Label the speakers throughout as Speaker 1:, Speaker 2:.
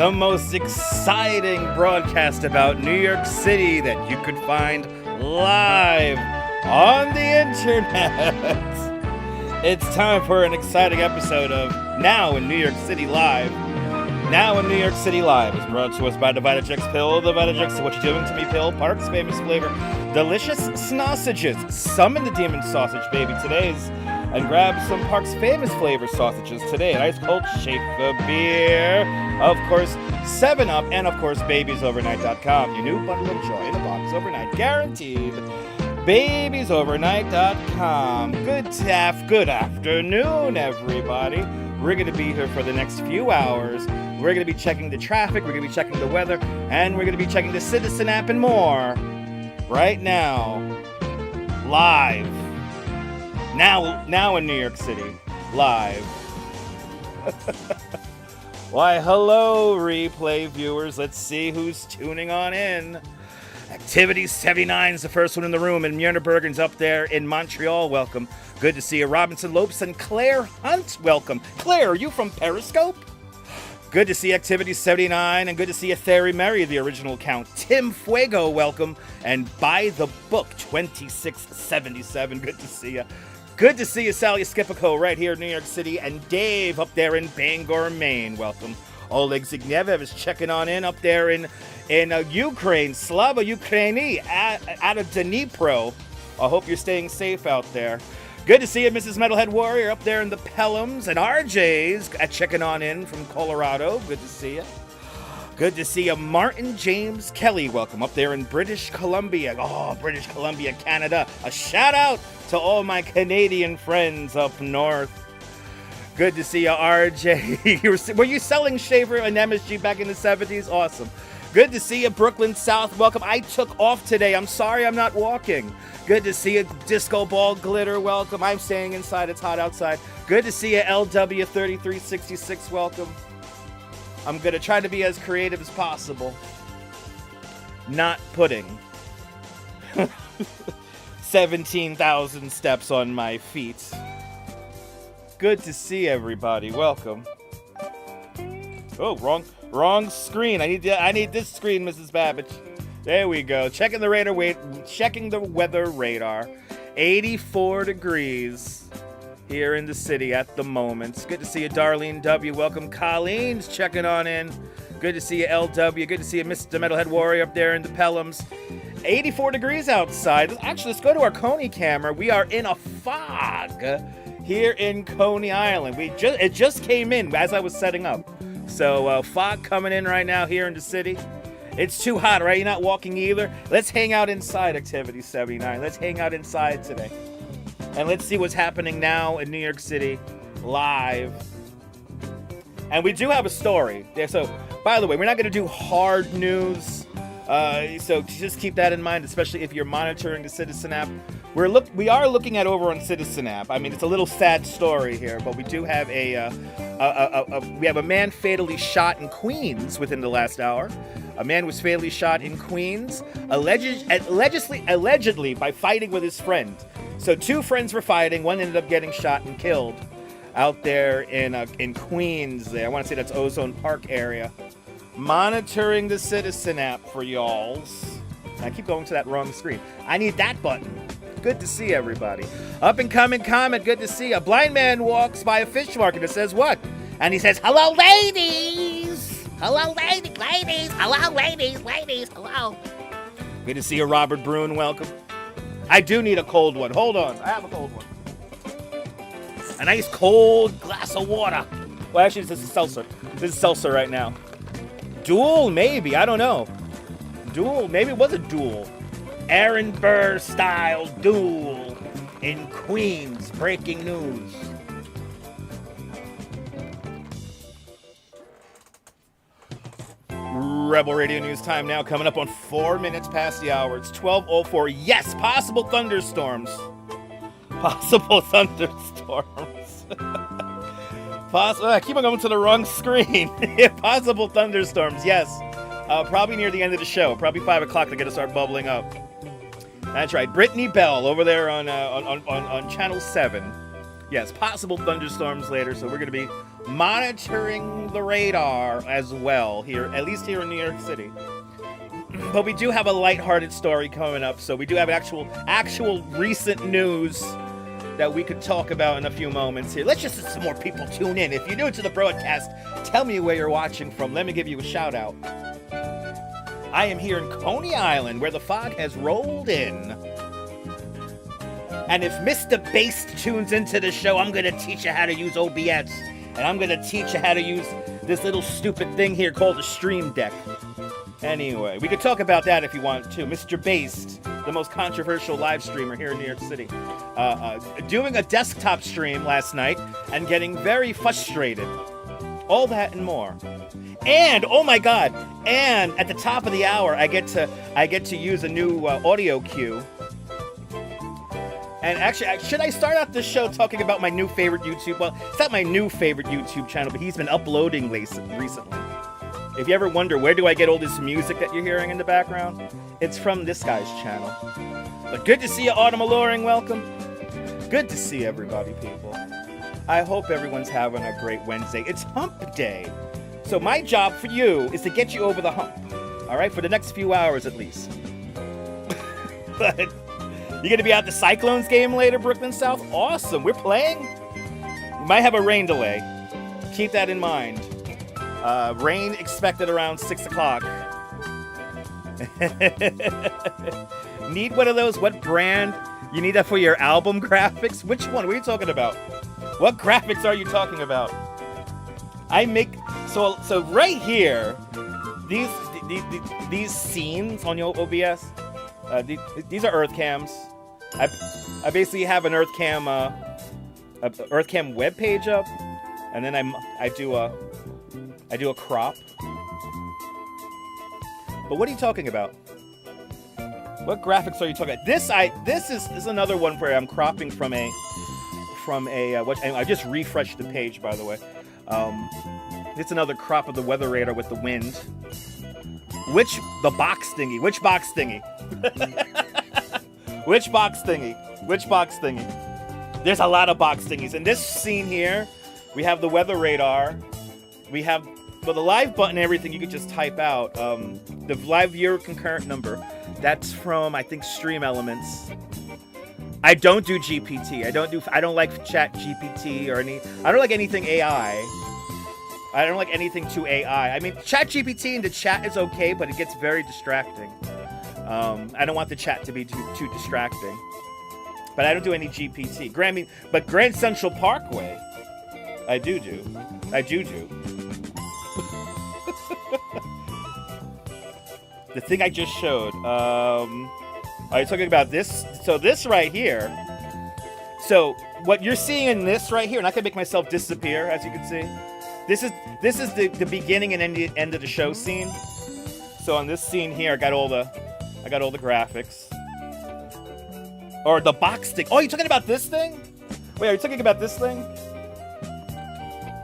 Speaker 1: the most exciting broadcast about New York City that you could find live on the internet. It's time for an exciting episode of Now in New York City Live. Now in New York City Live is brought to us by the Vitajex Pill. The Vitajex, what you doing to me pill, Park's famous flavor, delicious sausages. Summon the demon sausage, baby, today's. And grab some Park's famous flavor sausages today. An ice cold Schaefer beer. Of course, 7-Up, and of course, babiesovernight.com. Your new bundle of joy in a box overnight, guaranteed. Babiesovernight.com. Good afternoon, everybody. We're going to be here for the next few hours. We're going to be checking the traffic, we're going to be checking the weather, and we're going to be checking the Citizen app and more. Right now, live. Now in New York City, live. Why, hello, replay viewers. Let's see who's tuning on in. Activity 79 is the first one in the room, and Mjornebergen's up there in Montreal. Welcome. Good to see you. Robinson Lopes and Claire Hunt, welcome. Claire, are you from Periscope? Good to see Activity 79, and good to see you, Theory Mary, the original account. Tim Fuego, welcome. And By the Book 2677, good to see you. Good to see you, Sally Skipico, right here in New York City, and Dave up there in Bangor, Maine. Welcome. Oleg Zigniew is checking on in up there in Ukraine, Slava Ukraini, out of Dnipro. I hope you're staying safe out there. Good to see you, Mrs. Metalhead Warrior, up there in the Pelhams, and RJ's checking on in from Colorado. Good to see you. Good to see you, Martin James Kelly. Welcome up there in British Columbia. Oh, British Columbia, Canada. A shout out to all my Canadian friends up north. Good to see you, RJ. Were you selling Shaver and MSG back in the 70s? Awesome. Good to see you, Brooklyn South. Welcome. I took off today. I'm sorry I'm not walking. Good to see you, Disco Ball Glitter. Welcome. I'm staying inside. It's hot outside. Good to see you, LW3366. Welcome. I'm going to try to be as creative as possible. Not putting 17,000 steps on my feet. Good to see everybody. Welcome. Oh, wrong screen. I need this screen, Mrs. Babbage. There we go. Checking the weather radar. 84 degrees here in the city at the moment. It's good to see you, Darlene W. Welcome. Colleen's checking on in. Good to see you, LW. Good to see you, Mr. Metalhead Warrior up there in the Pelhams. 84 degrees outside. Actually, let's go to our Coney camera. We are in a fog here in Coney Island. It just came in as I was setting up. So fog coming in right now here in the city. It's too hot, right? You're not walking either. Let's hang out inside, Activity 79. Let's hang out inside today. And let's see what's happening now in New York City live. And we do have a story. So, by the way, we're not going to do hard news. So just keep that in mind, especially if you're monitoring the Citizen app. We are looking at over on Citizen app. I mean, it's a little sad story here, but we do have a man fatally shot in Queens within the last hour. A man was fatally shot in Queens, allegedly by fighting with his friend. So two friends were fighting. One ended up getting shot and killed out there in Queens. There, I want to say that's Ozone Park area. Monitoring the Citizen app for y'alls. I keep going to that wrong screen. I need that button. Good to see everybody. Up and coming comment. Good to see. A blind man walks by a fish market and says what? And he says, "Hello, ladies. Hello, ladies. Hello, ladies. Hello." Good to see you, Robert Bruin. Welcome. I do need a cold one. Hold on. I have a cold one. A nice cold glass of water. Well, actually, this is seltzer. This is seltzer right now. Duel, maybe. I don't know. Duel. Maybe it was a duel. Aaron Burr style duel in Queens. Breaking news. Rebel Radio News time now, coming up on 4 minutes past the hour. It's 12:04. Yes, possible thunderstorms. Possible thunderstorms. I keep on going to the wrong screen. Possible thunderstorms, yes. Probably near the end of the show. Probably 5 o'clock. They're going to start bubbling up. That's right. Brittany Bell over there on Channel 7. Yes, possible thunderstorms later, so we're going to be monitoring the radar as well here, at least here in New York City. But we do have a lighthearted story coming up, so we do have actual recent news that we could talk about in a few moments here. Let's just let some more people tune in. If you're new to the broadcast, tell me where you're watching from. Let me give you a shout out. I am here in Coney Island, where the fog has rolled in. And if Mr. Bass tunes into the show, I'm going to teach you how to use OBS. And I'm going to teach you how to use this little stupid thing here called a Stream Deck. Anyway, we could talk about that if you want to. Mr. Bass, the most controversial live streamer here in New York City, doing a desktop stream last night and getting very frustrated. All that and more. And, oh my God, and at the top of the hour, I get to use a new audio cue. And actually, should I start off this show talking about my new favorite YouTube? Well, it's not my new favorite YouTube channel, but he's been uploading recently. If you ever wonder, where do I get all this music that you're hearing in the background? It's from this guy's channel. But good to see you, Autumn Alluring. Welcome. Good to see everybody, people. I hope everyone's having a great Wednesday. It's hump day. So my job for you is to get you over the hump. All right? For the next few hours, at least. But you gonna be at the Cyclones game later, Brooklyn South? Awesome. We're playing? We might have a rain delay. Keep that in mind. Rain expected around 6 o'clock. Need one of those? What brand? You need that for your album graphics? Which one? What are you talking about? What graphics are you talking about? I make so right here. These scenes on your OBS. These are Earth cams. I basically have an Earth cam web page up, and then I do a crop. But what are you talking about? What graphics are you talking about? This is another one where I'm cropping from a what, and I just refreshed the page, by the way. It's another crop of the weather radar with the wind. Which box thingy? Which box thingy? Which box thingy? There's a lot of box thingies. In this scene here, we have the weather radar. We have the live button and everything you could just type out. The live viewer concurrent number. That's from, I think, Stream Elements. I don't do GPT. I don't like Chat GPT or I don't like anything AI. I don't like anything too AI. I mean, Chat GPT and the chat is okay, but it gets very distracting. I don't want the chat to be too distracting. But I don't do any GPT. But Grand Central Parkway, I do. The thing I just showed. Are you talking about this? So this right here. So what you're seeing in this right here, and I can make myself disappear, as you can see. This is the beginning and end of the show scene. So on this scene here, I got all the graphics. Or the box thing. Oh, you're talking about this thing? Wait, are you talking about this thing?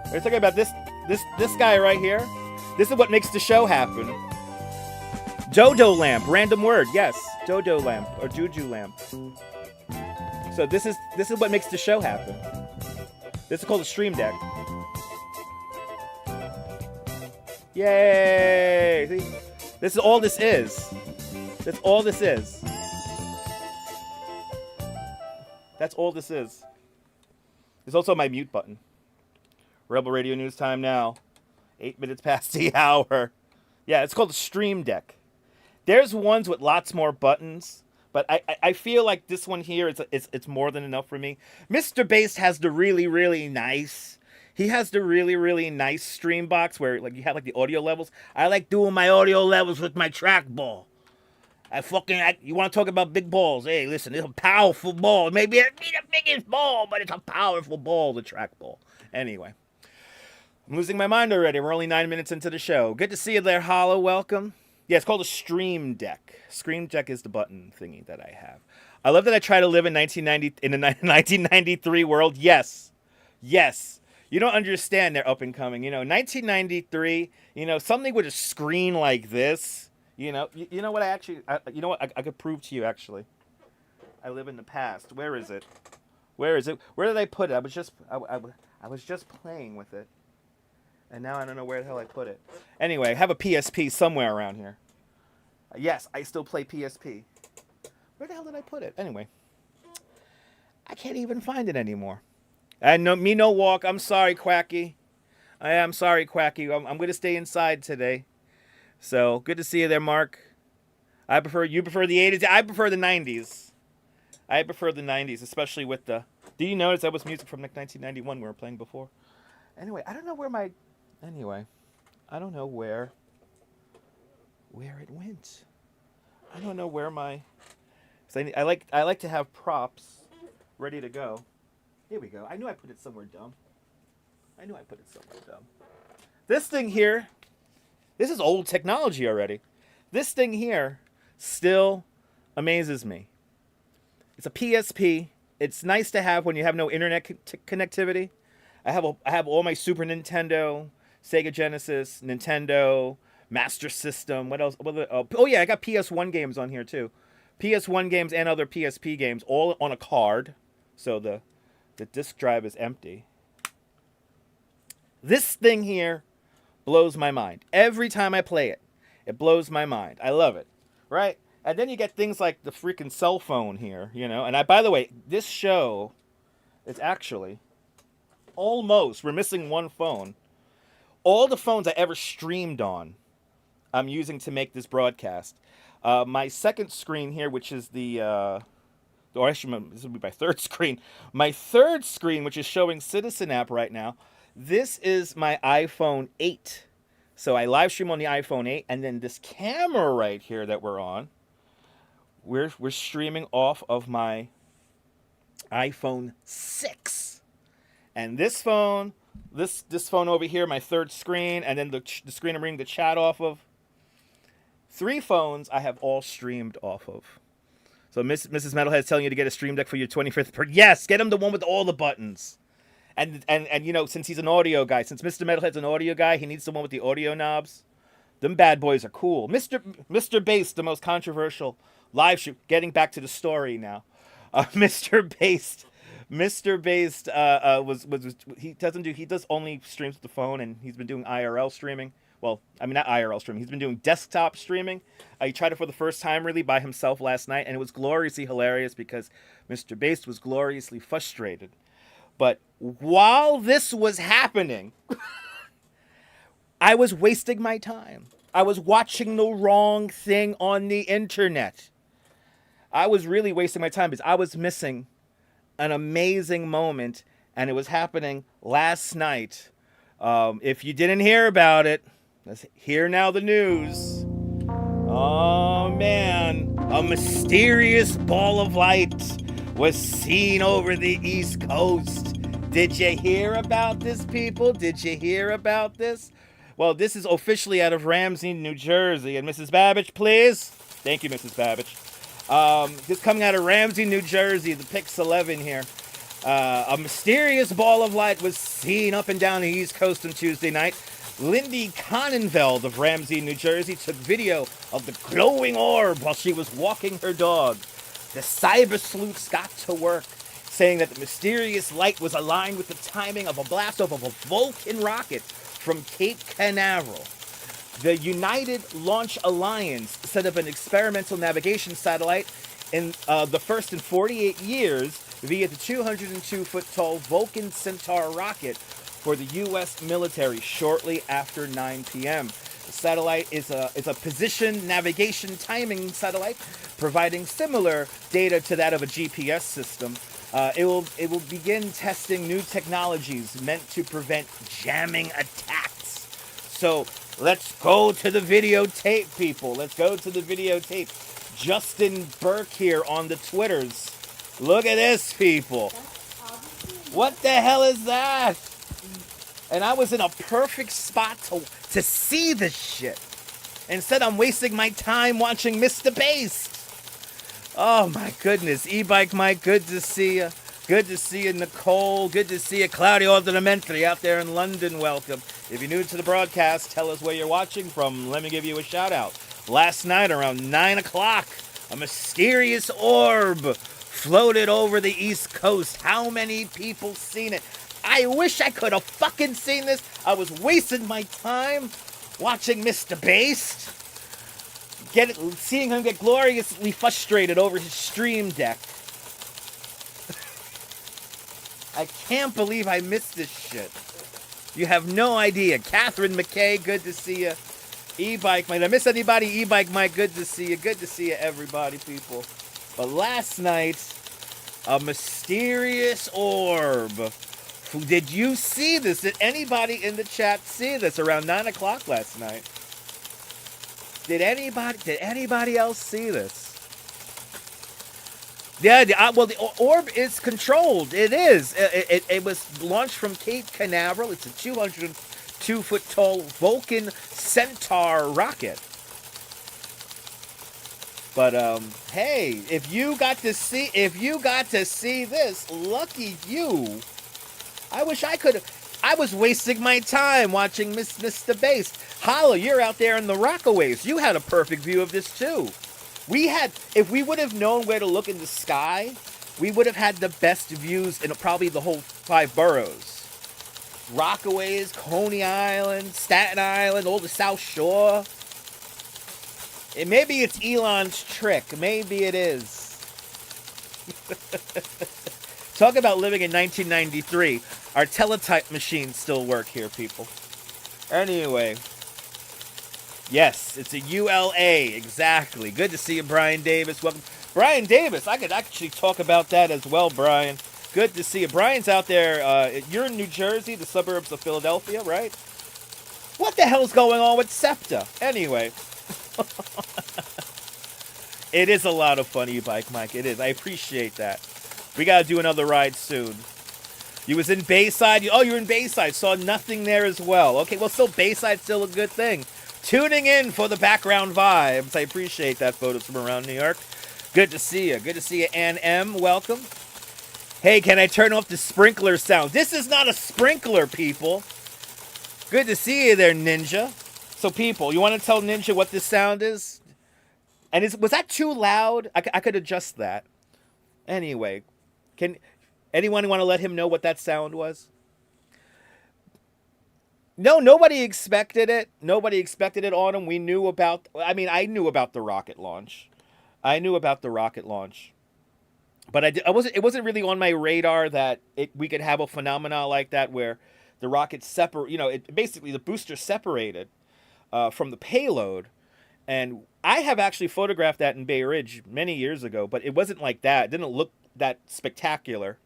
Speaker 1: Are you talking about this guy right here? This is what makes the show happen. Dodo lamp, random word, yes. Dodo lamp or Juju lamp. So this is what makes the show happen. This is called a Stream Deck. Yay! See? This is all this is. That's all this is. That's all this is. There's also my mute button. Rebel Radio News time now. 8 minutes past the hour. Yeah, it's called a Stream Deck. There's ones with lots more buttons, but I feel like this one here it's more than enough for me. Mr. Bass has the really, really nice. He has the really, really nice stream box where like you have like the audio levels. I like doing my audio levels with my trackball. You want to talk about big balls? Hey, listen, it's a powerful ball. Maybe it's the biggest ball, but it's a powerful ball, the trackball. Anyway, I'm losing my mind already. We're only 9 minutes into the show. Good to see you there, Hollow. Welcome. Yeah, it's called a Stream Deck. Stream Deck is the button thingy that I have. I love that I try to live in 1993 world. Yes. You don't understand they're up and coming. 1993, something with a screen like this. You know what I could prove to you, actually. I live in the past. Where is it? Where is it? Where did I put it? I was just playing with it, and now I don't know where the hell I put it. Anyway, I have a PSP somewhere around here. Yes, I still play PSP. Where the hell did I put it? Anyway, I can't even find it anymore. And no walk. I'm sorry, Quacky. I am sorry, Quacky. I'm going to stay inside today. So good to see you there, Mark. You prefer the 80s. I prefer the 90s. I prefer the 90s, especially with the. Do you notice that was music from like 1991 we were playing before? Anyway, I don't know where my. Anyway, I don't know where it went. I don't know where my. I like to have props ready to go. Here we go. I knew I put it somewhere dumb. This thing here, this is old technology already. This thing here still amazes me. It's a PSP. It's nice to have when you have no internet connectivity. I have all my Super Nintendo, Sega Genesis, Nintendo, Master System. What else? Oh yeah, I got PS1 games on here too. PS1 games and other PSP games, all on a card. So the disk drive is empty. This thing here blows my mind. Every time I play it, it blows my mind. I love it, right? And then you get things like the freaking cell phone here, you know. And by the way, this show is actually almost, we're missing one phone. All the phones I ever streamed on, I'm using to make this broadcast. My second screen here, which is or actually, this would be my third screen. My third screen, which is showing Citizen app right now, this is my iPhone 8. So I live stream on the iPhone 8, and then this camera right here that we're on, we're streaming off of my iPhone 6. And this phone, this phone over here, my third screen, and then the screen I'm reading the chat off of. 3 phones I have all streamed off of. So Mrs. Metalhead's telling you to get a Stream Deck for your 25th birthday. Yes, get him the one with all the buttons. And you know, since he's an audio guy, since Mr. Metalhead's an audio guy, he needs the one with the audio knobs. Them bad boys are cool. Mr. Bass, the most controversial live shoot. Getting back to the story now. Mr. Bass he does only streams with the phone, and he's been doing IRL streaming. Well, I mean, not IRL streaming. He's been doing desktop streaming. He tried it for the first time, really, by himself last night, and it was gloriously hilarious because Mr. Bass was gloriously frustrated. But while this was happening, I was wasting my time. I was watching the wrong thing on the internet. I was really wasting my time because I was missing an amazing moment, and it was happening last night. If you didn't hear about it, let's hear now the news. Oh, man. A mysterious ball of light was seen over the East Coast. Did you hear about this, people? Did you hear about this? Well, this is officially out of Ramsey, New Jersey. And Mrs. Babbage, please. Thank you, Mrs. Babbage. This coming out of Ramsey, New Jersey, the Pix 11 here. A mysterious ball of light was seen up and down the East Coast on Tuesday night. Lindy Connenfeld of Ramsey, New Jersey, took video of the glowing orb while she was walking her dog. The cyber sleuths got to work, saying that the mysterious light was aligned with the timing of a blast off of a Vulcan rocket from Cape Canaveral. The United Launch Alliance set up an experimental navigation satellite in the first in 48 years via the 202-foot-tall Vulcan Centaur rocket for the U.S. military shortly after 9 p.m. The satellite is a position navigation timing satellite, providing similar data to that of a GPS system. It will begin testing new technologies meant to prevent jamming attacks. So let's go to the videotape, people. Let's go to the videotape. Justin Burke here on the Twitters. Look at this, people. What the hell is that? And I was in a perfect spot to see this shit. Instead, I'm wasting my time watching Mr. Bass. Oh, my goodness. E-Bike Mike, good to see you. Good to see you, Nicole. Good to see you, Claudio Elementary out there in London. Welcome. If you're new to the broadcast, tell us where you're watching from. Let me give you a shout out. Last night around 9 o'clock, a mysterious orb floated over the East Coast. How many people seen it? I wish I could have fucking seen this. I was wasting my time watching Mr. Based. Seeing him get gloriously frustrated over his stream deck. I can't believe I missed this shit. You have no idea. Catherine McKay, good to see you. E-Bike Mike. Did I miss anybody? E-Bike Mike, good to see you. Good to see you, everybody, people. But last night, a mysterious orb. Did you see this? Did anybody in the chat see this around 9 o'clock last night? Did anybody else see this? Yeah, the orb is controlled. It is. It was launched from Cape Canaveral. It's a 202-foot tall Vulcan Centaur rocket. But hey, if you got to see this, lucky you. I wish I could have. I was wasting my time watching Mr. Bass. Hollow, you're out there in the Rockaways. You had a perfect view of this too. If we would have known where to look in the sky, we would have had the best views in probably the whole 5 boroughs. Rockaways, Coney Island, Staten Island, all the South Shore. Maybe it's Elon's trick. Maybe it is. Talk about living in 1993. Our teletype machines still work here, people. Anyway. Yes, it's a ULA. Exactly. Good to see you, Brian Davis. Welcome. Brian Davis, I could actually talk about that as well, Brian. Good to see you. Brian's out there. You're in New Jersey, the suburbs of Philadelphia, right? What the hell's going on with SEPTA? Anyway. It is a lot of fun, E-Bike Mike. It is. I appreciate that. We got to do another ride soon. You was in Bayside. Oh, you're in Bayside. Saw nothing there as well. Okay, well, still Bayside's still a good thing. Tuning in for the background vibes. I appreciate that. Photos from around New York. Good to see you. Good to see you, Ann M. Welcome. Hey, can I turn off the sprinkler sound? This is not a sprinkler, people. Good to see you there, Ninja. So, people, you want to tell Ninja what this sound is? And was that too loud? I could adjust that. Anyway, can anyone want to let him know what that sound was? No, nobody expected it. Nobody expected it on him. I knew about the rocket launch. But it wasn't really on my radar that we could have a phenomena like that where the rocket basically the booster separated from the payload. And I have actually photographed that in Bay Ridge many years ago, but it wasn't like that. It didn't look that spectacular.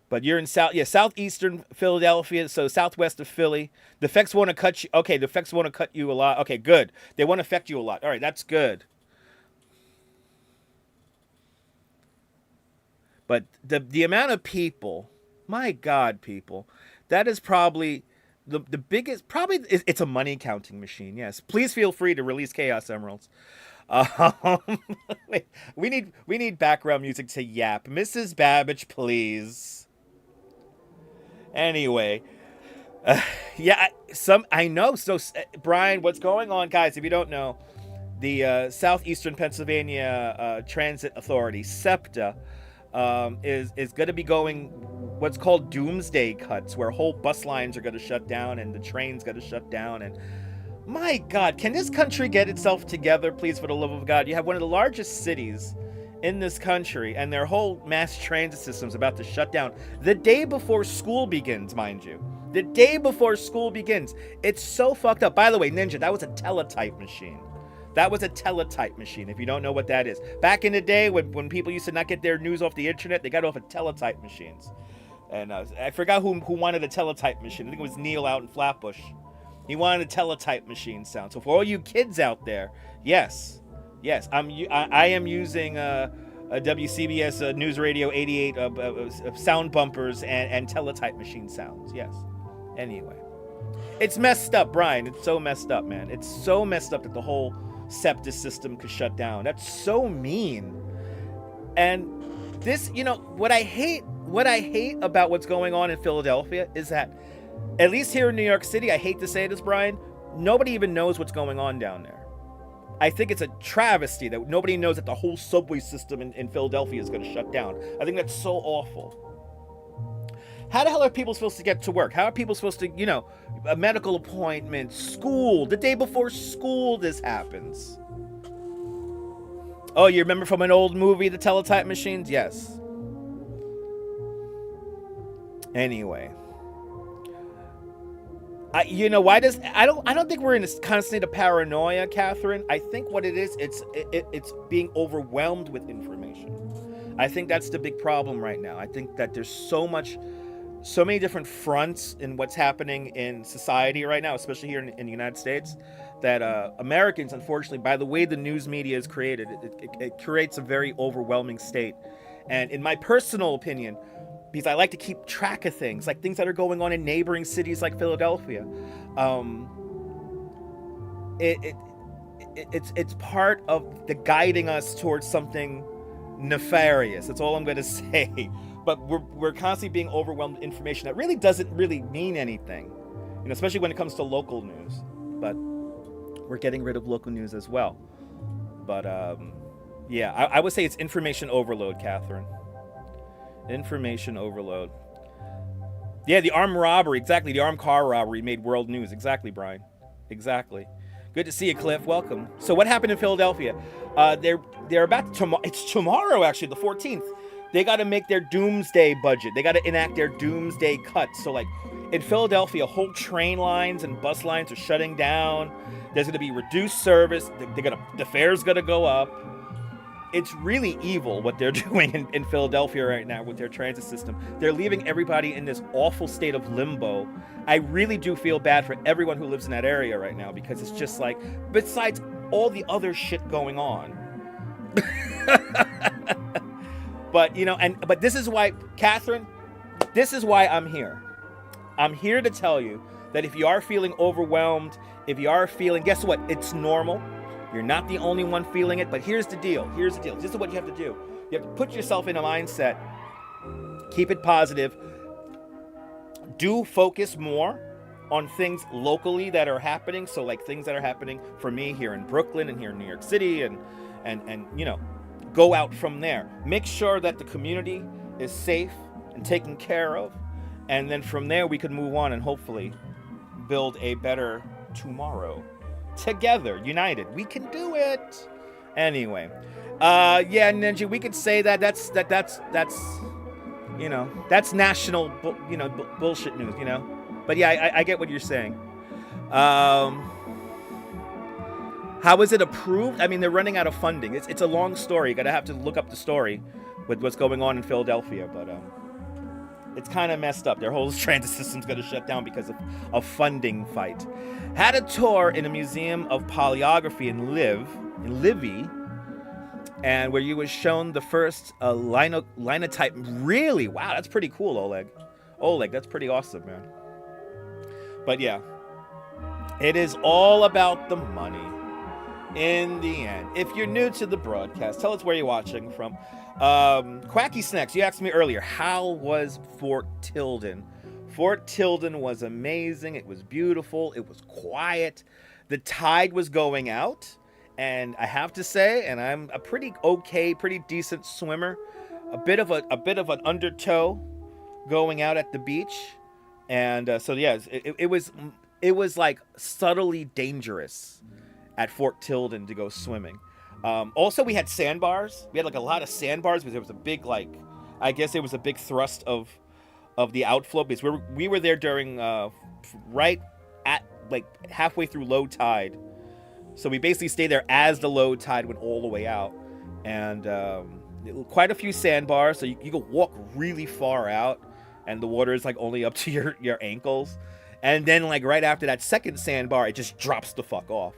Speaker 1: But you're in southeastern Philadelphia, so southwest of Philly. The effects want to cut you. Okay, the effects want to cut you a lot. Okay, good. They want to affect you a lot. All right, that's good. But the amount of people, my God, people, that is probably the biggest. Probably it's a money counting machine. Yes, please feel free to release Chaos Emeralds. We need background music to yap. Mrs. Babbage, please. Anyway, I know. So, Brian, what's going on, guys? If you don't know, the Southeastern Pennsylvania Transit Authority, SEPTA, is going to be going what's called doomsday cuts, where whole bus lines are going to shut down and the train's going to shut down. And my God, can this country get itself together, please, for the love of God? You have one of the largest cities in this country, and their whole mass transit system's about to shut down the day before school begins, mind you. The day before school begins. It's so fucked up. By the way, Ninja, that was a teletype machine. If you don't know what that is. Back in the day, when people used to not get their news off the internet, they got off of teletype machines. And I forgot who wanted a teletype machine. I think it was Neil out in Flatbush. He wanted a teletype machine sound. So for all you kids out there, yes, I am using a WCBS News Radio 88 sound bumpers and teletype machine sounds. Yes. Anyway, it's messed up, Brian. It's so messed up, man. It's so messed up that the whole SEPTA system could shut down. That's so mean. And this, what I hate about what's going on in Philadelphia is that, at least here in New York City, I hate to say this, Brian, nobody even knows what's going on down there. I think it's a travesty that nobody knows that the whole subway system in Philadelphia is going to shut down. I think that's so awful. How the hell are people supposed to get to work? How are people supposed to, a medical appointment, school, the day before school this happens? Oh, you remember from an old movie, the teletype machines? Yes. Anyway. I don't think we're in this kind of state of paranoia, Catherine. I think what it is, it's being overwhelmed with information. I think that's the big problem right now. I think that there's so many different fronts in what's happening in society right now, especially here in the United States, that Americans, unfortunately, by the way the news media is created, it creates a very overwhelming state. And in my personal opinion, because I like to keep track of things, like things that are going on in neighboring cities like Philadelphia, it's part of the guiding us towards something nefarious. That's all I'm going to say. But we're constantly being overwhelmed with information that really doesn't really mean anything, especially when it comes to local news. But we're getting rid of local news as well. But yeah, I would say it's information overload, Catherine. Information overload. Yeah, the armed robbery, exactly. The armed car robbery made world news. Exactly, Brian. Exactly. Good to see you, Cliff. Welcome. So what happened in Philadelphia? They're about to, it's tomorrow, actually, the 14th. They got to make their doomsday budget. They got to enact their doomsday cuts. So, like, in Philadelphia, whole train lines and bus lines are shutting down. There's going to be reduced service. The fare's going to go up. It's really evil what they're doing in Philadelphia right now with their transit system. They're leaving everybody in this awful state of limbo. I really do feel bad for everyone who lives in that area right now, because it's just like, besides all the other shit going on. But, but this is why, Catherine, this is why I'm here. I'm here to tell you that if you are feeling overwhelmed, if you are feeling, guess what? It's normal. You're not the only one feeling it, but here's the deal. Here's the deal. This is what you have to do. You have to put yourself in a mindset. Keep it positive. Do focus more on things locally that are happening. So like things that are happening for me here in Brooklyn and here in New York City and go out from there. Make sure that the community is safe and taken care of. And then from there we can move on and hopefully build a better tomorrow. Together, united, we can do it. Anyway, yeah, Ninja, we could say that's national, bullshit news, But yeah, I get what you're saying. How is it approved? I mean, they're running out of funding. It's a long story. You gotta have to look up the story with what's going on in Philadelphia, but it's kind of messed up. Their whole transit system's going to shut down because of a funding fight. Had a tour in a museum of polyography in Livy, and where you was shown the first linotype. Really? Wow, that's pretty cool, Oleg. Oleg, that's pretty awesome, man. But yeah, it is all about the money in the end. If you're new to the broadcast, tell us where you're watching from. Quacky Snacks, you asked me earlier, how was Fort Tilden? Fort Tilden was amazing. It was beautiful. It was quiet. The tide was going out, and I have to say, and I'm a pretty decent swimmer, a bit of an undertow going out at the beach, and so yeah, it was like subtly dangerous at Fort Tilden to go swimming. Also, we had sandbars. We had like a lot of sandbars because there was a big, I guess it was a big thrust of the outflow, because we were there during right at like halfway through low tide. So we basically stayed there as the low tide went all the way out, and quite a few sandbars. So you can walk really far out, and the water is like only up to your ankles. And then like right after that second sandbar, it just drops the fuck off.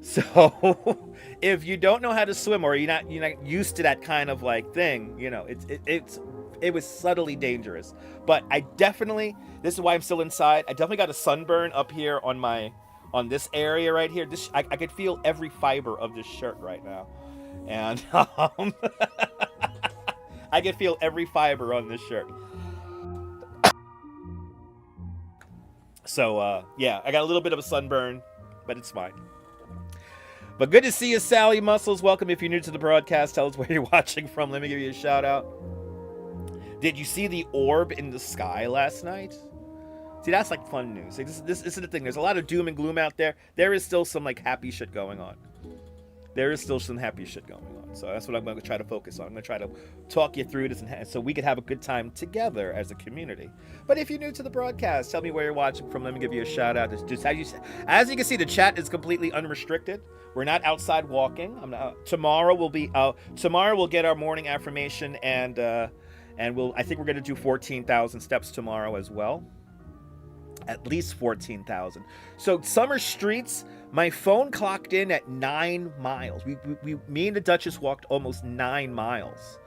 Speaker 1: So if you don't know how to swim, or you're not used to that kind of like thing, it was subtly dangerous. But I definitely, this is why I'm still inside, I definitely got a sunburn up here on this area right here. I could feel every fiber of this shirt right now, and I could feel every fiber on this shirt. So yeah, I got a little bit of a sunburn, but it's fine. But good to see you, Sally Muscles. Welcome if you're new to the broadcast. Tell us where you're watching from. Let me give you a shout out. Did you see the orb in the sky last night? See, that's like fun news. Like, this is the thing. There's a lot of doom and gloom out there. There is still some like happy shit going on. There is still some happy shit going on. So that's what I'm going to try to focus on. I'm going to try to talk you through this so we could have a good time together as a community. But if you're new to the broadcast, tell me where you're watching from. Let me give you a shout out. Just as you can see, the chat is completely unrestricted. We're not outside walking. Tomorrow we'll get our morning affirmation and I think we're going to do 14,000 steps tomorrow as well. At least 14,000. So summer streets, my phone clocked in at 9 miles. Me and the Duchess walked almost 9 miles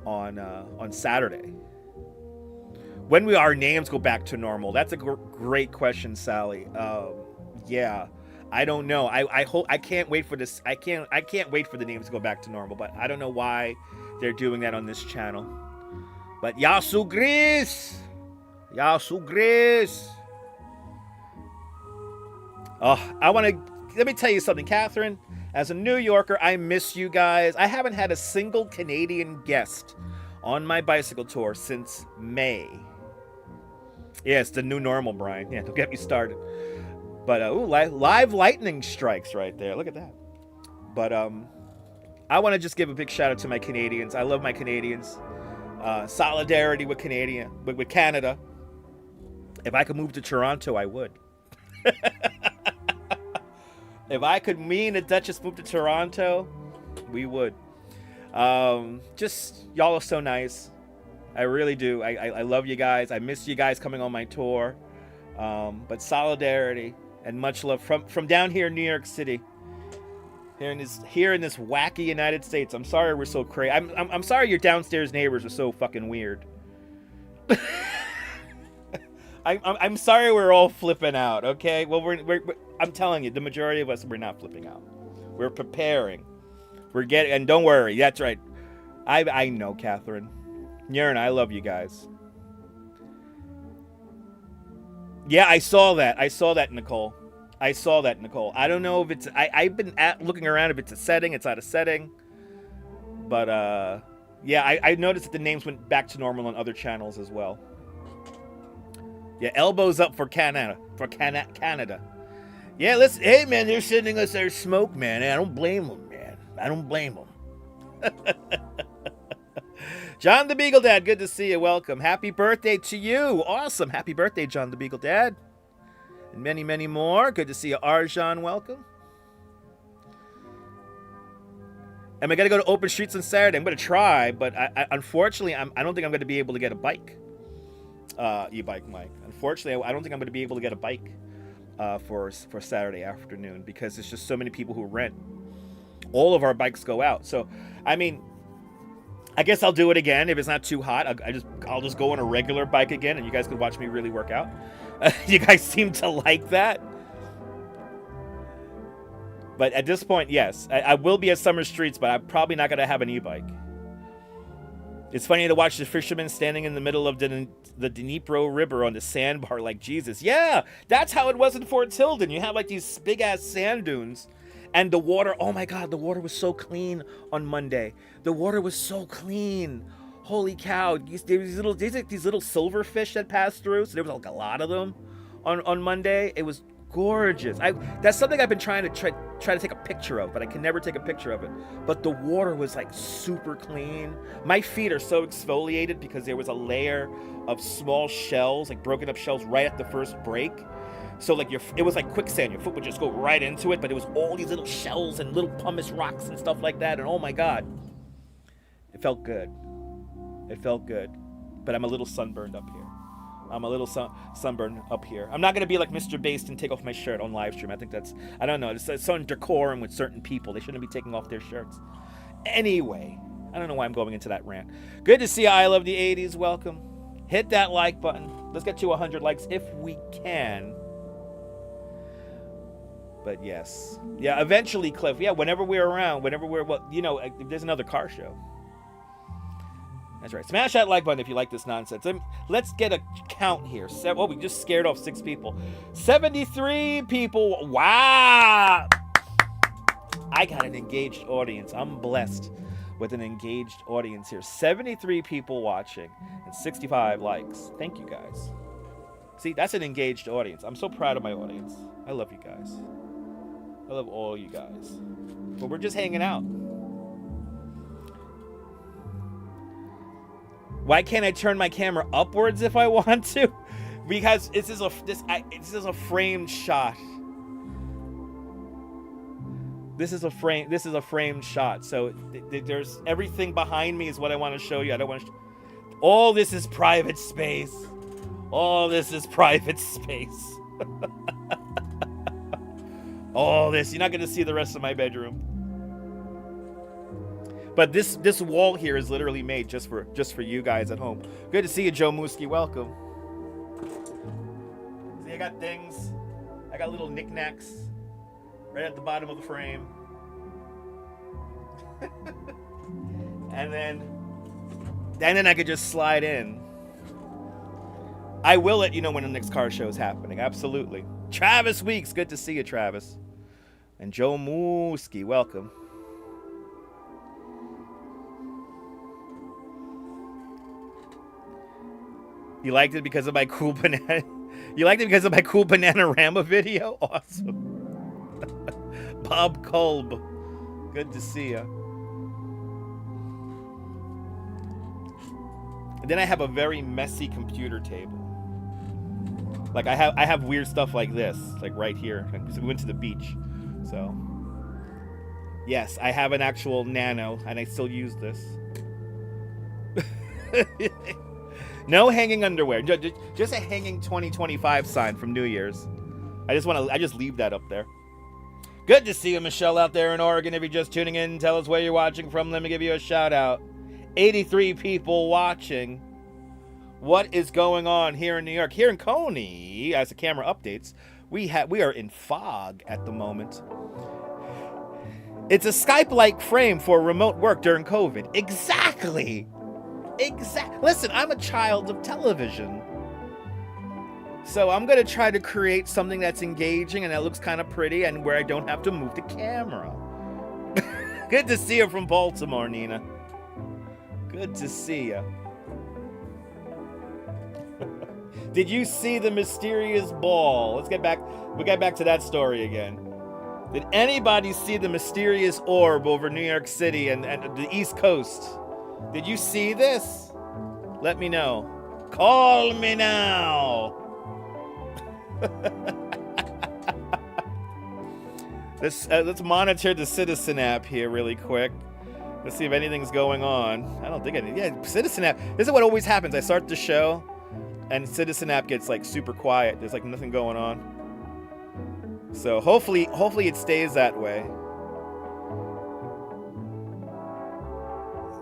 Speaker 1: on Saturday. When will our names go back to normal? That's a great question, Sally. Yeah, I don't know. I can't wait for this. I can't wait for the names to go back to normal. But I don't know why they're doing that on this channel. But Yasu Gris. Oh, let me tell you something, Catherine. As a New Yorker, I miss you guys. I haven't had a single Canadian guest on my bicycle tour since May. Yeah, it's the new normal, Brian. Yeah, don't get me started. But, live lightning strikes right there. Look at that. But, I want to just give a big shout out to my Canadians. I love my Canadians. Solidarity with Canada. If I could move to Toronto, I would. If I could, me and the Duchess move to Toronto, we would. Just, y'all are so nice. I really do. I love you guys. I miss you guys coming on my tour. But solidarity and much love from down here in New York City. Here in this wacky United States. I'm sorry we're so crazy. I'm sorry your downstairs neighbors are so fucking weird. I'm sorry we're all flipping out, okay? Well, I'm telling you, the majority of us, we're not flipping out. We're preparing. And don't worry, that's right. I know, Catherine. Yearn, I love you guys. Yeah, I saw that, Nicole. I don't know if it's... I've been looking around if it's a setting. It's not a setting. But, yeah, I noticed that the names went back to normal on other channels as well. Yeah, elbows up for Canada. Yeah, listen, hey, man, they're sending us their smoke, man. I don't blame them, man. I don't blame them. John the Beagle Dad, good to see you. Welcome. Happy birthday to you. Awesome. Happy birthday, John the Beagle Dad. And many, many more. Good to see you, Arjan. Welcome. Am I going to go to open streets on Saturday? I'm going to try, but unfortunately, I don't think I'm going to be able to get a bike. E-bike, Mike. Unfortunately, I don't think I'm going to be able to get a bike for Saturday afternoon because there's just so many people who rent. All of our bikes go out. So, I mean, I guess I'll do it again if it's not too hot. I'll just go on a regular bike again, and you guys can watch me really work out. You guys seem to like that. But at this point, yes, I will be at Summer Streets, but I'm probably not going to have an e-bike. It's funny to watch the fishermen standing in the middle of the Dnipro River on the sandbar like Jesus. Yeah, that's how it was in Fort Tilden. You have like these big-ass sand dunes. And the water, oh my God, the water was so clean on Monday. The water was so clean. Holy cow. There's these little silverfish that passed through. So there was like a lot of them on Monday. It was gorgeous. That's something I've been trying to take a picture of, but I can never take a picture of it. But the water was like super clean. My feet are so exfoliated because there was a layer of small shells, like broken up shells right at the first break. So like it was like quicksand. Your foot would just go right into it, but it was all these little shells and little pumice rocks and stuff like that. And oh my God, it felt good. It felt good. But I'm a little sunburned up here. I'm not going to be like Mr. Based and take off my shirt on live stream. I think I don't know. It's some decorum with certain people. They shouldn't be taking off their shirts. Anyway, I don't know why I'm going into that rant. Good to see you. I love the 80s. Welcome. Hit that like button. Let's get to 100 likes if we can. But yes. Yeah, eventually, Cliff. Yeah, whenever we're around, if there's another car show. That's right. Smash that like button if you like this nonsense. Let's get a count here. We just scared off 6 people. 73 people. Wow. I got an engaged audience. I'm blessed with an engaged audience here. 73 people watching and 65 likes. Thank you guys. See, that's an engaged audience. I'm so proud of my audience. I love you guys. I love all you guys. But we're just hanging out. Why can't I turn my camera upwards if I want to? Because this is a framed shot. This is a framed shot. So there's everything behind me is what I want to show you. I don't want to. All this is private space. All this is private space. All this. You're not going to see the rest of my bedroom. But this wall here is literally made just for you guys at home. Good to see you, Joe Mooski. Welcome. See, I got things. I got little knickknacks right at the bottom of the frame. and then I could just slide in. I will let you know when the next car show is happening. Absolutely. Travis Weeks. Good to see you, Travis. And Joe Mooski. Welcome. You liked it because of my cool banana. You liked it because of my cool Bananarama video? Awesome. Bob Kolb. Good to see you. And then I have a very messy computer table. Like I have weird stuff like this, like right here. So we went to the beach. So yes, I have an actual Nano and I still use this. No hanging underwear. Just a hanging 2025 sign from New Year's. I just leave that up there. Good to see you, Michelle, out there in Oregon. If you're just tuning in, tell us where you're watching from. Let me give you a shout out. 83 people watching. What is going on here in New York? Here in Coney, as the camera updates, we are in fog at the moment. It's a Skype-like frame for remote work during COVID. Exactly. Listen, I'm a child of television. So I'm going to try to create something that's engaging and that looks kind of pretty and where I don't have to move the camera. Good to see you from Baltimore, Nina. Good to see you. Did you see the mysterious ball? We'll get back to that story again. Did anybody see the mysterious orb over New York City and the East Coast? Did you see this? Let me know. Call me now. Let's monitor the Citizen app here really quick. Let's see if anything's going on. I don't think anything. Yeah, Citizen app. This is what always happens. I start the show, and Citizen app gets like super quiet. There's like nothing going on. So hopefully it stays that way.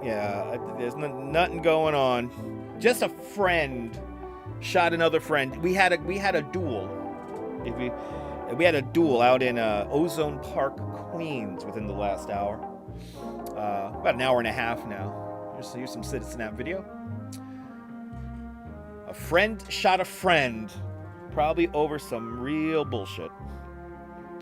Speaker 1: Yeah, there's nothing going on. Just a friend shot another friend. We had a duel. We had a duel out in Ozone Park, Queens, within the last hour. About an hour and a half now. Here's some Citizen app video. A friend shot a friend, probably over some real bullshit.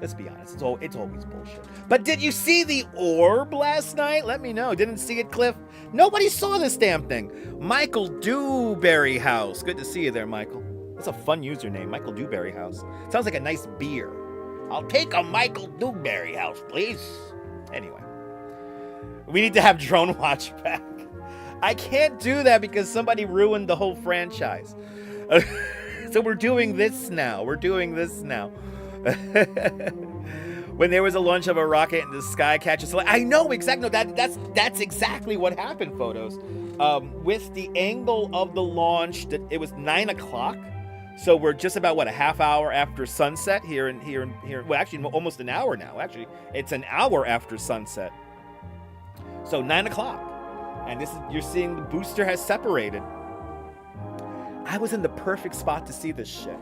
Speaker 1: Let's be honest, it's always bullshit. But did you see the orb last night? Let me know. Didn't see it, Cliff? Nobody saw this damn thing. Michael Dewberry House. Good to see you there, Michael. That's a fun username, Michael Dewberry House. Sounds like a nice beer. I'll take a Michael Dewberry House, please. Anyway. We need to have Drone Watch back. I can't do that because somebody ruined the whole franchise. So we're doing this now. When there was a launch of a rocket in the sky catches, I know exactly. That's exactly what happened. Photos with the angle of the launch. That it was 9 o'clock, so we're just about a half hour after sunset here. Well, actually, almost an hour now. Actually, it's an hour after sunset. So 9 o'clock, and you're seeing the booster has separated. I was in the perfect spot to see this shit.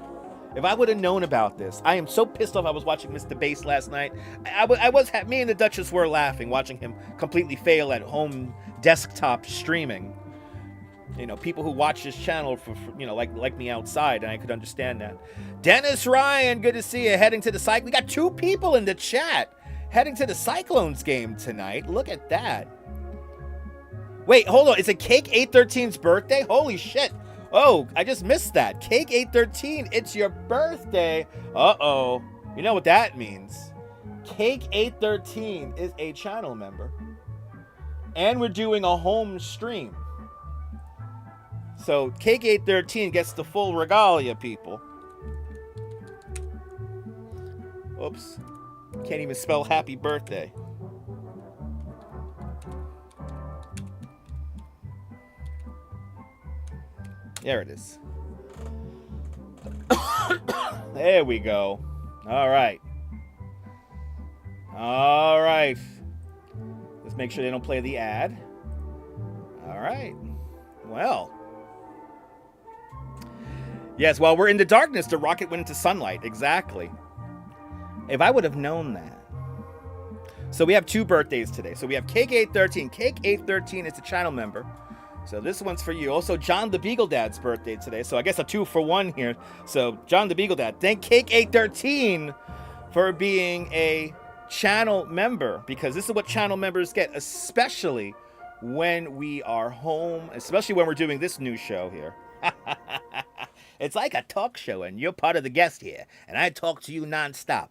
Speaker 1: If I would have known about this, I am so pissed off. I was watching Mr. Bass last night. Me and the Duchess were laughing, watching him completely fail at home desktop streaming. You know, people who watch this channel for like me outside, and I could understand that. Dennis Ryan, good to see you. Heading to the site. We got 2 people in the chat. Heading to the Cyclones game tonight. Look at that. Wait, hold on. Is it Cake 813's birthday? Holy shit. Oh, I just missed that. Cake 813, it's your birthday. Uh-oh. You know what that means. Cake 813 is a channel member. And we're doing a home stream. So Cake 813 gets the full regalia, people. Oops. Can't even spell happy birthday. There it is. There we go. All right. All right. Let's make sure they don't play the ad. All right. Well. Yes, while we're in the darkness, the rocket went into sunlight. Exactly. If I would have known that. So we have 2 birthdays today. So we have Cake 813. Cake 813 is a channel member. So this one's for you. Also, John the Beagle Dad's birthday today. So I guess a 2-for-1 here. So John the Beagle Dad, thank Cake 813 for being a channel member. Because this is what channel members get, especially when we are home. Especially when we're doing this new show here. It's like a talk show and you're part of the guest here. And I talk to you nonstop.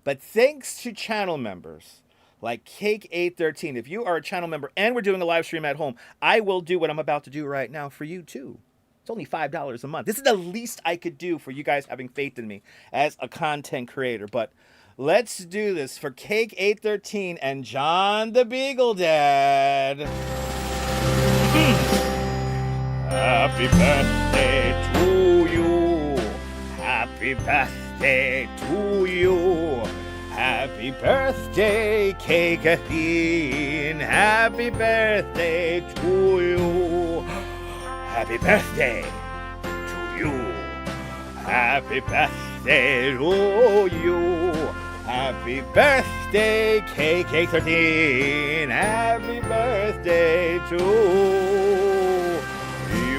Speaker 1: But thanks to channel members like Cake 813, if you are a channel member and we're doing a live stream at home, I will do what I'm about to do right now for you too. It's only $5 a month. This is the least I could do for you guys having faith in me as a content creator. But let's do this for Cake 813 and John the Beagle Dad. Happy birthday to you. Happy birthday to you. Happy birthday, Cake-a-theen. Happy birthday to you. Happy birthday to you. Happy birthday to you. Happy birthday, Cake-a-13. Happy birthday to you.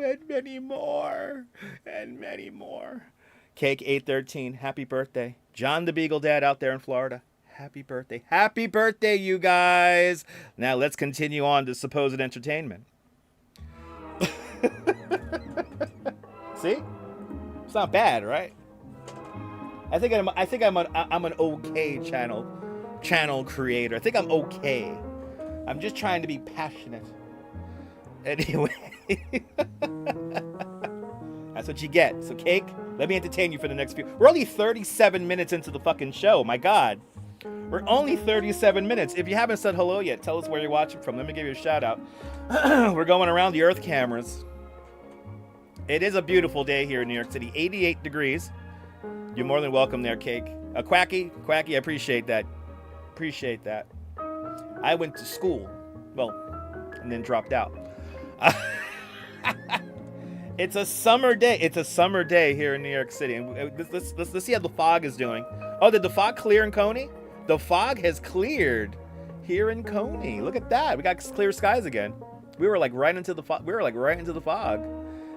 Speaker 1: And many more. And many more. Cake 813, happy birthday. John the Beagle Dad out there in Florida. Happy birthday. Happy birthday, you guys. Now let's continue on to supposed entertainment. See? It's not bad, right? I think I'm an okay channel creator. I think I'm okay. I'm just trying to be passionate. Anyway. That's what you get. So, Cake, let me entertain you for the next few. We're only 37 minutes into the fucking show. My God. We're only 37 minutes. If you haven't said hello yet, tell us where you're watching from. Let me give you a shout out. We're going around the Earth cameras. It is a beautiful day here in New York City. 88 degrees. You're more than welcome there, Cake. Quacky, I appreciate that. Appreciate that. I went to school. Well, and then dropped out. It's a summer day. It's a summer day here in New York City. And let's see how the fog is doing. Oh, did the fog clear in Coney? The fog has cleared here in Coney. Look at that. We got clear skies again. We were like right into the fog.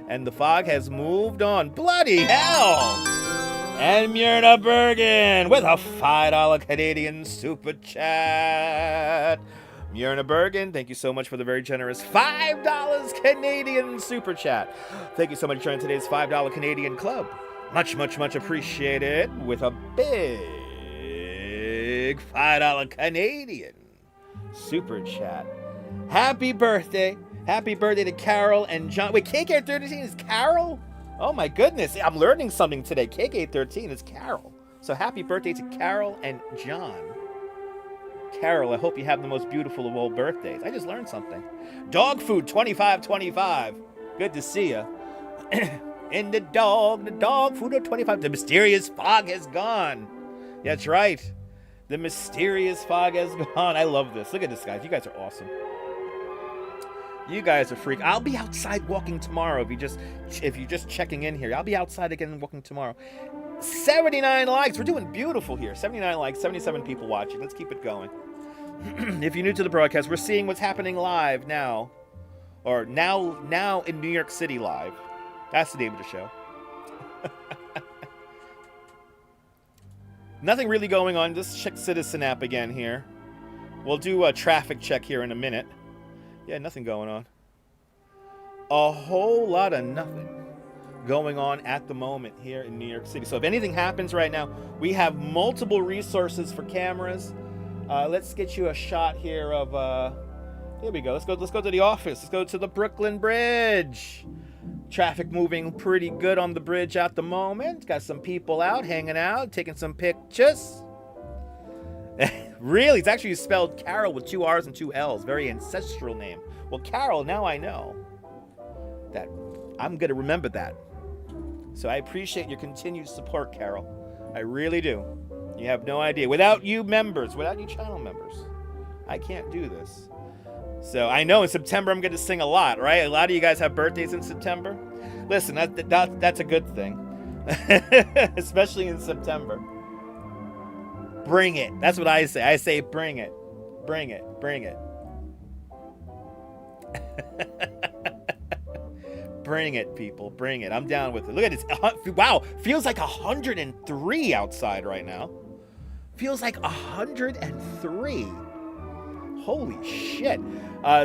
Speaker 1: And the fog has moved on. Bloody hell! And Myrna Bergen with a $5 Canadian super chat. Myrna Bergen, thank you so much for the very generous $5 Canadian super chat. Thank you so much for joining today's $5 Canadian club. Much, much, much appreciated with a big $5 Canadian super chat. Happy birthday. Happy birthday to Carol and John. Wait, Cake 813 is Carol? Oh my goodness. I'm learning something today. Cake 813 is Carol. So happy birthday to Carol and John. Carol, I hope you have the most beautiful of all birthdays. I just learned something. Dog food 2525. Good to see you. And the dog food of 25. The mysterious fog has gone. That's right. The mysterious fog has gone. I love this. Look at this, guys. You guys are awesome. You guys are freak. I'll be outside walking tomorrow if you're just checking in here. I'll be outside again and walking tomorrow. 79 likes. We're doing beautiful here. 79 likes, 77 people watching. Let's keep it going. If you're new to the broadcast, we're seeing what's happening live now. Or now in New York City live. That's the name of the show. Nothing really going on. Just check Citizen app again here. We'll do a traffic check here in a minute. Yeah, nothing going on. A whole lot of nothing going on at the moment here in New York City. So if anything happens right now, we have multiple resources for cameras. Let's get you a shot here of here we go. Let's go to the office. Let's go to the Brooklyn Bridge. Traffic moving pretty good on the bridge at the moment. Got some people out hanging out, taking some pictures. Really, it's actually spelled Carol with 2 R's and 2 L's. Very ancestral name. Well, Carol, now I know that I'm going to remember that. So I appreciate your continued support, Carol. I really do. You have no idea. Without you members, without you channel members, I can't do this. So I know in September I'm going to sing a lot, right? A lot of you guys have birthdays in September. Listen, that's a good thing. Especially in September. Bring it. That's what I say. I say bring it. Bring it. Bring it. Bring it, people. Bring it. I'm down with it. Look at this. Wow. Feels like 103 outside right now. Feels like 103. Holy shit.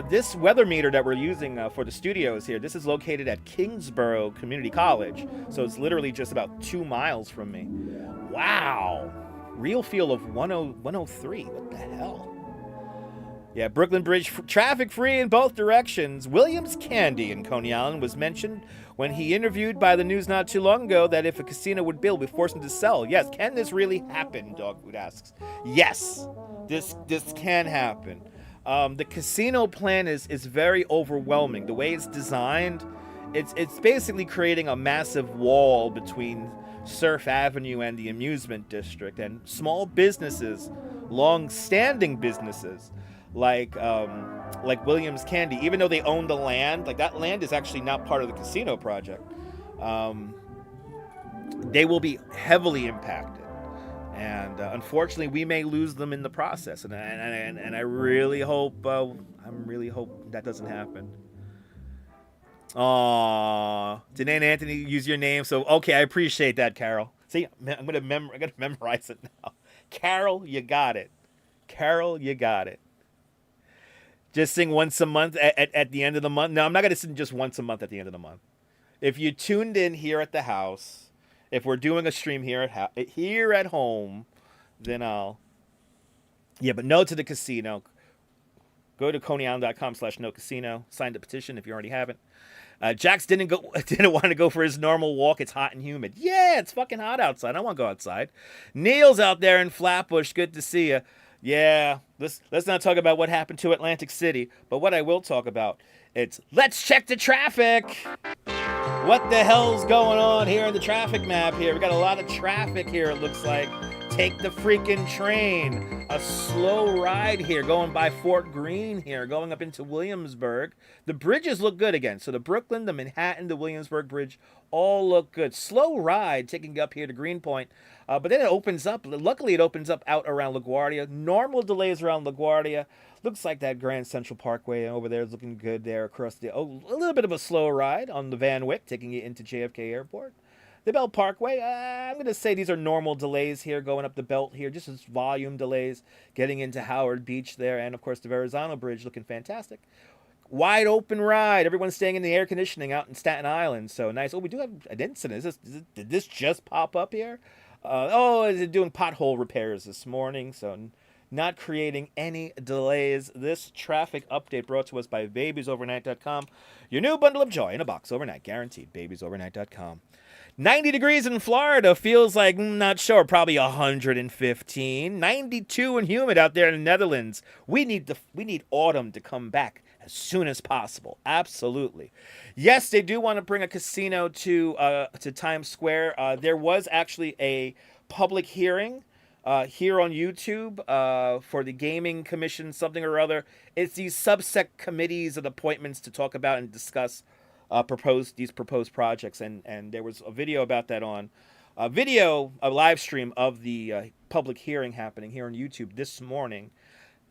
Speaker 1: This weather meter that we're using for the studios here, this is located at Kingsborough Community College. So it's literally just about 2 miles from me. Wow. Real feel of 103. What the hell? Yeah, Brooklyn Bridge traffic free in both directions. Williams Candy in Coney Island was mentioned when he interviewed by the news not too long ago that if a casino would build, we'd force him to sell. Yes, can this really happen? Dogfood asks. Yes, this can happen. The casino plan is very overwhelming. The way it's designed, it's basically creating a massive wall between Surf Avenue and the amusement district, and small businesses, long-standing businesses like Williams Candy, even though they own the land, like that land is actually not part of the casino project. They will be heavily impacted, and unfortunately, we may lose them in the process. And I really hope that doesn't happen. Aww, Danae and Anthony use your name, so okay, I appreciate that, Carol. See, I'm gonna memorize it now. Carol, you got it. Carol, you got it. Just sing once a month at the end of the month. No, I'm not gonna sing just once a month at the end of the month. If you tuned in here at the house, if we're doing a stream here at home, then I'll. Yeah, but no to the casino. Go to ConeyIsland.com/no-casino. Sign the petition if you already haven't. Jax didn't want to go for his normal walk. It's hot and humid. Yeah, it's fucking hot outside. I don't want to go outside. Neil's out there in Flatbush. Good to see you. Yeah, let's not talk about what happened to Atlantic City, but what I will talk about, let's check the traffic. What the hell's going on here in the traffic map here? We got a lot of traffic here, it looks like. Take the freaking train. A slow ride here going by Fort Greene here, going up into Williamsburg. The bridges look good again. So the Brooklyn, the Manhattan, the Williamsburg Bridge all look good. Slow ride taking you up here to Greenpoint. But then it opens up. Luckily, it opens up out around LaGuardia. Normal delays around LaGuardia. Looks like that Grand Central Parkway over there is looking good there across a little bit of a slow ride on the Van Wyck, taking you into JFK Airport. The Belt Parkway, I'm going to say these are normal delays here going up the belt here, just as volume delays getting into Howard Beach there, and of course the Verrazano Bridge looking fantastic. Wide open ride, everyone's staying in the air conditioning out in Staten Island, so nice. Oh, we do have an incident. Did this just pop up here? Is it doing pothole repairs this morning, so not creating any delays. This traffic update brought to us by BabiesOvernight.com. Your new bundle of joy in a box overnight, guaranteed. BabiesOvernight.com. 90 degrees in Florida, feels like, not sure, probably 115. 92 and humid out there in the Netherlands. We need autumn to come back as soon as possible. Absolutely. Yes, they do want to bring a casino to Times Square. There was actually a public hearing here on YouTube for the Gaming Commission, something or other. It's these subsect committees of appointments to talk about and discuss these proposed projects, and there was a video about that on a live stream of the public hearing happening here on YouTube this morning.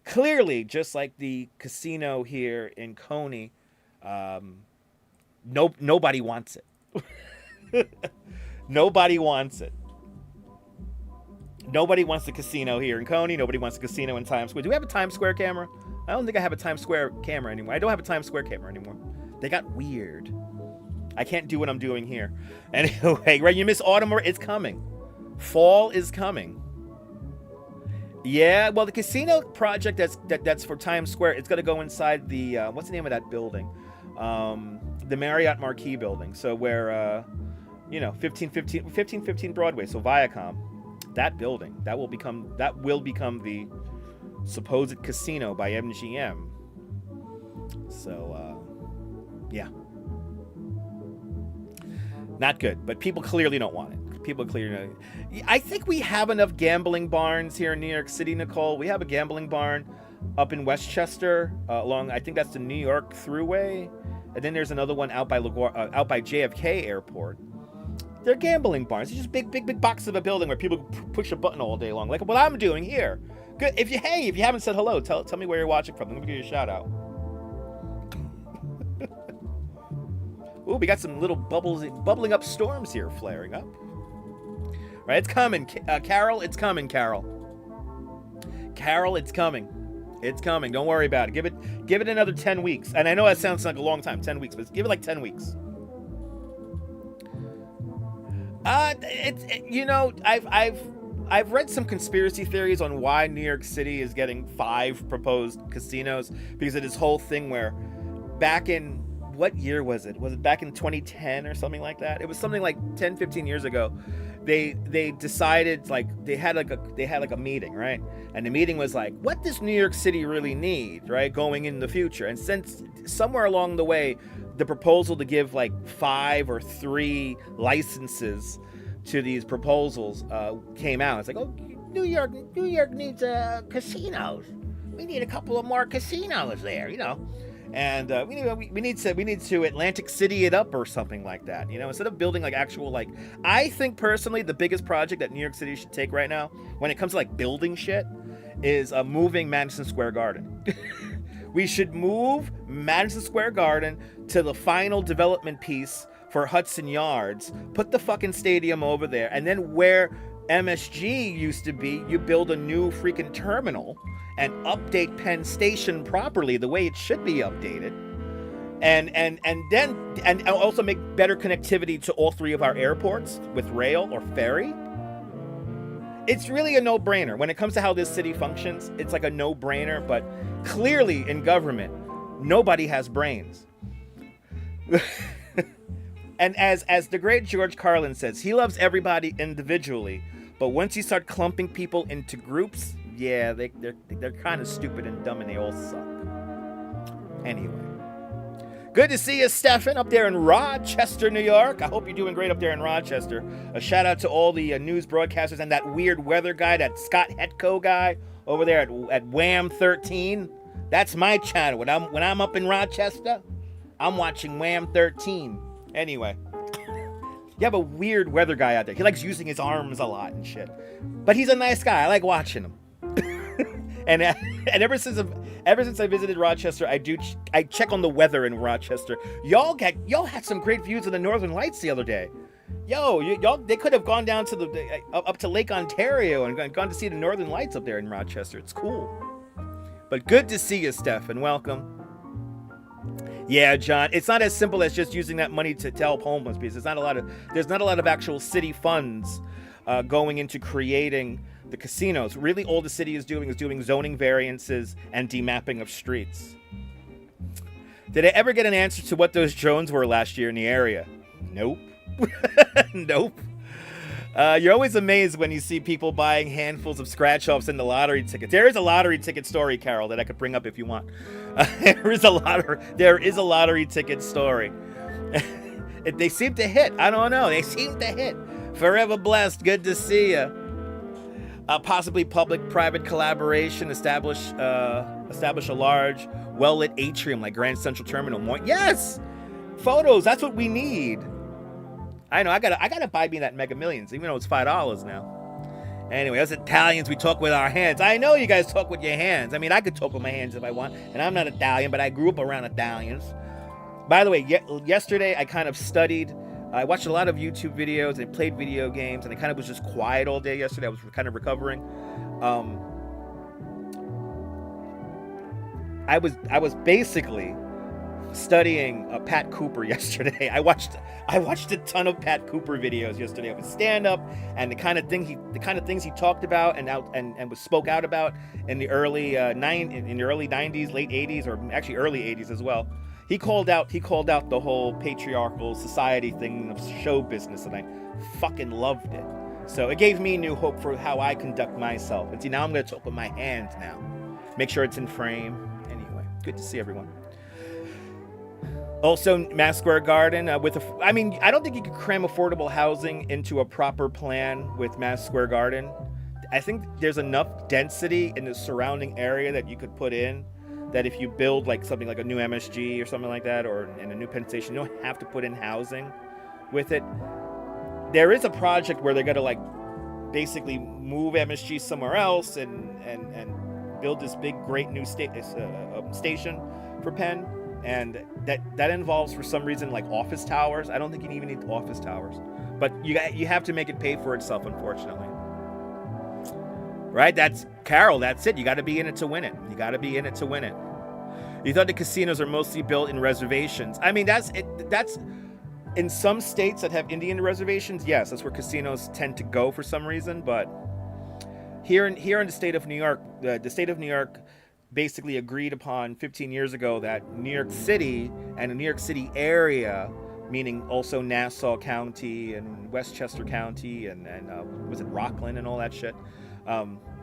Speaker 1: Clearly, just like the casino here in Coney, nobody wants it. Nobody wants it. Nobody wants a casino here in Coney. Nobody wants a casino in Times Square. Do we have a Times Square camera? I don't think I have a Times Square camera anymore. I don't have a Times Square camera anymore. They got weird. I can't do what I'm doing here. Anyway, right? You miss autumn, it's coming. Fall is coming. Yeah, well, the casino project that's for Times Square, it's going to go inside the what's the name of that building? The Marriott Marquis building. So where 1515 Broadway, so Viacom. That building, that will become the supposed casino by MGM. So yeah. Not good, but people clearly don't want it. People clearly don't. I think we have enough gambling barns here in New York City, Nicole. We have a gambling barn up in Westchester along, I think that's the New York Thruway. And then there's another one out by JFK Airport. They're gambling barns. It's just big box of a building where people push a button all day long, like what I'm doing here. Good. If you haven't said hello, tell me where you're watching from. Let me give you a shout out. Ooh, we got some little bubbling up storms here flaring up. All right, it's coming, Carol. It's coming, Carol. Carol, it's coming. It's coming. Don't worry about it. Give it another 10 weeks. And I know that sounds like a long time, 10 weeks, but give it like 10 weeks. I've read some conspiracy theories on why New York City is getting 5 proposed casinos because of this whole thing where back in what year was it? Was it back in 2010 or something like that? It was something like 10, 15 years ago. They decided, like, they had a meeting, right? And the meeting was like, what does New York City really need, right, going in the future? And since somewhere along the way, the proposal to give like 5 or 3 licenses to these proposals came out. It's like, oh, New York needs casinos. We need a couple of more casinos there, And we need to Atlantic City it up or something like that, instead of building like actual, like, I think personally the biggest project that New York City should take right now when it comes to like building shit is moving Madison Square Garden. We should move Madison Square Garden to the final development piece for Hudson Yards, put the fucking stadium over there, and then where MSG used to be, you build a new freaking terminal and update Penn Station properly the way it should be updated, and also make better connectivity to all 3 of our airports with rail or ferry. It's really a no-brainer when it comes to how this city functions. It's like a no-brainer, but clearly in government, nobody has brains. And as the great George Carlin says, he loves everybody individually, but once you start clumping people into groups, yeah, they're kind of stupid and dumb, and they all suck. Anyway, good to see you, Stefan, up there in Rochester, New York. I hope you're doing great up there in Rochester. A shout out to all the news broadcasters and that weird weather guy, that Scott Hetko guy over there at Wham 13. That's my channel. When I'm up in Rochester, I'm watching Wham 13. Anyway, you have a weird weather guy out there. He likes using his arms a lot and shit, but he's a nice guy. I like watching him. and ever since I visited Rochester, I check on the weather in Rochester. Y'all had some great views of the Northern Lights the other day. Y'all, they could have gone down to up to Lake Ontario and gone to see the Northern Lights up there in Rochester. It's cool. But good to see you, Steph, welcome. Yeah, John, it's not as simple as just using that money to help homeless, because there's not a lot of actual city funds going into creating the casinos. Really, all the city is doing zoning variances and demapping of streets. Did I ever get an answer to what those drones were last year in the area? Nope. Nope. You're always amazed when you see people buying handfuls of scratch-offs in the lottery tickets. There is a lottery ticket story, Carol, that I could bring up if you want. There is a lottery ticket story. They seem to hit. I don't know. They seem to hit. Forever blessed. Good to see you. Possibly public-private collaboration. Establish a large, well-lit atrium like Grand Central Terminal. Yes! Photos. That's what we need. I know, I gotta buy me that Mega Millions, even though it's $5 now. Anyway, us Italians, we talk with our hands. I know you guys talk with your hands. I mean, I could talk with my hands if I want, and I'm not Italian, but I grew up around Italians. By the way, yesterday I kind of studied I watched a lot of YouTube videos and played video games, and I kind of was just quiet all day yesterday. I was kind of recovering. I was basically studying Pat Cooper yesterday. I watched a ton of Pat Cooper videos yesterday of his stand-up and the kind of things he talked about and was spoke out about in the early 90s, late 80s, or actually early 80s as well. He called out the whole patriarchal society thing of show business, and I fucking loved it. So it gave me new hope for how I conduct myself. And see, now I'm going to talk with my hands now. Make sure it's in frame. Anyway, good to see everyone. Also, Mass Square Garden I don't think you could cram affordable housing into a proper plan with Mass Square Garden. I think there's enough density in the surrounding area that you could put in that if you build like something like a new MSG or something like that, or in a new Penn Station, you don't have to put in housing with it. There is a project where they're going to like basically move MSG somewhere else and build this big, great new station for Penn. And that involves, for some reason, like office towers. I don't think you even need office towers, but you have to make it pay for itself, unfortunately. Right? That's Carol. That's it. You got to be in it to win it. You got to be in it to win it. You thought the casinos are mostly built in reservations. I mean, that's it. That's in some states that have Indian reservations. Yes, that's where casinos tend to go for some reason. But here in the state of New York, the state of New York basically agreed upon 15 years ago that New York City and the New York City area, meaning also Nassau County and Westchester County and was it Rockland and all that shit,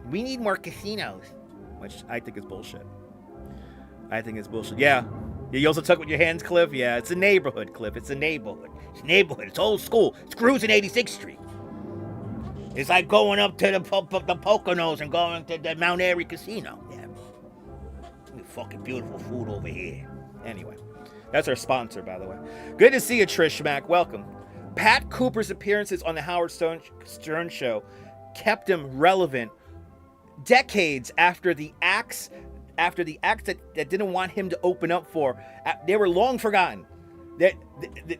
Speaker 1: we need more casinos, which I think is bullshit. Yeah. You also talk with your hands, Cliff? Yeah, it's a neighborhood, Cliff. It's a neighborhood. It's old school. It's cruising 86th Street. It's like going up to the Poconos and going to the Mount Airy Casino. Yeah. Fucking beautiful food over here. Anyway, that's our sponsor, by the way. Good to see you, Trish Mack. Welcome. Pat Cooper's appearances on the Howard Stern Show kept him relevant decades after the acts that didn't want him to open up for. They were long forgotten.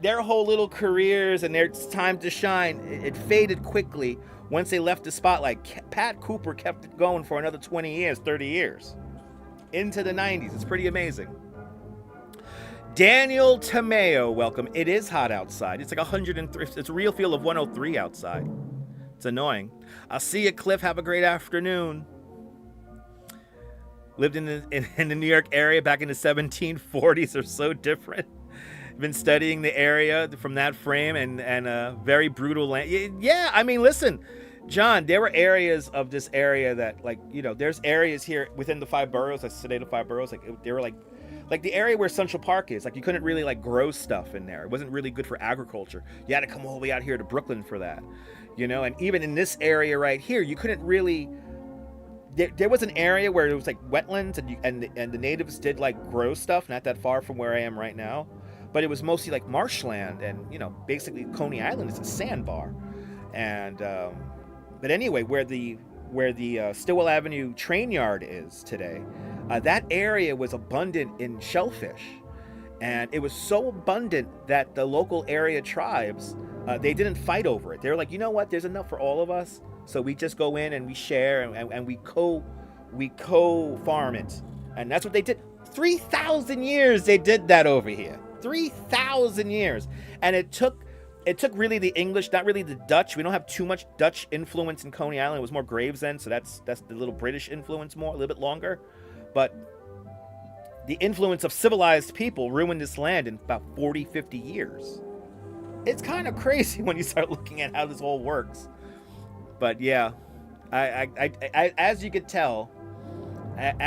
Speaker 1: Their whole little careers and their time to shine, it faded quickly once they left the spotlight. Pat Cooper kept it going for another 20 years, 30 years. Into the 90s. It's pretty amazing. Daniel Tomeo, welcome. It is hot outside. It's like 103. It's a real feel of 103 outside. It's annoying. I'll see you, Cliff. Have a great afternoon. Lived in the New York area back in the 1740s. Are so different. Been studying the area from that frame and very brutal land. Yeah, I mean, listen, John, there were areas of this area that, like, you know, there's areas here within the 5 boroughs, like the 5 boroughs, like they were like the area where Central Park is. Like, you couldn't really like grow stuff in there. It wasn't really good for agriculture. You had to come all the way out here to Brooklyn for that, you know. And even in this area right here, you couldn't really. There was an area where it was like wetlands, and the natives did like grow stuff, not that far from where I am right now, but it was mostly like marshland, and you know, basically Coney Island is a sandbar, and but anyway, where the Stillwell Avenue train yard is today, that area was abundant in shellfish, and it was so abundant that the local area tribes, they didn't fight over it. They were like, you know what, there's enough for all of us, so we just go in and we share and we co-farm it, and that's what they did. 3,000 years they did that over here. 3,000 years, and it took really the English, not really the Dutch. We don't have too much Dutch influence in Coney Island. It was more Gravesend, so that's the little British influence more, a little bit longer. But the influence of civilized people ruined this land in about 40, 50 years. It's kind of crazy when you start looking at how this all works. But yeah, I as you could tell, I can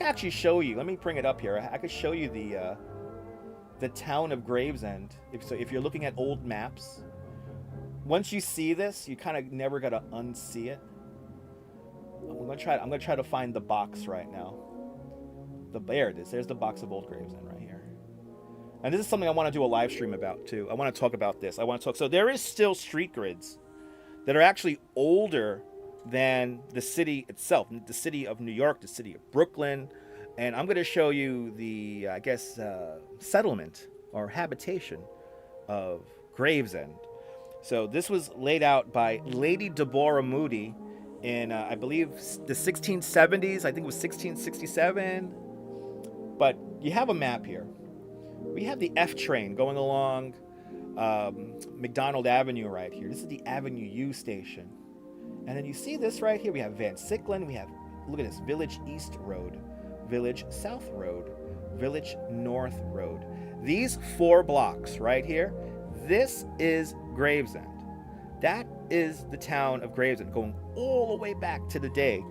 Speaker 1: actually show you. Let me bring it up here. I could show you the town of Gravesend. If you're looking at old maps, once you see this, you kind of never gotta unsee it. I'm gonna try to find the box right now. There it is. There's the box of old Gravesend right here. And this is something I want to do a live stream about too. I want to talk about this. So there is still street grids that are actually older than the city itself, the city of New York, the city of Brooklyn. And I'm going to show you the, settlement or habitation of Gravesend. So this was laid out by Lady Deborah Moody in, I believe, the 1670s. I think it was 1667. But you have a map here. We have the F train going along McDonald Avenue right here. This is the Avenue U station. And then you see this right here. We have Van Sicklen. We have, look at this, Village East Road, Village South Road, Village North Road. These 4 blocks right here, this is Gravesend. That is the town of Gravesend, going all the way back to the day.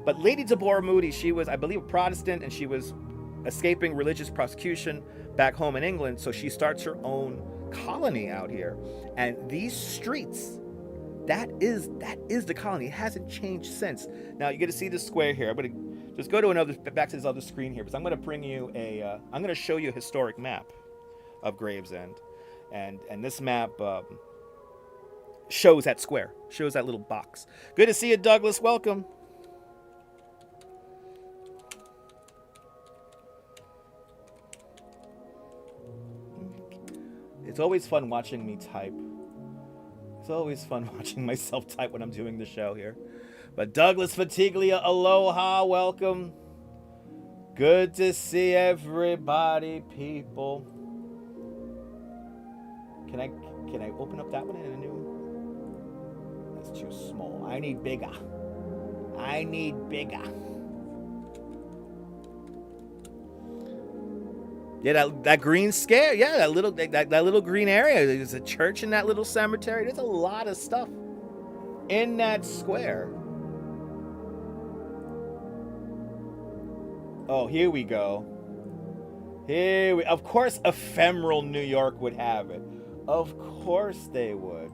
Speaker 1: But Lady Deborah Moody, she was, I believe, a Protestant, and she was escaping religious persecution back home in England, so she starts her own colony out here. And these streets, that is the colony. It hasn't changed since. Now you get to see this square here. I'm going to just go to back to this other screen here, because I'm going to bring you I'm going to show you a historic map of Gravesend. And this map shows that square, shows that little box. Good to see you, Douglas. Welcome. It's always fun watching me type. It's always fun watching myself type when I'm doing the show here. But Douglas Fatiglia, aloha, welcome. Good to see everybody, people. Can I open up that one in a new one? That's too small. I need bigger. I need bigger. Yeah, that green scare. Yeah, that little green area. There's a church in that little cemetery. There's a lot of stuff in that square. Oh, here we go. Of course, ephemeral New York would have it. Of course they would.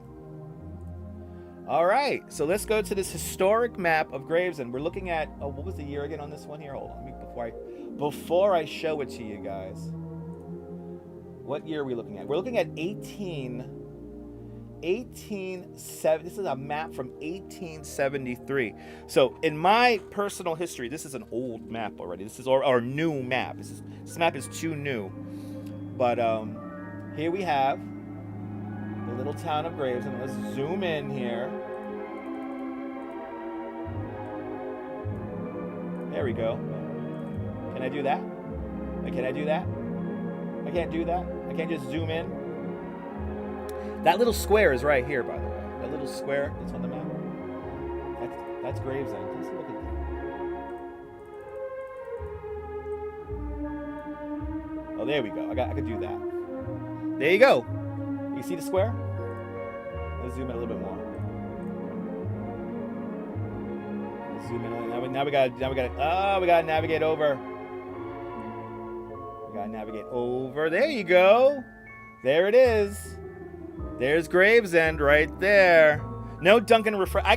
Speaker 1: All right, so let's go to this historic map of Gravesend. We're looking at, what was the year again on this one here? Hold on, before I show it to you guys. What year are we looking at? We're looking at 1870. This is a map from 1873. So in my personal history, this is an old map already. This is our new map. This map is too new. But here we have the little town of Gravesend. Let's zoom in here. There we go. Can I do that? Can I do that? I can't do that. I can't just zoom in. That little square is right here, by the way. That little square that's on the map. That's Gravesend. Let's look at that. Oh, there we go. I could do that. There you go. You see the square? Let's zoom in a little bit more. Let's zoom in. Now we got to navigate over. We got to navigate over. There you go. There it is. There's Gravesend right there. No Dunkin' Refresh. I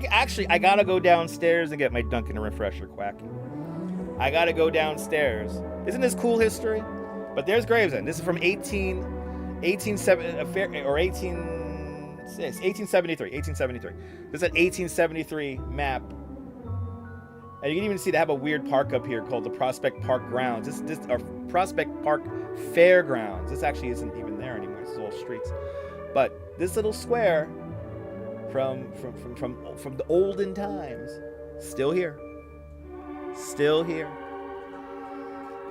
Speaker 1: got to go downstairs and get my Dunkin' Refresher, Quacky. I got to go downstairs. Isn't this cool history? But there's Gravesend. This is from 1873. This is an 1873 map. And you can even see they have a weird park up here called the Prospect Park Grounds. This or Prospect Park Fairgrounds. This actually isn't even there anymore. This is all streets. But this little square from the olden times, still here. Still here.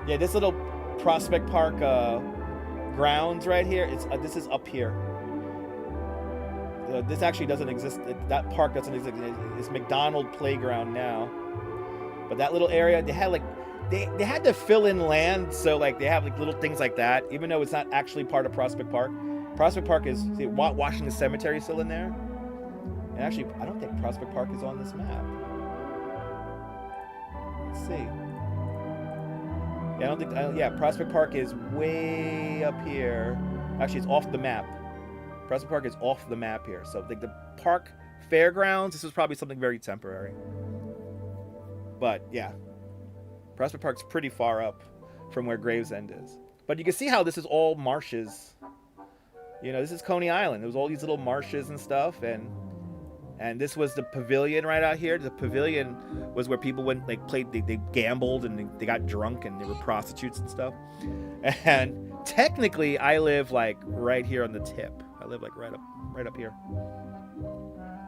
Speaker 1: Yeah, this little Prospect Park grounds right here. This is up here. This actually doesn't exist. That park doesn't exist. It's McDonald Playground now. But that little area, they had they had to fill in land, so they have little things like that, even though it's not actually part of Prospect Park. Prospect Park is, see, Washington Cemetery is still in there. And actually, I don't think Prospect Park is on this map. Let's see. Yeah, I don't think. Yeah, Prospect Park is way up here. Actually, it's off the map. Prospect Park is off the map here. So the park fairgrounds. This was probably something very temporary. But yeah, Prospect Park's pretty far up from where Gravesend is. But you can see how this is all marshes. You know, this is Coney Island. There was all these little marshes and stuff, and this was the pavilion right out here. The pavilion was where people went, played, they gambled and they got drunk and they were prostitutes and stuff. And technically, I live right here on the tip. I live like right up here.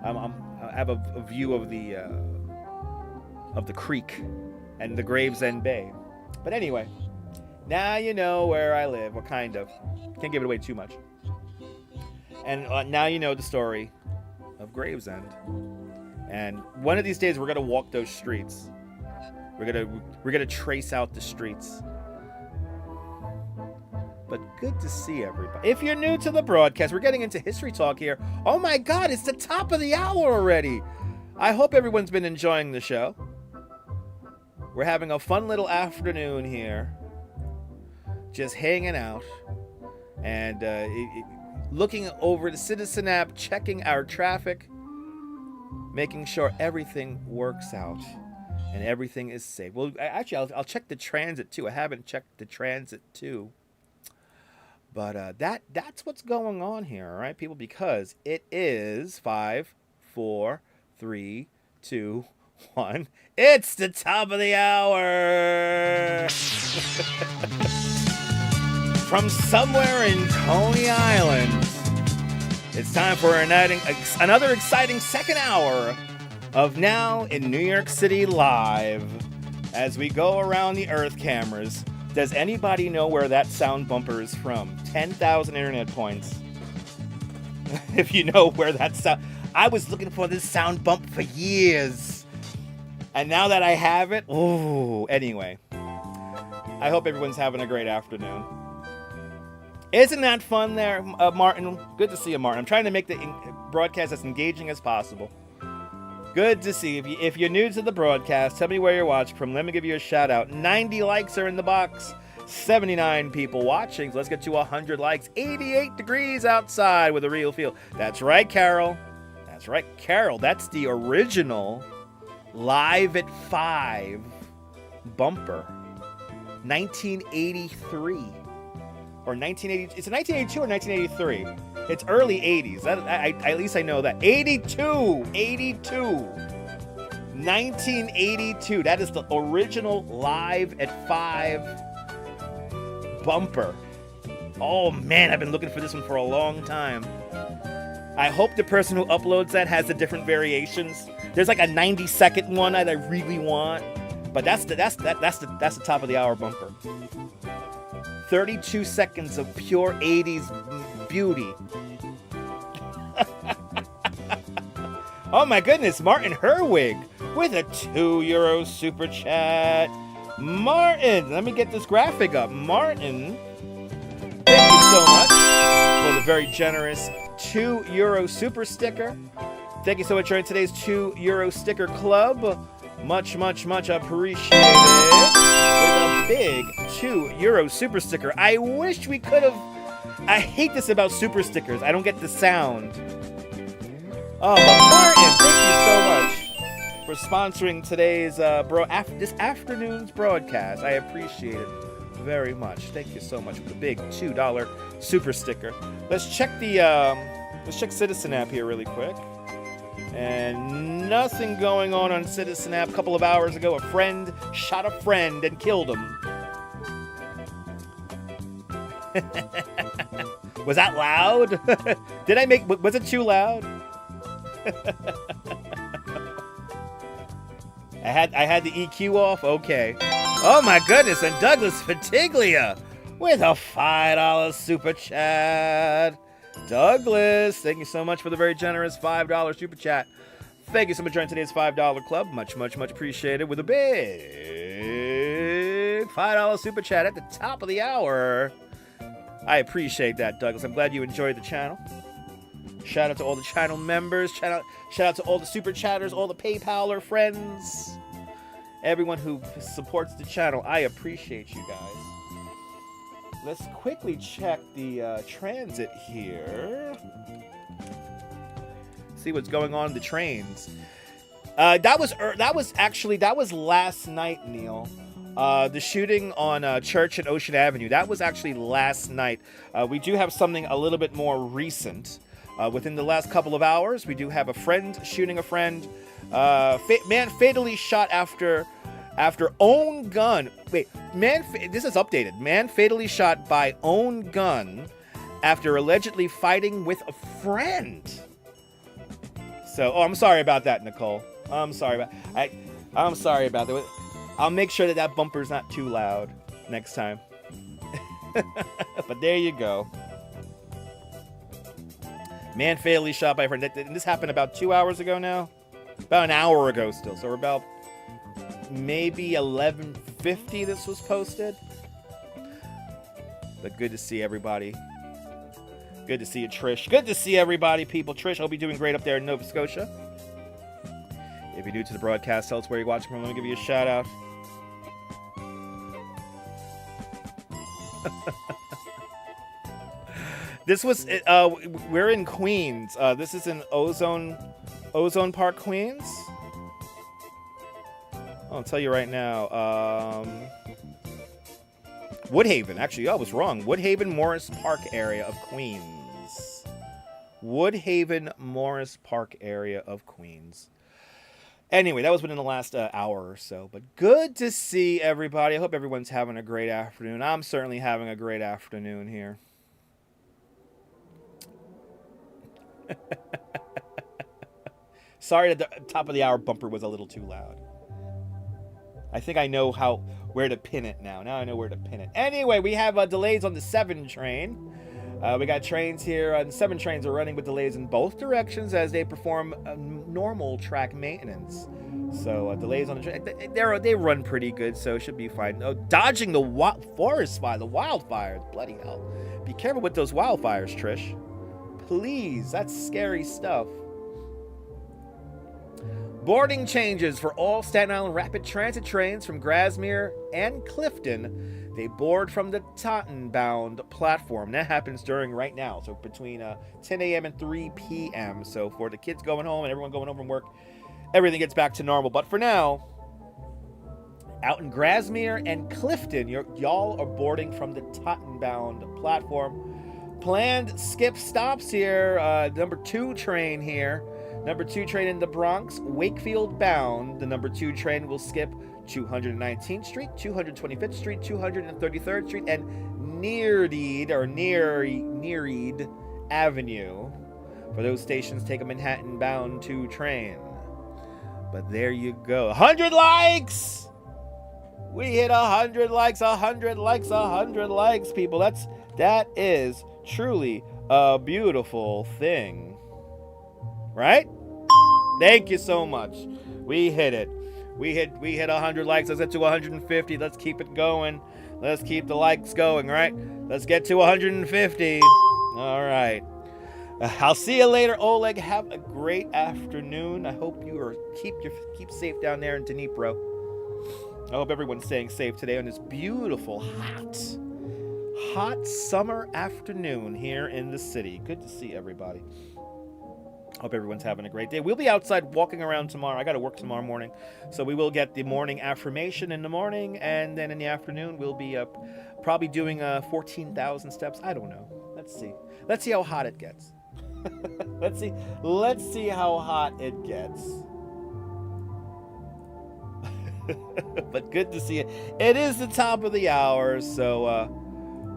Speaker 1: I have a view of the creek and the Gravesend Bay. But anyway, now you know where I live. Well, kind of. Can't give it away too much. And now you know the story of Gravesend. And one of these days we're gonna walk those streets. We're gonna trace out the streets. But good to see everybody. If you're new to the broadcast, we're getting into history talk here. Oh my God, it's the top of the hour already. I hope everyone's been enjoying the show. We're having a fun little afternoon here. Just hanging out. And looking over the Citizen app, checking our traffic. Making sure everything works out. And everything is safe. Well, actually, I'll check the transit too. I haven't checked the transit too. But that's what's going on here, all right, people? Because it is 5, 4, 3, 2, 1. It's the top of the hour. From somewhere in Coney Island, it's time for another exciting second hour of Now in New York City Live. As we go around the Earth cameras, does anybody know where that sound bumper is from? 10,000 internet points. If you know where that sound... I was looking for this sound bump for years. And now that I have it... Ooh, anyway. I hope everyone's having a great afternoon. Isn't that fun there, Martin? Good to see you, Martin. I'm trying to make the broadcast as engaging as possible. Good to see you. If you're new to the broadcast, tell me where you're watching from. Let me give you a shout out. 90 likes are in the box. 79 people watching. So let's get to 100 likes. 88 degrees outside with a real feel. That's right, Carol. That's right, Carol. That's the original Live at 5 bumper. 1983. Or 1980. It's 1982 or 1983. It's early 80s. At least I know that. 82. 1982. That is the original Live at 5 bumper. Oh, man, I've been looking for this one for a long time. I hope the person who uploads that has the different variations. There's like a 90-second one that I really want. But that's the top of the hour bumper. 32 seconds of pure 80s beauty. Oh my goodness, Martin Herwig with a €2 super chat. Martin, let me get this graphic up. Martin, thank you so much for the very generous €2 super sticker. Thank you so much for joining today's €2 sticker club. Much, much, much appreciated. With a big €2 super sticker. I wish we could have. I hate this about super stickers. I don't get the sound. Oh, but Martin, thank you so much for sponsoring today's this afternoon's broadcast. I appreciate it very much. Thank you so much for the big $2 super sticker. Let's check Citizen app here really quick. And nothing going on Citizen app. A couple of hours ago, a friend shot a friend and killed him. Was that loud? Was it too loud? I had the EQ off? Okay. Oh my goodness, and Douglas Fatiglia with a $5 super chat. Douglas, thank you so much for the very generous $5 super chat. Thank you so much for joining today's $5 club. Much, much, much appreciated with a big $5 super chat at the top of the hour. I appreciate that, Douglas. I'm glad you enjoyed the channel. Shout out to all the channel members. Shout out to all the super chatters, all the PayPaler friends. Everyone who supports the channel. I appreciate you guys. Let's quickly check the transit here. See what's going on in the trains. That was last night, Neil. The shooting on Church and Ocean Avenue. That was actually last night. We do have something a little bit more recent. Within the last couple of hours, we do have a friend shooting a friend. Man fatally shot after own gun. Wait, this is updated. Man fatally shot by own gun after allegedly fighting with a friend. So, I'm sorry about that, Nicole. I'm sorry about that. I'll make sure that bumper's not too loud next time. But there you go. Man fatally shot by a friend. And this happened about 2 hours ago now. About an hour ago still. So we're about maybe 11:50 this was posted. But good to see everybody. Good to see you, Trish. Good to see everybody, people. Trish, I'll be doing great up there in Nova Scotia. If you're new to the broadcast, tell us where you're watching from. Let me give you a shout out. This was, we're in Queens. This is in Ozone Park, Queens. I'll tell you right now. Woodhaven. Actually, I was wrong. Woodhaven, Morris Park area of Queens. Woodhaven, Morris Park area of Queens. Anyway, that was within the last hour or so. But good to see everybody. I hope everyone's having a great afternoon. I'm certainly having a great afternoon here. Sorry that the top of the hour bumper was a little too loud. I think I know where to pin it now. Now I know where to pin it. Anyway, we have delays on the 7 train. We got trains here. The 7 trains are running with delays in both directions as they perform normal track maintenance. So delays on the train. They run pretty good, so it should be fine. Oh, dodging the forest fire, the wildfires. Bloody hell. Be careful with those wildfires, Trish. Please, that's scary stuff. Boarding changes for all Staten Island Rapid Transit trains from Grasmere and Clifton. They board from the Taunton-bound platform. That happens during right now, so between 10 a.m. and 3 p.m. So for the kids going home and everyone going home from work, everything gets back to normal. But for now, out in Grasmere and Clifton, y'all are boarding from the Taunton-bound platform. Planned skip stops here. Number 2 train here. Number 2 train in the Bronx, Wakefield bound. The number 2 train will skip 219th Street, 225th Street, 233rd Street, and Nereid Avenue. For those stations, take a Manhattan bound 2 train. But there you go. 100 likes! We hit 100 likes, 100 likes, 100 likes, people. That is truly a beautiful thing. Right? Thank you so much. We hit it. We hit 100 likes. Let's get to 150. Let's keep it going. Let's keep the likes going, right? Let's get to 150. All right. I'll see you later, Oleg. Have a great afternoon. I hope you keep safe down there in Dnipro. I hope everyone's staying safe today on this beautiful, hot summer afternoon here in the city. Good to see everybody. Hope everyone's having a great day. We'll be outside walking around tomorrow. I got to work tomorrow morning. So we will get the morning affirmation in the morning. And then in the afternoon, we'll be probably doing 14,000 steps. I don't know. Let's see. Let's see how hot it gets. Let's see how hot it gets. But good to see you. It is the top of the hour. So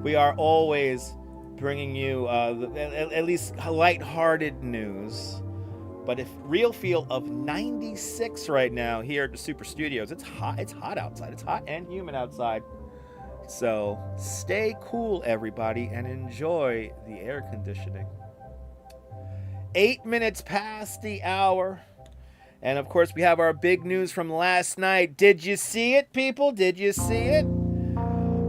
Speaker 1: we are always bringing you at least lighthearted news. But if real feel of 96 right now here at the Super Studios. It's hot. It's hot outside. It's hot and humid outside. So stay cool, everybody, and enjoy the air conditioning. 8 minutes past the hour. And of course, we have our big news from last night. Did you see it, people? Did you see it?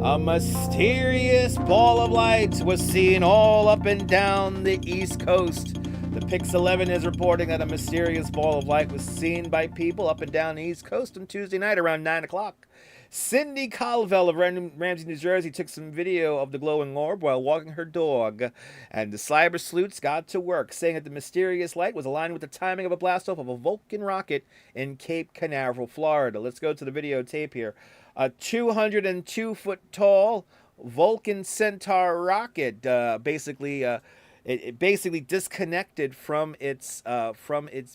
Speaker 1: A mysterious ball of light was seen all up and down the East Coast. The Pix 11 is reporting that a mysterious ball of light was seen by people up and down the East Coast on Tuesday night around 9 o'clock. Cindy Colville of Ramsey, New Jersey took some video of the glowing orb while walking her dog, and the cyber sleuths got to work, saying that the mysterious light was aligned with the timing of a blast-off of a Vulcan rocket in Cape Canaveral, Florida. Let's go to the videotape here. A 202-foot-tall Vulcan Centaur rocket, it basically disconnected from its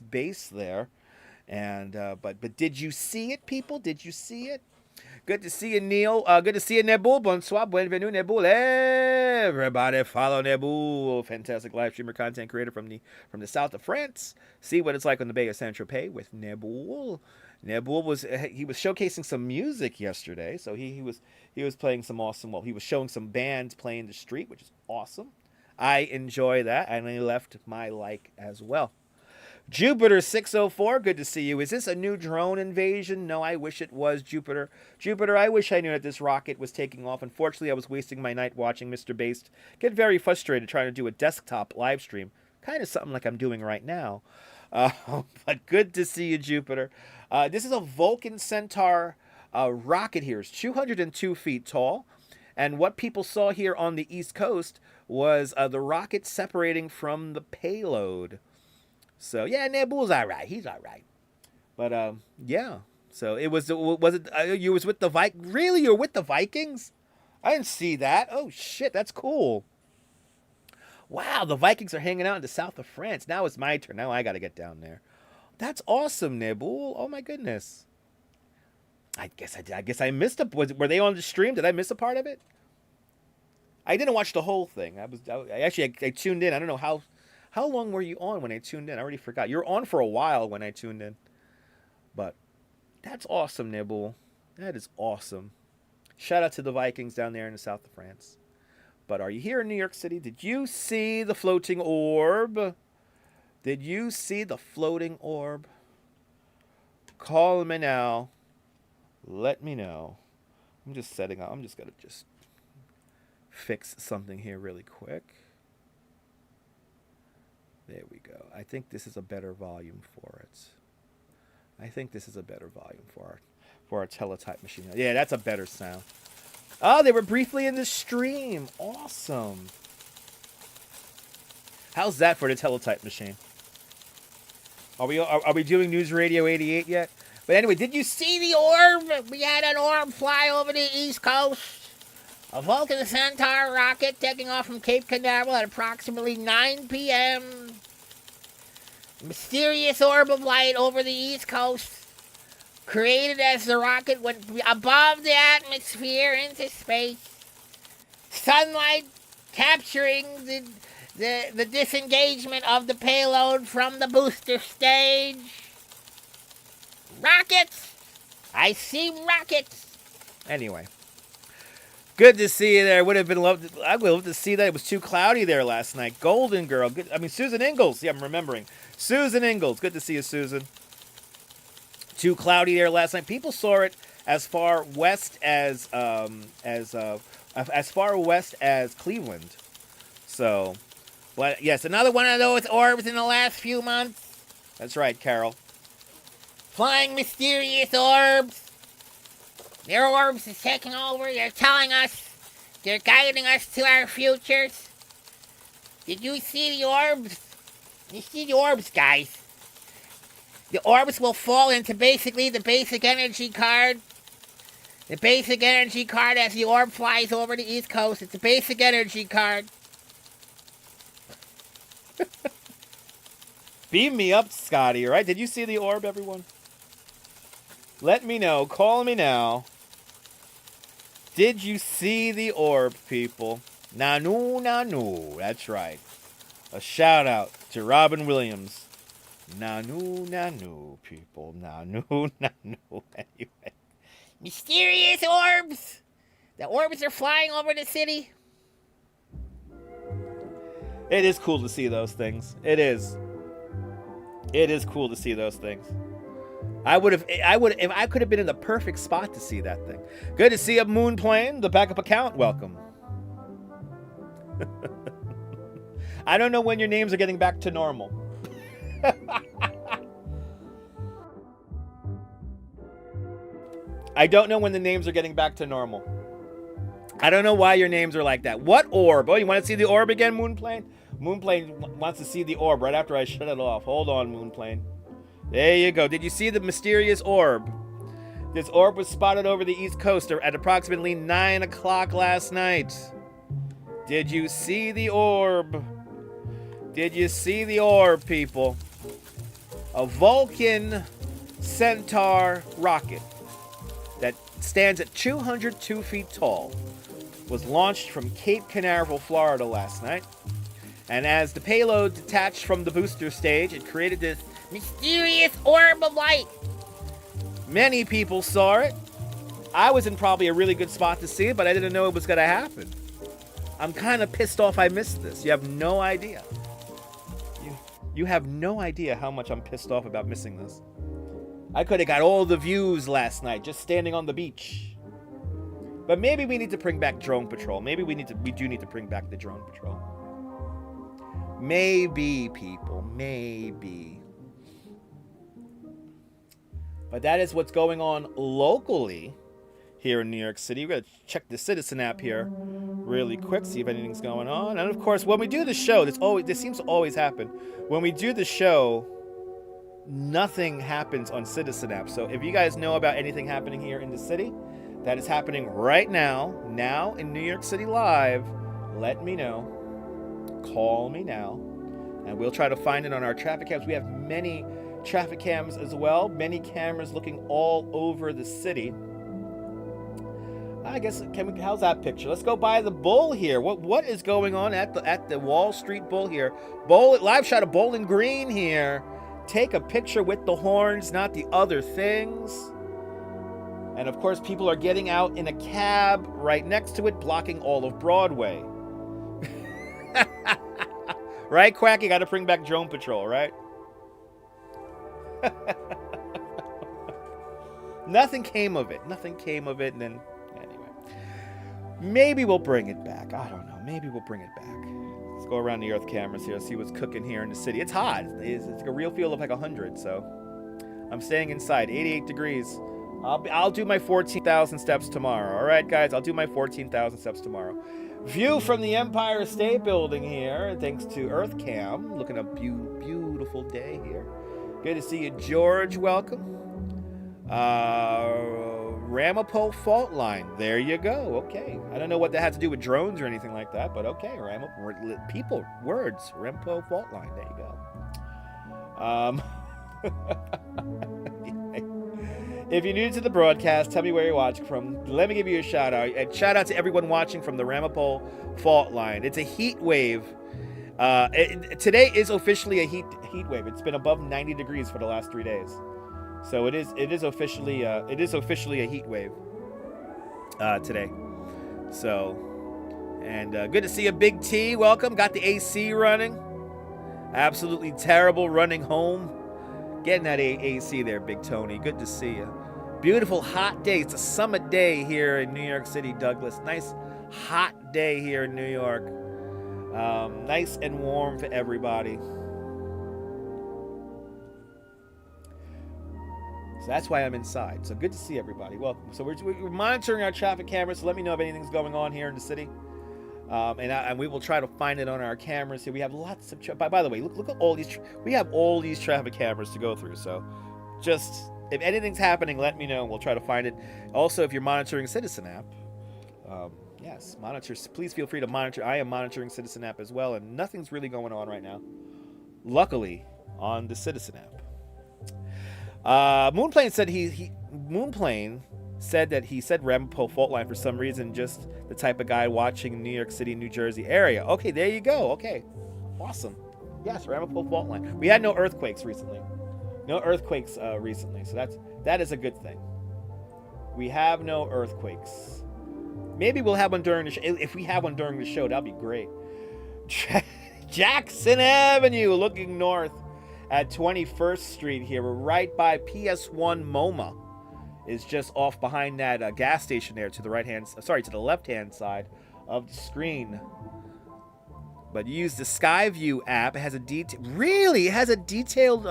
Speaker 1: base there, and but did you see it, people? Did you see it? Good to see you, Neil. Good to see you, Nebul. Bonsoir, bienvenue, Nebul. Everybody follow Nebul. Fantastic live streamer, content creator from the south of France. See what it's like on the Bay of Saint-Tropez with Nebul. Nebul was showcasing some music yesterday, so he was playing some awesome. Well, he was showing some bands playing the street, which is awesome. I enjoy that, and I left my like as well. Jupiter 604, good to see you. Is this a new drone invasion? No, I wish it was, Jupiter. Jupiter, I wish I knew that this rocket was taking off. Unfortunately, I was wasting my night watching Mr. Based get very frustrated trying to do a desktop live stream. Kind of something like I'm doing right now. But good to see you, Jupiter. This is a Vulcan Centaur rocket here. It's 202 feet tall. And what people saw here on the East Coast was the rocket separating from the payload. So, yeah, Nebul's all right. He's all right. But, yeah. So, you was with the Vikings? Really? You're with the Vikings? I didn't see that. Oh, shit. That's cool. Wow, the Vikings are hanging out in the south of France. Now it's my turn. Now I got to get down there. That's awesome, Nebul. Oh, my goodness. I guess I missed were they on the stream? Did I miss a part of it? I didn't watch the whole thing. I tuned in. I don't know how long were you on when I tuned in? I already forgot. You were on for a while when I tuned in. But that's awesome, Nebul. That is awesome. Shout out to the Vikings down there in the south of France. But are you here in New York City? Did you see the floating orb? Did you see the floating orb? Call me now. Let me know. I'm just setting up. I'm just going to fix something here really quick. There we go. I think this is a better volume for it. I think this is a better volume for our teletype machine. Yeah, that's a better sound. Oh, they were briefly in the stream. Awesome. How's that for the teletype machine? Are we doing News Radio 88 yet? But anyway, did you see the orb? We had an orb fly over the East Coast. A Vulcan Centaur rocket taking off from Cape Canaveral at approximately 9 p.m. Mysterious orb of light over the East Coast, created as the rocket went above the atmosphere into space. Sunlight capturing the disengagement of the payload from the booster stage. Rockets! I see rockets! Anyway. Good to see you there. I would have loved to see that. It was too cloudy there last night. Golden Girl. Good. I mean, Susan Ingalls. Yeah, I'm remembering. Susan Ingalls. Good to see you, Susan. Too cloudy there last night. People saw it as far west as Cleveland. So, well, yes, another one of those orbs in the last few months. That's right, Carol. Flying mysterious orbs. Their orbs is taking over. They're telling us. They're guiding us to our futures. Did you see the orbs? You see the orbs, guys. The orbs will fall into basically the basic energy card. The basic energy card as the orb flies over the East Coast. It's a basic energy card. Beam me up, Scotty, all right? Did you see the orb, everyone? Let me know. Call me now. Did you see the orb, people? Nanu, nanu. That's right. A shout out to Robin Williams. Nanu, nanu, people. Nanu, nanu. Anyway. Mysterious orbs. The orbs are flying over the city. It is cool to see those things. It is. It is cool to see those things. If I could have been in the perfect spot to see that thing. Good to see a moon plane, the backup account. Welcome. I don't know when your names are getting back to normal. I don't know when the names are getting back to normal. I don't know why your names are like that. What orb? Oh, you want to see the orb again, Moonplane? Moonplane wants to see the orb right after I shut it off. Hold on, Moonplane. There you go. Did you see the mysterious orb? This orb was spotted over the East Coast at approximately 9 o'clock last night. Did you see the orb? Did you see the orb, people? A Vulcan Centaur rocket that stands at 202 feet tall. Was launched from Cape Canaveral, Florida last night. And as the payload detached from the booster stage, it created this mysterious orb of light. Many people saw it. I was in probably a really good spot to see it, but I didn't know it was going to happen. I'm kind of pissed off I missed this. You have no idea. You have no idea how much I'm pissed off about missing this. I could have got all the views last night just standing on the beach. But maybe we need to bring back drone patrol. Maybe we do need to bring back the drone patrol. Maybe, people, maybe. But that is what's going on locally here in New York City. We're going to check the Citizen app here really quick, see if anything's going on. And of course, when we do the show, this seems to always happen. When we do the show, nothing happens on Citizen app. So if you guys know about anything happening here in the city, that is happening right now in New York City Live, let me know. Call me now, and we'll try to find it on our traffic cams. We have many traffic cams as well, many cameras looking all over the city. I guess, how's that picture? Let's go by the bull here. What is going on at the Wall Street Bull here? Live shot of Bowling Green here. Take a picture with the horns, not the other things. And of course, people are getting out in a cab right next to it, blocking all of Broadway. Right, Quack? You got to bring back drone patrol, right? Nothing came of it. And then, anyway. Maybe we'll bring it back. I don't know. Maybe we'll bring it back. Let's go around the Earth cameras here, see what's cooking here in the city. It's hot. It's like a real feel of like 100, so I'm staying inside. 88 degrees. I'll do my 14,000 steps tomorrow. All right, guys? I'll do my 14,000 steps tomorrow. View from the Empire State Building here, thanks to EarthCam. Looking a beautiful day here. Good to see you, George. Welcome. Ramapo fault line. There you go. Okay. I don't know what that had to do with drones or anything like that, but okay. People, words. Ramapo fault line. There you go. If you're new to the broadcast, tell me where you're watching from. Let me give you a shout out. And shout out to everyone watching from the Ramapo fault line. It's a heat wave. Today is officially a heat wave. It's been above 90 degrees for the last 3 days. So it is officially a heat wave today. So, and good to see you, Big T. Welcome. Got the AC running. Absolutely terrible running home. Getting that AC there, Big Tony. Good to see you. Beautiful hot day. It's a summer day here in New York City, Douglas. Nice hot day here in New York. Nice and warm for everybody. So that's why I'm inside. So good to see everybody. Welcome. So we're monitoring our traffic cameras. So let me know if anything's going on here in the city. And we will try to find it on our cameras here. We have lots of by the way, look at all these. We have all these traffic cameras to go through. So just if anything's happening, let me know. And we'll try to find it. Also, if you're monitoring Citizen app, yes, monitor. Please feel free to monitor. I am monitoring Citizen app as well, and nothing's really going on right now. Luckily, on the Citizen app. Moonplane said that he said Ramapo fault line for some reason, just the type of guy watching New York City, New Jersey area. Okay, there you go. Okay, awesome. Yes, Ramapo fault line. We had no earthquakes recently. So that is a good thing. We have no earthquakes. Maybe we'll have one during the show. If we have one during the show, that'll be great. Jackson Avenue, looking north at 21st Street here. We're right by PS1 MoMA. Is just off behind that gas station there to the the left-hand side of the screen. But use the Skyview app. It has a detailed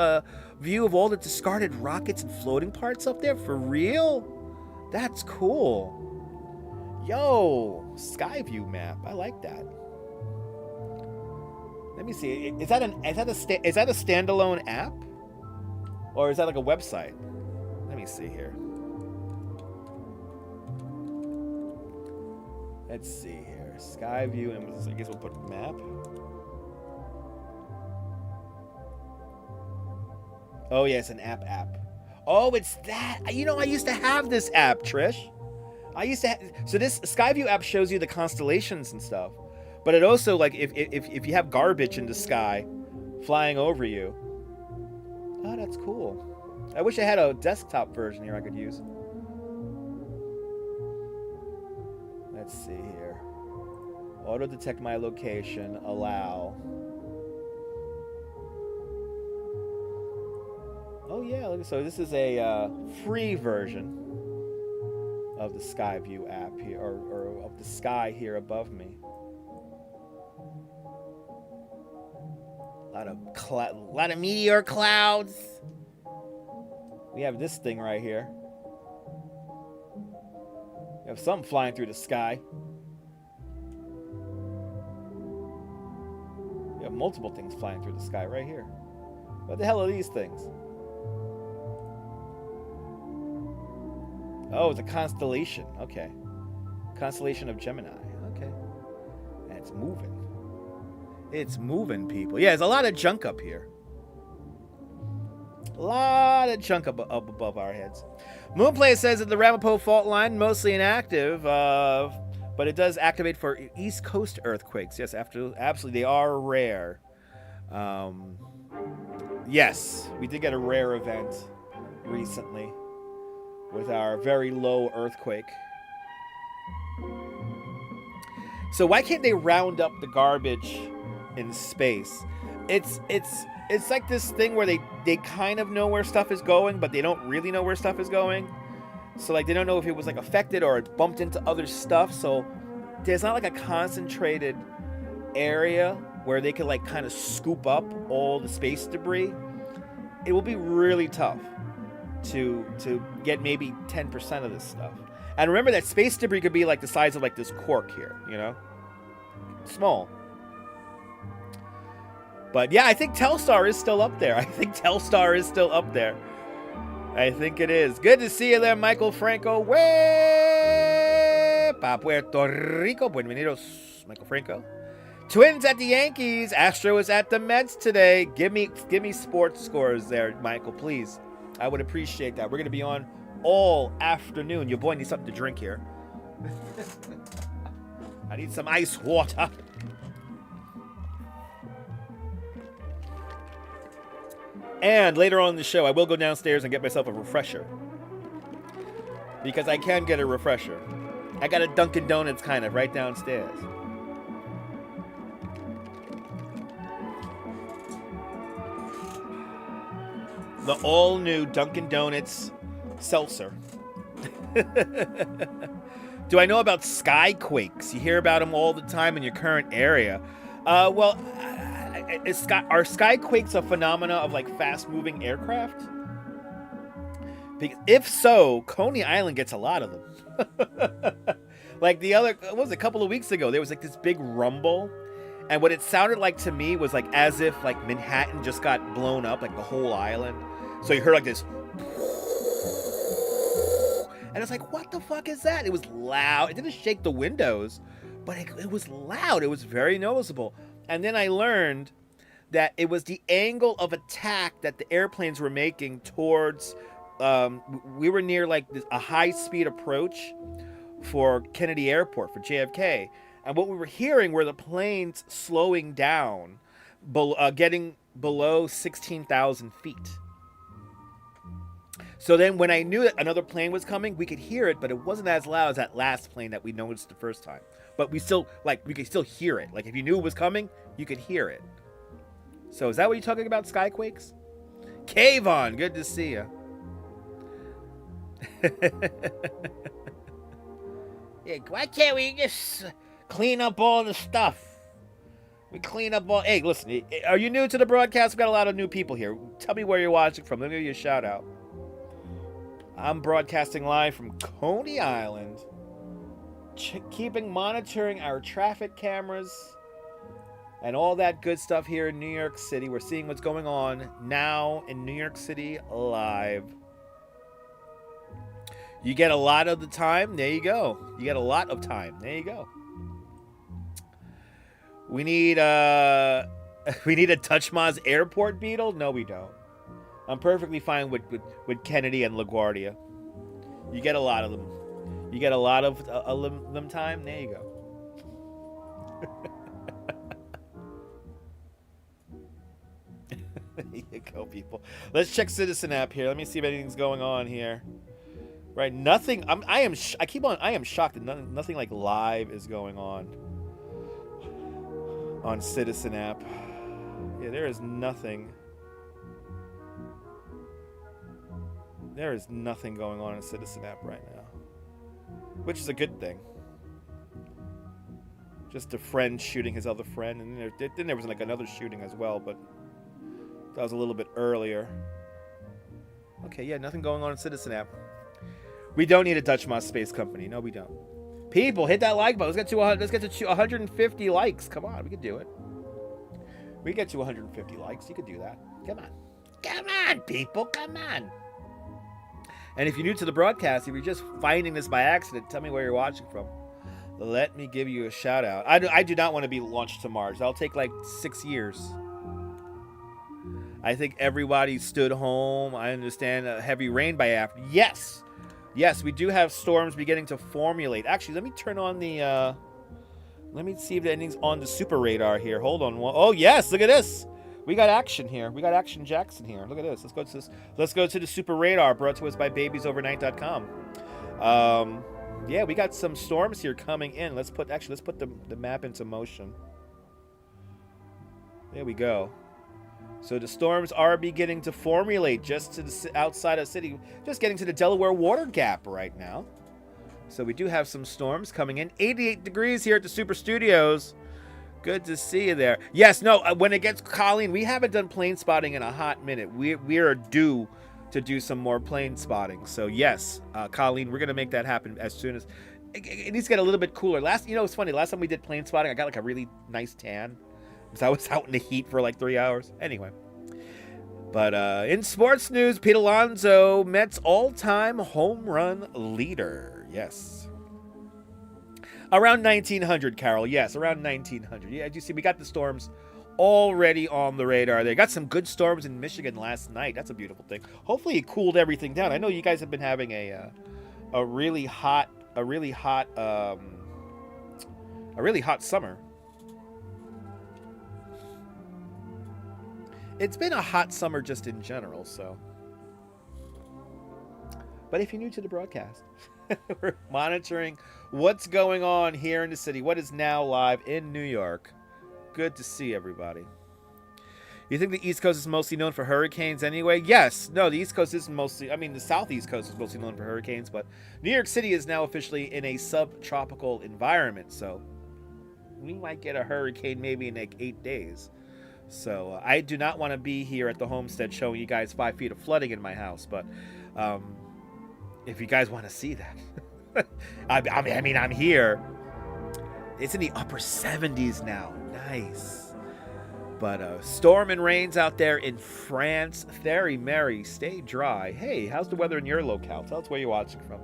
Speaker 1: view of all the discarded rockets and floating parts up there. For real? That's cool. Yo, Skyview map. I like that. Let me see. Is that a standalone app, or is that like a website? Let me see here. Let's see here. Skyview, and I guess we'll put map. Oh yeah, it's an app. Oh, it's that. You know, I used to have this app, Trish. I used to. So this Skyview app shows you the constellations and stuff, but it also like if you have garbage in the sky flying over you. Oh, that's cool. I wish I had a desktop version here I could use. Let's see here. Auto detect my location. Allow. Oh yeah, look. So this is a free version of the Skyview app here, or of the sky here above me. A lot of meteor clouds. We have this thing right here. We have something flying through the sky. We have multiple things flying through the sky right here. What the hell are these things? Oh, it's a constellation. Okay. Constellation of Gemini. Okay. And it's moving. It's moving, people. Yeah, there's a lot of junk up here. A lot of junk up above our heads. Moonplay says that the Ramapo fault line, mostly inactive, but it does activate for East Coast earthquakes. Yes, absolutely. They are rare. Yes, we did get a rare event recently with our very low earthquake. So why can't they round up the garbage in space? It's like this thing where they kind of know where stuff is going, but they don't really know where stuff is going. So like they don't know if it was like affected or it bumped into other stuff. So there's not like a concentrated area where they can like kind of scoop up all the space debris. It will be really tough to get maybe 10% of this stuff. And remember that space debris could be like the size of like this cork here, you know? Small. But yeah, I think Telstar is still up there. I think it is. Good to see you there, Michael Franco. Pa Puerto Rico. Bienvenidos, Michael Franco. Twins at the Yankees. Astro is at the Mets today. Give me sports scores there, Michael, please. I would appreciate that. We're going to be on all afternoon. Your boy needs something to drink here. I need some ice water. And later on in the show, I will go downstairs and get myself a refresher. Because I can get a refresher. I got a Dunkin' Donuts kind of right downstairs. The all-new Dunkin' Donuts seltzer. Do I know about skyquakes? You hear about them all the time in your current area. Are skyquakes a phenomena of like fast-moving aircraft? Because if so, Coney Island gets a lot of them. Like a couple of weeks ago, there was like this big rumble. And what it sounded like to me was like as if like Manhattan just got blown up, like the whole island. So you heard like this. And it's like, what the fuck is that? It was loud. It didn't shake the windows, but it was loud. It was very noticeable. And then I learned that it was the angle of attack that the airplanes were making towards, we were near like a high-speed approach for Kennedy Airport, for JFK. And what we were hearing were the planes slowing down, getting below 16,000 feet. So then when I knew that another plane was coming, we could hear it, but it wasn't as loud as that last plane that we noticed the first time. But we could still hear it. Like if you knew it was coming, you could hear it. So is that what you're talking about, skyquakes? Kayvon, good to see you. Yeah, why can't we just clean up all the stuff? We clean up all... Hey, listen, are you new to the broadcast? We've got a lot of new people here. Tell me where you're watching from. Let me give you a shout out. I'm broadcasting live from Coney Island. Monitoring our traffic cameras and all that good stuff here in New York City. We're seeing what's going on now in New York City live. You get a lot of the time. There you go. You get a lot of time. There you go. We need a Touchmaz Airport Beetle? No, we don't. I'm perfectly fine with Kennedy and LaGuardia. You get a lot of them. You get a lot of them time. There you go. There you go, people. Let's check Citizen app here. Let me see if anything's going on here. Right, nothing. I am shocked that nothing like live is going on Citizen app. Yeah, there is nothing. There is nothing going on in Citizen app right now, which is a good thing. Just a friend shooting his other friend, and then there was like another shooting as well, but that was a little bit earlier. Okay, yeah, nothing going on in Citizen app. We don't need a Dutch Moss Space Company. No, we don't. People, hit that like button. Let's get to 150 likes. Come on, we can do it. We get to 150 likes. You can do that. Come on. Come on, people. Come on. And if you're new to the broadcast, if you're just finding this by accident, tell me where you're watching from. Let me give you a shout out. I do not want to be launched to Mars. That'll take like 6 years. I think everybody stood home. I understand heavy rain by after. Yes. Yes, we do have storms beginning to formulate. Actually, let me turn on the... let me see if anything's on the super radar here. Hold on. Oh, yes. Look at this. We got action here. We got Action Jackson here. Look at this. Let's go to this. Let's go to the super radar brought to us by babiesovernight.com. Yeah, we got some storms here coming in. Let's put the map into motion. There we go. So the storms are beginning to formulate just to the outside of the city, just getting to the Delaware Water Gap right now. So we do have some storms coming in. 88 degrees here at the Super Studios. Good to see you there. Yes, no, when it gets Colleen, we haven't done plane spotting in a hot minute. We are due to do some more plane spotting. So yes, Colleen, we're gonna make that happen as soon as it needs to get a little bit cooler. It's funny. Last time we did plane spotting, I got like a really nice tan. So I was out in the heat for like 3 hours. Anyway. But in sports news, Pete Alonso, Mets all-time home run leader. Yes. Around 1900, Carol. Yes, around 1900. Yeah, as you see, we got the storms already on the radar. They got some good storms in Michigan last night. That's a beautiful thing. Hopefully it cooled everything down. I know you guys have been having a really hot summer. It's been a hot summer just in general, so. But if you're new to the broadcast, we're monitoring what's going on here in the city. What is now live in New York. Good to see everybody. You think the East Coast is mostly known for hurricanes anyway? Yes. No, the East Coast is mostly, the Southeast Coast is mostly known for hurricanes, but New York City is now officially in a subtropical environment, so we might get a hurricane maybe in like 8 days. So I do not want to be here at the homestead showing you guys 5 feet of flooding in my house. But if you guys want to see that, I'm here. It's in the upper 70s now. Nice. But storm and rains out there in France. Very merry. Stay dry. Hey, how's the weather in your locale? Tell us where you're watching from.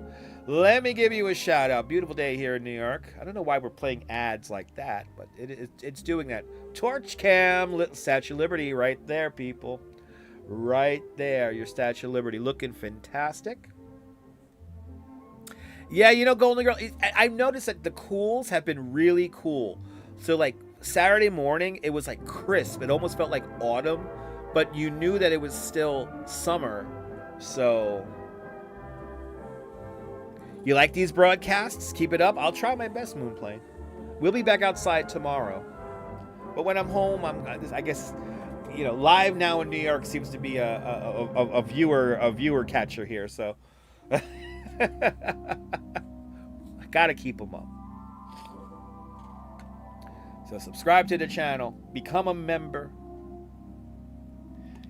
Speaker 1: Let me give you a shout out. Beautiful day here in New York. I don't know why we're playing ads like that, but it's doing that. Torch Cam, Statue of Liberty right there, people. Right there, your Statue of Liberty looking fantastic. Yeah, Golden Girl, I've noticed that the cools have been really cool. So like Saturday morning, it was like crisp. It almost felt like autumn, but you knew that it was still summer. So you like these broadcasts? Keep it up. I'll try my best, Moonplane. We'll be back outside tomorrow. But when I'm home, I guess, live now in New York seems to be a viewer catcher here. So I gotta keep them up. So subscribe to the channel, become a member,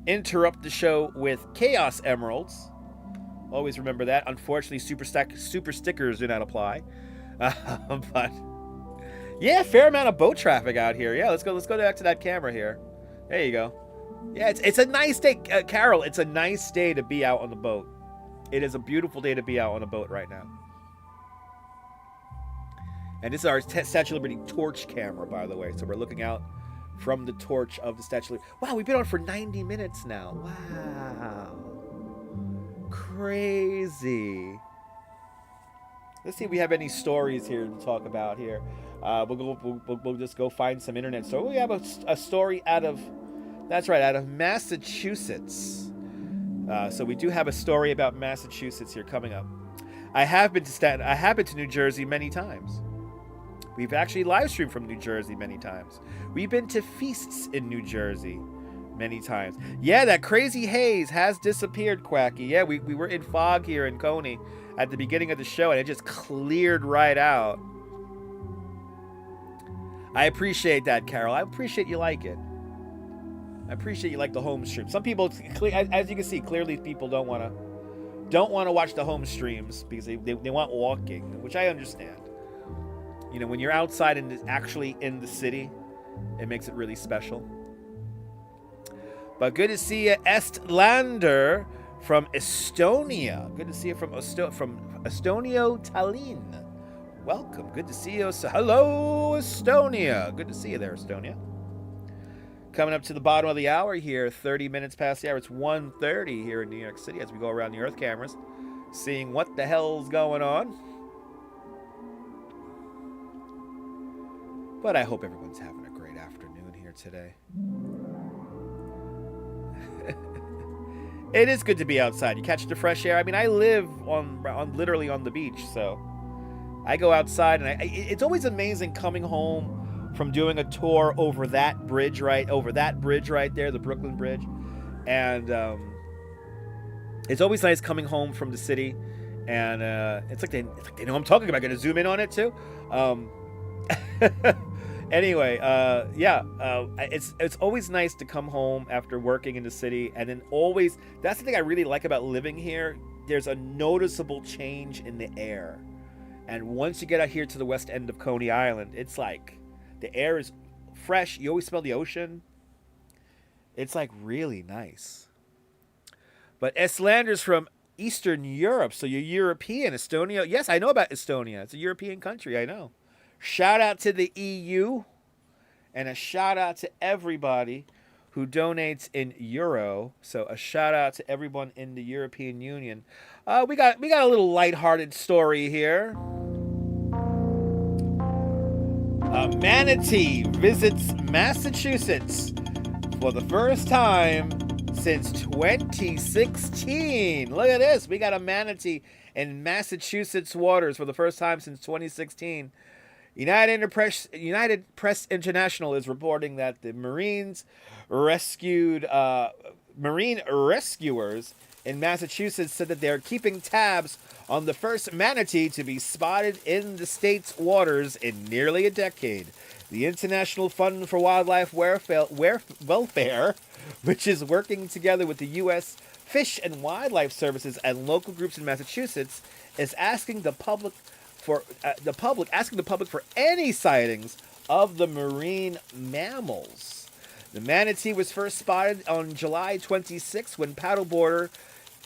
Speaker 1: interrupt the show with Chaos Emeralds. Always remember that. Unfortunately, super stickers do not apply. But yeah, fair amount of boat traffic out here. Yeah, let's go back to that camera here. There you go. Yeah, it's a nice day, Carol. It's a nice day to be out on the boat. It is a beautiful day to be out on a boat right now. And this is our Statue of Liberty torch camera, by the way. So we're looking out from the torch of the Statue of Liberty. Wow, we've been on for 90 minutes now. Wow. Crazy. Let's see if we have any stories here to talk about here. We'll just go find some internet story. We have a story out of, that's right, out of Massachusetts. So we do have a story about Massachusetts here coming up. I have been to New Jersey many times. We've actually live streamed from New Jersey many times. We've been to feasts in New Jersey many times. Yeah, that crazy haze has disappeared, Quacky. Yeah, we were in fog here in Coney at the beginning of the show, and it just cleared right out. I appreciate that, Carol. I appreciate you like it. I appreciate you like the home stream. Some people, as you can see, clearly people don't want to watch the home streams because they want walking, which I understand. You know, when you're outside and actually in the city, it makes it really special. But good to see you, Estlander from Estonia. Good to see you from Estonio, Tallinn. Welcome. Good to see you. So, hello, Estonia. Good to see you there, Estonia. Coming up to the bottom of the hour here, 30 minutes past the hour. It's 1:30 here in New York City as we go around the Earth cameras, seeing what the hell's going on. But I hope everyone's having a great afternoon here today. It is good to be outside. You catch the fresh air. I mean, I live literally on the beach, so I go outside, and it's always amazing coming home from doing a tour over that bridge right there, the Brooklyn Bridge, and it's always nice coming home from the city, and it's like they know I'm talking about. I'm gonna zoom in on it too. Anyway, it's always nice to come home after working in the city, and then always, that's the thing I really like about living here. There's a noticeable change in the air, and once you get out here to the west end of Coney Island, it's like the air is fresh. You always smell the ocean. It's like really nice. But Estlander's from Eastern Europe, so you're European. Estonia, yes, I know about Estonia. It's a European country, I know. Shout out to the EU, and a shout out to everybody who donates in euro. So a shout out to everyone in the European Union. We got a little lighthearted story here. Manatee visits Massachusetts for the first time since 2016. Look at this. We got a manatee in Massachusetts waters for the first time since 2016. United Press International is reporting that the marine rescuers in Massachusetts said that they're keeping tabs on the first manatee to be spotted in the state's waters in nearly a decade. The International Fund for Wildlife Welfare, which is working together with the U.S. Fish and Wildlife Services and local groups in Massachusetts, is asking the public for any sightings of the marine mammals. The manatee was first spotted on July 26 when paddleboarder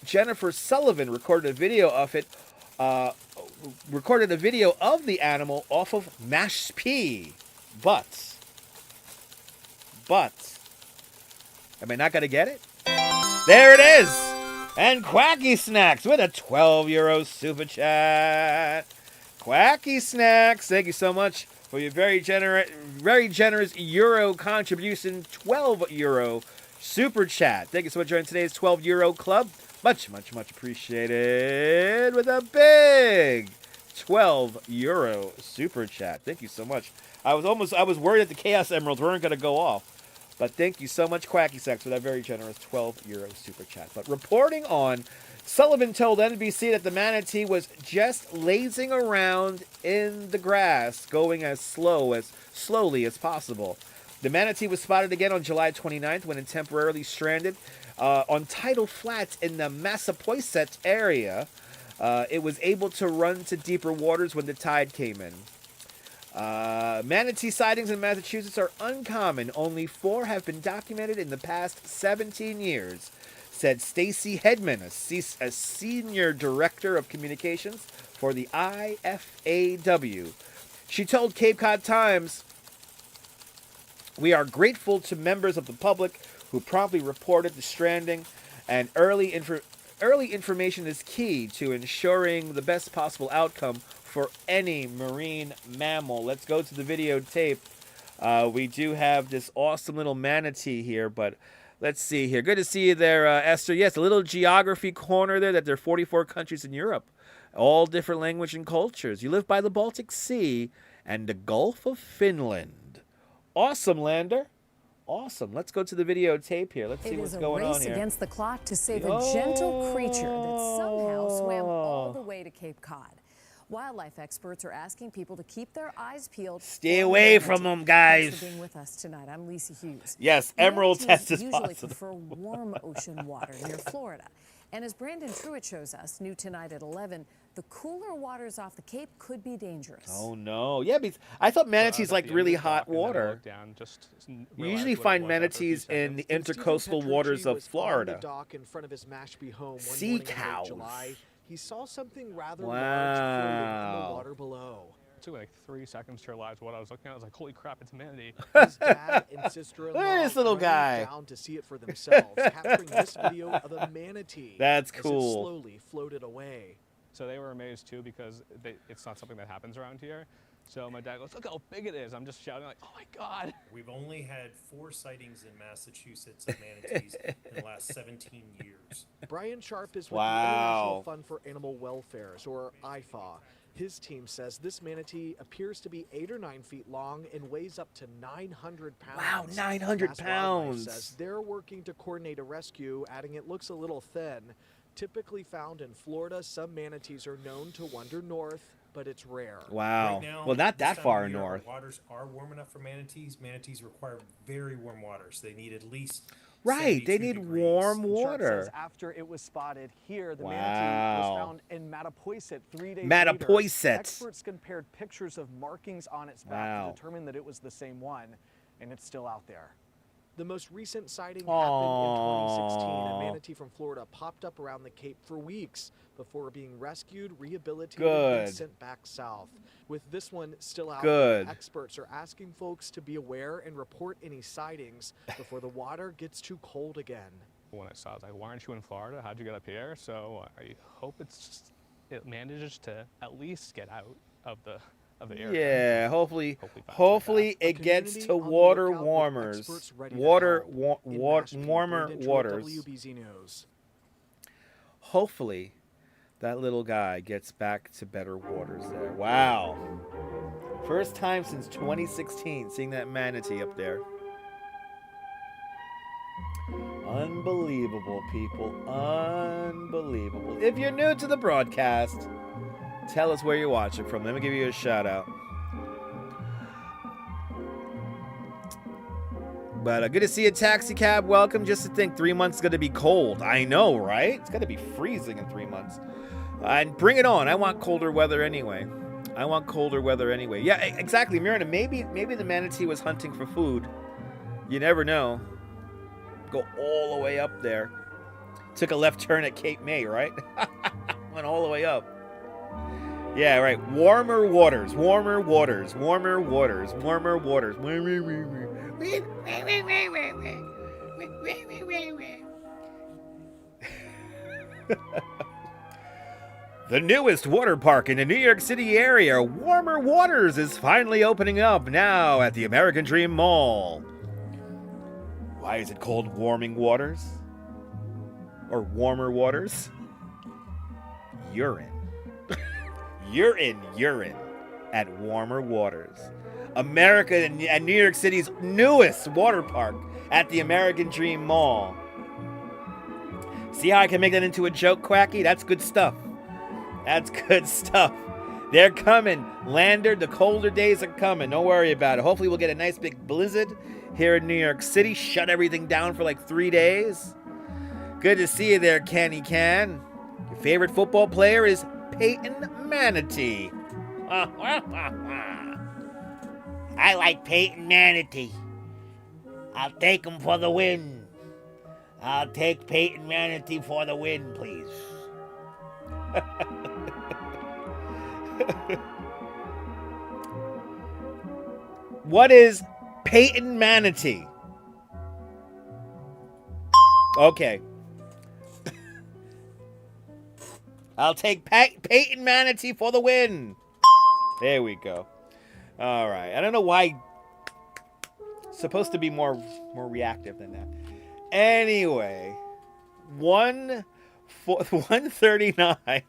Speaker 1: Jennifer Sullivan recorded a video of the animal off of Mashpee. But, am I not gonna get it? There it is! And Quacky Snacks with a €12 super chat. Quacky Snacks, thank you so much for your very generous euro contribution. €12 super chat. Thank you so much for joining today's €12 club. Much appreciated with a big €12 super chat. Thank you so much. I was worried that the Chaos Emeralds weren't going to go off. But thank you so much, Quacky Snacks, for that very generous €12 super chat. But reporting on, Sullivan told NBC that the manatee was just lazing around in the grass, going as slowly as possible. The manatee was spotted again on July 29th when it temporarily stranded on tidal flats in the Massapoisett area. It was able to run to deeper waters when the tide came in. Manatee sightings in Massachusetts are uncommon. Only 4 have been documented in the past 17 years, said Stacy Hedman, a senior director of communications for the IFAW. She told Cape Cod Times, "We are grateful to members of the public who promptly reported the stranding, and early information is key to ensuring the best possible outcome for any marine mammal. Let's go to the videotape. We do have this awesome little manatee here, but let's see here. Good to see you there, Esther. Yes, a little geography corner there that there are 44 countries in Europe, all different language and cultures. You live by the Baltic Sea and the Gulf of Finland. Awesome, Lander. Awesome. Let's go to the videotape here. Let's see what's going on here.
Speaker 2: It is a race against the clock to save a gentle creature that somehow swam all the way to Cape Cod. Wildlife experts are asking people to keep their eyes peeled.
Speaker 1: Stay away from them, guys.
Speaker 2: Thanks for being with us tonight. I'm Lisa Hughes.
Speaker 1: Yes, emerald test is
Speaker 2: usually
Speaker 1: possible.
Speaker 2: prefer warm ocean water near Florida. And as Brandon Truitt shows us, new tonight at 11, the cooler waters off the Cape could be dangerous.
Speaker 1: Oh, no. Yeah, because I thought manatees liked really hot water. You usually find manatees in the intercoastal waters of Florida. Sea cows.
Speaker 3: He saw something rather large floating in the water below.
Speaker 4: It took like 3 seconds to realize what I was looking at. I was like, holy crap, it's Manatee.
Speaker 3: His dad and sister-in-law
Speaker 1: Look at this little guy
Speaker 3: down to see it for themselves, capturing this video of a manatee.
Speaker 1: That's
Speaker 3: as
Speaker 1: cool.
Speaker 3: It slowly floated away.
Speaker 4: So they were amazed too because it's not something that happens around here. So my dad goes, look how big it is. I'm just shouting like, oh my God.
Speaker 5: We've only had 4 sightings in Massachusetts of manatees in the last 17 years.
Speaker 3: Brian Sharp is with the International Fund for Animal Welfare, or IFA. His team says this manatee appears to be 8 or 9 feet long and weighs up to 900 pounds.
Speaker 1: Wow, 900
Speaker 3: Mass
Speaker 1: pounds.
Speaker 3: Wildlife says they're working to coordinate a rescue, adding it looks a little thin. Typically found in Florida, some manatees are known to wander north, but it's rare.
Speaker 1: Wow.
Speaker 5: Right now,
Speaker 1: well, not
Speaker 5: this
Speaker 1: that
Speaker 5: time
Speaker 1: far
Speaker 5: of year,
Speaker 1: north.
Speaker 5: our waters are warm enough for manatees. Manatees require very warm waters. They need at least
Speaker 1: Right, they
Speaker 5: 72
Speaker 1: need
Speaker 5: degrees.
Speaker 1: warm
Speaker 6: Sharp
Speaker 1: water.
Speaker 6: says after it was spotted here, the
Speaker 1: Wow.
Speaker 6: manatee was found in Mattapoisett 3 days
Speaker 1: Mattapoisett.
Speaker 6: later. Experts compared pictures of markings on its back
Speaker 1: Wow.
Speaker 6: to determine that it was the same one, and it's still out there.
Speaker 3: The most recent sighting happened in 2016. A
Speaker 1: Aww.
Speaker 3: manatee from Florida popped up around the Cape for weeks before being rescued, rehabilitated,
Speaker 1: Good.
Speaker 3: and sent back south. With this one still out
Speaker 1: Good.
Speaker 3: there, experts are asking folks to be aware and report any sightings before the water gets too cold again.
Speaker 4: When I saw it, I was like, why aren't you in Florida? How'd you get up here? So I hope it manages to at least get out of the area.
Speaker 1: Yeah, hopefully
Speaker 4: bounce
Speaker 1: it gets
Speaker 3: Community
Speaker 1: to
Speaker 3: on the
Speaker 1: water
Speaker 3: lookout with
Speaker 1: warmers.
Speaker 3: experts ready to
Speaker 1: Water,
Speaker 3: help. In
Speaker 1: warmer
Speaker 3: Mashpee, Brandon Truitt,
Speaker 1: waters.
Speaker 3: WBZ News.
Speaker 1: Hopefully that little guy gets back to better waters there. Wow. First time since 2016 seeing that manatee up there. Unbelievable, people. Unbelievable. If you're new to the broadcast, tell us where you're watching from. Let me give you a shout out. But good to see you, Taxi Cab. Welcome. Just to think 3 months is going to be cold. I know, right? It's going to be freezing in 3 months. And bring it on. I want colder weather anyway. Yeah, exactly, Miranda. Maybe the manatee was hunting for food. You never know. Go all the way up there. Took a left turn at Cape May, right? Went all the way up. Yeah, right. Warmer waters. The newest water park in the New York City area, Warmer Waters, is finally opening up now at the American Dream Mall. Why is it called Warming Waters? Or Warmer Waters? Urine. You're in urine at Warmer Waters. America and New York City's newest water park at the American Dream Mall. See how I can make that into a joke, Quacky? That's good stuff. They're coming. Lander, the colder days are coming. Don't worry about it. Hopefully we'll get a nice big blizzard here in New York City. Shut everything down for like 3 days. Good to see you there, Kenny Can. Your favorite football player is Peyton Manatee. I like Peyton Manatee. I'll take him for the win. I'll take Peyton Manatee for the win, please. What is Peyton Manatee? Okay. I'll take Peyton Manatee for the win. There we go. All right. I don't know why. It's supposed to be more reactive than that. Anyway, 1:39.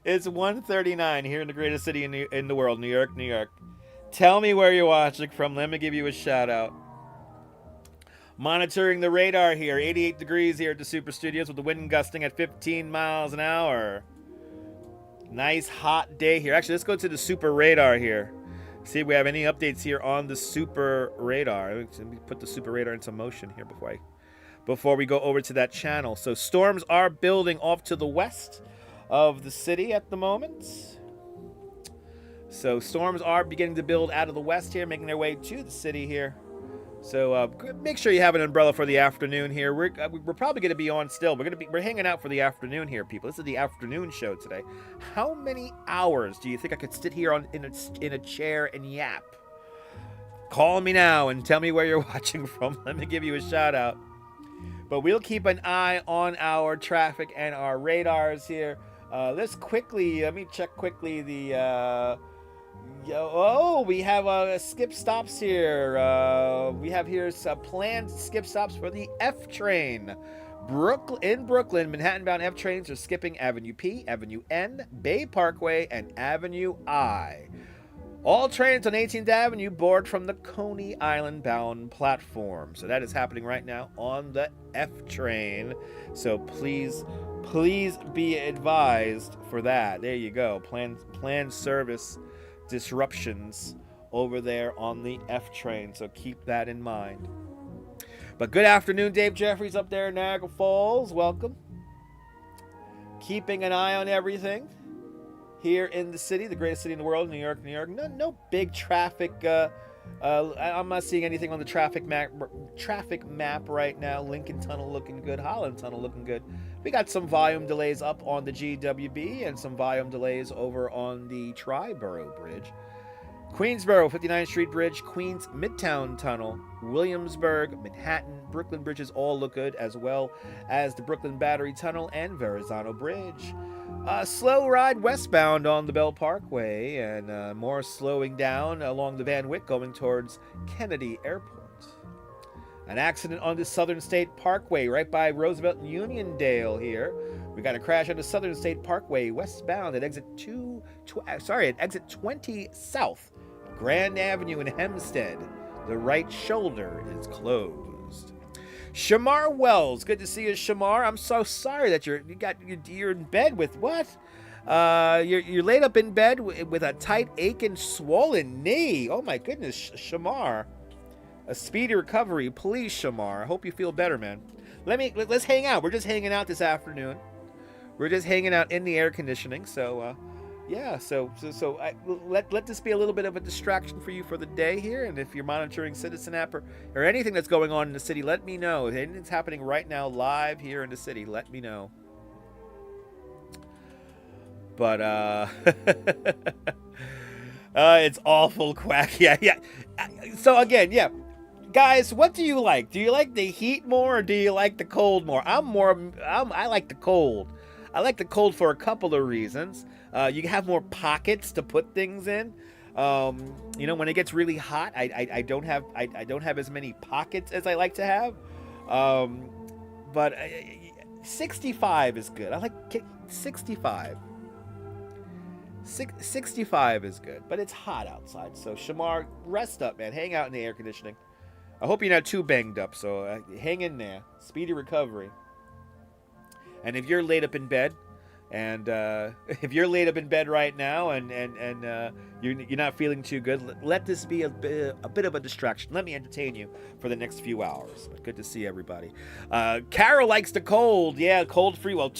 Speaker 1: It's 1:39 here in the greatest city in the world, New York, New York. Tell me where you're watching from. Let me give you a shout out. Monitoring the radar here. 88 degrees here at the Super Studios with the wind gusting at 15 miles an hour. Nice hot day here. Actually, let's go to the Super Radar here. See if we have any updates here on the Super Radar. Let me put the Super Radar into motion here before we go over to that channel. So storms are building off to the west of the city at the moment. So storms are beginning to build out of the west here, making their way to the city here. So make sure you have an umbrella for the afternoon here. We're probably going to be on still. We're hanging out for the afternoon here, people. This is the afternoon show today. How many hours do you think I could sit here in a chair and yap? Call me now and tell me where you're watching from. Let me give you a shout out. But we'll keep an eye on our traffic and our radars here. Let me check quickly the. We have skip stops here. We have here some planned skip stops for the F train. In Brooklyn, Manhattan-bound F trains are skipping Avenue P, Avenue N, Bay Parkway, and Avenue I. All trains on 18th Avenue board from the Coney Island bound platform. So that is happening right now on the F train. So please be advised for that. There you go. Planned service disruptions over there on the F train, so keep that in mind. But good afternoon, Dave Jeffries up there in Niagara Falls. Welcome. Keeping an eye on everything here in the city, the greatest city in the world, New York, New York. No big traffic. I'm not seeing anything on the traffic map right now. Lincoln Tunnel looking good. Holland Tunnel looking good. We got some volume delays up on the GWB and some volume delays over on the Triborough Bridge. Queensboro, 59th Street Bridge, Queens Midtown Tunnel, Williamsburg, Manhattan, Brooklyn bridges all look good, as well as the Brooklyn Battery Tunnel and Verrazano Bridge. Slow ride westbound on the Bell Parkway, and more slowing down along the Van Wyck going towards Kennedy Airport. An accident on the Southern State Parkway right by Roosevelt and Uniondale here. We got a crash on the Southern State Parkway westbound at exit 20 South, Grand Avenue in Hempstead. The right shoulder is closed. Shamar Wells, good to see you, Shamar. I'm so sorry that you're in bed with what? You're laid up in bed with a tight, aching, swollen knee. Oh my goodness, Shamar. A speedy recovery, please, Shamar. I hope you feel better, man. Let's hang out. We're just hanging out this afternoon. We're just hanging out in the air conditioning. So, yeah. So let this be a little bit of a distraction for you for the day here. And if you're monitoring Citizen app or anything that's going on in the city, let me know. If anything's happening right now live here in the city, let me know. But it's awful quack. Yeah. So again, yeah. Guys, what do you like? Do you like the heat more or do you like the cold more? I like the cold. I like the cold for a couple of reasons. You have more pockets to put things in. When it gets really hot, I don't have as many pockets as I like to have. But 65 is good. I like 65. 65 is good, but it's hot outside. So Shamar, rest up, man. Hang out in the air conditioning. I hope you're not too banged up, so hang in there. Speedy recovery. And if you're laid up in bed, and if you're laid up in bed right now, and you're not feeling too good, let this be a bit of a distraction. Let me entertain you for the next few hours. But good to see everybody. Carol likes the cold. Yeah, cold free. Well,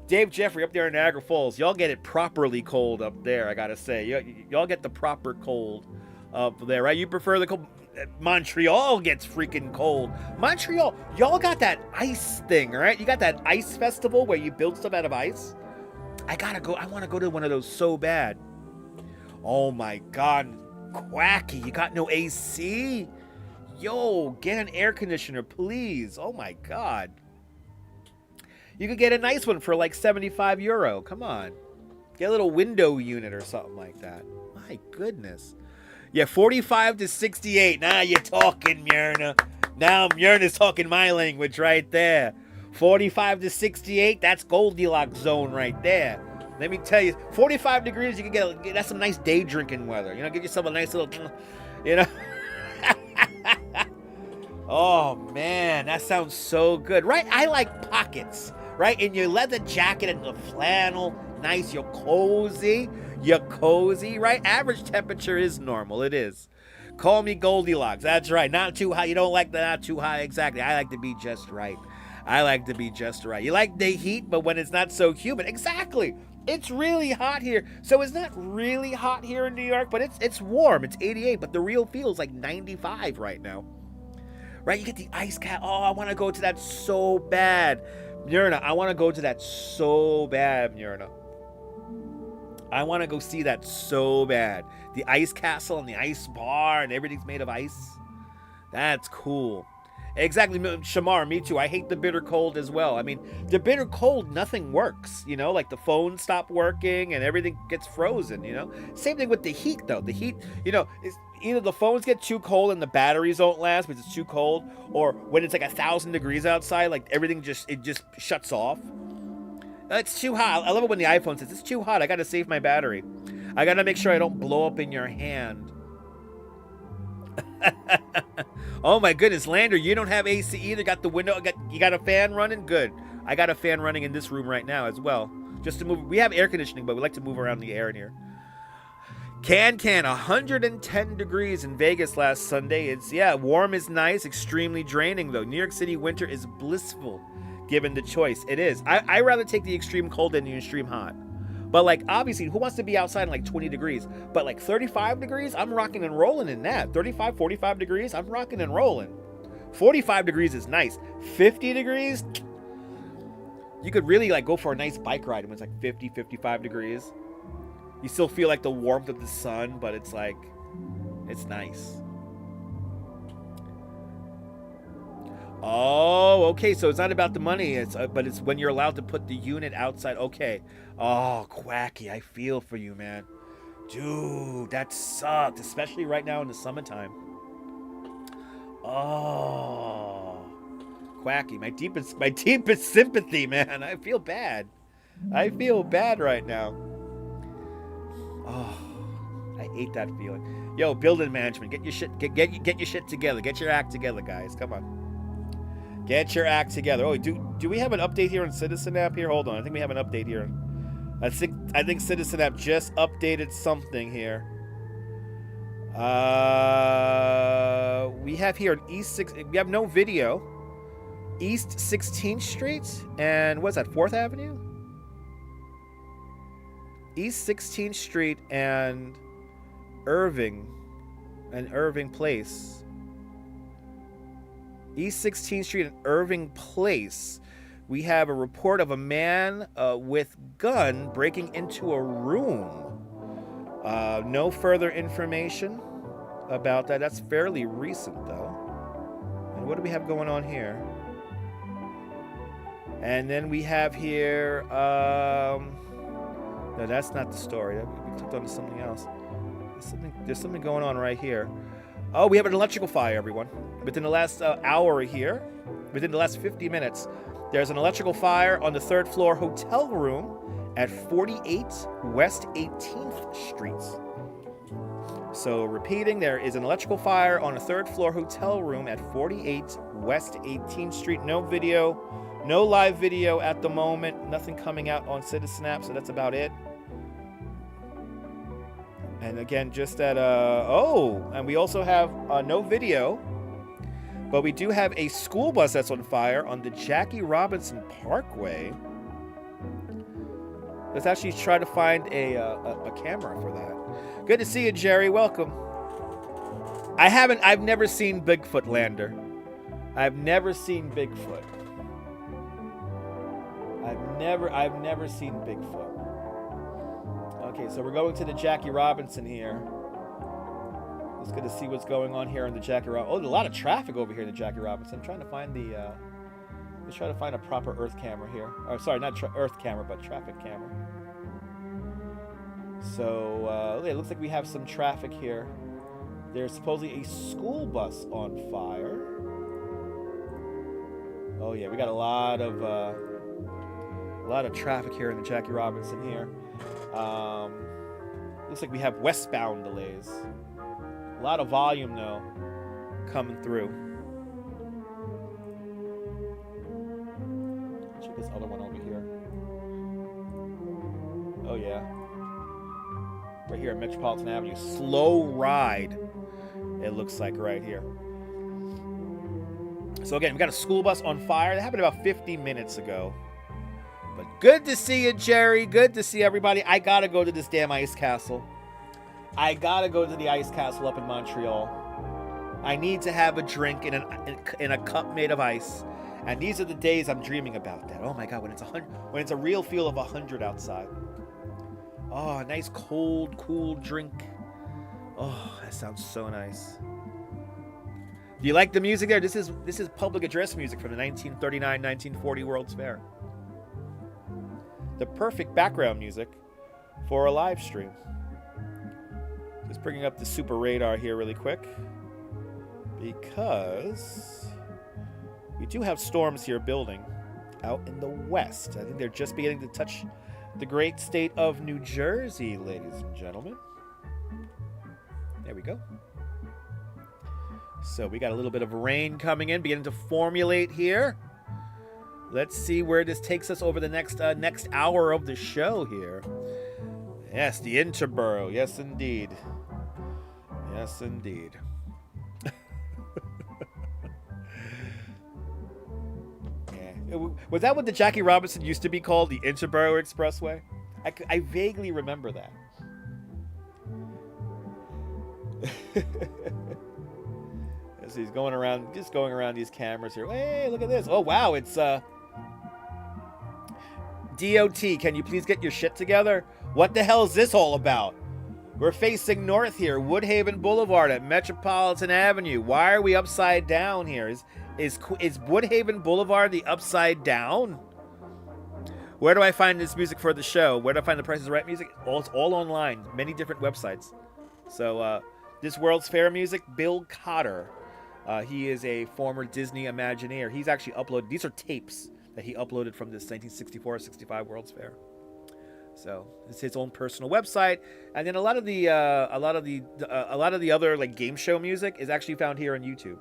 Speaker 1: Dave Jeffrey up there in Niagara Falls, y'all get it properly cold up there. I gotta say, y'all get the proper cold up there, right? You prefer the cold. Montreal gets freaking cold. Montreal, y'all got that ice thing, right? You got that ice festival where you build stuff out of ice. I want to go to one of those so bad. Oh my God, Quacky, you got no AC? Yo, get an air conditioner, please. Oh my God. You could get a nice one for like €75. Come on. Get a little window unit or something like that. My goodness. Yeah, 45 to 68. Now you're talking, Myrna. Now Myrna's talking my language right there. 45 to 68, that's Goldilocks zone right there. Let me tell you, 45 degrees, you can get that's some nice day drinking weather. You know, give yourself a nice little, you know. Oh, man, that sounds so good, right? I like pockets, right? In your leather jacket and the flannel, nice, you're cozy, right? Average temperature is normal, it is. Call me Goldilocks, that's right. Not too high, you don't like the not too high, exactly. I like to be just right. You like the heat, but when it's not so humid, exactly. It's really hot here. So it's not really hot here in New York, but it's warm. It's 88, but the real feel is like 95 right now. Right? You get the ice cap. Oh, I want to go to that so bad. Myrna, I want to go to that so bad, Myrna. I want to go see that so bad. The ice castle and the ice bar and everything's made of ice. That's cool. Exactly, Shamar, me too. I hate the bitter cold as well. I mean, the bitter cold, nothing works, you know, like the phone stopped working and everything gets frozen, you know. Same thing with the heat, though. The heat, you know, is either the phones get too cold and the batteries don't last because it's too cold, or when it's like 1,000 degrees outside, like everything just shuts off. It's too hot. I love it when the iPhone says, it's too hot. I got to save my battery. I got to make sure I don't blow up in your hand. Oh my goodness, Lander, you don't have AC either. Got the window, you got a fan running? Good. I got a fan running in this room right now as well. Just to move, we have air conditioning, but we like to move around the air in here. 110 degrees in Vegas last Sunday. It's, yeah, warm is nice, extremely draining though. New York City winter is blissful, given the choice. It is. I rather take the extreme cold than the extreme hot. But like, obviously, who wants to be outside in like 20 degrees? But like 35 degrees, I'm rocking and rolling in that. 35, 45 degrees, I'm rocking and rolling. 45 degrees is nice. 50 degrees, you could really like go for a nice bike ride when it's like 50, 55 degrees. You still feel like the warmth of the sun, but it's like, it's nice. Oh, okay, so it's not about the money, but it's when you're allowed to put the unit outside. Okay. Oh, Quacky, I feel for you, man. Dude, that sucked, especially right now in the summertime. Oh, Quacky, my deepest sympathy, man. I feel bad. I feel bad right now. Oh, I hate that feeling. Yo, building management, get your shit, get your shit together. Get your act together, guys. Come on. Get your act together. Oh, do we have an update here on Citizen App here? Hold on, I think we have an update here. I think Citizen App just updated something here. We have here an we have no video. East 16th Street and what's that? 4th Avenue? East 16th Street and Irving Place. East 16th Street and Irving Place. We have a report of a man with gun breaking into a room. No further information about that. That's fairly recent, though. And what do we have going on here? And then we have here... no, that's not the story. We clicked on to something else. There's something going on right here. Oh, we have an electrical fire, everyone. Within the last hour here, within the last 50 minutes, there's an electrical fire on the 3rd floor hotel room at 48 West 18th Street. So repeating, there is an electrical fire on a 3rd floor hotel room at 48 West 18th Street. No video, no live video at the moment. Nothing coming out on Citizen App, so that's about it. And again, just that, and we also have no video, but we do have a school bus that's on fire on the Jackie Robinson Parkway. Let's actually try to find a camera for that. Good to see you, Jerry. Welcome. I've never seen Bigfoot, Lander. I've never seen Bigfoot. I've never seen Bigfoot. Okay, so we're going to the Jackie Robinson here. Let's get to see what's going on here in the Jackie Robinson. Oh, there's a lot of traffic over here in the Jackie Robinson. I'm trying to find the, let's try to find a proper Earth camera here. Oh, sorry, not Earth camera, but traffic camera. So it looks like we have some traffic here. There's supposedly a school bus on fire. Oh yeah, we got a lot of traffic here in the Jackie Robinson here. Looks like we have westbound delays. A lot of volume though coming through. Check this other one over here. Oh yeah. Right here at Metropolitan Avenue. Slow ride, it looks like right here. So again, we got a school bus on fire. That happened about 50 minutes ago. But good to see you, Jerry. Good to see everybody. I gotta go to this damn ice castle. I gotta go to the ice castle up in Montreal. I need to have a drink in a cup made of ice. And these are the days I'm dreaming about that. Oh my God, when it's a real feel of 100 outside. Oh, a nice cold, cool drink. Oh, that sounds so nice. Do you like the music there? This is public address music from the 1939-1940 World's Fair. The perfect background music for a live stream. Just bringing up the super radar here really quick, because we do have storms here building out in the west. I think they're just beginning to touch the great state of New Jersey, ladies and gentlemen. There we go. So we got a little bit of rain coming in, beginning to formulate here. Let's see where this takes us over the next hour of the show here. Yes, the Interborough. Yes, indeed. Yes, indeed. Yeah. Was that what the Jackie Robinson used to be called? The Interborough Expressway? I vaguely remember that. So he's going around these cameras here. Hey, look at this. Oh, wow. It's DOT, can you please get your shit together? What the hell is this all about? We're facing north here, Woodhaven Boulevard at Metropolitan Avenue. Why are we upside down here? Is Woodhaven Boulevard the upside down? Where do I find this music for the show? Where do I find the Price is Right music? It's all online, many different websites. So this World's Fair music, Bill Cotter. He is a former Disney Imagineer. He's actually uploaded, these are tapes that he uploaded from this 1964-65 World's Fair. So it's his own personal website, and then a lot of the other like game show music is actually found here on YouTube.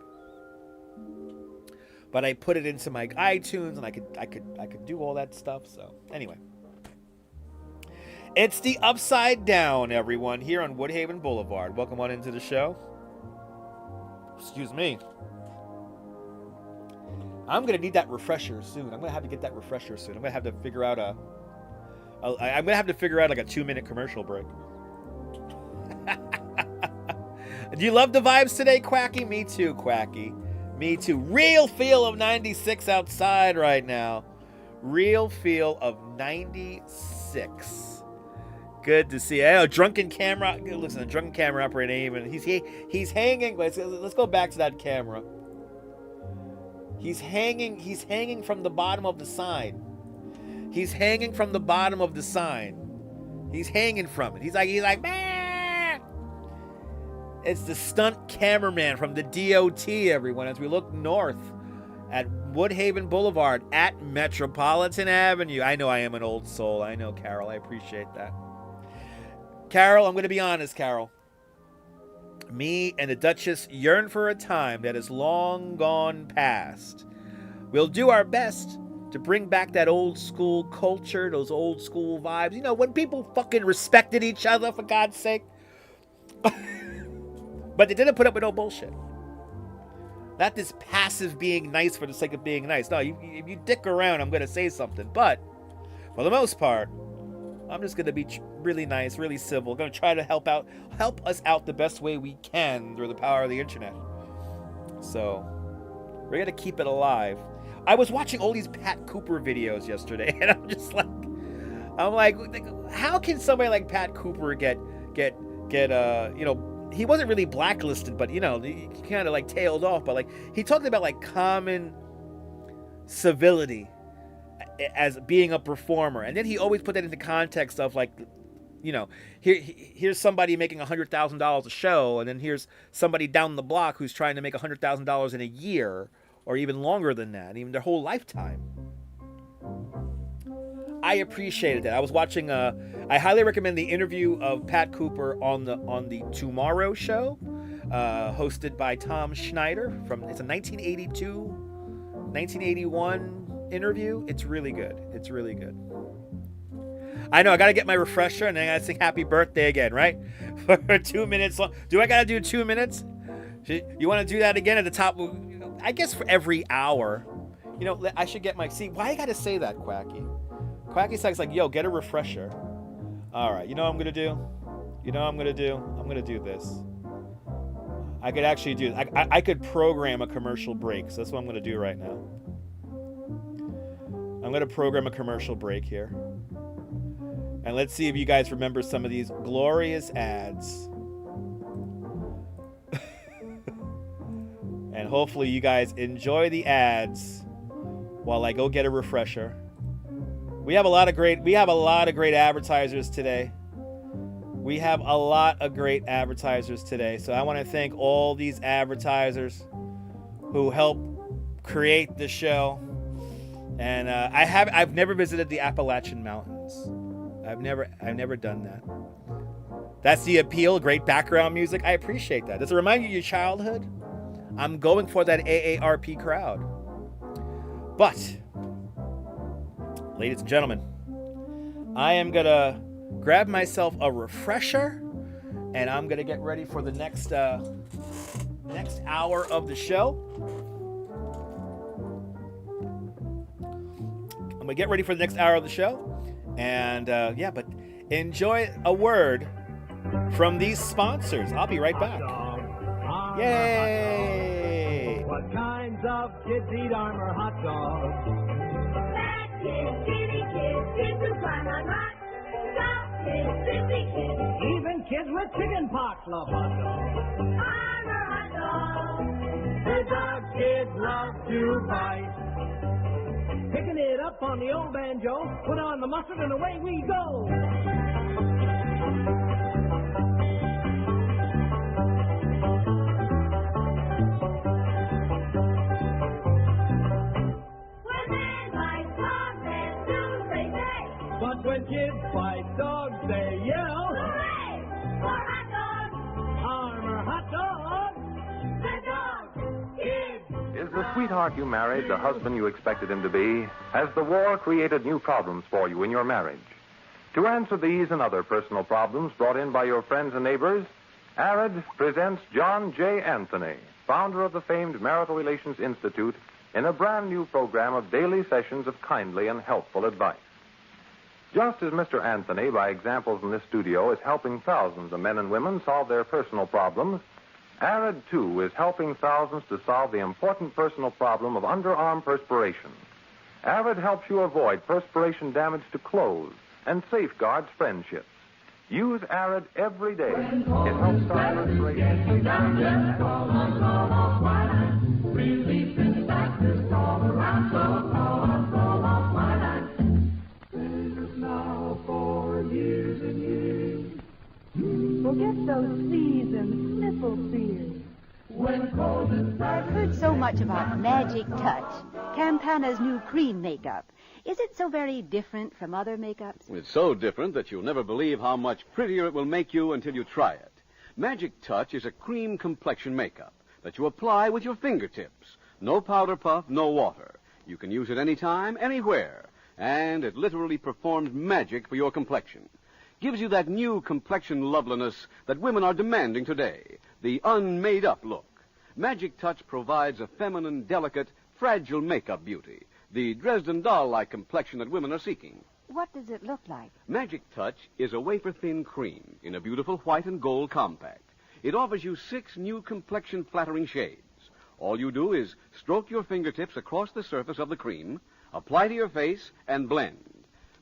Speaker 1: But I put it into my iTunes, and I could do all that stuff. So anyway, it's the Upside Down, everyone, here on Woodhaven Boulevard. Welcome on into the show. Excuse me. I'm gonna need that refresher soon. I'm gonna have to get that refresher soon. I'm gonna have to figure out like a 2-minute commercial break. Do you love the vibes today, Quacky? Me too, Quacky. Me too. Real feel of 96 outside right now. Real feel of 96. Good to see. Oh, drunken camera. Listen, the drunken camera operator even. He's hanging. Let's go back to that camera. He's hanging from the bottom of the sign. He's hanging from the bottom of the sign. He's hanging from it. He's like, man. It's the stunt cameraman from the DOT, everyone, as we look north at Woodhaven Boulevard at Metropolitan Avenue. I know I am an old soul. I know, Carol. I appreciate that. Carol, I'm going to be honest, Carol. Me and the Duchess yearn for a time that is long gone past. We'll do our best to bring back that old school culture, those old school vibes. You know, when people fucking respected each other, for God's sake. But they didn't put up with no bullshit. Not this passive being nice for the sake of being nice. No, if you dick around, I'm going to say something. But for the most part, I'm just going to be really nice, really civil. Going to try to help us out the best way we can through the power of the internet. So we're going to keep it alive. I was watching all these Pat Cooper videos yesterday, and I'm like, how can somebody like Pat Cooper get he wasn't really blacklisted, but he kind of like tailed off. But like he talked about like common civility as being a performer, and then he always put that into context of like here's somebody making $100,000 a show, and then here's somebody down the block who's trying to make $100,000 in a year, or even longer than that, even their whole lifetime. I appreciated that. I was watching. I highly recommend the interview of Pat Cooper on the Tomorrow Show, hosted by Tom Schneider. It's a 1981 interview. It's really good. It's really good. I know I gotta get my refresher, and then I gotta sing "Happy Birthday" again, right? For 2 minutes long. Do I gotta do 2 minutes? You want to do that again at the top? I guess for every hour. I should get my. See, why I gotta say that, Quacky? Quacky Sack's like, yo, get a refresher. All right, you know what I'm gonna do? I'm gonna do this. I could actually do. I could program a commercial break. So that's what I'm gonna do right now. I'm gonna program a commercial break here. And let's see if you guys remember some of these glorious ads. And hopefully you guys enjoy the ads while I go get a refresher. We have a lot of great advertisers today. So I want to thank all these advertisers who help create the show. And I've never visited the Appalachian Mountains. I've never done that. That's the appeal. Great background music. I appreciate that. Does it remind you of your childhood? I'm going for that AARP crowd. But, ladies and gentlemen, I am gonna grab myself a refresher, and I'm gonna get ready for the next hour of the show. I'm gonna get ready for the next hour of the show. And but enjoy a word from these sponsors. I'll be right back. Yay!
Speaker 7: What kinds of kids eat Armour hot dogs? Fat kids, skinny kids, kids who climb on rocks, soft kids, busy kids, even kids with chicken pox love hot dogs. Armour hot dogs, the dog kids love to bite. Picking it up on the old banjo, put on the mustard and away we go. When men bite dogs, and soon they say. But when kids bite dogs, they yell. Hooray! For hot dogs! Armour hot dogs! The dog kids!
Speaker 8: Is the sweetheart you married the husband you expected him to be? Has the war created new problems for you in your marriage? To answer these and other personal problems brought in by your friends and neighbors, ARID presents John J. Anthony, founder of the famed Marital Relations Institute, in a brand new program of daily sessions of kindly and helpful advice. Just as Mr. Anthony, by examples in this studio, is helping thousands of men and women solve their personal problems, ARID, too, is helping thousands to solve the important personal problem of underarm perspiration. ARID helps you avoid perspiration damage to clothes and safeguards friendships. Use ARID every day. It helps stop perspiration.
Speaker 7: Relief in factors all around, so off my line. Fingers now for years and years.
Speaker 9: Forget those C's and sniffle fears.
Speaker 7: When cold and
Speaker 9: I've heard so much about Magic Touch, Campana's new cream makeup. Is it so very different from other makeups?
Speaker 10: It's so different that you'll never believe how much prettier it will make you until you try it. Magic Touch is a cream complexion makeup that you apply with your fingertips. No powder puff, no water. You can use it anytime, anywhere. And it literally performs magic for your complexion. Gives you that new complexion loveliness that women are demanding today, the unmade-up look. Magic Touch provides a feminine, delicate, fragile makeup beauty, the Dresden doll-like complexion that women are seeking.
Speaker 9: What does it look like?
Speaker 10: Magic Touch is a wafer-thin cream in a beautiful white and gold compact. It offers you 6 new complexion-flattering shades. All you do is stroke your fingertips across the surface of the cream, apply to your face, and blend.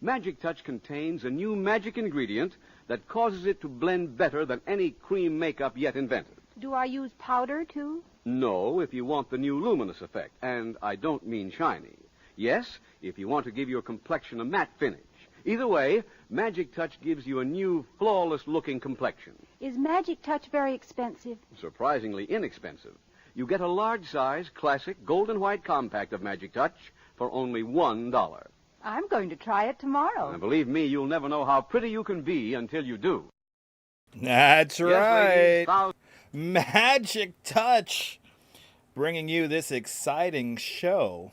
Speaker 10: Magic Touch contains a new magic ingredient that causes it to blend better than any cream makeup yet invented.
Speaker 9: Do I use powder, too?
Speaker 10: No, if you want the new luminous effect, and I don't mean shiny. Yes, if you want to give your complexion a matte finish. Either way, Magic Touch gives you a new, flawless-looking complexion.
Speaker 9: Is Magic Touch very expensive?
Speaker 10: Surprisingly inexpensive. You get a large-size, classic, golden-white compact of Magic Touch for only $1.
Speaker 9: I'm going to try it tomorrow.
Speaker 10: And believe me, you'll never know how pretty you can be until you do.
Speaker 1: That's right.
Speaker 10: Ladies,
Speaker 1: Magic Touch, bringing you this exciting show.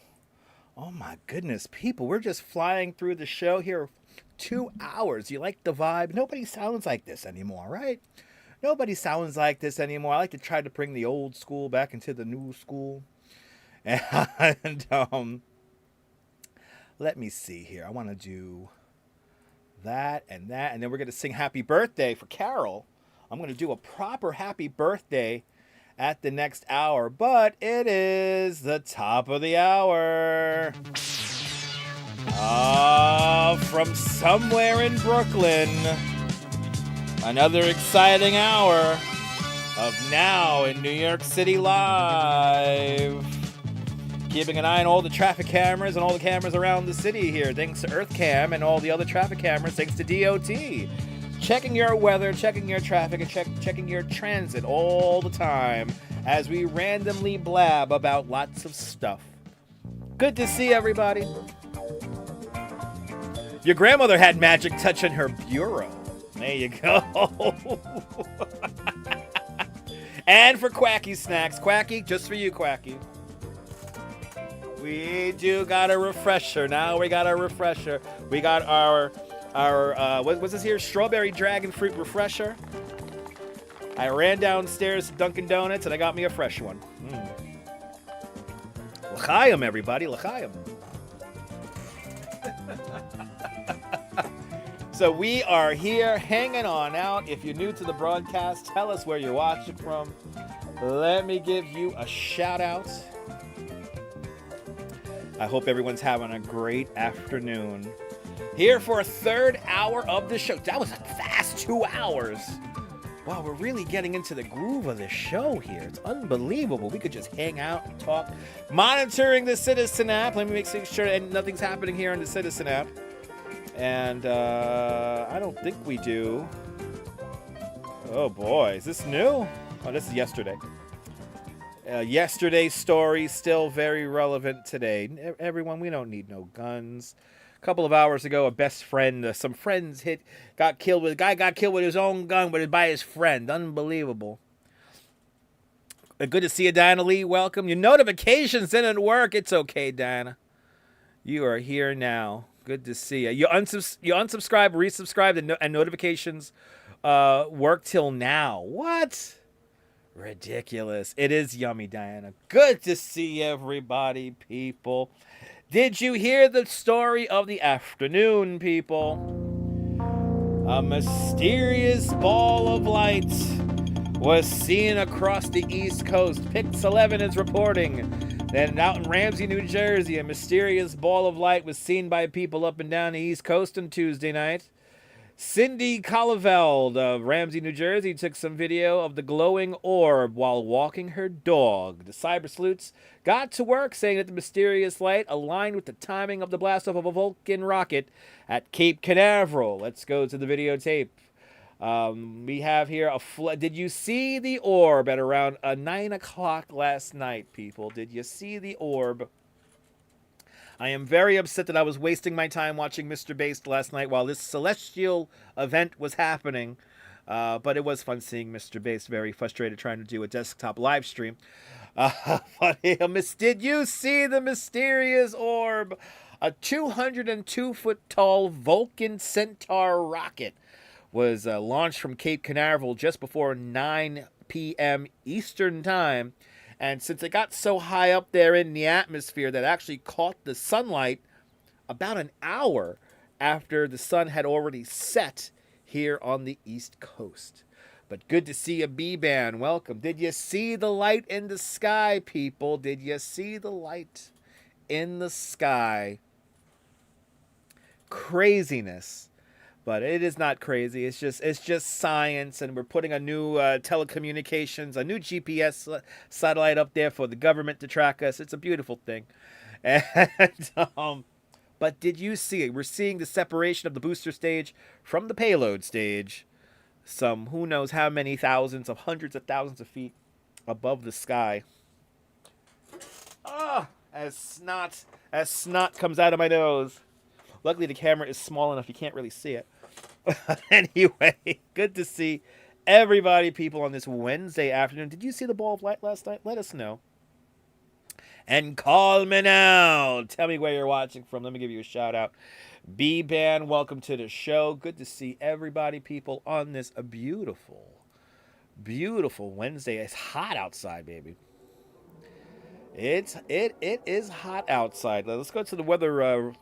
Speaker 1: Oh my goodness, people, we're just flying through the show here. 2 hours. You like the vibe? Nobody sounds like this anymore, right? Nobody sounds like this anymore. I like to try to bring the old school back into the new school. And let me see here. I want to do that, and then we're going to sing happy birthday for Carol. I'm going to do a proper happy birthday at the next hour, but it is the top of the hour. From somewhere in Brooklyn, another exciting hour of Now in New York City Live. Keeping an eye on all the traffic cameras and all the cameras around the city here, thanks to EarthCam and all the other traffic cameras, thanks to DOT. Checking your weather, checking your traffic, and checking your transit all the time as we randomly blab about lots of stuff. Good to see everybody. Your grandmother had Magic Touch in her bureau. There you go. And for Quacky Snacks. Quacky, just for you, Quacky. We do got a refresher. Now we got a refresher. We got our what's this here? Strawberry Dragon Fruit Refresher. I ran downstairs to Dunkin' Donuts and I got me a fresh one. L'chaim, everybody. L'chaim. So we are here hanging on out. If you're new to the broadcast, tell us where you're watching from. Let me give you a shout out. I hope everyone's having a great afternoon. Here for a third hour of the show. That was a fast 2 hours. Wow, we're really getting into the groove of the show here. It's unbelievable. We could just hang out and talk. Monitoring the Citizen app. Let me make sure that nothing's happening here on the Citizen app. And I don't think we do. Oh boy, is this new? Oh, this is yesterday. Yesterday's story still very relevant today. Everyone, we don't need no guns. A couple of hours ago, a best friend, some friends got killed with a guy got killed with his own gun, but by his friend. Unbelievable. Good to see you, Diana Lee. Welcome. Your notifications didn't work. It's okay, Diana. You are here now. Good to see you. You unsubscribe, resubscribe, and notifications work till now. What? Ridiculous. It is yummy, Diana. Good to see everybody, people. Did you hear the story of the afternoon, people? A mysterious ball of light was seen across the East Coast. Pix 11 is reporting that out in Ramsey, New Jersey, a mysterious ball of light was seen by people up and down the East Coast on Tuesday night. Cindy Collaveld of Ramsey, New Jersey, took some video of the glowing orb while walking her dog. The cyber sleuths got to work saying that the mysterious light aligned with the timing of the blast off of a Vulcan rocket at Cape Canaveral. Let's go to the videotape. We have here did you see the orb at around 9 o'clock last night, people? Did you see the orb? I am very upset that I was wasting my time watching Mr. Based last night while this celestial event was happening. But it was fun seeing Mr. Based very frustrated trying to do a desktop live stream. But did you see the mysterious orb? A 202-foot tall Vulcan Centaur rocket was launched from Cape Canaveral just before 9 p.m. Eastern Time. And since it got so high up there in the atmosphere that it actually caught the sunlight about an hour after the sun had already set here on the East Coast. But good to see you, B-Band. Welcome. Did you see the light in the sky, people? Did you see the light in the sky? Craziness. But it is not crazy. It's just science, and we're putting a new telecommunications, a new GPS satellite up there for the government to track us. It's a beautiful thing. And But did you see it? We're seeing the separation of the booster stage from the payload stage. Some who knows how many thousands of hundreds of thousands of feet above the sky. Ah, as snot comes out of my nose. Luckily the camera is small enough you can't really see it. Anyway, good to see everybody, people, on this Wednesday afternoon. Did you see the ball of light last night? Let us know. And call me now. Tell me where you're watching from. Let me give you a shout out. B-Band, welcome to the show. Good to see everybody, people, on this beautiful, beautiful Wednesday. It's hot outside, baby. It is hot outside. Let's go to the weather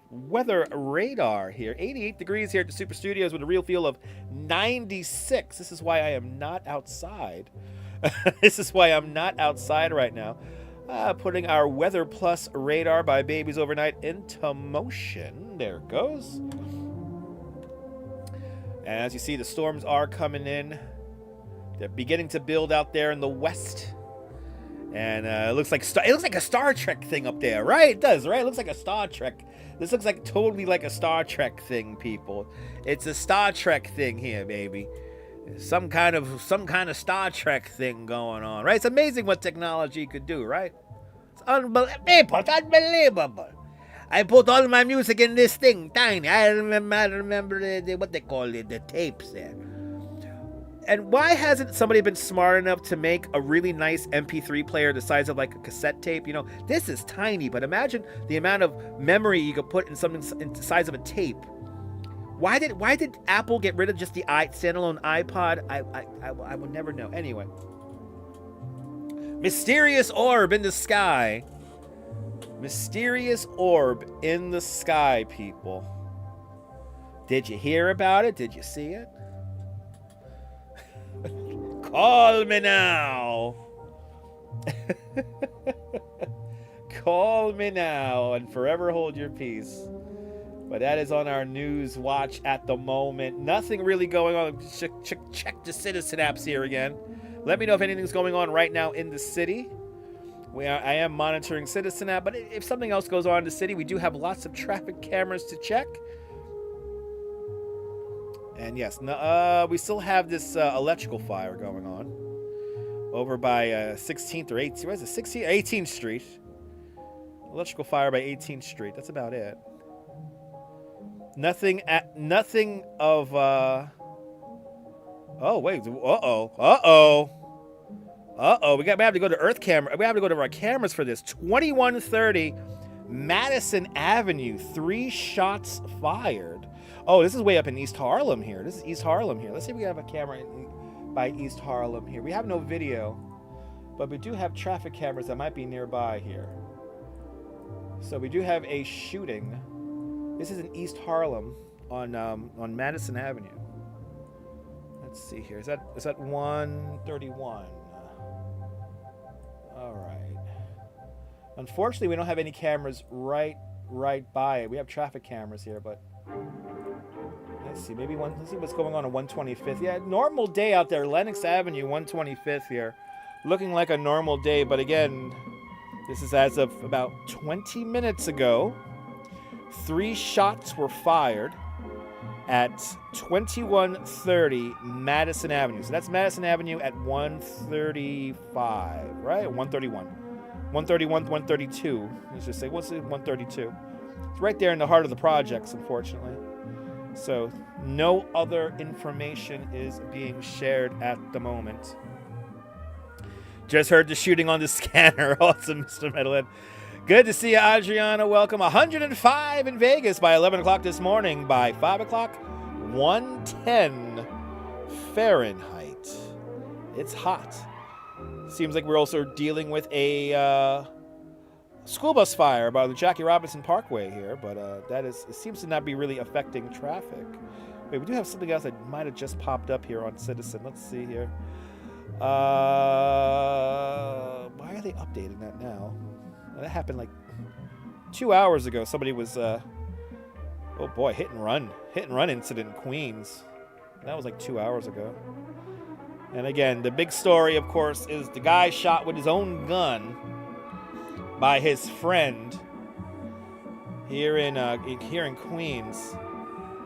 Speaker 1: radar here. 88 degrees here at the Super Studios with a real feel of 96. This is why I am not outside. This is why I'm not outside right now. Putting our Weather Plus radar by Babies Overnight into motion. There it goes. And as you see, the storms are coming in. They're beginning to build out there in the west. And it looks like a Star Trek thing up there, right? It does, right? It looks like a Star Trek. This looks like totally like a Star Trek thing, people. It's a Star Trek thing here, baby. Some kind of Star Trek thing going on, right? It's amazing what technology could do, right? It's unbelievable. It's unbelievable. I put all my music in this thing, tiny. I remember what they call it, the tapes there. And why hasn't somebody been smart enough to make a really nice MP3 player the size of like a cassette tape? You know, this is tiny, but imagine the amount of memory you could put in something in the size of a tape. Why did Apple get rid of just the standalone iPod? I will never know. Anyway. Mysterious orb in the sky. Mysterious orb in the sky, people. Did you hear about it? Did you see it? Call me now. Call me now and forever hold your peace. But that is on our news watch at the moment. Nothing really going on. Check the citizen apps here again. Let me know if anything's going on right now in the city. I am monitoring citizen app, but if something else goes on in the city, we do have lots of traffic cameras to check. And yes, we still have this electrical fire going on over by 16th or 18th. What is it? 18th Street. Electrical fire by 18th Street. That's about it. Nothing of. Oh wait. We have to go to Earth camera. We have to go to our cameras for this. 2130 Madison Avenue. 3 shots fired. Oh, this is way up in East Harlem here. This is East Harlem here. Let's see if we have a camera by East Harlem here. We have no video, but we do have traffic cameras that might be nearby here. So we do have a shooting. This is in East Harlem on Madison Avenue. Let's see here. Is that 131? All right. Unfortunately, we don't have any cameras right by it. We have traffic cameras here, but let's see. Let's see what's going on 125th. Yeah, normal day out there. Lenox Avenue, 125th here. Looking like a normal day, but again, this is as of about 20 minutes ago. 3 shots were fired at 2130 Madison Avenue. So that's Madison Avenue at 135, right? 131. 131, 132. Let's just say, what's it? 132. It's right there in the heart of the projects, unfortunately. So no other information is being shared at the moment. Just heard the shooting on the scanner. Awesome, Mr. Metalhead. Good to see you, Adriana. Welcome. 105 in Vegas by 11 o'clock this morning. By 5 o'clock, 110 Fahrenheit. It's hot. Seems like we're also dealing with a school bus fire by the Jackie Robinson Parkway here, but it seems to not be really affecting traffic. Wait, we do have something else that might have just popped up here on Citizen. Let's see here. Why are they updating that now? That happened like 2 hours ago. Somebody was, oh boy, hit and run incident in Queens. That was like 2 hours ago. And again, the big story, of course, is the guy shot with his own gun by his friend here in Queens.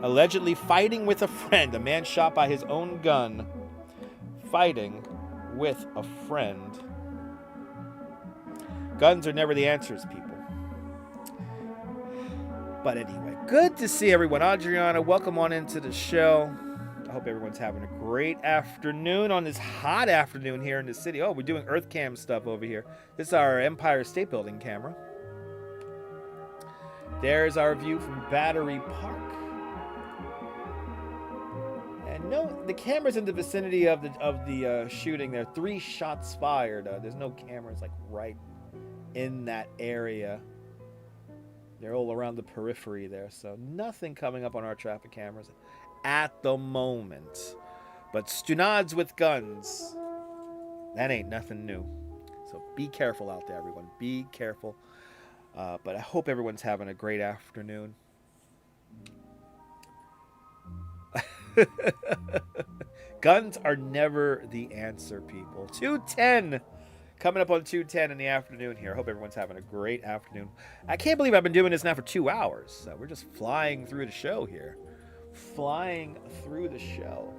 Speaker 1: Allegedly fighting with a friend. A man shot by his own gun. Fighting with a friend. Guns are never the answers, people. But anyway, good to see everyone. Adriana, welcome on into the show. I hope everyone's having a great afternoon on this hot afternoon here in the city. Oh, we're doing Earth Cam stuff over here. This is our Empire State Building camera. There's our view from Battery Park. And no, the camera's in the vicinity of the shooting there. 3 shots fired. There's no cameras like right in that area. They're all around the periphery there, so nothing coming up on our traffic cameras at the moment. But stunads with guns, that ain't nothing new. So be careful out there, everyone. Be careful. But I hope everyone's having a great afternoon. Guns are never the answer, people. 2:10. Coming up on 2:10 in the afternoon here. I hope everyone's having a great afternoon. I can't believe I've been doing this now for 2 hours. We're just flying through the show here. Flying through the show.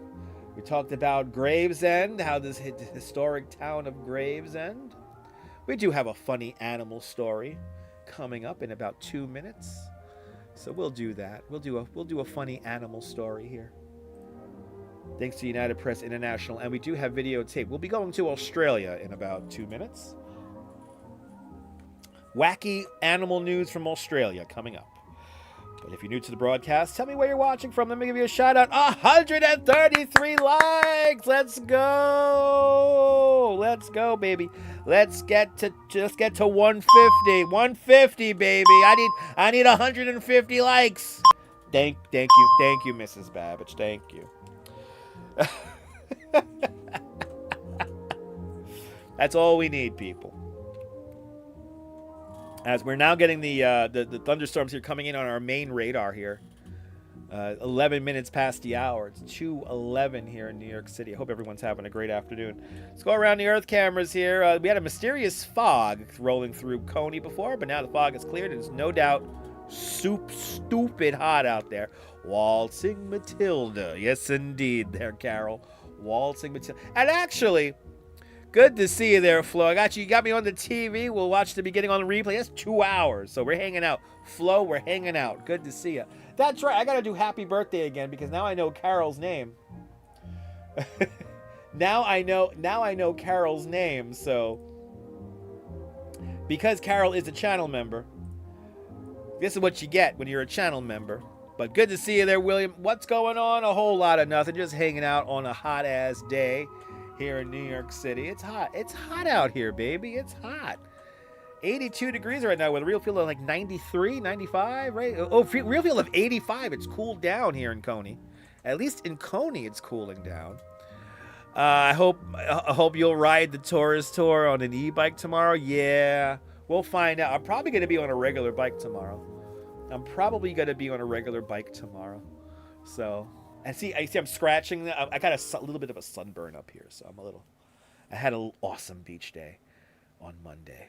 Speaker 1: We talked about Gravesend, how this historic town of Gravesend. We do have a funny animal story coming up in about 2 minutes. So we'll do that. We'll do a funny animal story here. Thanks to United Press International, and we do have videotape. We'll be going to Australia in about 2 minutes. Wacky animal news from Australia coming up. But if you're new to the broadcast, tell me where you're watching from. Let me give you a shout out. 133 likes. Let's go. Let's go, baby. Let's get to 150. 150, baby. I need 150 likes. Thank you, Mrs. Babbage. Thank you. That's all we need, people. As we're now getting the thunderstorms here coming in on our main radar here. 11 minutes past the hour. It's 2:11 here in New York City. I hope everyone's having a great afternoon. Let's go around the Earth cameras here. We had a mysterious fog rolling through Coney before, but now the fog is cleared. It's no doubt stupid hot out there. Waltzing Matilda. Yes, indeed, there, Carol. Waltzing Matilda. And actually, good to see you there, Flo. You got me on the TV. We'll watch the beginning on the replay. That's 2 hours, so we're hanging out. Flo, we're hanging out. Good to see you. That's right. I got to do happy birthday again because now I know Carol's name. Now I know Carol's name, so because Carol is a channel member, this is what you get when you're a channel member. But good to see you there, William. What's going on? A whole lot of nothing. Just hanging out on a hot-ass day here in New York City. It's hot. It's hot out here, baby. It's hot. 82 degrees right now with a real feel of like 93, 95, right? Oh, real feel of 85. It's cooled down here in Coney. At least in Coney, it's cooling down. I hope you'll ride the tourist tour on an e-bike tomorrow. Yeah, we'll find out. I'm probably going to be on a regular bike tomorrow. So, I see I'm scratching. I got a little bit of a sunburn up here, so I had an awesome beach day on Monday.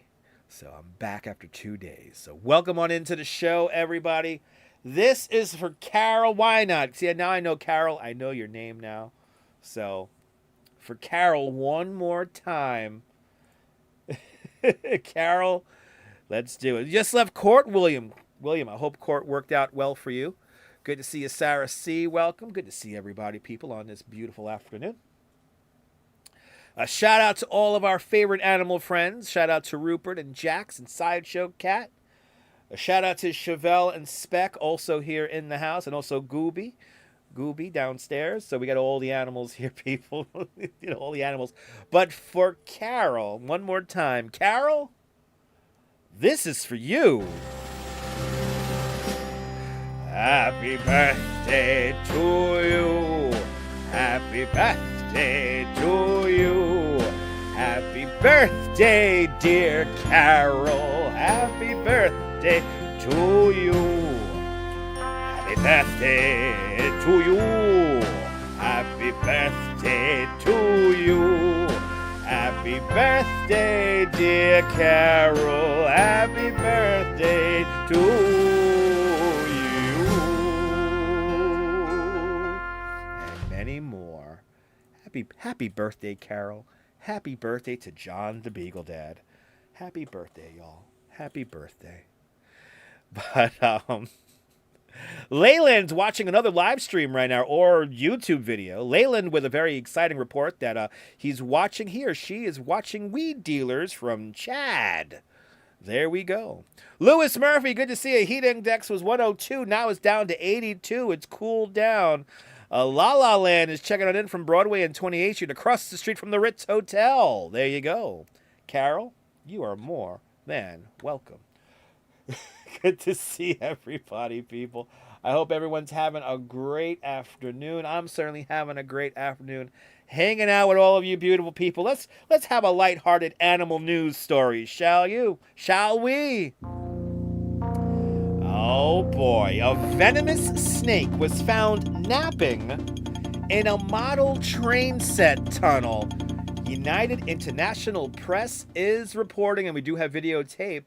Speaker 1: So I'm back after 2 days. So welcome on into the show, everybody. This is for Carol. Why not? See, now I know Carol. I know your name now. So for Carol, one more time. Carol, let's do it. You just left court, William. William, I hope court worked out well for you. Good to see you, Sarah C. Welcome. Good to see everybody, people, on this beautiful afternoon. A shout out to all of our favorite animal friends. Shout out to Rupert and Jax and Sideshow Cat. A shout out to Chevelle and Speck, also here in the house, and also Gooby downstairs. So we got all the animals here, people. All the animals. But for Carol, one more time. Carol, this is for you. Happy birthday to you. Happy birthday to you. Happy birthday, dear Carol. Happy birthday to you. Happy birthday to you. Happy birthday to you. Happy birthday, dear Carol. Happy birthday to you. Happy birthday, Carol. Happy birthday to John the Beagle Dad. Happy birthday, y'all. Happy birthday. But Leyland's watching another live stream right now, or YouTube video. Leyland with a very exciting report that he or she is watching weed dealers from Chad. There we go. Lewis Murphy, good to see you. Heat index was 102. Now it's down to 82. It's cooled down. La La Land is checking it in from Broadway and 28th Street across the street from the Ritz Hotel. There you go. Carol, you are more than welcome. Good to see everybody, people. I hope everyone's having a great afternoon. I'm certainly having a great afternoon hanging out with all of you beautiful people. Let's have a lighthearted animal news story, shall you? Shall we? Oh boy, a venomous snake was found napping in a model train set tunnel. United International Press is reporting, and we do have videotape.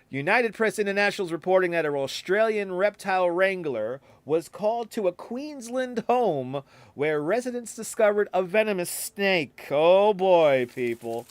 Speaker 1: United Press International is reporting that an Australian reptile wrangler was called to a Queensland home where residents discovered a venomous snake. Oh boy, people.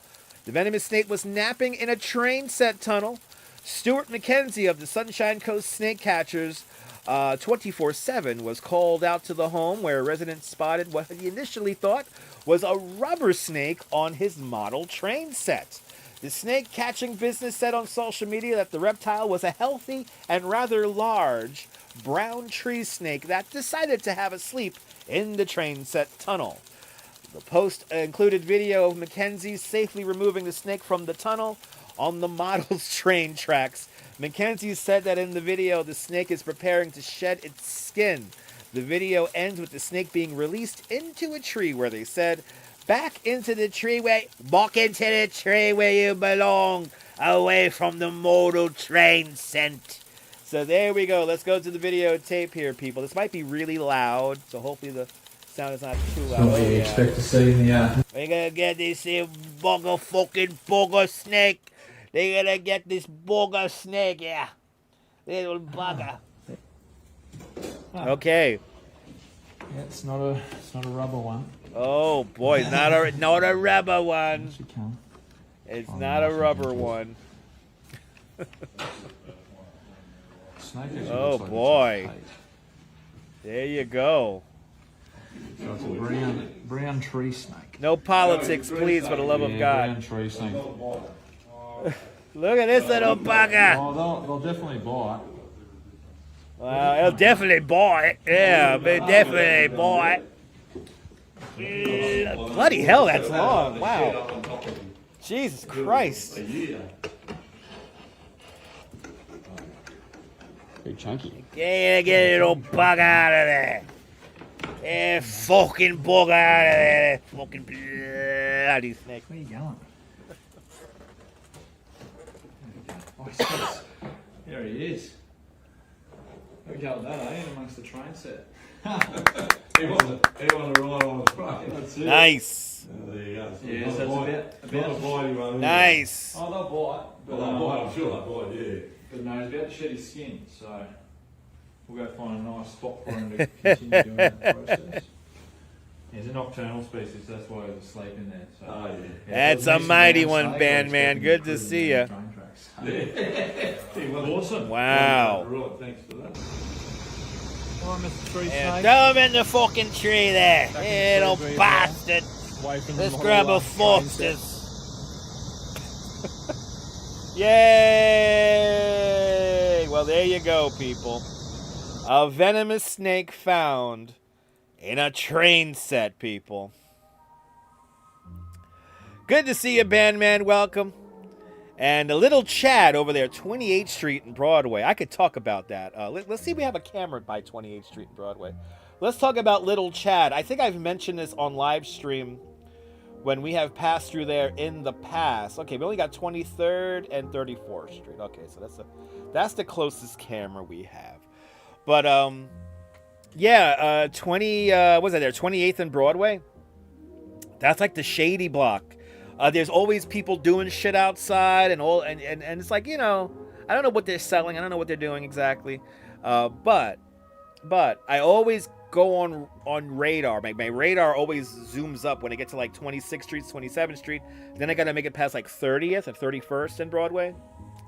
Speaker 1: The venomous snake was napping in a train set tunnel. Stuart McKenzie of the Sunshine Coast Snake Catchers 24/7 was called out to the home where residents spotted what he initially thought was a rubber snake on his model train set. The snake catching business said on social media that the reptile was a healthy and rather large brown tree snake that decided to have a sleep in the train set tunnel. The post included video of Mackenzie safely removing the snake from the tunnel on the model's train tracks. Mackenzie said that in the video, the snake is preparing to shed its skin. The video ends with the snake being released into a tree where they said, "Back into the tree where you belong, away from the model train scent." So there we go. Let's go to the videotape here, people. This might be really loud, so hopefully the sound is not too loud.
Speaker 11: What do you expect to see in the
Speaker 1: We're gonna get this bugger snake. They're gonna get this bugger snake, yeah. Little bugger. Okay.
Speaker 11: Yeah, it's not a rubber one.
Speaker 1: Oh boy, not a rubber one. It's not a rubber one. Oh boy. There you go.
Speaker 11: So it's a brown tree snake.
Speaker 1: No politics, please, for the love of God.
Speaker 11: Brown tree snake.
Speaker 1: Look at this little bugger.
Speaker 11: Oh, they'll definitely bite.
Speaker 1: Well, they'll definitely bite. Yeah, they definitely bite. Bloody hell, that's long. Wow. Jesus Christ.
Speaker 11: Pretty chunky.
Speaker 1: Get a little bug out of there. Yeah, fucking bug out of there. Fucking bloody snake.
Speaker 11: Where are you going? There he is. There we go with that, eh? Amongst the train set.
Speaker 12: He wanted to ride on the train. That's it.
Speaker 1: Nice.
Speaker 12: There you go.
Speaker 11: Yeah, so it's a bit
Speaker 1: nice.
Speaker 11: Oh, they'll bite. But,
Speaker 12: They'll bite, I'm sure they'll bite, yeah.
Speaker 11: But no, he's about to shed his skin, so we'll go find a nice spot for him to continue doing that process. He's a nocturnal species, that's why he's asleep in there. So.
Speaker 12: Oh, yeah.
Speaker 1: That's a mighty one, Bandman. Good to see you.
Speaker 11: Awesome.
Speaker 1: Wow.
Speaker 12: Right, thanks for that.
Speaker 11: All right, Mr. Tree
Speaker 1: Yeah,
Speaker 11: Snake.
Speaker 1: throw him in the fucking tree there. Little bastard. Let's grab a Foster's. Yay! Well, there you go, people. A venomous snake found in a train set, people. Good to see you, Bandman. Welcome. And a little Chad over there, 28th Street and Broadway. I could talk about that. Let's see if we have a camera by 28th Street and Broadway. Let's talk about little Chad. I think I've mentioned this on live stream when we have passed through there in the past. Okay, we only got 23rd and 34th Street. Okay, so that's the closest camera we have. But yeah, 28th and Broadway. That's like the shady block. There's always people doing shit outside and it's like, you know, I don't know what they're selling. I don't know what they're doing exactly. But But I always go on radar. My radar always zooms up when I get to like 26th Street, 27th Street. Then I got to make it past like 30th and 31st and Broadway.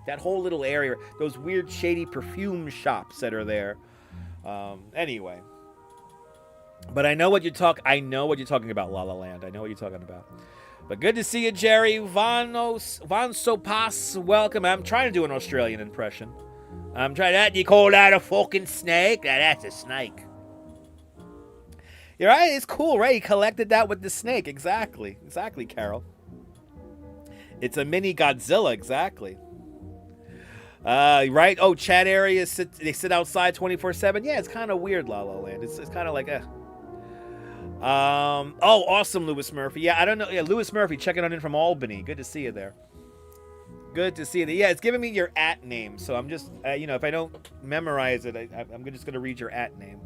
Speaker 1: That whole little area, those weird shady perfume shops that are there. Anyway. But I know what you're talking about, La La Land. I know what you're talking about. But good to see you, Jerry. Van Sopas, welcome. I'm trying to do an Australian impression. I'm trying that. You call that a fucking snake? That's a snake. You're right. It's cool, right? He collected that with the snake. Exactly. Exactly, Carol. It's a mini Godzilla. Exactly. Right? Oh, chat areas, they sit outside 24/7. Yeah, it's kind of weird, La La Land. It's kind of like, oh, awesome, Lewis Murphy. Yeah, I don't know. Yeah, Lewis Murphy checking on in from Albany. Good to see you there. Good to see you there. Yeah, it's giving me your @ name, so I'm just, if I don't memorize it, I'm just going to read your @ name.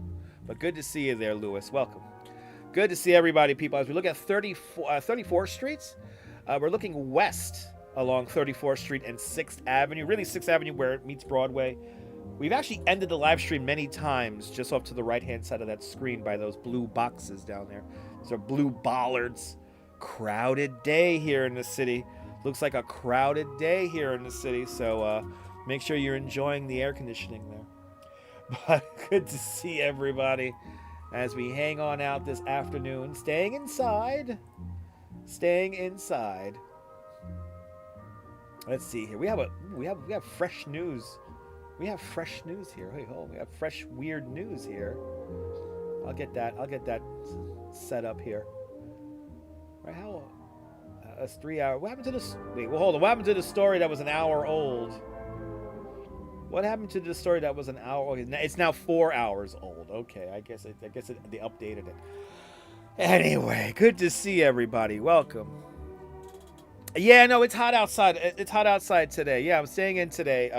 Speaker 1: But good to see you there, Lewis. Welcome. Good to see everybody, people. As we look at 34th Streets, we're looking west along 34th Street and 6th Avenue. Really 6th Avenue where it meets Broadway. We've actually ended the live stream many times just off to the right-hand side of that screen by those blue boxes down there. Those are blue bollards. Crowded day here in the city. Looks like a crowded day here in the city, so make sure you're enjoying the air conditioning there. But good to see everybody as we hang on out this afternoon. Staying inside. Staying inside. Let's see here. We have fresh news. We have fresh news here. Wait, hold on. We have fresh weird news here. I'll get that set up here. Right? How? It's 3 hours. What happened to this? Wait. Well, hold on. What happened to the story that was an hour old? What happened to the story that was an hour? Okay, it's now 4 hours old. Okay. I guess they updated it. Anyway, good to see everybody. Welcome. Yeah, no, it's hot outside. It's hot outside today. Yeah, I'm staying in today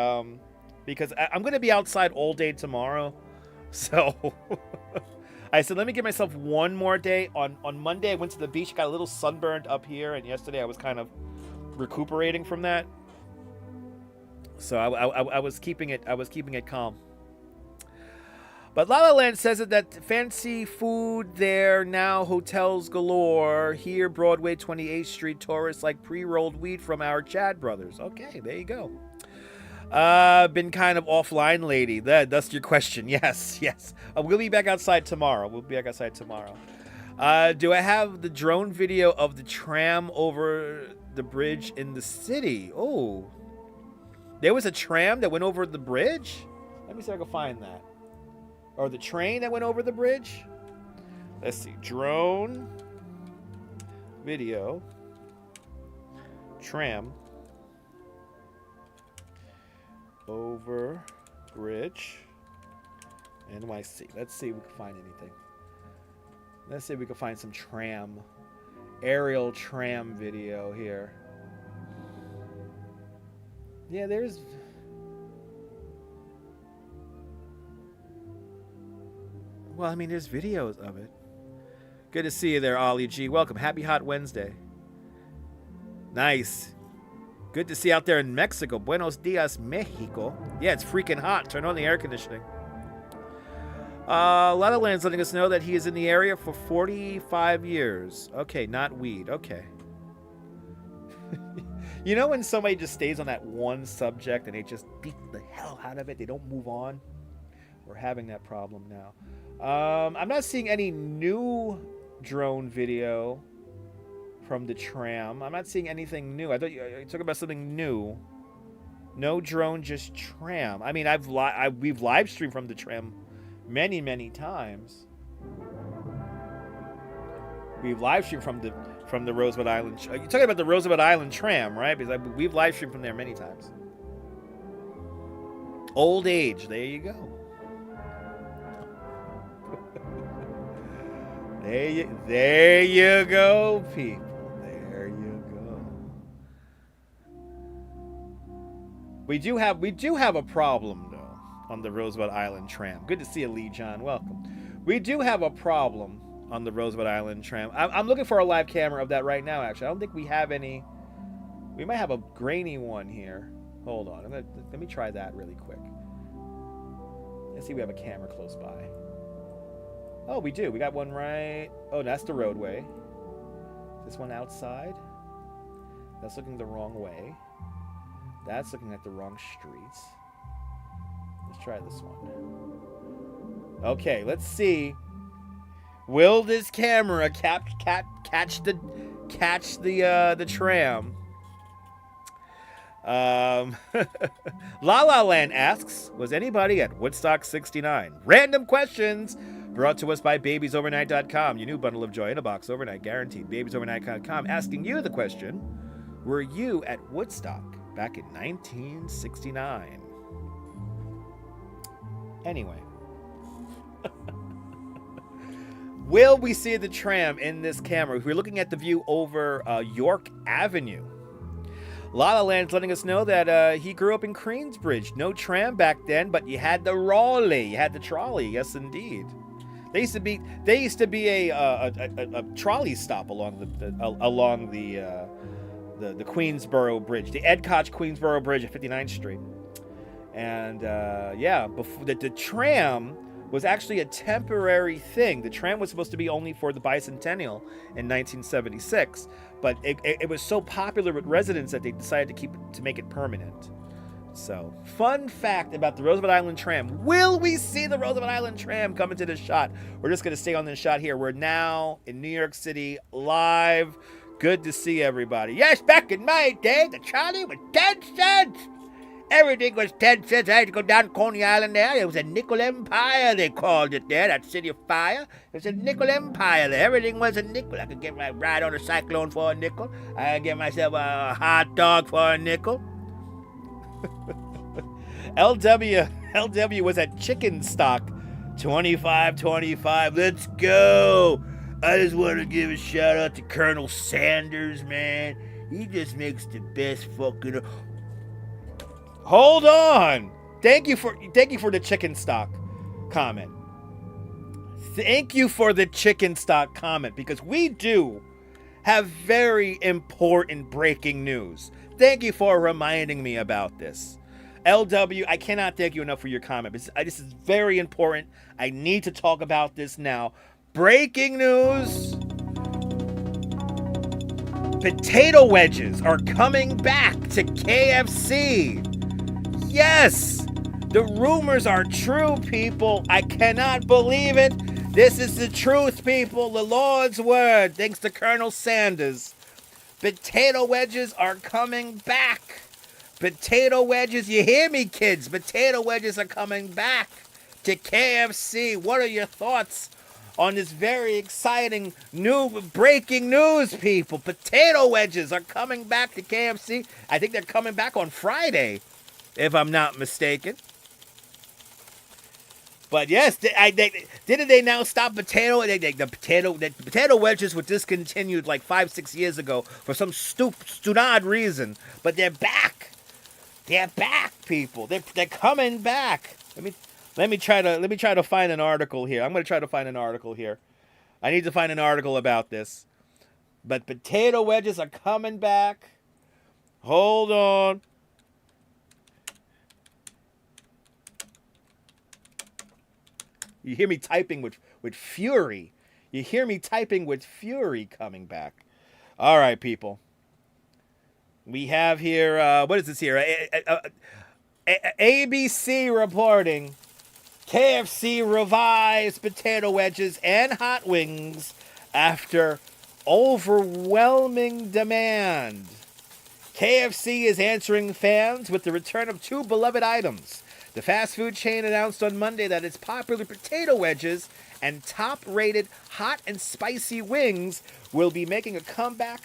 Speaker 1: because I'm going to be outside all day tomorrow. So I said, let me give myself one more day. On Monday, I went to the beach, got a little sunburned up here, and yesterday I was kind of recuperating from that. So I was keeping it calm. But La La Land says it that fancy food there now, hotels galore. Here, Broadway, 28th Street, tourists like pre-rolled weed from our Chad brothers. Okay, there you go. Been kind of offline, lady. That's your question. Yes. We'll be back outside tomorrow. Do I have the drone video of the tram over the bridge in the city? Oh, there was a tram that went over the bridge? Let me see if I can find that. Or the train that went over the bridge? Let's see. Drone. Video. Tram. Over bridge. NYC. Let's see if we can find anything. Let's see if we can find some tram. Aerial tram video here. Yeah, there's... Well, I mean, there's videos of it. Good to see you there, Ollie G. Welcome. Happy Hot Wednesday. Nice. Good to see you out there in Mexico. Buenos dias, Mexico. Yeah, it's freaking hot. Turn on the air conditioning. La La Land's letting us know that he is in the area for 45 years. Okay, not weed. Okay. You know when somebody just stays on that one subject and they just beat the hell out of it? They don't move on? We're having that problem now. I'm not seeing any new drone video from the tram. I'm not seeing anything new. I thought you talking about something new. No drone, just tram. I mean, we've live streamed from the tram many times. We've live streamed from the Roosevelt Island. You're talking about the Roosevelt Island tram, right? Because we've live streamed from there many times. Old age. There you go. There you go, people. There you go. We do have a problem though on the Roosevelt Island tram. Good to see you, Lee John. Welcome. We do have a problem on the Roosevelt Island tram. I'm looking for a live camera of that right now. Actually, I don't think we have any. We might have a grainy one here. Hold on. Let me try that really quick. Let's see if we have a camera close by. Oh, we do. We got one right. Oh, that's the roadway. This one outside. That's looking the wrong way. That's looking at the wrong streets. Let's try this one. Okay, let's see. Will this camera catch the tram? La La Land asks, was anybody at Woodstock 69? Random questions brought to us by babiesovernight.com. Your new bundle of joy in a box overnight guaranteed. Babiesovernight.com asking you the question, were you at Woodstock back in 1969? Anyway. Will we see the tram in this camera? We're looking at the view over York Avenue. La La Land's letting us know that he grew up in Queensbridge. No tram back then, but you had the Raleigh, you had the trolley. Yes, indeed. There used to be a trolley stop along the Queensboro Bridge, the Ed Koch Queensboro Bridge at 59th Street. And yeah, before the tram was actually a temporary thing. The tram was supposed to be only for the bicentennial in 1976, but it was so popular with residents that they decided to make it permanent. So, fun fact about the Roosevelt Island tram. Will we see the Roosevelt Island tram come into this shot? We're just going to stay on this shot here. We're now in New York City, live. Good to see everybody. Yes, back in my day, the trolley was 10 cents. Everything was 10 cents. I had to go down to Coney Island there. It was a nickel empire, they called it there, that city of fire. It was a nickel empire there. Everything was a nickel. I could get my ride on a cyclone for a nickel. I could get myself a hot dog for a nickel. LW was at Chicken Stock 2525. Let's go. I just want to give a shout out to Colonel Sanders, man. He just makes the best fucking... Hold on. Thank you for the chicken stock comment. Thank you for the chicken stock comment, because we do have very important breaking news. Thank you for reminding me about this. LW, I cannot thank you enough for your comment. This is very important. I need to talk about this now. Breaking news. Potato wedges are coming back to KFC. Yes, the rumors are true, people. I cannot believe it. This is the truth, people. The Lord's word. Thanks to Colonel Sanders. Potato wedges are coming back. Potato wedges, you hear me, kids? Potato wedges are coming back to KFC. What are your thoughts on this very exciting new breaking news, people? Potato wedges are coming back to KFC. I think they're coming back on Friday, if I'm not mistaken. But yes, didn't they now stop potato? The potato wedges were discontinued like 5-6 years ago for some stupid reason. But they're back. They're back, people. They're coming back. Let me try to find an article here. I'm going to try to find an article here. I need to find an article about this. But potato wedges are coming back. Hold on. You hear me typing with fury. You hear me typing with fury coming back. All right, people. We have here, what is this here? ABC reporting KFC revives potato wedges and hot wings after overwhelming demand. KFC is answering fans with the return of two beloved items. The fast food chain announced on Monday that its popular potato wedges and top-rated hot and spicy wings will be making a comeback.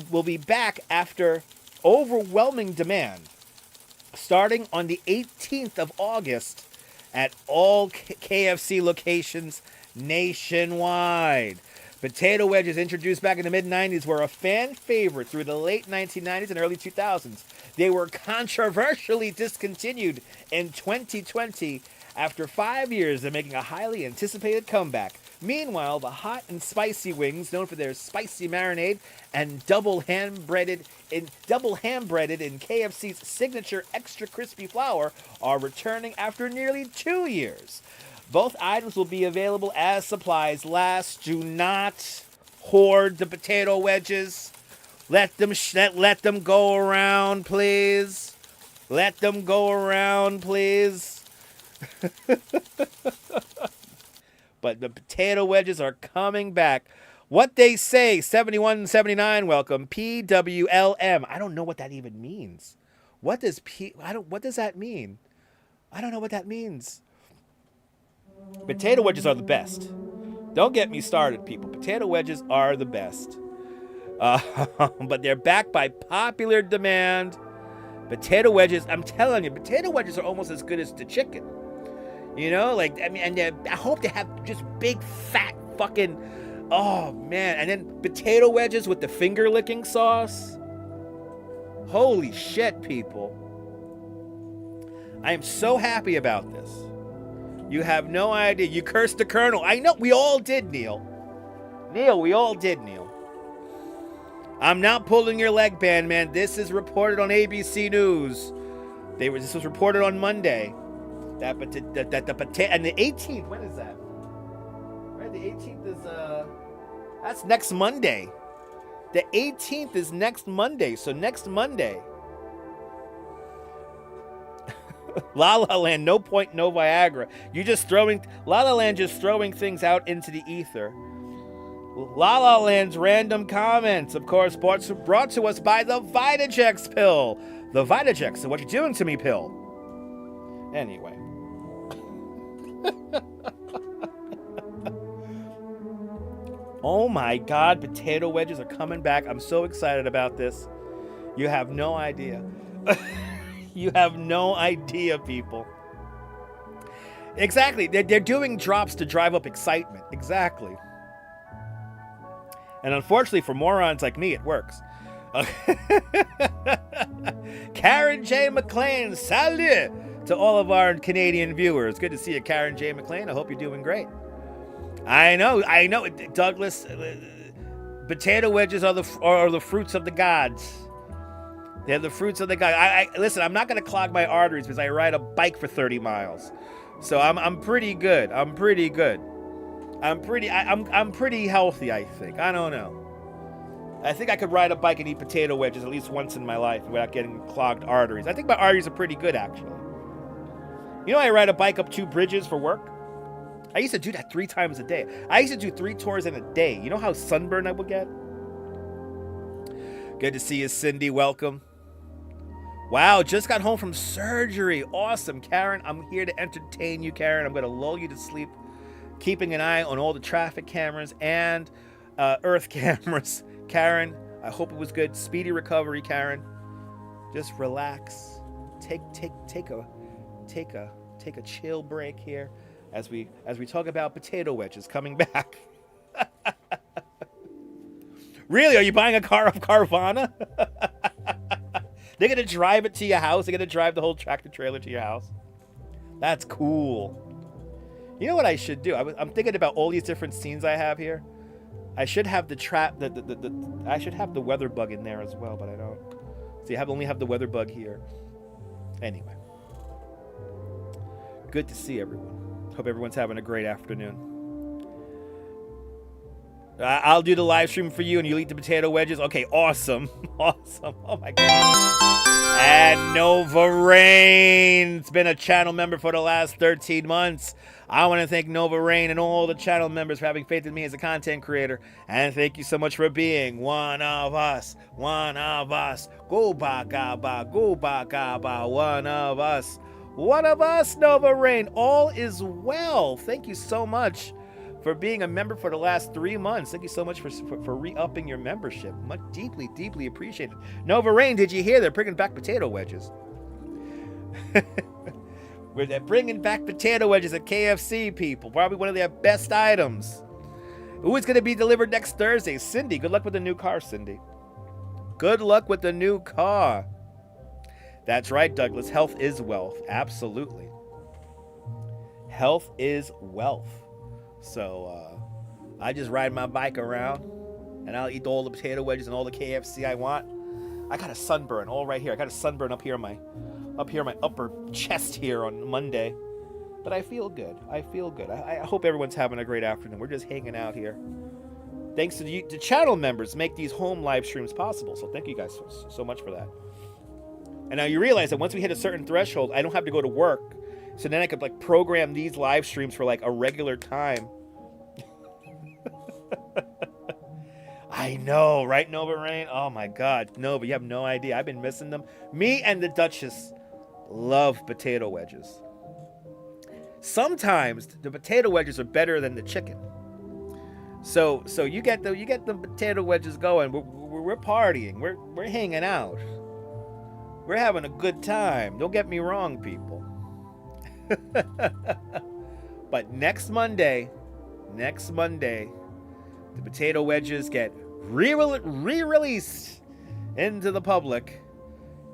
Speaker 1: Will be back after overwhelming demand, starting on the 18th of August at all KFC locations nationwide. Potato wedges, introduced back in the mid-90s, were a fan favorite through the late 1990s and early 2000s. They were controversially discontinued in 2020 after 5 years of making a highly anticipated comeback. Meanwhile, the hot and spicy wings, known for their spicy marinade and double hand breaded in KFC's signature extra crispy flour, are returning after nearly 2 years. Both items will be available as supplies last. Do not hoard the potato wedges. Let them go around, please. Let them go around, please. But the potato wedges are coming back. What they say, 71 and 79, welcome. PWLM. I don't know what that even means. What does that mean? I don't know what that means. Potato wedges are the best. Don't get me started, people. Potato wedges are the best. But they're back by popular demand. Potato wedges, I'm telling you, potato wedges are almost as good as the chicken. You know, like, I mean, and I hope they have just big, fat, fucking, oh, man. And then potato wedges with the finger-licking sauce. Holy shit, people. I am so happy about this. You have no idea. You cursed the Colonel. I know, we all did, Neil. Neil, we all did, Neil. I'm not pulling your leg, band man. This is reported on ABC News. This was reported on Monday. And the 18th, when is that? Right, the 18th is that's next Monday. The 18th is next Monday. So next Monday. La La Land, no point, no Viagra. La La Land just throwing things out into the ether. La La Land's random comments, of course, brought to us by the Vitajex pill. The Vitajex, so what you doing to me, pill? Anyway. Oh my God, potato wedges are coming back. I'm so excited about this. You have no idea. You have no idea, people. Exactly. They're doing drops to drive up excitement. Exactly. And unfortunately for morons like me, it works. Karen J. McLean, salut to all of our Canadian viewers. Good to see you, Karen J. McLean. I hope you're doing great. I know, Douglas. Potato wedges are the fruits of the gods. They're the fruits of the gods. Listen, I'm not going to clog my arteries because I ride a bike for 30 miles. So I'm pretty good. I'm pretty good. I'm pretty healthy, I think. I don't know. I think I could ride a bike and eat potato wedges at least once in my life without getting clogged arteries. I think my arteries are pretty good, actually. You know, I ride a bike up 2 bridges for work. I used to do that 3 times a day. I used to do 3 tours in a day. You know how sunburned I would get? Good to see you, Cindy. Welcome. Wow, just got home from surgery. Awesome, Karen. I'm here to entertain you, Karen. I'm going to lull you to sleep, keeping an eye on all the traffic cameras and earth cameras. Karen, I hope it was good. Speedy recovery, Karen. Just relax. Take a chill break here as we talk about potato wedges coming back. Really? Are you buying a car off Carvana? They're going to drive it to your house. They're going to drive the whole tractor trailer to your house. That's cool. You know what I should do? I'm thinking about all these different scenes I have here. I should have I should have the weather bug in there as well, but I don't. See, I only have the weather bug here. Anyway. Good to see everyone. Hope everyone's having a great afternoon. I'll do the live stream for you and you'll eat the potato wedges. Okay, awesome. Awesome. Oh my God. And Nova Rain's been a channel member for the last 13 months. I want to thank Nova Rain and all the channel members for having faith in me as a content creator. And thank you so much for being one of us. One of us. Go ba ga ba, go ba ga ba, one of us. One of us, Nova Rain. All is well. Thank you so much for being a member for the last 3 months. Thank you so much for re-upping your membership. Much deeply, deeply appreciated. Nova Rain, did you hear they're bringing back potato wedges? They're bringing back potato wedges at KFC, people. Probably one of their best items. Who is going to be delivered next Thursday? Cindy. Good luck with the new car, Cindy. Good luck with the new car. That's right, Douglas. Health is wealth. Absolutely. Health is wealth. So, I just ride my bike around, and I'll eat all the potato wedges and all the KFC I want. I got a sunburn all right here. I got a sunburn up here in my upper chest here on Monday. But I feel good. I feel good. I hope everyone's having a great afternoon. We're just hanging out here. Thanks to the channel members make these home live streams possible. So thank you guys so much for that. And now you realize that once we hit a certain threshold, I don't have to go to work. So then I could like program these live streams for like a regular time. I know, right, Nova Rain? Oh my God, Nova, you have no idea. I've been missing them. Me and the Duchess love potato wedges. Sometimes the potato wedges are better than the chicken. So you get the potato wedges going. We're partying. We're hanging out. We're having a good time. Don't get me wrong, people. But next Monday, the potato wedges get re-released into the public.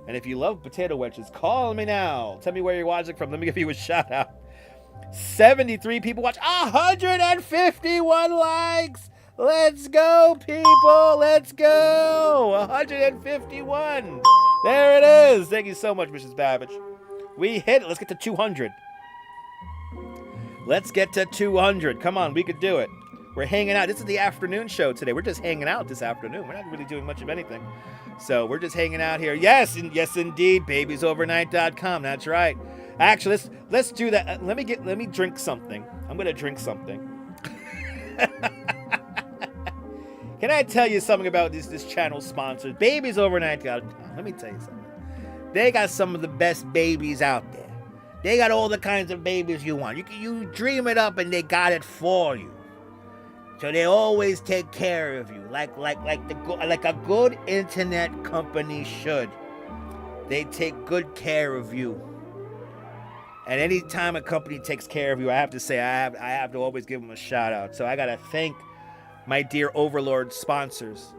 Speaker 1: And if you love potato wedges, call me now. Tell me where you're watching from. Let me give you a shout out. 73 people watch. 151 likes. Let's go, people. Let's go. 151. There it is. Thank you so much, Mrs. Babbage. We hit it. Let's get to 200. Let's get to 200. Come on, we could do it. We're hanging out. This is the afternoon show today. We're just hanging out this afternoon. We're not really doing much of anything. So we're just hanging out here. Yes, and yes, indeed. Babiesovernight.com. That's right. Actually, let's do that. Let me drink something. I'm gonna drink something. Can I tell you something about this channel sponsor, Babiesovernight.com? Let me tell you something. They got some of the best babies out there. They got all the kinds of babies you want. You dream it up, and they got it for you. So they always take care of you, like a good internet company should. They take good care of you. And anytime a company takes care of you, I have to say, I have to always give them a shout out. So I got to thank my dear Overlord sponsors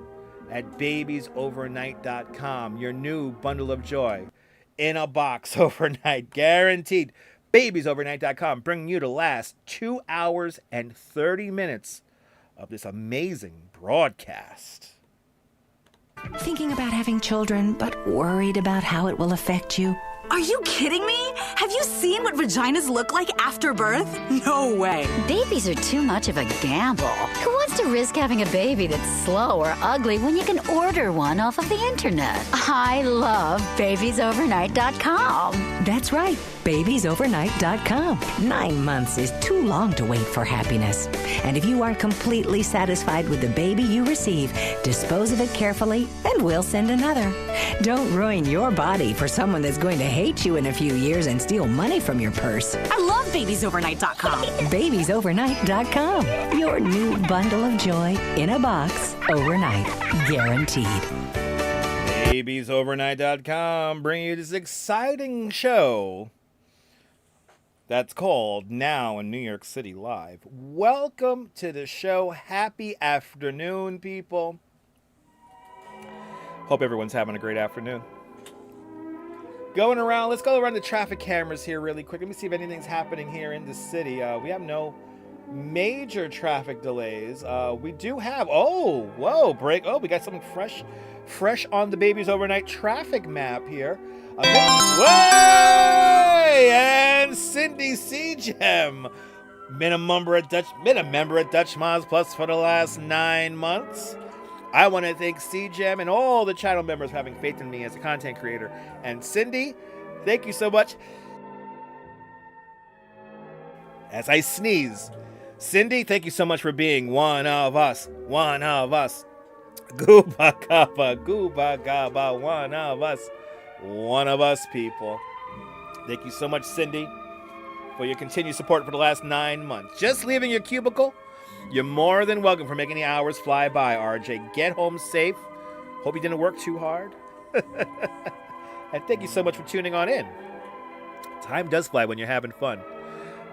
Speaker 1: at babiesovernight.com. Your new bundle of joy in a box overnight, guaranteed. Babiesovernight.com, bringing you the last 2 hours and 30 minutes of this amazing broadcast.
Speaker 13: Thinking about having children, but worried about how it will affect you?
Speaker 14: Are you kidding me? Have you seen what vaginas look like after birth? No way.
Speaker 15: Babies are too much of a gamble. Who wants to risk having a baby that's slow or ugly when you can order one off of the internet? I love babiesovernight.com.
Speaker 13: That's right, babiesovernight.com. 9 months is too long to wait for happiness. And if you are completely satisfied with the baby you receive, dispose of it carefully and we'll send another. Don't ruin your body for someone that's going to hate you in a few years and steal money from your purse.
Speaker 14: I love babiesovernight.com.
Speaker 13: babiesovernight.com. Your new bundle of joy in a box overnight. Guaranteed.
Speaker 1: babiesovernight.com bringing you this exciting show that's called Now in New York City Live. Welcome to the show. Happy afternoon, people. Hope everyone's having a great afternoon. Going around, let's go around the traffic cameras here really quick. Let me see if anything's happening here in the city. We have no major traffic delays. We do have, we got something fresh on the Babies Overnight traffic map here. And Cindy Seagem, been a member of Dutch Mods Plus for the last 9 months. I want to thank Seagem and all the channel members for having faith in me as a content creator. And Cindy, thank you so much. As I sneeze, Cindy, thank you so much for being one of us. One of us. Gooba gaba, one of us. One of us, people. Thank you so much, Cindy, for your continued support for the last 9 months. Just leaving your cubicle? You're more than welcome for making the hours fly by, RJ. Get home safe. Hope you didn't work too hard. And thank you so much for tuning on in. Time does fly when you're having fun.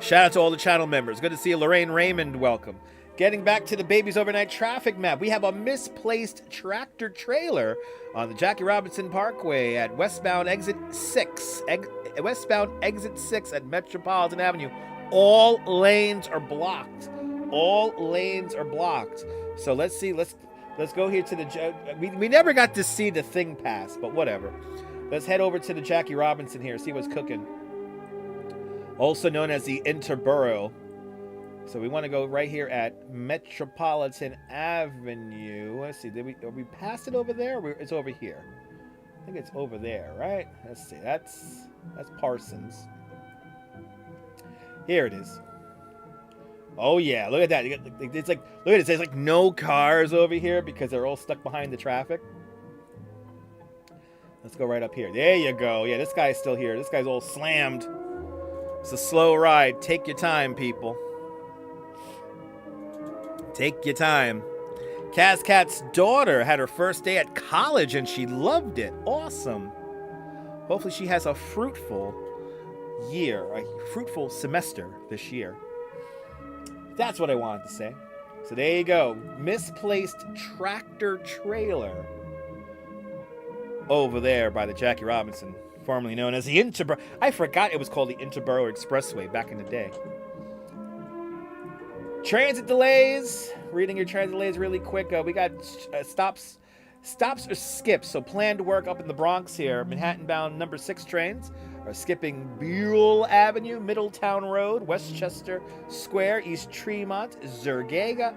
Speaker 1: Shout out to all the channel members. Good to see you. Lorraine Raymond, welcome. Getting back to the Babies Overnight traffic map, we have a misplaced tractor trailer on the Jackie Robinson Parkway at westbound exit 6. Westbound exit 6 at Metropolitan Avenue. All lanes are blocked. all lanes are blocked. So let's see. Let's go here to the. We never got to see the thing pass, but whatever. Let's head over to the Jackie Robinson here. See what's cooking. Also known as the Interborough. So we want to go right here at Metropolitan Avenue. Let's see. Are we past it over there? It's over here. I think it's over there, right? Let's see. That's Parsons. Here it is. Oh yeah, look at that. It's like, look at it. There's like no cars over here because they're all stuck behind the traffic. Let's go right up here. There you go. Yeah, this guy's still here. This guy's all slammed. It's a slow ride. Take your time, people. Take your time. Cascat's daughter had her first day at college and she loved it. Awesome. Hopefully she has a fruitful year, a fruitful semester this year. That's what I wanted to say. So there you go. Misplaced tractor trailer over there by the Jackie Robinson, formerly known as the Interborough. I forgot it was called the Interborough Expressway back in the day. Transit delays. Reading your transit delays really quick. We got stops or skips. So planned work up in the Bronx here. Manhattan-bound number 6 trains are skipping Buell Avenue, Middletown Road, Westchester Square, East Tremont, Zurgiga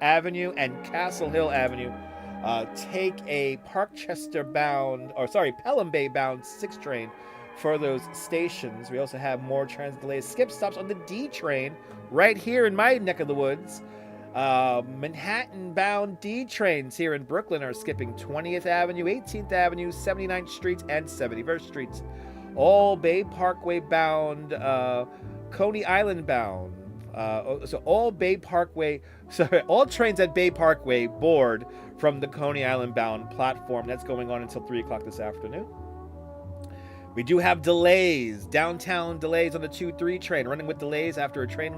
Speaker 1: Avenue, and Castle Hill Avenue. Take a Pelham Bay-bound 6 train for those stations. We also have more transit delays. Skip stops on the D train right here in my neck of the woods. Manhattan-bound D trains here in Brooklyn are skipping 20th Avenue, 18th Avenue, 79th Street, and 71st Street. All Bay Parkway-bound, Coney Island-bound. So all trains at Bay Parkway board from the Coney Island-bound platform. That's going on until 3 o'clock this afternoon. We do have delays, downtown delays on the 2-3 train, running with delays after a train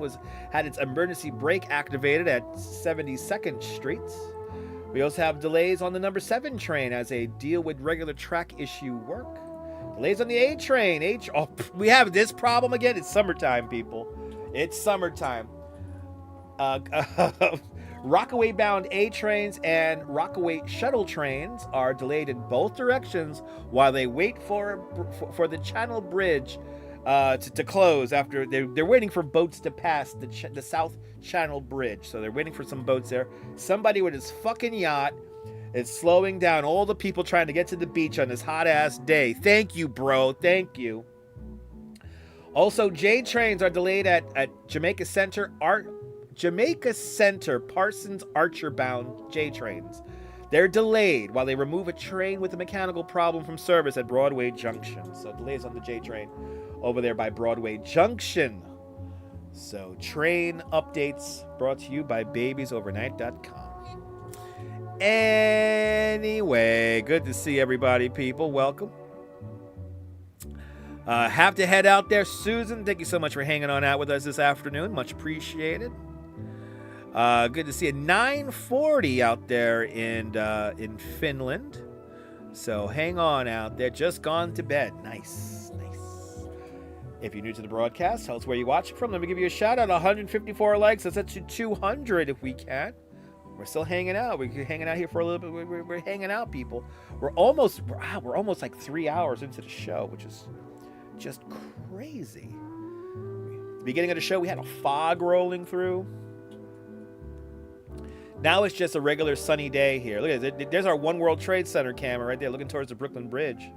Speaker 1: had its emergency brake activated at 72nd Street. We also have delays on the number 7 train as they deal with regular track issue work. Delays on the A train. We have this problem again. It's summertime, people. It's summertime. Rockaway-bound A trains and Rockaway shuttle trains are delayed in both directions while they wait for the Channel Bridge to close. After they're waiting for boats to pass the South Channel Bridge, so they're waiting for some boats there. Somebody with his fucking yacht is slowing down all the people trying to get to the beach on this hot ass day. Thank you, bro. Thank you. Also, J trains are delayed at Jamaica Center Parsons Archer-bound J trains. They're delayed while they remove a train with a mechanical problem from service at Broadway Junction. So delays on the J train over there by Broadway Junction. So train updates brought to you by babiesovernight.com. Anyway, good to see everybody, people. Welcome. Have to head out there. Susan, thank you so much for hanging on out with us this afternoon. Much appreciated. Good to see you. 9:40 out there in Finland. So hang on out there. Just gone to bed. Nice, nice. If you're new to the broadcast, tell us where you watch it from. Let me give you a shout out. 154 likes. Let's get to 200 if we can. We're still hanging out. We're hanging out here for a little bit. We're hanging out, people. We're almost like 3 hours into the show, which is just crazy. The beginning of the show, we had a fog rolling through. Now it's just a regular sunny day here. Look at it. There's our One World Trade Center camera right there looking towards the Brooklyn Bridge.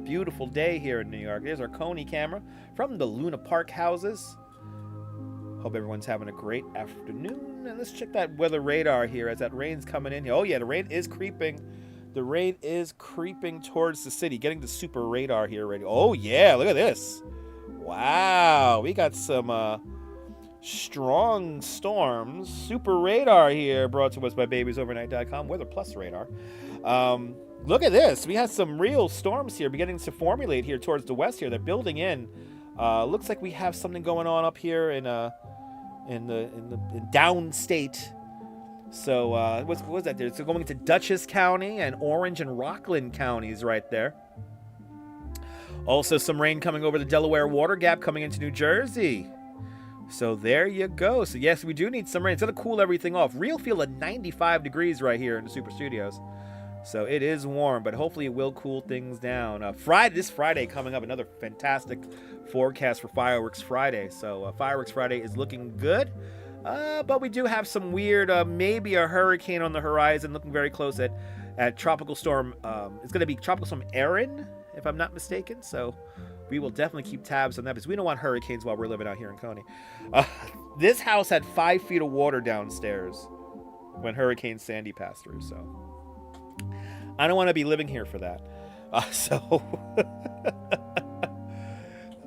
Speaker 1: Beautiful day here in New York. There's our Coney camera from the Luna Park houses. Hope everyone's having a great afternoon. And let's check that weather radar here as that rain's coming in here. Oh, yeah, the rain is creeping. The rain is creeping towards the city, getting the super radar here already. Oh, yeah, look at this. Wow, we got some strong storms. Super radar here brought to us by babiesovernight.com. Weather Plus radar. Look at this. We have some real storms here beginning to formulate here towards the west here. They're building in. Looks like we have something going on up here in downstate. So what was that there? It's going into Dutchess County and Orange and Rockland counties right there. Also some rain coming over the Delaware Water Gap coming into New Jersey. So there you go. So yes, we do need some rain. It's going to cool everything off. Real feel at 95 degrees right here in the Super Studios. So it is warm, but hopefully it will cool things down. This Friday coming up, another fantastic forecast for Fireworks Friday. So Fireworks Friday is looking good. But we do have some weird, maybe a hurricane on the horizon, looking very close at Tropical Storm. It's going to be Tropical Storm Erin, if I'm not mistaken. So we will definitely keep tabs on that because we don't want hurricanes while we're living out here in Coney. This house had 5 feet of water downstairs when Hurricane Sandy passed through. So I don't want to be living here for that.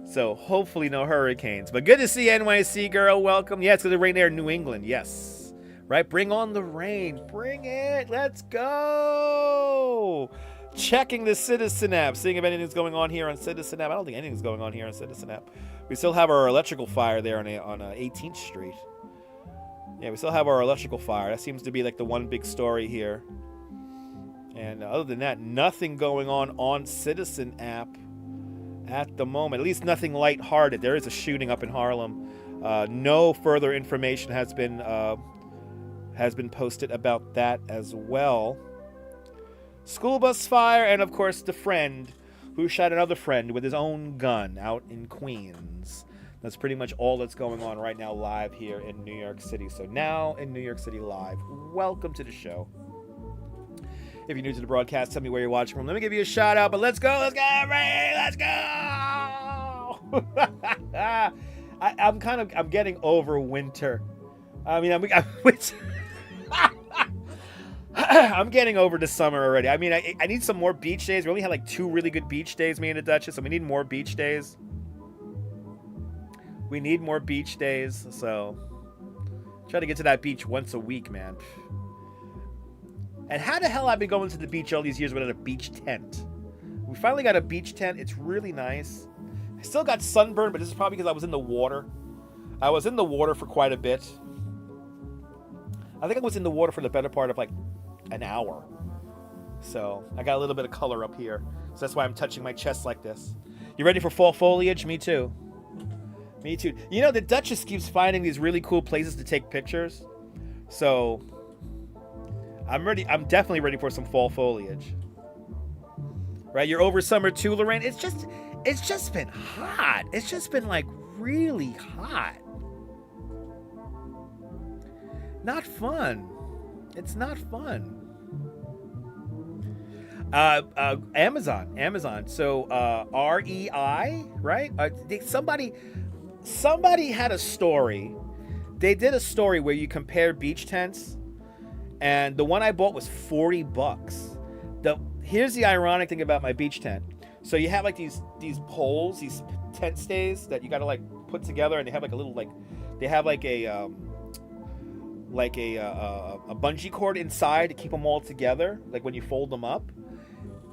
Speaker 1: So hopefully no hurricanes. But good to see NYC, girl. Welcome. Yeah, it's going to rain there in New England. Yes. Right? Bring on the rain. Bring it. Let's go. Checking the Citizen app. Seeing if anything's going on here on Citizen app. I don't think anything's going on here on Citizen app. We still have our electrical fire there on 18th Street. Yeah, we still have our electrical fire. That seems to be like the one big story here. And other than that, nothing going on Citizen app at the moment. At least nothing lighthearted. There is a shooting up in Harlem. No further information has been posted about that as well. School bus fire, and of course the friend who shot another friend with his own gun out in Queens. That's pretty much all that's going on right now live here in New York City. So now in New York City Live, welcome to the show. If you're new to the broadcast, tell me where you're watching from. Let me give you a shout out, but let's go, Ray, let's go! I'm getting over winter. I mean, I'm getting over the summer already. I mean, I need some more beach days. We only had like 2 really good beach days, me and the Duchess, so we need more beach days. We need more beach days, so try to get to that beach once a week, man. And how the hell I've been going to the beach all these years without a beach tent? We finally got a beach tent. It's really nice. I still got sunburn, but this is probably because I was in the water. I was in the water for quite a bit. I think I was in the water for the better part of like an hour. So I got a little bit of color up here. So that's why I'm touching my chest like this. You ready for fall foliage? Me too. Me too. You know, the Duchess keeps finding these really cool places to take pictures. So I'm ready. I'm definitely ready for some fall foliage. Right? You're over summer too, Lorraine? It's just been hot. It's just been like really hot. Not fun. It's not fun. Amazon. So REI, right? Somebody had a story. They did a story where you compare beach tents, and the one I bought was $40. Here's the ironic thing about my beach tent. So you have like these poles, these tent stays that you gotta like put together, and they have like a little a bungee cord inside to keep them all together, like when you fold them up.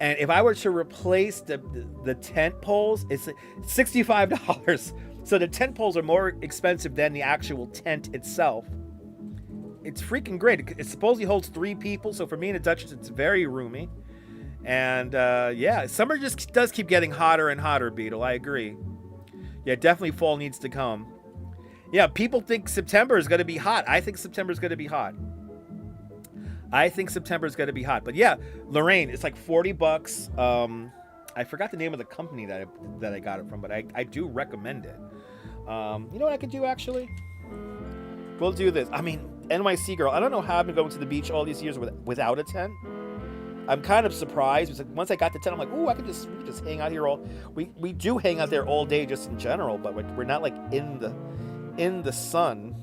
Speaker 1: And if I were to replace the tent poles, it's $65. So the tent poles are more expensive than the actual tent itself. It's freaking great. It supposedly holds 3 people, so for me and the Duchess, it's very roomy. And yeah, summer just does keep getting hotter and hotter, Beetle. I agree. Yeah, definitely fall needs to come. Yeah, people think September is going to be hot. I think September is going to be hot. But yeah, Lorraine, it's like $40. I forgot the name of the company that I got it from, but I do recommend it. You know what I could do, actually? We'll do this. I mean, NYC girl, I don't know how I've been going to the beach all these years without a tent. I'm kind of surprised. Because once I got the tent, I'm like, ooh, we could just hang out here we do hang out there all day just in general, but we're not like in the sun.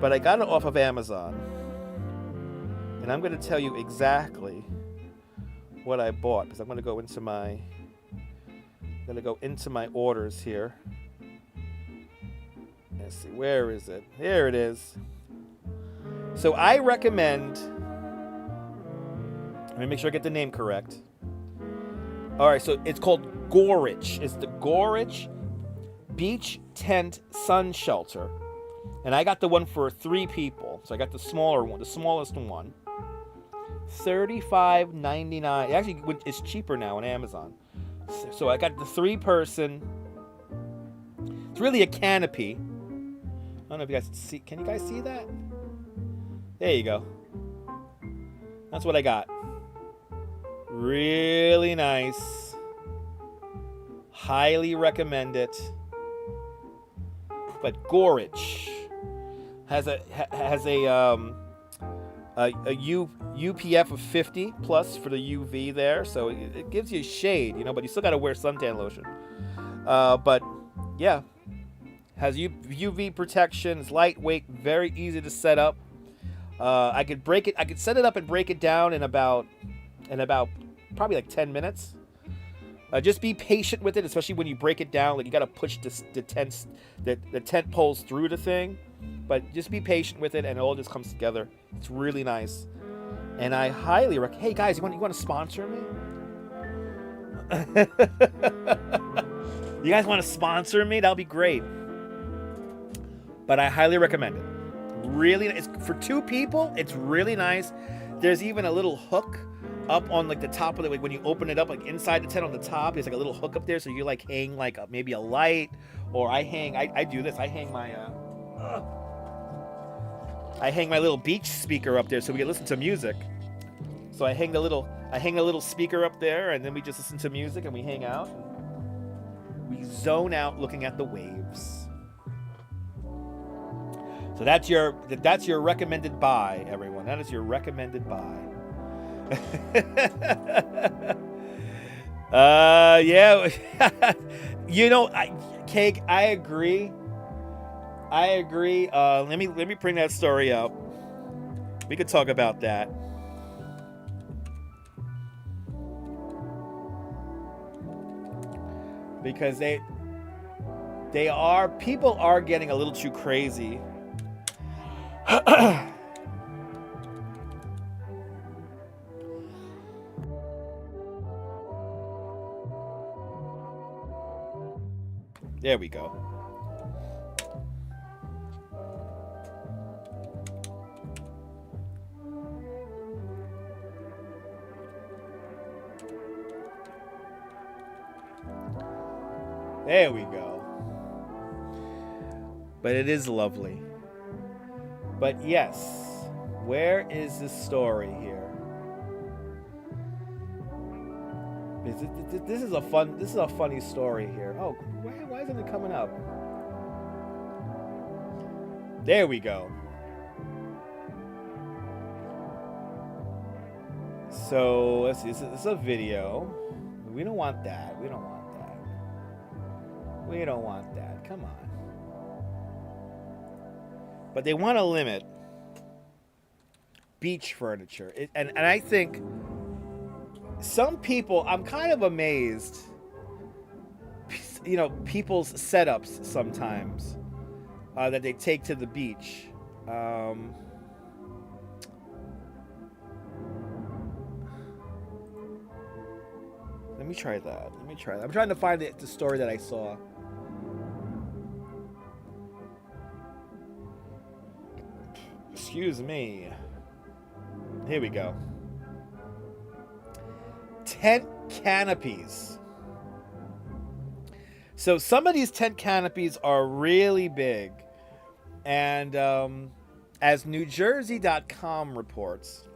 Speaker 1: But I got it off of Amazon. And I'm going to tell you exactly what I bought, because I'm going to go into my orders here. Let's see, where is it? Here it is. So I recommend, let me make sure I get the name correct. All right, so it's called Gorage. It's the Gorage Beach Tent Sun Shelter. And I got the one for 3 people. So I got the smaller one, the smallest one. $35.99. Actually, it's cheaper now on Amazon. So I got the 3-person. It's really a canopy. don't know if you guys see. Can you guys see that? There you go. That's what I got. Really nice. Highly recommend it. But Gorage has a UPF of 50 plus for the UV there, so it gives you shade, you know, but you still got to wear suntan lotion. But yeah, has UV protection. It's lightweight, very easy to set up. I could set it up and break it down in about probably like 10 minutes. Just be patient with it, especially when you break it down. Like, you got to push the tent poles through the thing. But just be patient with it, and it all just comes together. It's really nice. And I highly recommend. Hey, guys, you want to sponsor me? You guys want to sponsor me? That'll be great. But I highly recommend it. Really, it's for 2 people. It's really nice. There's even a little hook up on like the top of it, like when you open it up, like inside the tent on the top, there's like a little hook up there, so you like hang like maybe a light, or I do this. I hang my little beach speaker up there so we can listen to music. So I hang a little speaker up there, and then we just listen to music and we hang out. We zone out looking at the waves. So that's your recommended buy, everyone. That is your recommended buy. Yeah. You know, Cake, I agree. Let me bring that story up. We could talk about that. Because people are getting a little too crazy. There we go. There we go. But it is lovely. But yes, where is the story here? This is a funny story here. Oh, why isn't it coming up? There we go. So let's see. This is a video. We don't want that. We don't want that. Come on. But they want to limit beach furniture. And I think some people, I'm kind of amazed, you know, people's setups sometimes that they take to the beach. Let me try that. I'm trying to find the story that I saw. Excuse me. Here we go. Tent canopies. So some of these tent canopies are really big. And as NewJersey.com reports,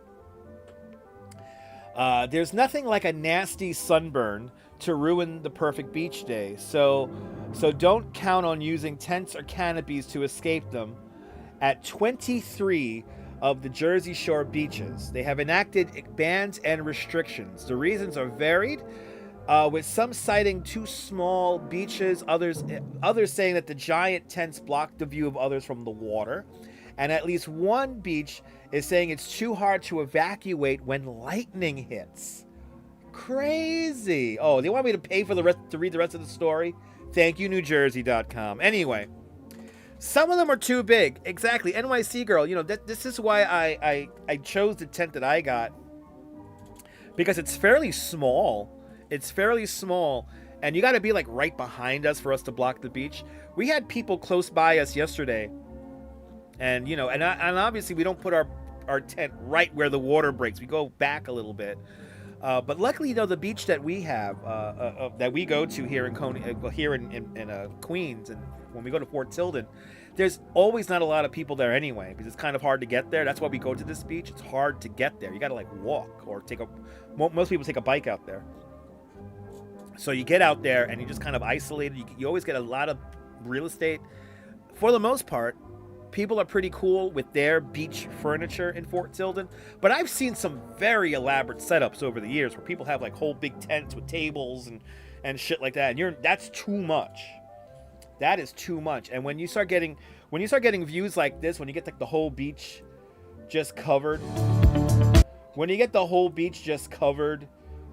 Speaker 1: there's nothing like a nasty sunburn to ruin the perfect beach day. So don't count on using tents or canopies to escape them. At 23 of the Jersey Shore beaches, they have enacted bans and restrictions. The reasons are varied, with some citing too small beaches, others saying that the giant tents block the view of others from the water, and at least one beach is saying it's too hard to evacuate when lightning hits. Crazy. Oh, they want me to pay for to read the rest of the story? Thank you, NewJersey.com. Anyway. Some of them are too big. Exactly. NYC girl, you know, this is why I chose the tent that I got. Because it's fairly small. And you got to be like right behind us for us to block the beach. We had people close by us yesterday. And, you know, and obviously we don't put our tent right where the water breaks. We go back a little bit. But luckily, the beach that we have, that we go to here in Queens, and when we go to Fort Tilden, there's always not a lot of people there anyway, because it's kind of hard to get there. That's why we go to this beach. It's hard to get there. You got to like walk or most people take a bike out there. So you get out there and you just kind of isolated. You always get a lot of real estate. For the most part, people are pretty cool with their beach furniture in Fort Tilden. But I've seen some very elaborate setups over the years where people have like whole big tents with tables and shit like that. And that's too much. That is too much. And when you start getting views like this, when you get like the whole beach just covered, when you get the whole beach just covered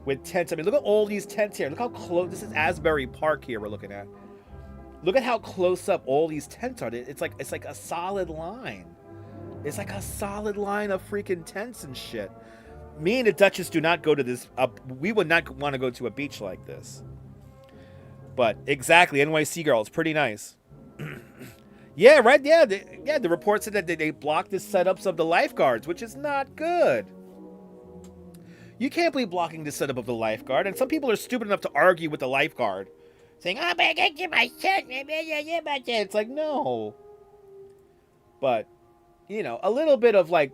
Speaker 1: with tents, I mean, look at all these tents here. Look how close. This is Asbury Park here we're looking at. Look at how close up all these tents are. It's like a solid line. It's like a solid line of freaking tents and shit. Me and the Duchess do not go to this. We would not want to go to a beach like this. But exactly, NYC girl, it's pretty nice. Yeah, right. Yeah, the report said that they blocked the setups of the lifeguards, which is not good. You can't be blocking the setup of the lifeguard, and some people are stupid enough to argue with the lifeguard, saying, "Oh, but I can't get my tent." It's like, no. But a little bit of like,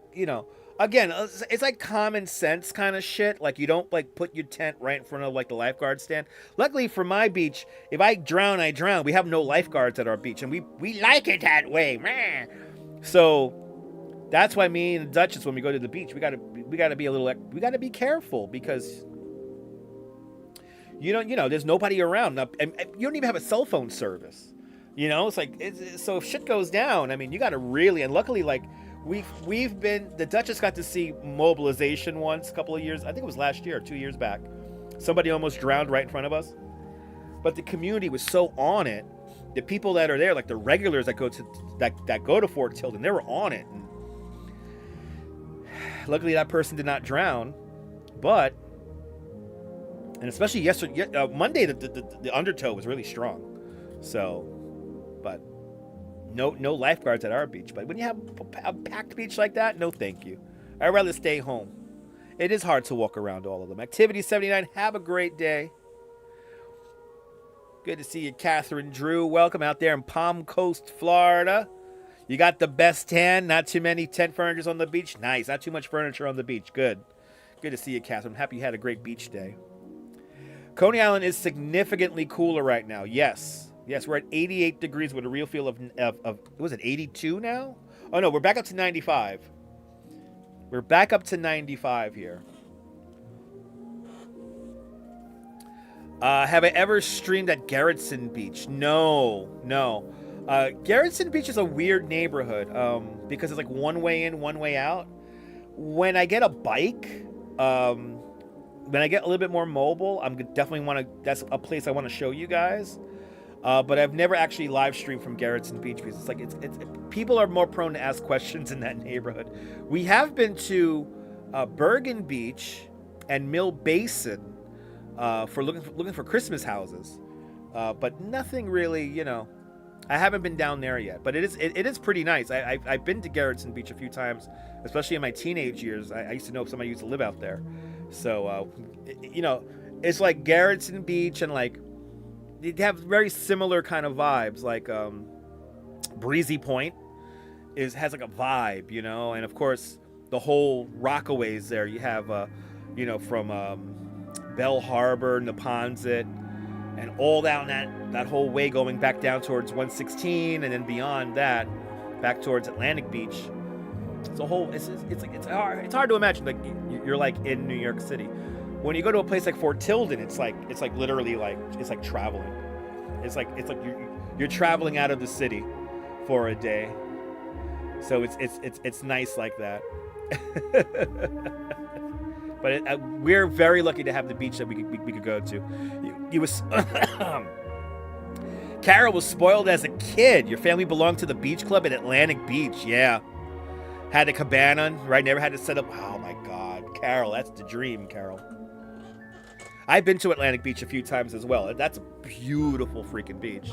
Speaker 1: again, it's like common sense kind of shit. Like, you don't like put your tent right in front of like the lifeguard stand. Luckily for my beach, if I drown, I drown. We have no lifeguards at our beach, and we like it that way. So that's why me and the Duchess, when we go to the beach, we gotta be careful, because there's nobody around, and you don't even have a cell phone service. It's like so if shit goes down, I mean, you gotta really, and luckily, like, the Duchess got to see mobilization once a couple of years, I think it was last year or 2 years back. Somebody almost drowned right in front of us. But the community was so on it. The people that are there, like the regulars that go to Fort Tilden, they were on it. And luckily that person did not drown. But, and especially yesterday, Monday, the undertow was really strong. So, but no lifeguards at our beach. But when you have a packed beach like that, no thank you. I'd rather stay home. It is hard to walk around all of them. Activity 79, have a great day. Good to see you, Catherine Drew. Welcome out there in Palm Coast, Florida. You got the best tan, not too many tent furnitures on the beach. Nice, not too much furniture on the beach. Good to see you, Catherine. I'm happy you had a great beach day. Coney Island is significantly cooler right now. Yes, we're at 88 degrees with a real feel of was it 82 now? Oh no, we're back up to 95. We're back up to 95 here. Have I ever streamed at Garrettson Beach? No. Garrettson Beach is a weird neighborhood because it's like one way in, one way out. When I get a bike, when I get a little bit more mobile, I'm definitely that's a place I want to show you guys. But I've never actually live streamed from Garrettson Beach because it's like it's people are more prone to ask questions in that neighborhood. We have been to Bergen Beach and Mill Basin for looking for Christmas houses, but nothing really, I haven't been down there yet. But it is pretty nice. I've been to Garrettson Beach a few times, especially in my teenage years. I used to know somebody used to live out there, so it's like Garrettson Beach and like. They have very similar kind of vibes, like Breezy Point has like a vibe, and of course the whole Rockaways there. You have, from Bell Harbor, Neponset, and all down that whole way going back down towards 116, and then beyond that, back towards Atlantic Beach. It's hard to imagine like you're like in New York City. When you go to a place like Fort Tilden, it's like literally like it's like traveling. It's like you're traveling out of the city for a day. So it's nice like that. But we're very lucky to have the beach that we could go to. Carol was spoiled as a kid. Your family belonged to the beach club at Atlantic Beach. Yeah, had a cabana, right? Never had to set up. Oh my God, Carol, that's the dream, Carol. I've been to Atlantic Beach a few times as well. That's a beautiful freaking beach.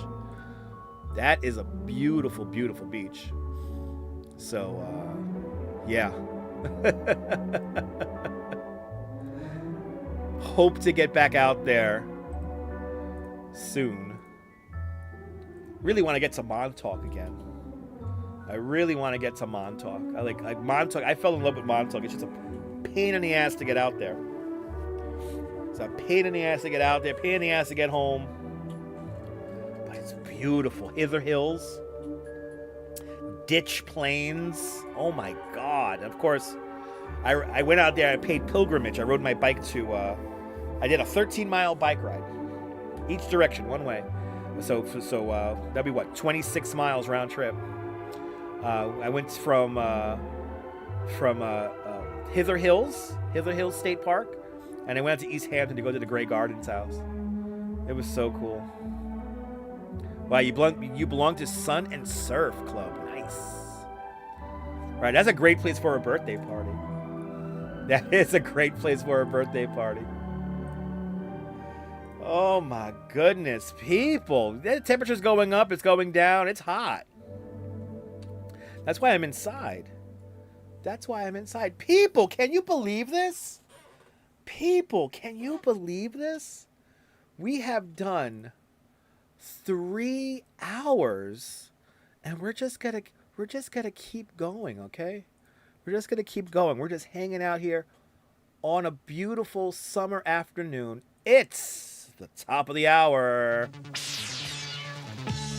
Speaker 1: That is a beautiful, beautiful beach. So, yeah. hope to get back out there soon. Really want to get to Montauk again. I really want to get to Montauk. I like Montauk. I fell in love with Montauk. It's just a pain in the ass to get out there. It's a pain in the ass to get out there, pain in the ass to get home. But it's beautiful. Hither Hills, Ditch Plains. Oh my God. Of course, I went out there. I paid pilgrimage. I rode my bike to, I did a 13-mile bike ride. Each direction, one way. So that'd be what, 26 miles round trip. I went from Hither Hills State Park, and I went out to East Hampton to go to the Grey Gardens house. It was so cool. Wow, you belong to Sun and Surf Club. Nice. Right, that's a great place for a birthday party. That is a great place for a birthday party. Oh my goodness, people. The temperature's going up, it's going down, it's hot. That's why I'm inside. That's why I'm inside. People, can you believe this? People, can you believe this? We have done 3 hours and we're just gonna keep going, okay? We're just gonna keep going. We're just hanging out here on a beautiful summer afternoon. It's the top of the hour.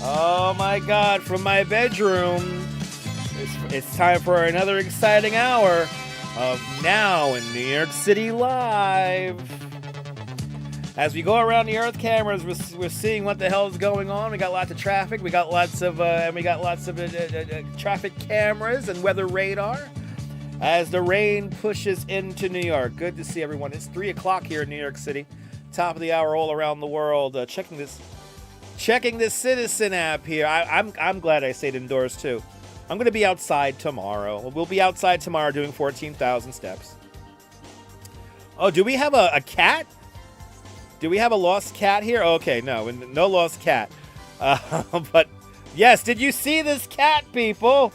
Speaker 1: Oh my God, from my bedroom, it's time for another exciting hour of Now in New York City Live. As we go around the Earth cameras, we're seeing what the hell is going on. We got lots of traffic. We got lots of traffic cameras and weather radar as the rain pushes into New York. Good to see everyone. It's 3 o'clock here in New York City. Top of the hour all around the world. Checking this Citizen app here. I'm glad I stayed indoors too. I'm going to be outside tomorrow. We'll be outside tomorrow doing 14,000 steps. Oh, do we have a cat? Do we have a lost cat here? Okay, no lost cat. But yes, did you see this cat, people?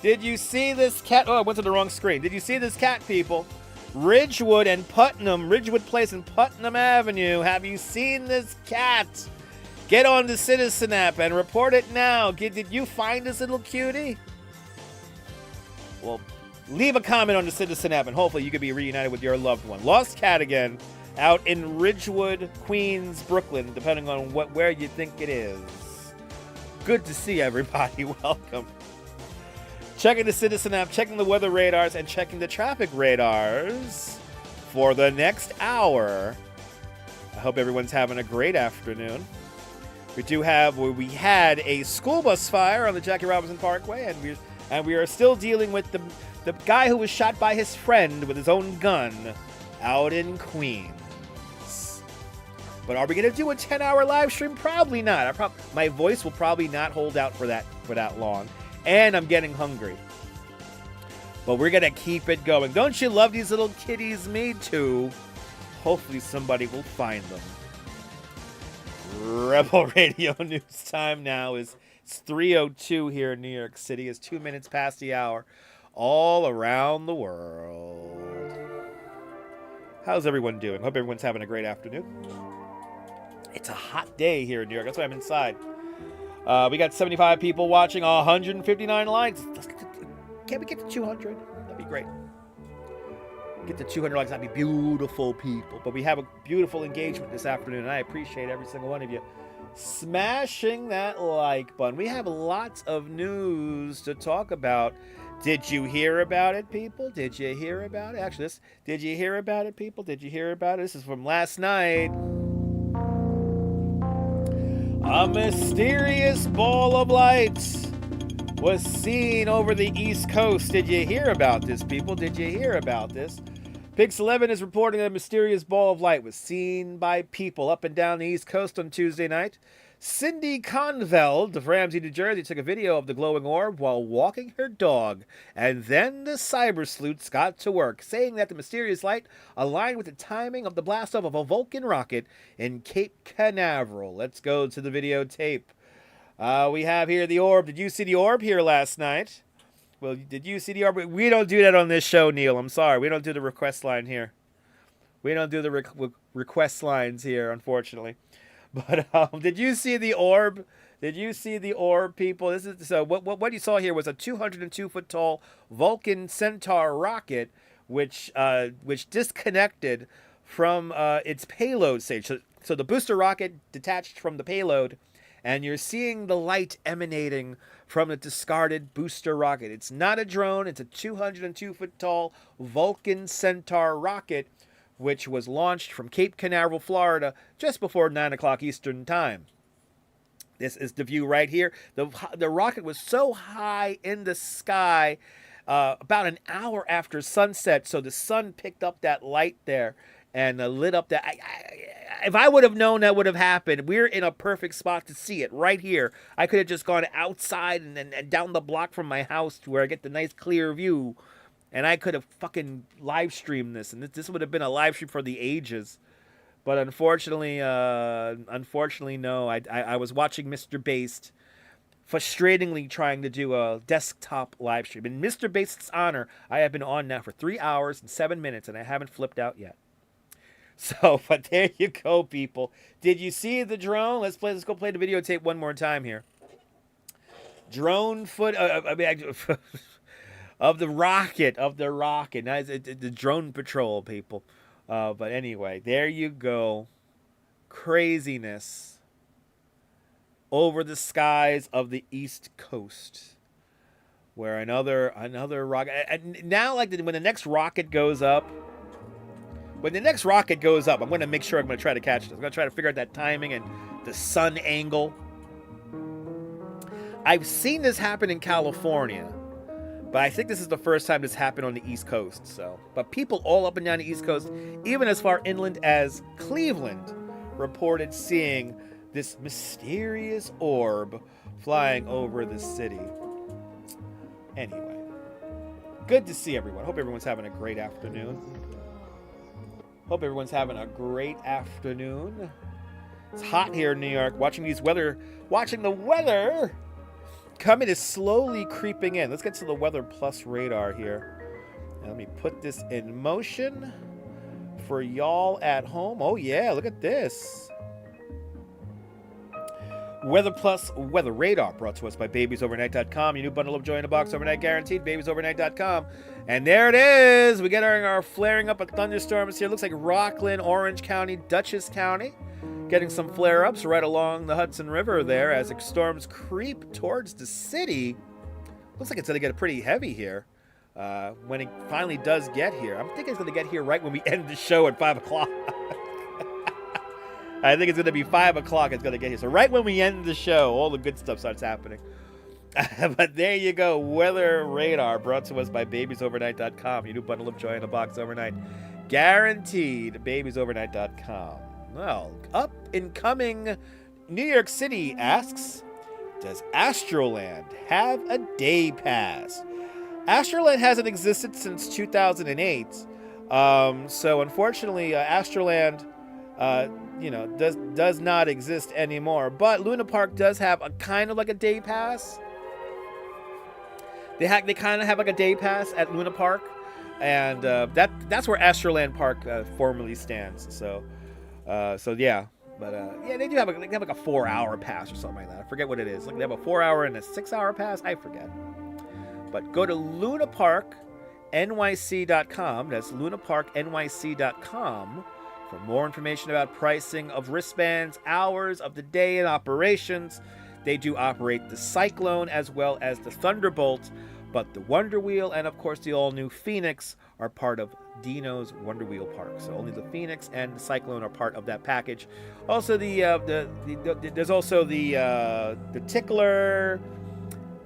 Speaker 1: Did you see this cat? Oh, I went to the wrong screen. Did you see this cat, people? Ridgewood Place and Putnam Avenue. Have you seen this cat? Get on the Citizen app and report it now. Did you find this little cutie? Well, leave a comment on the Citizen app and hopefully you could be reunited with your loved one. Lost cat again out in Ridgewood, Queens, Brooklyn, depending on where you think it is. Good to see everybody. Welcome. Checking the Citizen app, checking the weather radars, and checking the traffic radars for the next hour. I hope everyone's having a great afternoon. We had a school bus fire on the Jackie Robinson Parkway, and we are still dealing with the guy who was shot by his friend with his own gun out in Queens. But are we going to do a 10-hour live stream? Probably not. My voice will probably not hold out for that long. And I'm getting hungry. But we're going to keep it going. Don't you love these little kitties? Me too. Hopefully somebody will find them. Rebel Radio News time now is it's 3:02 here in New York City. It's 2 minutes past the hour all around the world. How's everyone doing? Hope everyone's having a great afternoon. It's a hot day here in New York. That's why I'm inside. We got 75 people watching, 159 likes. Can we get to 200? That'd be great. Get to 200 likes. That'd be beautiful, people. But we have a beautiful engagement this afternoon, and I appreciate every single one of you smashing that like button. We have lots of news to talk about. Did you hear about it, people? Did you hear about it? Actually, did you hear about it, people? Did you hear about it? This is from last night. A mysterious ball of light was seen over the East Coast. Did you hear about this, people? Did you hear about this? Pix 11 is reporting that a mysterious ball of light was seen by people up and down the East Coast on Tuesday night. Cindy Conveld of Ramsey, New Jersey, took a video of the glowing orb while walking her dog. And then the cyber sleuths got to work, saying that the mysterious light aligned with the timing of the blast-off of a Vulcan rocket in Cape Canaveral. Let's go to the videotape. We have here the orb. Did you see the orb here last night? Well, did you see the orb? We don't do that on this show, Neil. I'm sorry. We don't do the request line here. We don't do the request lines here, unfortunately. But did you see the orb? Did you see the orb, people? This is so. What you saw here was a 202-foot tall Vulcan Centaur rocket, which disconnected from its payload stage. So the booster rocket detached from the payload, and you're seeing the light emanating from the discarded booster rocket. It's not a drone. It's a 202-foot tall Vulcan Centaur rocket, which was launched from Cape Canaveral, Florida, just before 9 o'clock Eastern Time. This is the view right here. The rocket was so high in the sky about an hour after sunset, so the sun picked up that light there and lit up that. If I would have known that would have happened, we're in a perfect spot to see it right here. I could have just gone outside and down the block from my house to where I get the nice clear view, and I could have fucking live streamed this, and this would have been a live stream for the ages. But unfortunately, no. I was watching Mr. Based, frustratingly trying to do a desktop live stream. In Mr. Bast's honor, I have been on now for 3 hours and 7 minutes, and I haven't flipped out yet. So, but there you go, people. Did you see the drone? Let's go play the videotape one more time here. Drone foot. Of the rocket. Now, the drone patrol, people. But anyway, there you go. Craziness over the skies of the East Coast, where another rocket. And now, like when the next rocket goes up, I'm going to make sure I'm going to try to catch it. I'm going to try to figure out that timing and the sun angle. I've seen this happen in California, but I think this is the first time this happened on the East Coast. So, but people all up and down the East Coast, even as far inland as Cleveland, reported seeing this mysterious orb flying over the city. Anyway, good to see everyone. Hope everyone's having a great afternoon. It's hot here in New York. Watching the weather coming is slowly creeping in. Let's get to the Weather Plus radar here. Now, let me put this in motion for y'all at home. Oh yeah, look at this. Weather Plus Weather Radar brought to us by BabiesOvernight.com. Your new bundle of joy in a box overnight guaranteed. BabiesOvernight.com. And there it is. We get our flaring up of thunderstorms here. Looks like Rockland, Orange County, Dutchess County. Getting some flare-ups right along the Hudson River there as storms creep towards the city. Looks like it's going to get pretty heavy here when it finally does get here. I'm thinking it's going to get here right when we end the show at 5 o'clock. I think it's going to be 5 o'clock it's going to get here. So right when we end the show, all the good stuff starts happening. But there you go. Weather radar brought to us by BabiesOvernight.com. Your new bundle of joy in a box overnight. Guaranteed. BabiesOvernight.com. Well, up and coming New York City asks, does Astroland have a day pass? Astroland hasn't existed since 2008. So unfortunately, Astroland does not exist anymore. But Luna Park does have a kind of like a day pass. They kind of have like a day pass at Luna Park, and that's where Astroland Park formerly stands. So yeah, but they do have like a 4-hour pass or something like that. I forget what it is. Like they have a 4-hour and a 6-hour pass. I forget. But go to lunaparknyc.com. That's lunaparknyc.com for more information about pricing of wristbands, hours of the day, and operations. They do operate the Cyclone as well as the Thunderbolt, but the Wonder Wheel and, of course, the all-new Phoenix are part of Dino's Wonder Wheel Park. So only the Phoenix and the Cyclone are part of that package. Also, there's also the Tickler,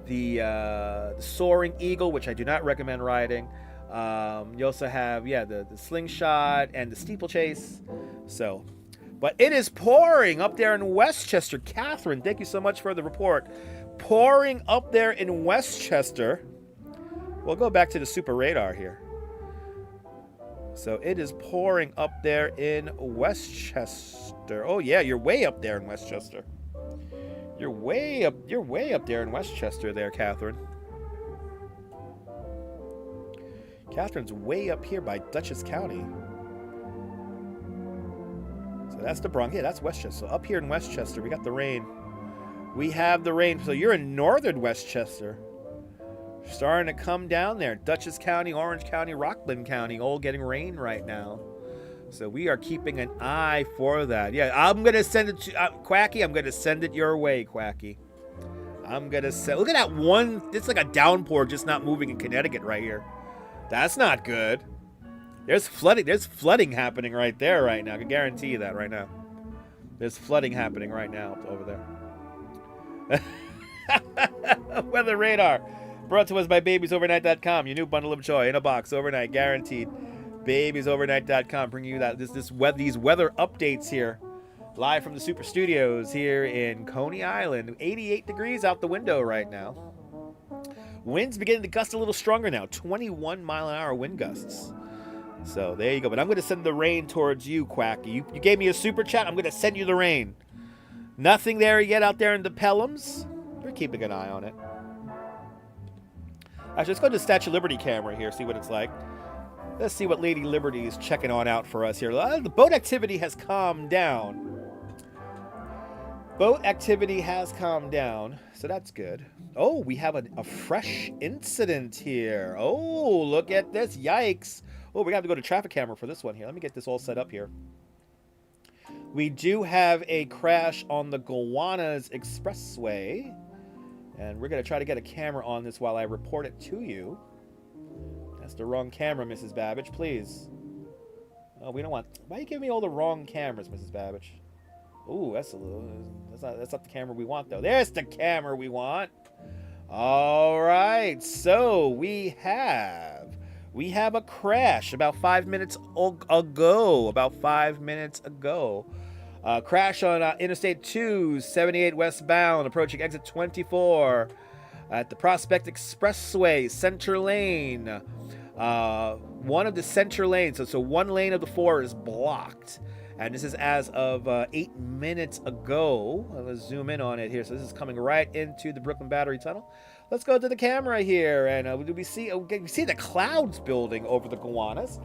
Speaker 1: the Soaring Eagle, which I do not recommend riding. You also have, the Slingshot and the Steeplechase. So, but it is pouring up there in Westchester. Catherine, thank you so much for the report. Pouring up there in Westchester. We'll go back to the Super Radar here. So it is pouring up there in Westchester. Oh yeah, you're way up there in Westchester. You're way up there in Westchester there, Catherine. Catherine's way up here by Dutchess County. That's the Bronx. Yeah, that's Westchester. So up here in Westchester, we got the rain. We have the rain. So you're in northern Westchester. Starting to come down there. Dutchess County, Orange County, Rockland County, all getting rain right now. So we are keeping an eye for that. Yeah, I'm going to send it to Quacky. I'm going to send it your way, Quacky. I'm going to send... Look at that one. It's like a downpour just not moving in Connecticut right here. That's not good. There's flooding. There's flooding happening right there right now. I can guarantee you that right now. There's flooding happening right now over there. Weather radar. Brought to us by BabiesOvernight.com. Your new bundle of joy in a box overnight, guaranteed. BabiesOvernight.com bringing you that these weather updates here, live from the Super Studios here in Coney Island. 88 degrees out the window right now. Winds beginning to gust a little stronger now. 21-mile-an-hour wind gusts. So there you go. But I'm going to send the rain towards you, Quacky. You gave me a super chat. I'm going to send you the rain. Nothing there yet out there in the Pelhams. We're keeping an eye on it. Actually, let's go to the Statue of Liberty camera here, see what it's like. Let's see what Lady Liberty is checking on out for us here. The boat activity has calmed down. Boat activity has calmed down, so that's good. Oh, we have a fresh incident here. Oh, look at this. Yikes. Oh, we're going to have to go to traffic camera for this one here. Let me get this all set up here. We do have a crash on the Gowanus Expressway. And we're going to try to get a camera on this while I report it to you. That's the wrong camera, Mrs. Babbage, please. Oh, we don't want... Why are you giving me all the wrong cameras, Mrs. Babbage? Ooh, that's a little... That's not the camera we want, though. There's the camera we want. All right, so we have a crash about 5 minutes ago. About 5 minutes ago. Crash on Interstate 2, 78 westbound, approaching exit 24 at the Prospect Expressway, center lane. One of the center lanes, so one lane of the 4 is blocked. And this is as of 8 minutes ago. Let's zoom in on it here. So this is coming right into the Brooklyn Battery Tunnel. Let's go to the camera here, and we see the clouds building over the Gowanus.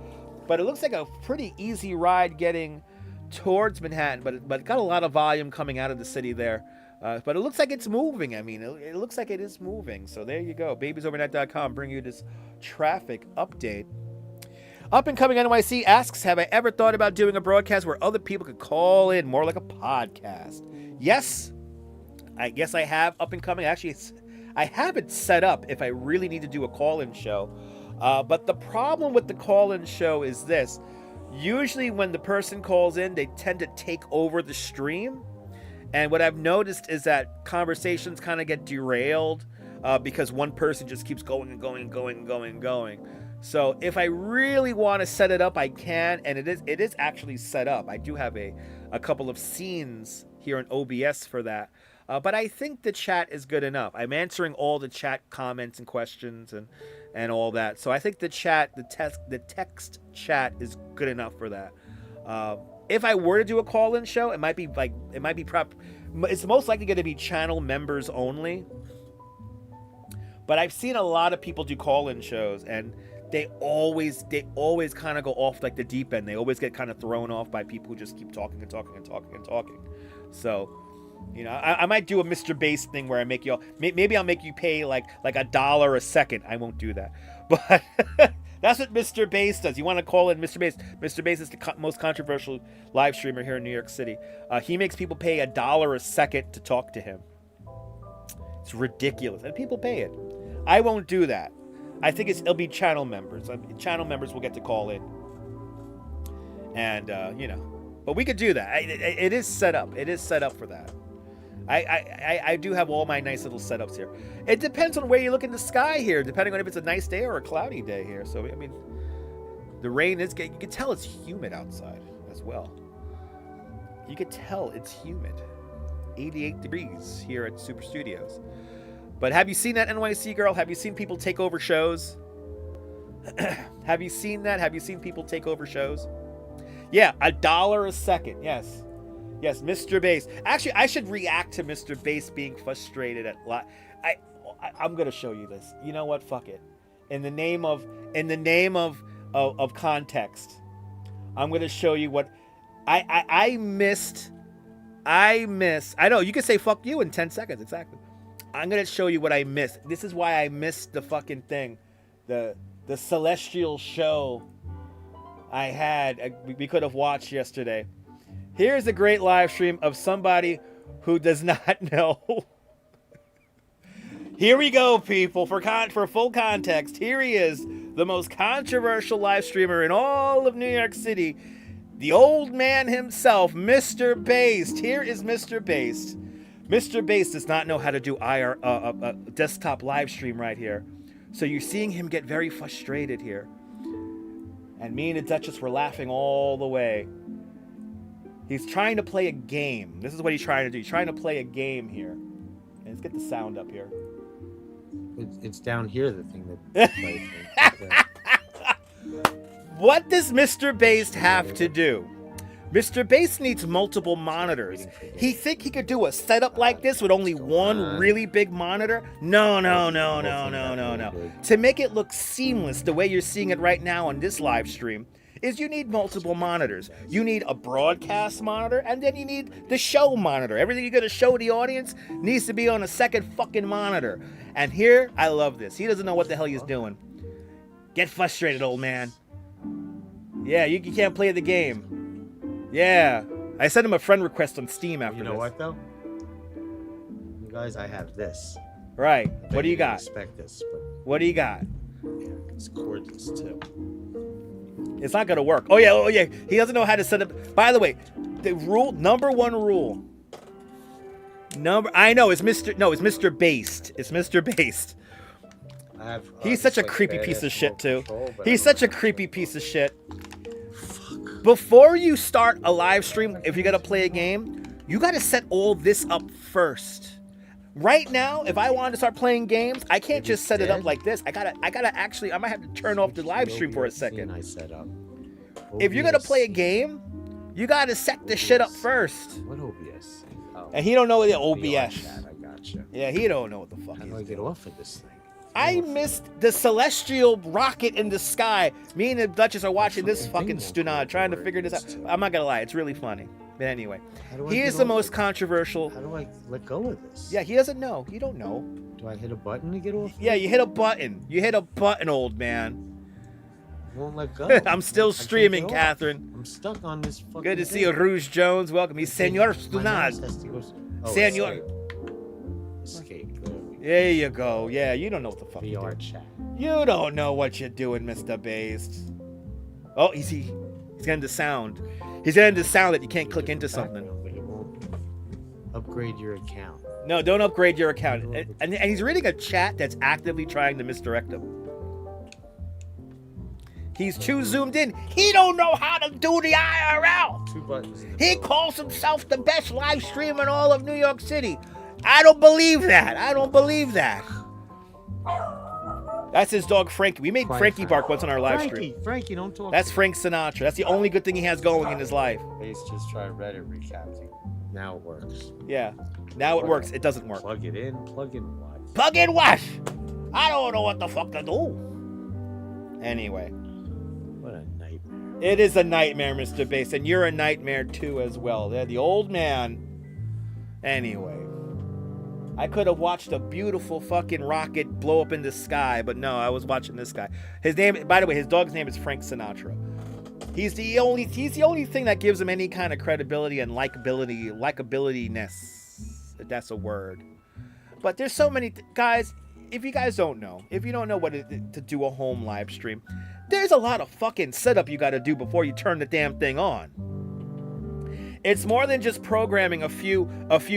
Speaker 1: But it looks like a pretty easy ride getting towards Manhattan, but it got a lot of volume coming out of the city there. But it looks like it's moving. I mean, it looks like it is moving. So there you go. BabiesOvernight.com bring you this traffic update. Up and Coming NYC asks, have I ever thought about doing a broadcast where other people could call in, more like a podcast? Yes, I guess I have. Up and Coming. Actually, I have it set up if I really need to do a call-in show. But the problem with the call-in show is this. Usually when the person calls in, they tend to take over the stream. And what I've noticed is that conversations kind of get derailed because one person just keeps going and going and going and going and going. So if I really want to set it up, I can. And it is actually set up. I do have a couple of scenes here in OBS for that. But I think the chat is good enough. I'm answering all the chat comments and questions and all that. So I think the text chat is good enough for that. If I were to do a call-in show, it's most likely going to be channel members only. But I've seen a lot of people do call-in shows, and they always kind of go off like the deep end. They always get kind of thrown off by people who just keep talking and talking and talking and talking. So, you know, I might do a Mr. Bass thing where I make you maybe I'll make you pay like $1 a second. I won't do that, but that's what Mr. Bass does. You want to call in Mr. Bass? Mr. Bass is the most controversial live streamer here in New York City. He makes people pay $1 a second to talk to him. It's ridiculous, and people pay it. I won't do that. I think it'll be channel members. Channel members will get to call in, and you know. But we could do that. It is set up. It is set up for that. I do have all my nice little setups here. It depends on where you look in the sky here, depending on if it's a nice day or a cloudy day here. So, I mean, the rain is getting... You can tell it's humid outside as well. You can tell it's humid. 88 degrees here at Super Studios. But have you seen that, NYC girl? Have you seen people take over shows? Have you seen that? Have you seen people take over shows? Yeah, $1 a second. Yes. Yes, Mr. Bass. Actually, I should react to Mr. Bass being frustrated at I'm gonna show you this. You know what? Fuck it. In the name of context, I'm gonna show you what I know you can say fuck you in 10 seconds. Exactly. I'm going to show you what I missed. This is why I missed the fucking thing. The celestial show I had, we could have watched yesterday. Here's a great live stream of somebody who does not know. Here we go, people. For full context, here he is, the most controversial live streamer in all of New York City. The old man himself, Mr. Based. Here is Mr. Based. Mr. Based does not know how to do desktop live stream right here. So you're seeing him get very frustrated here. And me and the Duchess were laughing all the way. He's trying to play a game. This is what he's trying to do. He's trying to play a game here. And let's get the sound up here.
Speaker 16: It's down here, the thing that plays.
Speaker 1: What does Mr. Based have to do? Mr. Based needs multiple monitors. He think he could do a setup like this with only one really big monitor? No. To make it look seamless the way you're seeing it right now on this live stream, is you need multiple monitors. You need a broadcast monitor, and then you need the show monitor. Everything you're going to show the audience needs to be on a second fucking monitor. And here, I love this. He doesn't know what the hell he's doing. Get frustrated, old man. Yeah, you can't play the game. Yeah. I sent him a friend request on Steam after this.
Speaker 16: You know what, though? You guys, I have this.
Speaker 1: Right. What do you got?
Speaker 16: Expect this, but
Speaker 1: what do you got?
Speaker 16: It's cordless, too.
Speaker 1: It's not gonna work. Oh yeah. He doesn't know how to set up. By the way, the number one rule. I know it's Mr. Based. It's Mr. Based. He's such a creepy piece of shit too. He's such a creepy piece of shit. Before you start a live stream, if you're gonna play a game, you gotta set all this up first. Right now, if I wanted to start playing games, I can't just set it up like this. I gotta actually, I might have to turn off the live stream for a second.
Speaker 16: I set up.
Speaker 1: If you're gonna play a game, you gotta set the shit up first.
Speaker 16: What OBS? Oh.
Speaker 1: And he don't know the OBS.
Speaker 16: I gotcha.
Speaker 1: Yeah, he don't know what the fuck.
Speaker 16: How do I get off of this thing?
Speaker 1: I missed the celestial rocket in the sky. Me and the Duchess are watching this fucking stunad, trying to figure this out. I'm not gonna lie, it's really funny. But anyway, he is the most controversial.
Speaker 16: How do I let go of this?
Speaker 1: Yeah, he doesn't know. You don't know.
Speaker 16: Do I hit a button to get off?
Speaker 1: Yeah, you hit a button. You hit a button, old man.
Speaker 16: Won't let go.
Speaker 1: I'm still streaming, Catherine.
Speaker 16: I'm stuck on this fucking
Speaker 1: Good to see you, Rouge Jones. Welcome. He's Senor Stunad. Senor.
Speaker 16: Escape.
Speaker 1: There you go. Yeah, you don't know what the fuck you're doing.
Speaker 16: Chat.
Speaker 1: You don't know what you're doing, Mr. Based. Oh, he's getting the sound. He's getting the sound that you can't click into something.
Speaker 16: But it won't upgrade your account.
Speaker 1: No, don't upgrade your account. And he's reading a chat that's actively trying to misdirect him. He's too zoomed in. He don't know how to do the IRL.
Speaker 16: 2 buttons.
Speaker 1: He calls himself the best live streamer in all of New York City. I don't believe that. I don't believe that. That's his dog, Frankie. We made Frankie bark once on our live stream.
Speaker 16: Frankie, don't talk.
Speaker 1: That's Frank Sinatra. That's the only good thing he has going in his life.
Speaker 16: He's just trying Reddit recapping. Now it works.
Speaker 1: Yeah. Now it works. It doesn't work.
Speaker 16: Plug it in. Plug in what?
Speaker 1: Plug in what? I don't know what the fuck to do. Anyway.
Speaker 16: What a nightmare.
Speaker 1: It is a nightmare, Mr. Bass. And you're a nightmare too as well. They're the old man. Anyway. I could have watched a beautiful fucking rocket blow up in the sky, but no, I was watching this guy. His name, by the way, his dog's name is Frank Sinatra. He's the only thing that gives him any kind of credibility and likability-ness. If that's a word. But there's so many guys. If you guys don't know, if you don't know what to do a home live stream, there's a lot of fucking setup you got to do before you turn the damn thing on. It's more than just programming a few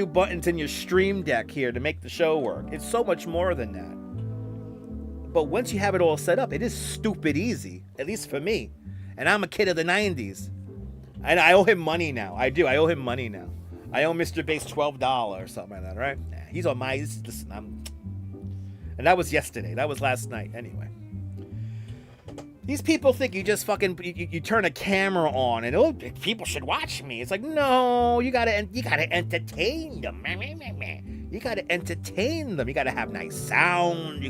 Speaker 1: buttons in your stream deck here to make the show work. It's so much more than that. But once you have it all set up, it is stupid easy, at least for me. And I'm a kid of the 90s. And I owe him money now. I do. I owe him money now. I owe Mr. Bass $12 or something like that, right? Nah, he's on my... Listen, and that was yesterday. That was last night. Anyway. These people think you just fucking you turn a camera on and oh, people should watch me. It's like, no, you gotta entertain them. You gotta entertain them. You gotta have nice sound.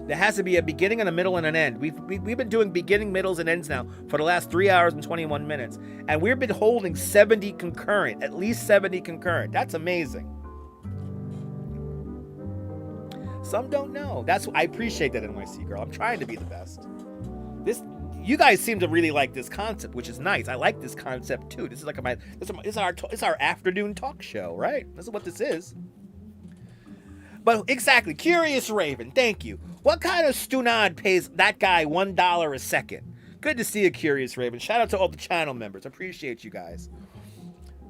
Speaker 1: There has to be a beginning and a middle and an end. We've been doing beginning, middles, and ends now for the last 3 hours and 21 minutes. And we've been holding 70 concurrent, at least 70 concurrent. That's amazing. Some don't know. I appreciate that, NYC girl. I'm trying to be the best. You guys seem to really like this concept, which is nice. I like this concept too. This is like it's our afternoon talk show, right? This is what this is. But exactly, Curious Raven, thank you. What kind of stunad pays that guy $1 a second? Good to see you, Curious Raven. Shout out to all the channel members. Appreciate you guys.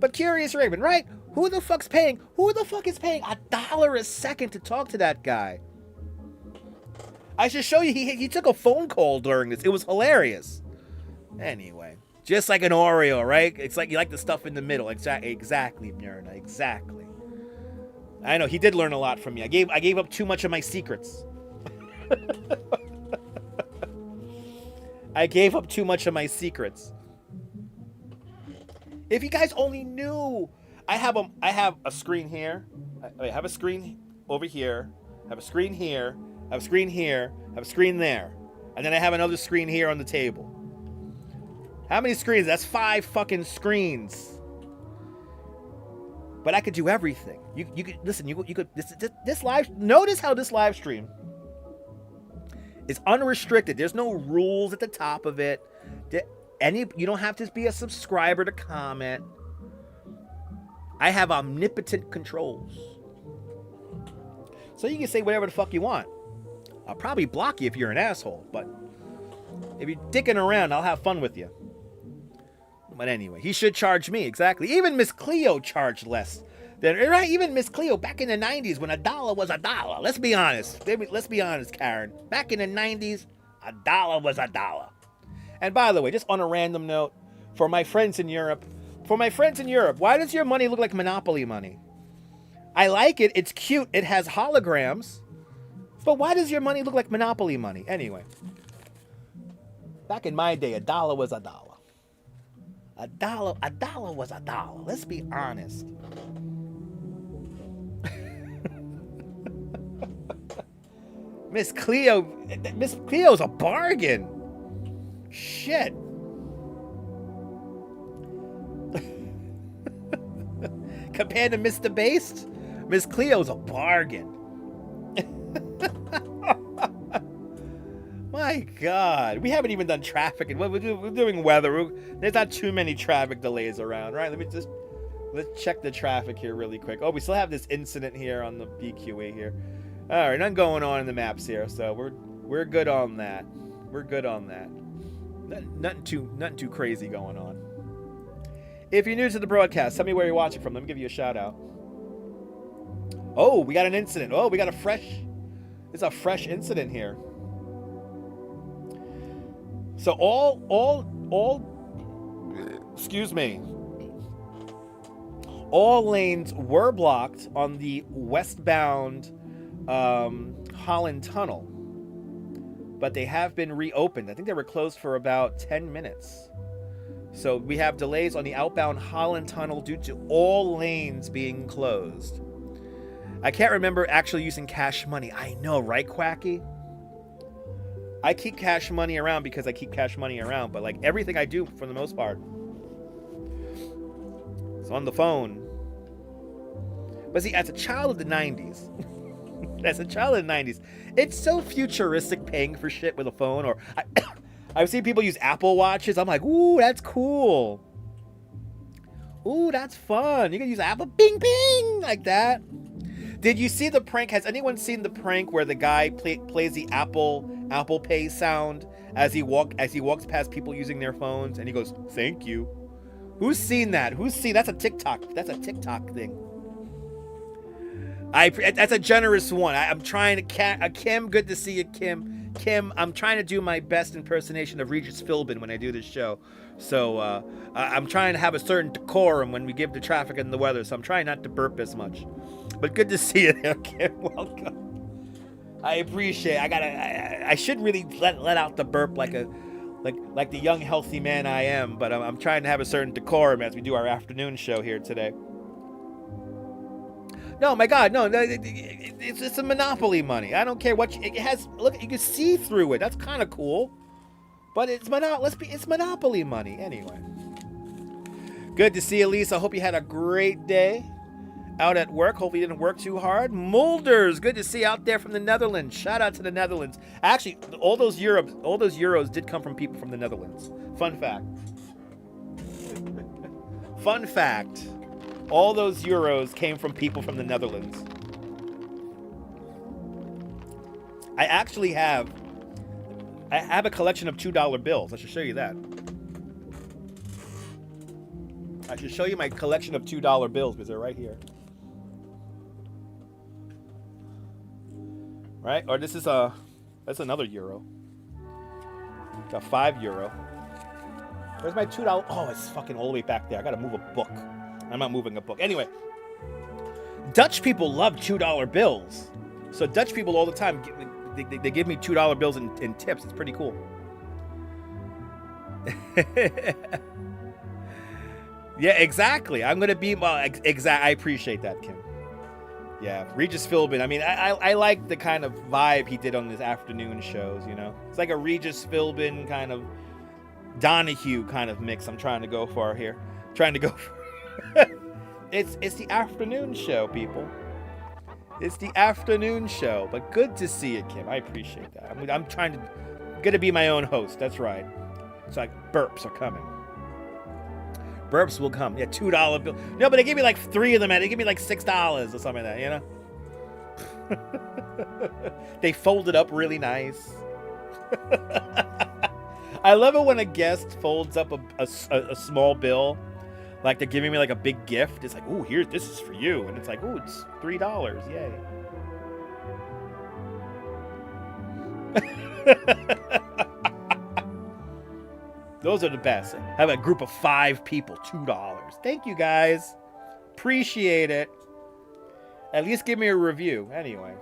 Speaker 1: But Curious Raven, right? Who the fuck is paying $1 a second to talk to that guy? I should show you, he took a phone call during this. It was hilarious. Anyway, just like an Oreo, right? It's like you like the stuff in the middle. Exactly, Myrna, exactly. I know, he did learn a lot from me. I gave up too much of my secrets. I gave up too much of my secrets. If you guys only knew, I have a screen here. I have a screen over here. I have a screen here. I have a screen here. I have a screen there. And then I have another screen here on the table. How many screens? That's 5 fucking screens. But I could do everything. You could listen. You could this live. Notice how this live stream is unrestricted. There's no rules at the top of it. You don't have to be a subscriber to comment. I have omnipotent controls. So you can say whatever the fuck you want. I'll probably block you if you're an asshole, but if you're dicking around, I'll have fun with you. But anyway, he should charge me, exactly. Even Miss Cleo charged less. Right? Even Miss Cleo back in the 90s when $1 was $1. Let's be honest. Let's be honest, Karen. Back in the 90s, $1 was $1. And by the way, just on a random note, for my friends in Europe, why does your money look like Monopoly money? I like it. It's cute. It has holograms. But why does your money look like Monopoly money? Anyway, back in my day, $1 was $1. $1 was $1. Let's be honest. Miss Cleo's a bargain. Shit. Compared to Mr. Based, Miss Cleo's a bargain. My God, we haven't even done traffic, and we're doing weather. There's not too many traffic delays around, right? Let's check the traffic here really quick. Oh, we still have this incident here on the BQE here. All right, nothing going on in the maps here, so we're good on that. We're good on that. Nothing too crazy going on. If you're new to the broadcast, tell me where you're watching from. Let me give you a shout out. Oh, we got an incident. Oh, we got it's a fresh incident here. So excuse me. All lanes were blocked on the westbound Holland Tunnel, but they have been reopened. I think they were closed for about 10 minutes. So we have delays on the outbound Holland Tunnel due to all lanes being closed. I can't remember actually using cash money. I know, right, Quacky? I keep cash money around because I keep cash money around, but like everything I do for the most part is on the phone. But see, as a child of the 90s, it's so futuristic paying for shit with a phone. Or I've seen people use Apple Watches. I'm like, ooh, that's cool. Ooh, that's fun. You can use Apple, bing, bing, like that. Did you see the prank? Has anyone seen the prank where the guy plays the Apple Pay sound as he walks past people using their phones, and he goes, "Thank you." Who's seen that? That's a TikTok. That's a TikTok thing. That's a generous one. I'm trying to. Kim, good to see you, Kim. Kim, I'm trying to do my best impersonation of Regis Philbin when I do this show. So I'm trying to have a certain decorum when we give the traffic and the weather. So I'm trying not to burp as much. But good to see you there, Kim. Welcome. I appreciate it. I should really let out the burp like the young healthy man I am, but I'm trying to have a certain decorum as we do our afternoon show here today. No, my God, no. It's a monopoly money. I don't care what it has. Look, you can see through it. That's kind of cool. But it's monopoly money anyway. Good to see you, Lisa. I hope you had a great day out at work. Hopefully you didn't work too hard. Mulders, good to see you out there from the Netherlands. Shout out to the Netherlands. Actually, all those euros did come from people from the Netherlands. Fun fact. Fun fact. All those euros came from people from the Netherlands. I actually have a collection of $2 bills. I should show you that. I should show you my collection of $2 bills because they're right here. Right? Or this is that's another euro. Got €5. Where's my $2? Oh, it's fucking all the way back there. I gotta move a book. I'm not moving a book. Anyway, Dutch people love $2 bills. So Dutch people all the time, they give me $2 bills in tips. It's pretty cool. Yeah, exactly. I'm gonna be I appreciate that, Kim. Yeah, Regis Philbin. I mean, I like the kind of vibe he did on his afternoon shows. You know, it's like a Regis Philbin kind of Donahue kind of mix. I'm trying to go for here. It's the afternoon show, people. It's the afternoon show. But good to see you, Kim. I appreciate that. I'm gonna be my own host. That's right. It's like burps are coming. Burps will come. Yeah, $2 bill. No, but they give me like 3 of them. They give me like $6 or something like that, you know? They fold it up really nice. I love it when a guest folds up a small bill. Like they're giving me like a big gift. It's like, ooh, here, this is for you. And it's like, ooh, it's $3. Yay. Those are the best. Have a group of 5 people, $2. Thank you, guys. Appreciate it. At least give me a review. Anyway.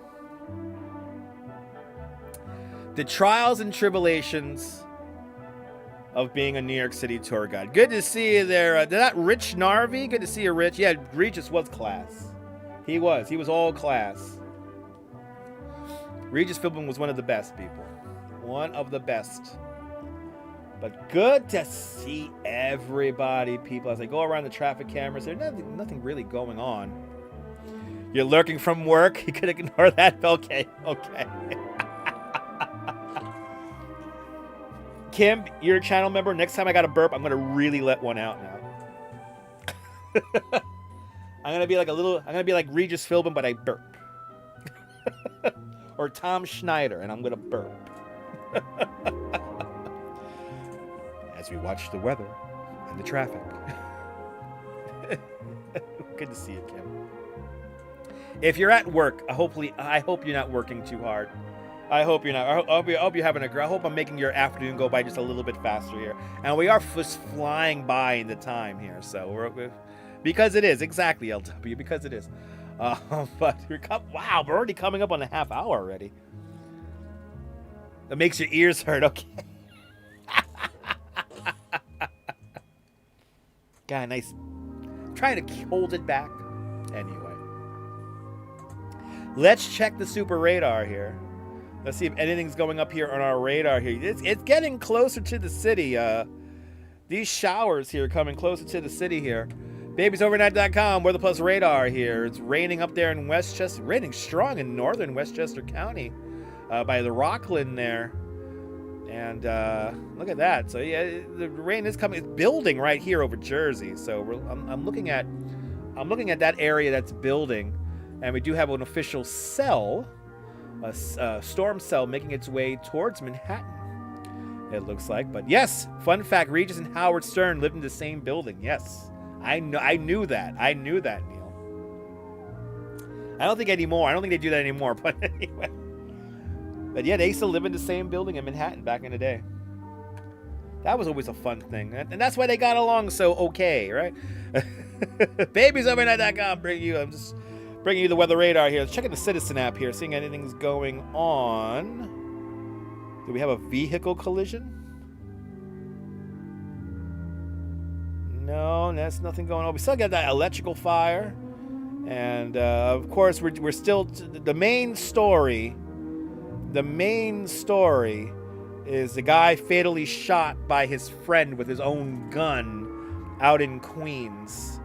Speaker 1: The trials and tribulations of being a New York City tour guide. Good to see you there. Is that Rich Narvi? Good to see you, Rich. Yeah, Regis was class. He was. He was all class. Regis Philbin was one of the best people. One of the best. But good to see everybody, people. As I go around the traffic cameras, there's nothing really going on. You're lurking from work? You could ignore that? Okay. Kim, you're a channel member. Next time I got a burp, I'm going to really let one out now. I'm going to be like Regis Philbin, but I burp. Or Tom Schneider, and I'm going to burp. As we watch the weather and the traffic. Good to see you, Kim. If you're at work, I hope you're not working too hard. I hope you're not. I hope you're having I hope I'm making your afternoon go by just a little bit faster here. And we are just flying by in the time here, so because it is exactly LW, because it is. But wow, we're already coming up on a half hour already. That makes your ears hurt. Okay. God, nice. Trying to hold it back. Anyway. Let's check the super radar here. Let's see if anything's going up here on our radar here. It's getting closer to the city. These showers here coming closer to the city here. BabiesOvernight.com, Weather Plus radar here. It's raining up there in Westchester. Raining strong in northern Westchester County by the Rockland there. And look at that. So yeah, the rain is coming. It's building right here over Jersey. So I'm looking at that area that's building, and we do have an official cell, a storm cell making its way towards Manhattan. It looks like. But yes, fun fact: Regis and Howard Stern lived in the same building. Yes, I knew that. I knew that, Neil. I don't think anymore. I don't think they do that anymore. But anyway. But yeah, they used to live in the same building in Manhattan back in the day. That was always a fun thing. And that's why they got along so okay, right? BabiesOvernight.com I'm just bringing you the weather radar here. Checking the Citizen app here, seeing anything's going on. Do we have a vehicle collision? No, that's nothing going on. We still got that electrical fire And of course, we're still the main story. The main story is the guy fatally shot by his friend with his own gun out in Queens.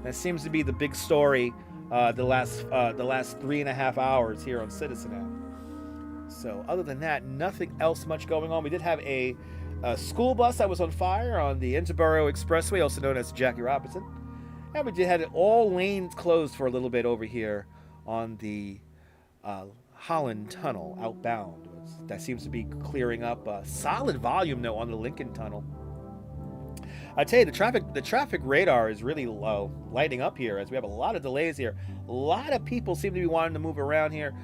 Speaker 1: That seems to be the big story the last 3.5 hours here on Citizen App. So other than that, nothing else much going on. We did have a school bus that was on fire on the Interborough Expressway, also known as Jackie Robinson. And we did had all lanes closed for a little bit over here on the Holland Tunnel outbound. That seems to be clearing up. Solid volume though on the Lincoln Tunnel. I tell you, the traffic radar is really low, lighting up here as we have a lot of delays here. A lot of people seem to be wanting to move around here.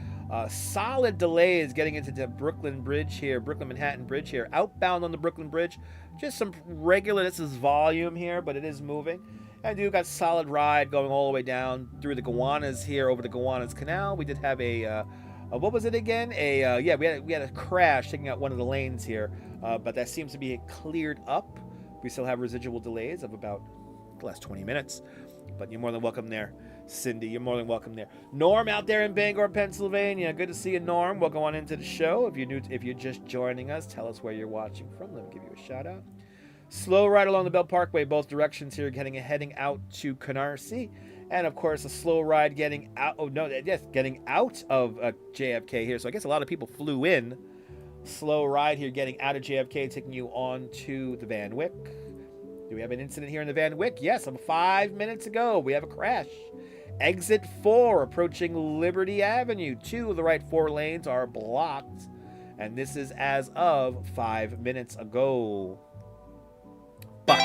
Speaker 1: Solid delays getting into the Brooklyn Bridge here, Brooklyn Manhattan Bridge here. Outbound on the Brooklyn Bridge, just some regular. This is volume here, but it is moving. And you've got solid ride going all the way down through the Gowanus here over the Gowanus Canal. We did have a what was it again? Yeah, we had a crash taking out one of the lanes here, but that seems to be cleared up. We still have residual delays of about the last 20 minutes, but you're more than welcome there. Cindy, you're more than welcome there. Norm out there in Bangor, Pennsylvania. Good to see you, Norm. Welcome on into the show. If you're just joining us, tell us where you're watching from. Let me give you a shout out. Slow ride along the Belt Parkway, both directions here, heading out to Canarsie. And of course, a slow ride getting out. Oh no, yes, getting out of JFK here. So I guess a lot of people flew in. Slow ride here, getting out of JFK, taking you on to the Van Wyck. Do we have an incident here in the Van Wyck? Yes, 5 minutes ago, we have a crash. Exit 4 approaching Liberty Avenue. 2 of the right 4 lanes are blocked. And this is as of 5 minutes ago. But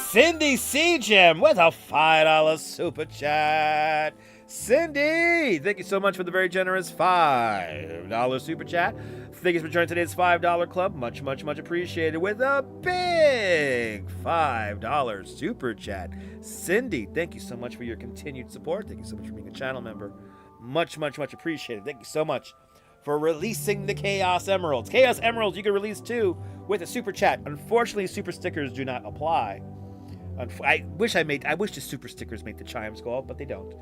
Speaker 1: Cindy Seagem with a $5 super chat. Cindy, thank you so much for the very generous $5 super chat. Thank you for joining today's $5 club. Much, much, much appreciated with a big $5 super chat. Cindy, thank you so much for your continued support. Thank you so much for being a channel member. Much, much, much appreciated. Thank you so much for releasing the Chaos Emeralds. Chaos Emeralds you can release too with a super chat. Unfortunately, super stickers do not apply. I wish the super stickers make the chimes go off, but they don't.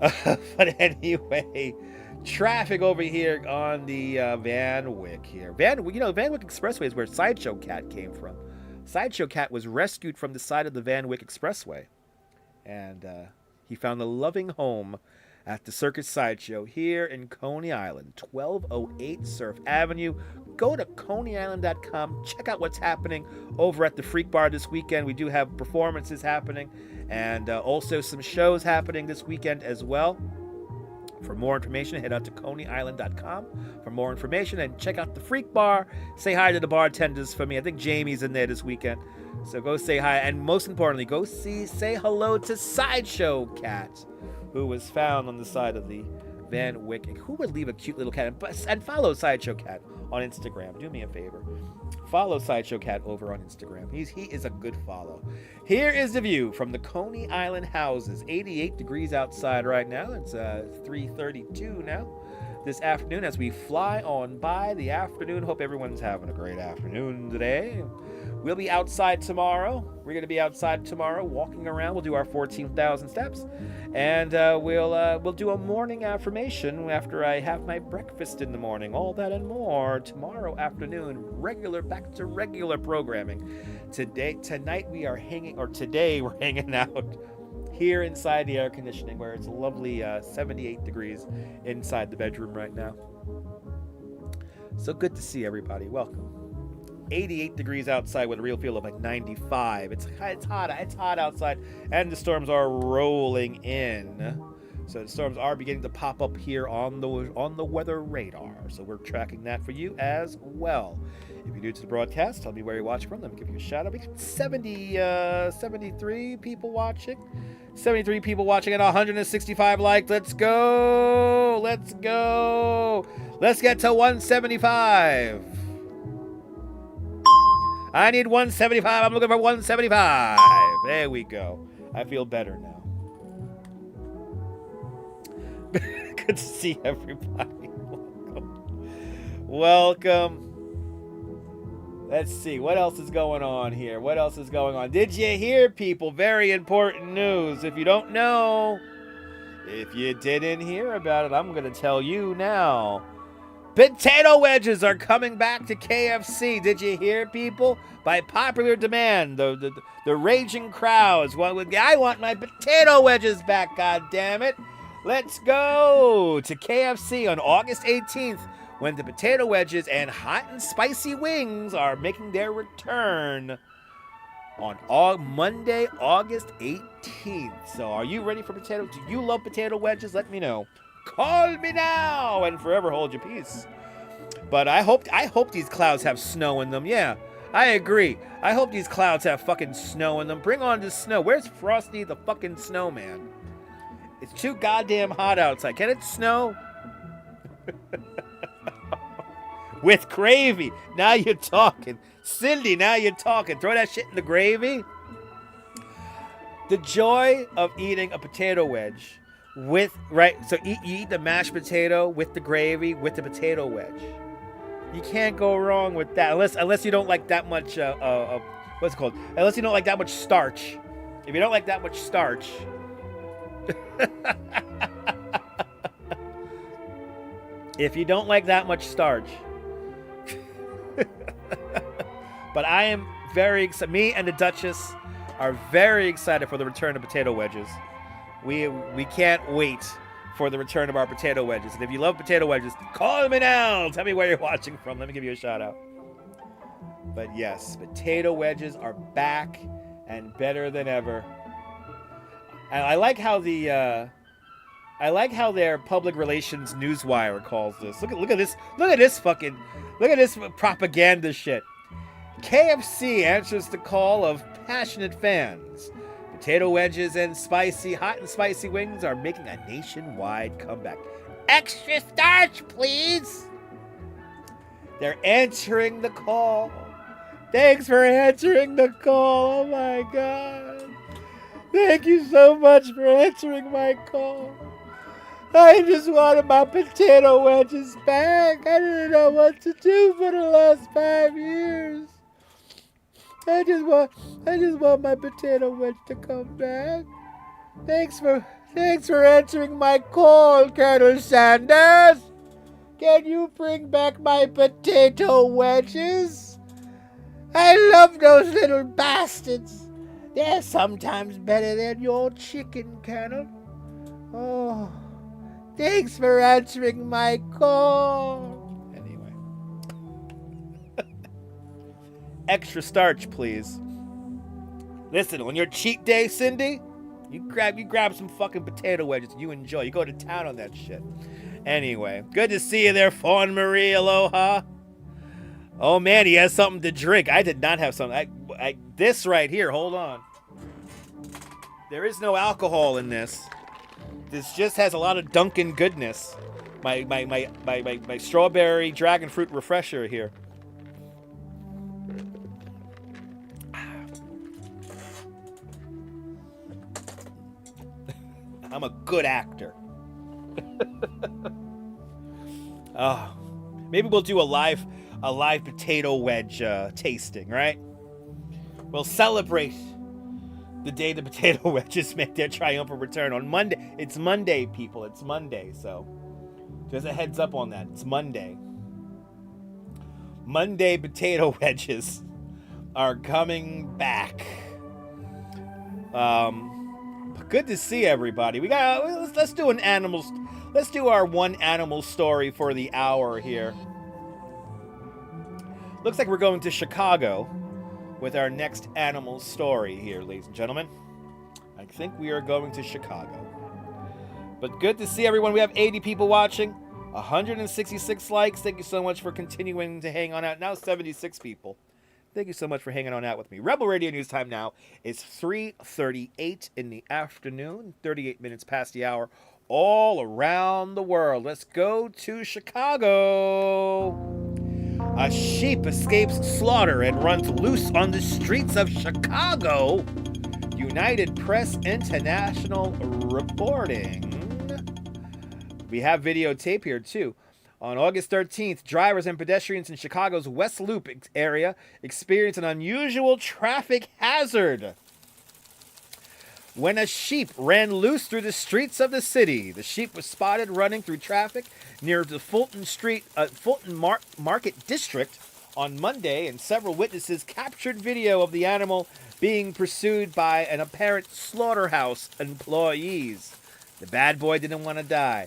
Speaker 1: But anyway, traffic over here on the Van Wyck here. Van Wyck Expressway is where Sideshow Cat came from. Sideshow Cat was rescued from the side of the Van Wyck Expressway, and he found a loving home at the Circus Sideshow here in Coney Island, 1208 Surf Avenue. Go to ConeyIsland.com. Check out what's happening over at the Freak Bar this weekend. We do have performances happening and also some shows happening this weekend as well. For more information, head out to ConeyIsland.com for more information and check out the Freak Bar. Say hi to the bartenders for me. I think Jamie's in there this weekend. So go say hi. And most importantly, say hello to Sideshow Cat, who was found on the side of the Van Wyck. Who would leave a cute little cat? And follow Sideshow Cat on Instagram. Do me a favor. Follow Sideshow Cat over on Instagram. He is a good follow. Here is the view from the Coney Island houses. 88 degrees outside right now. It's 3:32 now this afternoon as we fly on by the afternoon. Hope everyone's having a great afternoon today. We'll be outside tomorrow. We're going to be outside tomorrow walking around. We'll do our 14,000 steps. And we'll do a morning affirmation after I have my breakfast in the morning. All that and more tomorrow afternoon. Back to regular programming. Today we're hanging out here inside the air conditioning where it's a lovely 78 degrees inside the bedroom right now. So good to see everybody. Welcome. 88 degrees outside with a real feel of like 95. It's hot outside, and the storms are rolling in. So the storms are beginning to pop up here on the weather radar. So we're tracking that for you as well. If you're new to the broadcast, tell me where you're watching from. Let me give you a shout out. We got 73 people watching. 73 people watching and 165 likes. Let's go. Let's get to 175. I need 175. I'm looking for 175. There we go. I feel better now. Good to see everybody. Welcome. Let's see. What else is going on here? What else is going on? Did you hear, people? Very important news. If you don't know, if you didn't hear about it, I'm going to tell you now. Potato wedges are coming back to KFC. Did you hear, people? By popular demand, the raging crowds. I want my potato wedges back, goddammit. Let's go to KFC on August 18th when the potato wedges and hot and spicy wings are making their return on Monday, August 18th. So are you ready for potato? Do you love potato wedges? Let me know. Call me now and forever hold your peace. But I hope these clouds have snow in them. Yeah, I agree. I hope these clouds have fucking snow in them. Bring on the snow. Where's Frosty the fucking snowman? It's too goddamn hot outside. Can it snow? With gravy. Now you're talking. Cindy, now you're talking. Throw that shit in the gravy. The joy of eating a potato wedge with, right? So you eat the mashed potato with the gravy, with the potato wedge. You can't go wrong with that. Unless you don't like that much, what's it called? Unless you don't like that much starch. If you don't like that much starch. If you don't like that much starch. But I am very excited. Me and the Duchess are very excited for the return of potato wedges. We can't wait for the return of our potato wedges. And if you love potato wedges, call me now. Tell me where you're watching from. Let me give you a shout out. But yes, potato wedges are back and better than ever. And I like how their public relations newswire calls this. Look at this propaganda shit. KFC answers the call of passionate fans. Potato wedges and hot and spicy wings are making a nationwide comeback. Extra starch, please. They're answering the call. Thanks for answering the call. Oh my God. Thank you so much for answering my call. I just wanted my potato wedges back. I didn't know what to do for the last 5 years. I just want my potato wedge to come back. Thanks for answering my call, Colonel Sanders. Can you bring back my potato wedges? I love those little bastards. They're sometimes better than your chicken, Colonel. Oh, thanks for answering my call. Anyway. Extra starch, please. Listen, on your cheat day, Cindy, you grab some fucking potato wedges and you enjoy. You go to town on that shit. Anyway, good to see you there, Fawn Marie. Aloha. Oh man, he has something to drink. I did not have something. This right here, hold on. There is no alcohol in this. This just has a lot of Dunkin' goodness. My strawberry dragon fruit refresher here. I'm a good actor. Oh, maybe we'll do a live potato wedge tasting, right? We'll celebrate the day the potato wedges make their triumphant return on Monday. It's Monday, people. It's Monday, so just a heads up on that. It's Monday. Monday potato wedges are coming back. Good to see everybody. Let's do an animal. Let's do our one animal story for the hour here. Looks like we're going to Chicago with our next animal story here, ladies and gentlemen. I think we are going to Chicago. But good to see everyone. We have 80 people watching, 166 likes. Thank you so much for continuing to hang on out. Now 76 people. Thank you so much for hanging on out with me. Rebel Radio News time now is 3:38 in the afternoon, 38 minutes past the hour, all around the world. Let's go to Chicago. A sheep escapes slaughter and runs loose on the streets of Chicago. United Press International reporting. We have videotape here, too. On August 13th, drivers and pedestrians in Chicago's West Loop area experienced an unusual traffic hazard when a sheep ran loose through the streets of the city. The sheep was spotted running through traffic near the Fulton Market District on Monday, and several witnesses captured video of the animal being pursued by an apparent slaughterhouse employees. The bad boy didn't want to die.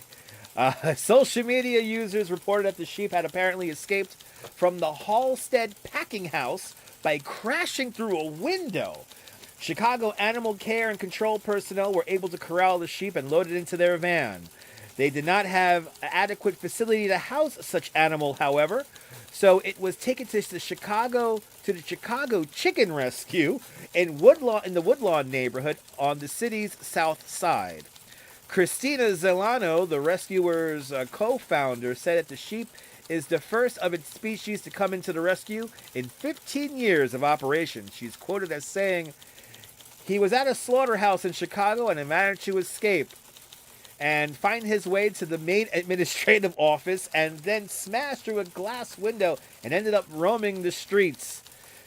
Speaker 1: Social media users reported that the sheep had apparently escaped from the Halstead packing house by crashing through a window. Chicago animal care and control personnel were able to corral the sheep and load it into their van. They did not have an adequate facility to house such animal, however, so it was taken to the Chicago Chicken Rescue in the Woodlawn neighborhood on the city's south side. Christina Zelano, the rescuer's co-founder, said that the sheep is the first of its species to come into the rescue in 15 years of operation. She's quoted as saying, "He was at a slaughterhouse in Chicago and managed to escape and find his way to the main administrative office and then smashed through a glass window and ended up roaming the streets."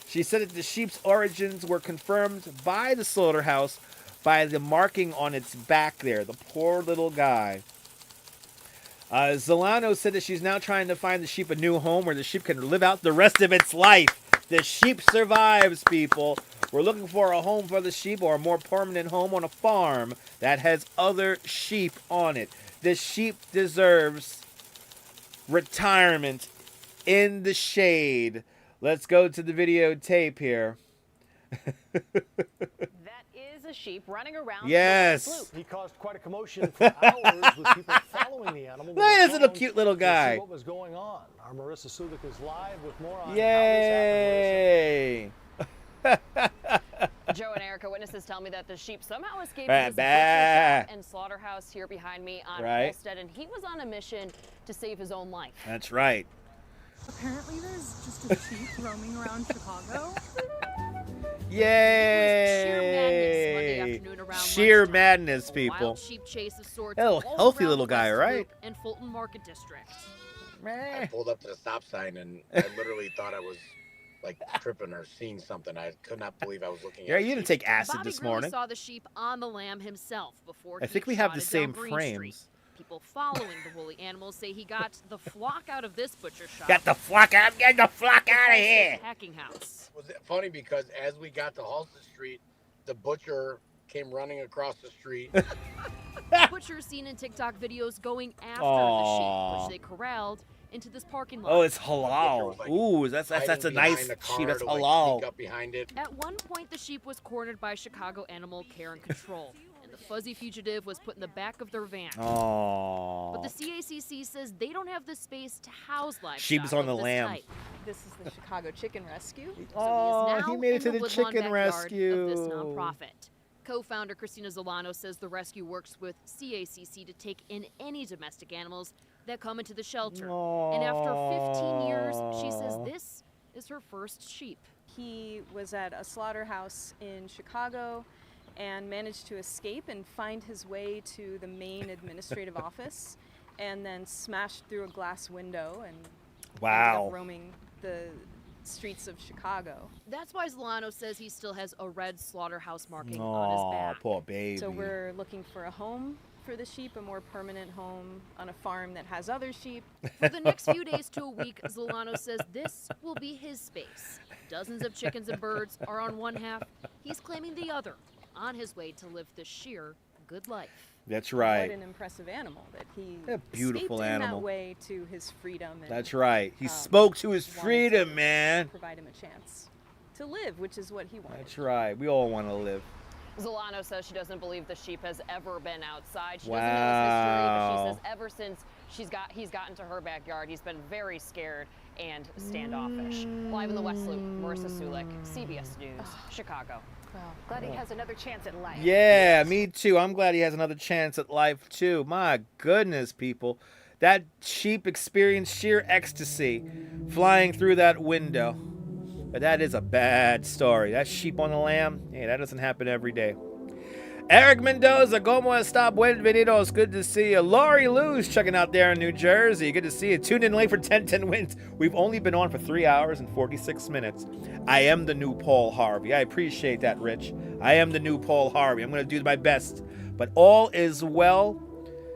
Speaker 1: She said that the sheep's origins were confirmed by the slaughterhouse by the marking on its back there. The poor little guy. Zelano said that she's now trying to find the sheep a new home where the sheep can live out the rest of its life. The sheep survives, people. We're looking for a home for the sheep, or a more permanent home on a farm that has other sheep on it. The sheep deserves retirement in the shade. Let's go to the videotape here.
Speaker 17: A sheep running around.
Speaker 1: Yes.
Speaker 18: He caused quite a commotion for hours with people following the animal.
Speaker 1: Look at this little cute little guy.
Speaker 18: What was going on? Our Marissa Sulik is live with more on
Speaker 1: Yay!
Speaker 17: Joe and Erica, witnesses tell me that the sheep somehow escaped this butcher shop and slaughterhouse here behind me on Halstead, and he was on a mission to save his own life.
Speaker 1: That's right.
Speaker 19: Apparently there's just a sheep roaming around Chicago.
Speaker 1: Yay! Sheer madness, people. Oh, healthy little guy, right?
Speaker 17: And Fulton Market District.
Speaker 20: I pulled up to the stop sign and I literally thought I was like tripping or seeing something. I could not believe I was looking at.
Speaker 1: Yeah, you didn't take acid
Speaker 17: Bobby
Speaker 1: this morning.
Speaker 17: saw the sheep on the lamb himself before.
Speaker 1: I think we have the same frames.
Speaker 17: People following the woolly animals say he got the flock out of this butcher shop.
Speaker 1: Get the flock out! Get the flock out of here!
Speaker 17: Packing house.
Speaker 20: Was it funny because as we got to Halstead Street, the butcher came running across the street.
Speaker 17: Butchers seen in TikTok videos going after the sheep, which they corralled into this parking lot.
Speaker 1: Oh, it's halal. Ooh, that's a nice sheep. That's halal.
Speaker 20: Up behind it.
Speaker 17: At one point, the sheep was cornered by Chicago Animal Care and Control, and the fuzzy fugitive was put in the back of their van.
Speaker 1: Aww.
Speaker 17: But the CACC says they don't have the space to house livestock.
Speaker 1: Sheep is on the lamb.
Speaker 17: Type.
Speaker 19: This is the Chicago Chicken Rescue.
Speaker 17: So
Speaker 1: he made it to the chicken rescue.
Speaker 17: Of this nonprofit. Co-founder Christina Zelano says the rescue works with CACC to take in any domestic animals that come into the shelter. And after 15 years, she says this is her first sheep.
Speaker 19: He was at a slaughterhouse in Chicago and managed to escape and find his way to the main administrative office, and then smashed through a glass window and ended up roaming the streets of Chicago.
Speaker 17: That's why Zelano says he still has a red slaughterhouse marking on his back.
Speaker 1: Poor baby.
Speaker 19: So we're looking for a home for the sheep, a more permanent home on a farm that has other sheep.
Speaker 17: For the next few days to a week, Zelano says this will be his space. Dozens of chickens and birds are on one half. He's claiming the other, on his way to live the sheer good life.
Speaker 1: That's right.
Speaker 19: What an impressive animal that he
Speaker 1: a beautiful
Speaker 19: escaped
Speaker 1: animal.
Speaker 19: in that way to his freedom. And,
Speaker 1: that's right. He spoke to his freedom, man.
Speaker 19: Provide him a chance to live, which is what he wanted.
Speaker 1: That's right. We all want to live.
Speaker 17: Zelano says she doesn't believe the sheep has ever been outside. She doesn't know his history, but she says ever since he's gotten to her backyard, he's been very scared and standoffish. Live in the West Loop, Marissa Sulik, CBS News, Chicago.
Speaker 2: Well, glad he has another chance at life.
Speaker 1: Yeah, me too. I'm glad he has another chance at life too. My goodness, people. That sheep experienced sheer ecstasy flying through that window. But that is a bad story. That sheep on the lamb, hey, that doesn't happen every day. Eric Mendoza, como está? Buenvenidos. Good to see you. Laurie Lou's checking out there in New Jersey. Good to see you. Tune in late for 1010 wins. We've only been on for 3 hours and 46 minutes. I am the new Paul Harvey. I appreciate that, Rich. I am the new Paul Harvey. I'm going to do my best. But all is well.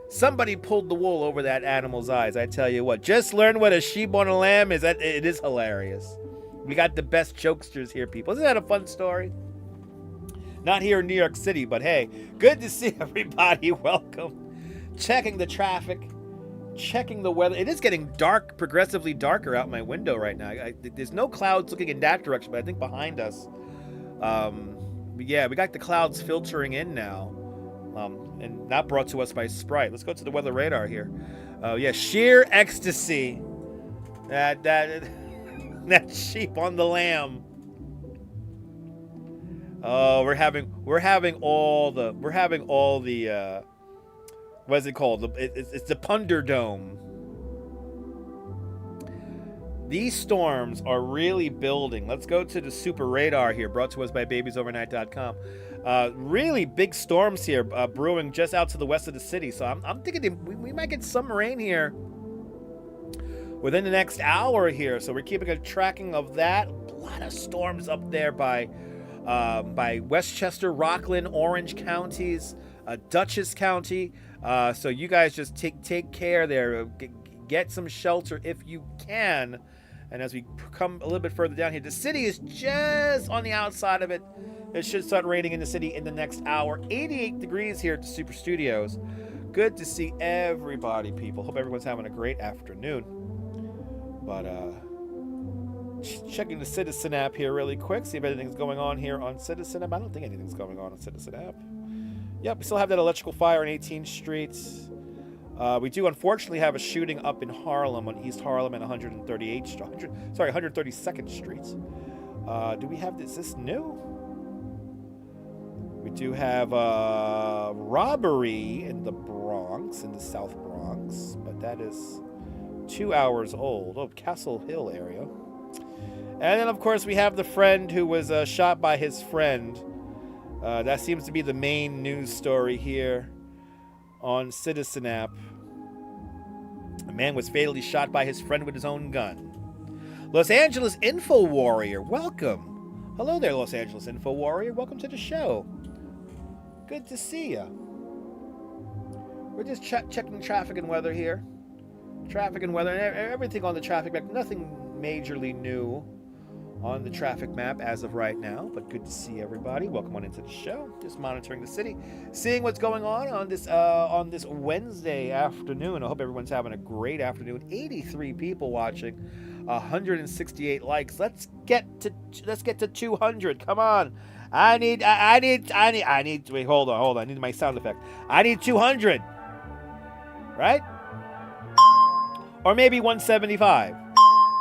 Speaker 1: Somebody pulled the wool over that animal's eyes. I tell you what. Just learn what a sheep on a lamb is. It is hilarious. We got the best jokesters here, people. Isn't that a fun story? Not here in New York City, but hey, good to see everybody. Welcome. Checking the traffic, checking the weather. It is getting dark, progressively darker out my window right now. There's no clouds looking in that direction, but I think behind us, yeah, we got the clouds filtering in now, and not brought to us by Sprite. Let's go to the weather radar here. Yeah, sheer ecstasy. That sheep on the lamb. Oh, we're having all the what is it called? It's the Punderdome. These storms are really building. Let's go to the super radar here, brought to us by babiesovernight.com. Really big storms here brewing just out to the west of the city. So I'm thinking we might get some rain here within the next hour here. So we're keeping a tracking of that. A lot of storms up there by Westchester, Rockland, Orange counties, Dutchess County. So you guys just take care there. Get some shelter if you can. And as we come a little bit further down here, the city is just on the outside of it. It should start raining in the city in the next hour. 88 degrees here at the Super Studios. Good to see everybody, people. Hope everyone's having a great afternoon. But checking the Citizen app here really quick, see if anything's going on here on Citizen app. I don't think anything's going on Citizen app. Yep, we still have that electrical fire on 18th Street. We do unfortunately have a shooting up in Harlem, on East Harlem and 132nd Street. Do we have this? Is this new? We do have robbery in the Bronx, in the South Bronx, but that is 2 hours old. Oh, Castle Hill area. And then, of course, we have the friend who was shot by his friend. That seems to be the main news story here on Citizen app. A man was fatally shot by his friend with his own gun. Los Angeles Info Warrior, welcome. Hello there, Los Angeles Info Warrior. Welcome to the show. Good to see ya. We're just checking traffic and weather here. Traffic and weather, and everything on the traffic map. Nothing majorly new on the traffic map as of right now, but good to see everybody. Welcome on into the show. Just monitoring the city, seeing what's going on this Wednesday afternoon. I hope everyone's having a great afternoon. 83 people watching, 168 likes. Let's get to 200. Come on. I need wait, hold on. I need my sound effect. I need 200. Right? Or maybe 175.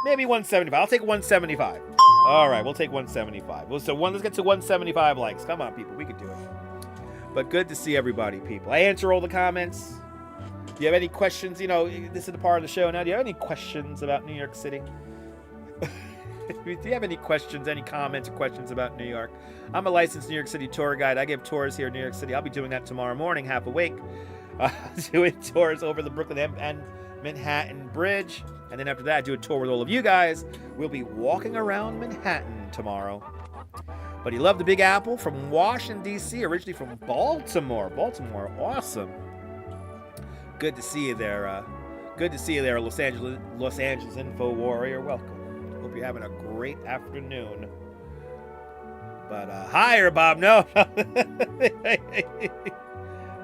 Speaker 1: Maybe 175. I'll take 175. All right, we'll take 175. Let's get to 175 likes. Come on, people. We can do it. But good to see everybody, people. I answer all the comments. Do you have any questions? You know, this is the part of the show now. Do you have any questions about New York City? Do you have any questions, any comments or questions about New York? I'm a licensed New York City tour guide. I give tours here in New York City. I'll be doing that tomorrow morning, half awake. Doing tours over the Brooklyn and Manhattan Bridge. And then after that, I do a tour with all of you guys. We'll be walking around Manhattan tomorrow. But he loved the Big Apple from Washington, D.C., originally from Baltimore. Baltimore, awesome. Good to see you there. Good to see you there, Los Angeles Info Warrior. Welcome. Hope you're having a great afternoon. But higher, Bob. No.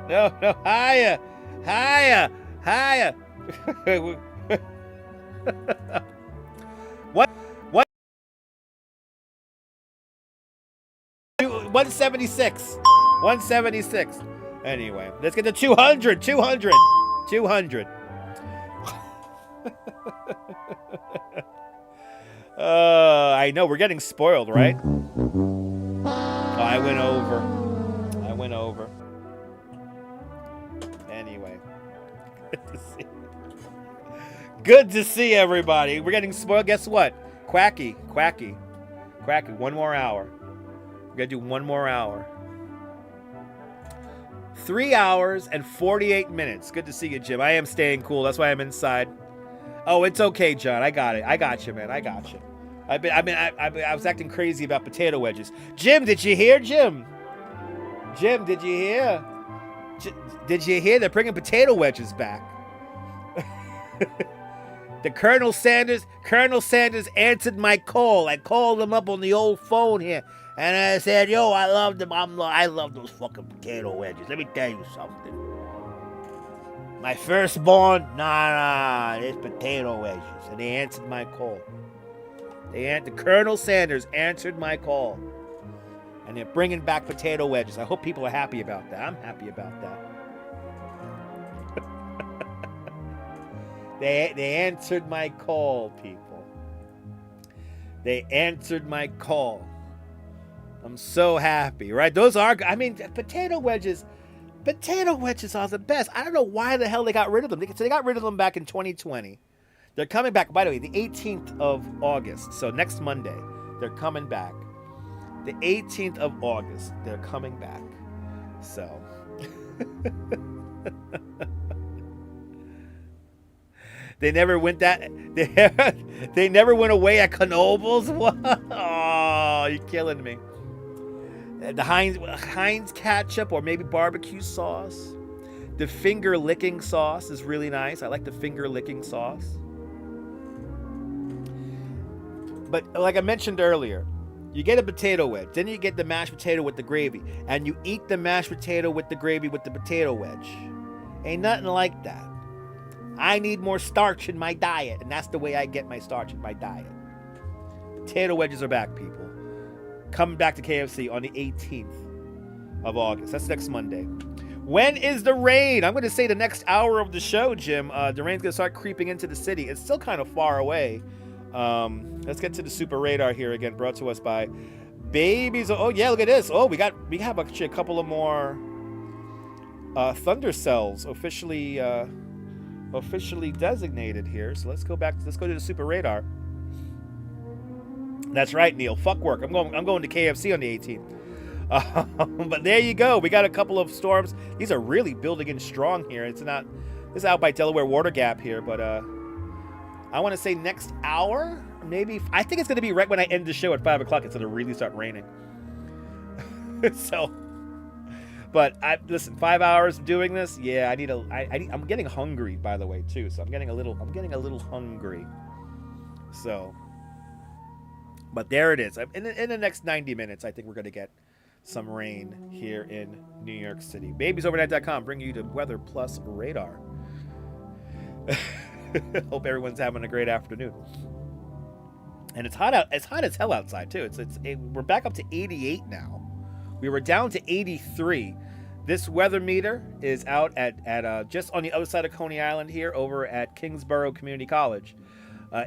Speaker 1: No. Higher. 176. 176. Anyway, let's get to 200. 200. I know we're getting spoiled, right? Oh, I went over. Anyway, good to see everybody. We're getting spoiled. Guess what? Quacky. 1 more hour. We're gonna do 1 more hour. 3 hours and 48 minutes. Good to see you, Jim. I am staying cool. That's why I'm inside. Oh, it's okay, John. I got it. I got you, man. I got you. I was acting crazy about potato wedges. Jim, did you hear, Jim? Jim, did you hear? Did you hear? They're bringing potato wedges back. The Colonel Sanders answered my call. I called him up on the old phone here, and I said, "Yo, I love them. I love those fucking potato wedges. Let me tell you something. My firstborn, nah, it's potato wedges." And they answered my call. The Colonel Sanders answered my call, and they're bringing back potato wedges. I hope people are happy about that. I'm happy about that. They answered my call, people. They answered my call. I'm so happy, right? Those are, I mean, potato wedges are the best. I don't know why the hell they got rid of them. They got rid of them back in 2020. They're coming back, by the way, the 18th of August. So next Monday, they're coming back. The 18th of August, they're coming back. So. They never went they never went away at Knoebels. What? Oh, you're killing me. The Heinz ketchup or maybe barbecue sauce. The finger licking sauce is really nice. I like the finger licking sauce. But like I mentioned earlier, you get a potato wedge, then you get the mashed potato with the gravy, and you eat the mashed potato with the gravy with the potato wedge. Ain't nothing like that. I need more starch in my diet, and that's the way I get my starch in my diet. Potato wedges are back, people. Coming back to KFC on the 18th of August. That's next Monday. When is the rain? I'm going to say the next hour of the show, Jim. The rain's going to start creeping into the city. It's still kind of far away. Let's get to the super radar here again, brought to us by Babies. Oh, yeah, look at this. Oh, we have actually a couple of more thunder cells officially designated here. So let's go to the super radar. That's right, Neil. Fuck work. I'm going to KFC on the 18th. But there you go. We got a couple of storms. These are really building in strong here. This is out by Delaware Water Gap here, but I want to say next hour, maybe. I think it's going to be right when I end the show at 5 o'clock. It's going to really start raining. So. But listen, 5 hours doing this, yeah, I'm getting hungry, by the way, too. So I'm getting a little hungry. So, but there it is. In the next 90 minutes, I think we're gonna get some rain here in New York City. Babiesovernight.com bringing you the weather plus radar. Hope everyone's having a great afternoon. And it's hot out. It's hot as hell outside too. We're back up to 88 now. We were down to 83. This weather meter is out at just on the other side of Coney Island here over at Kingsborough Community College.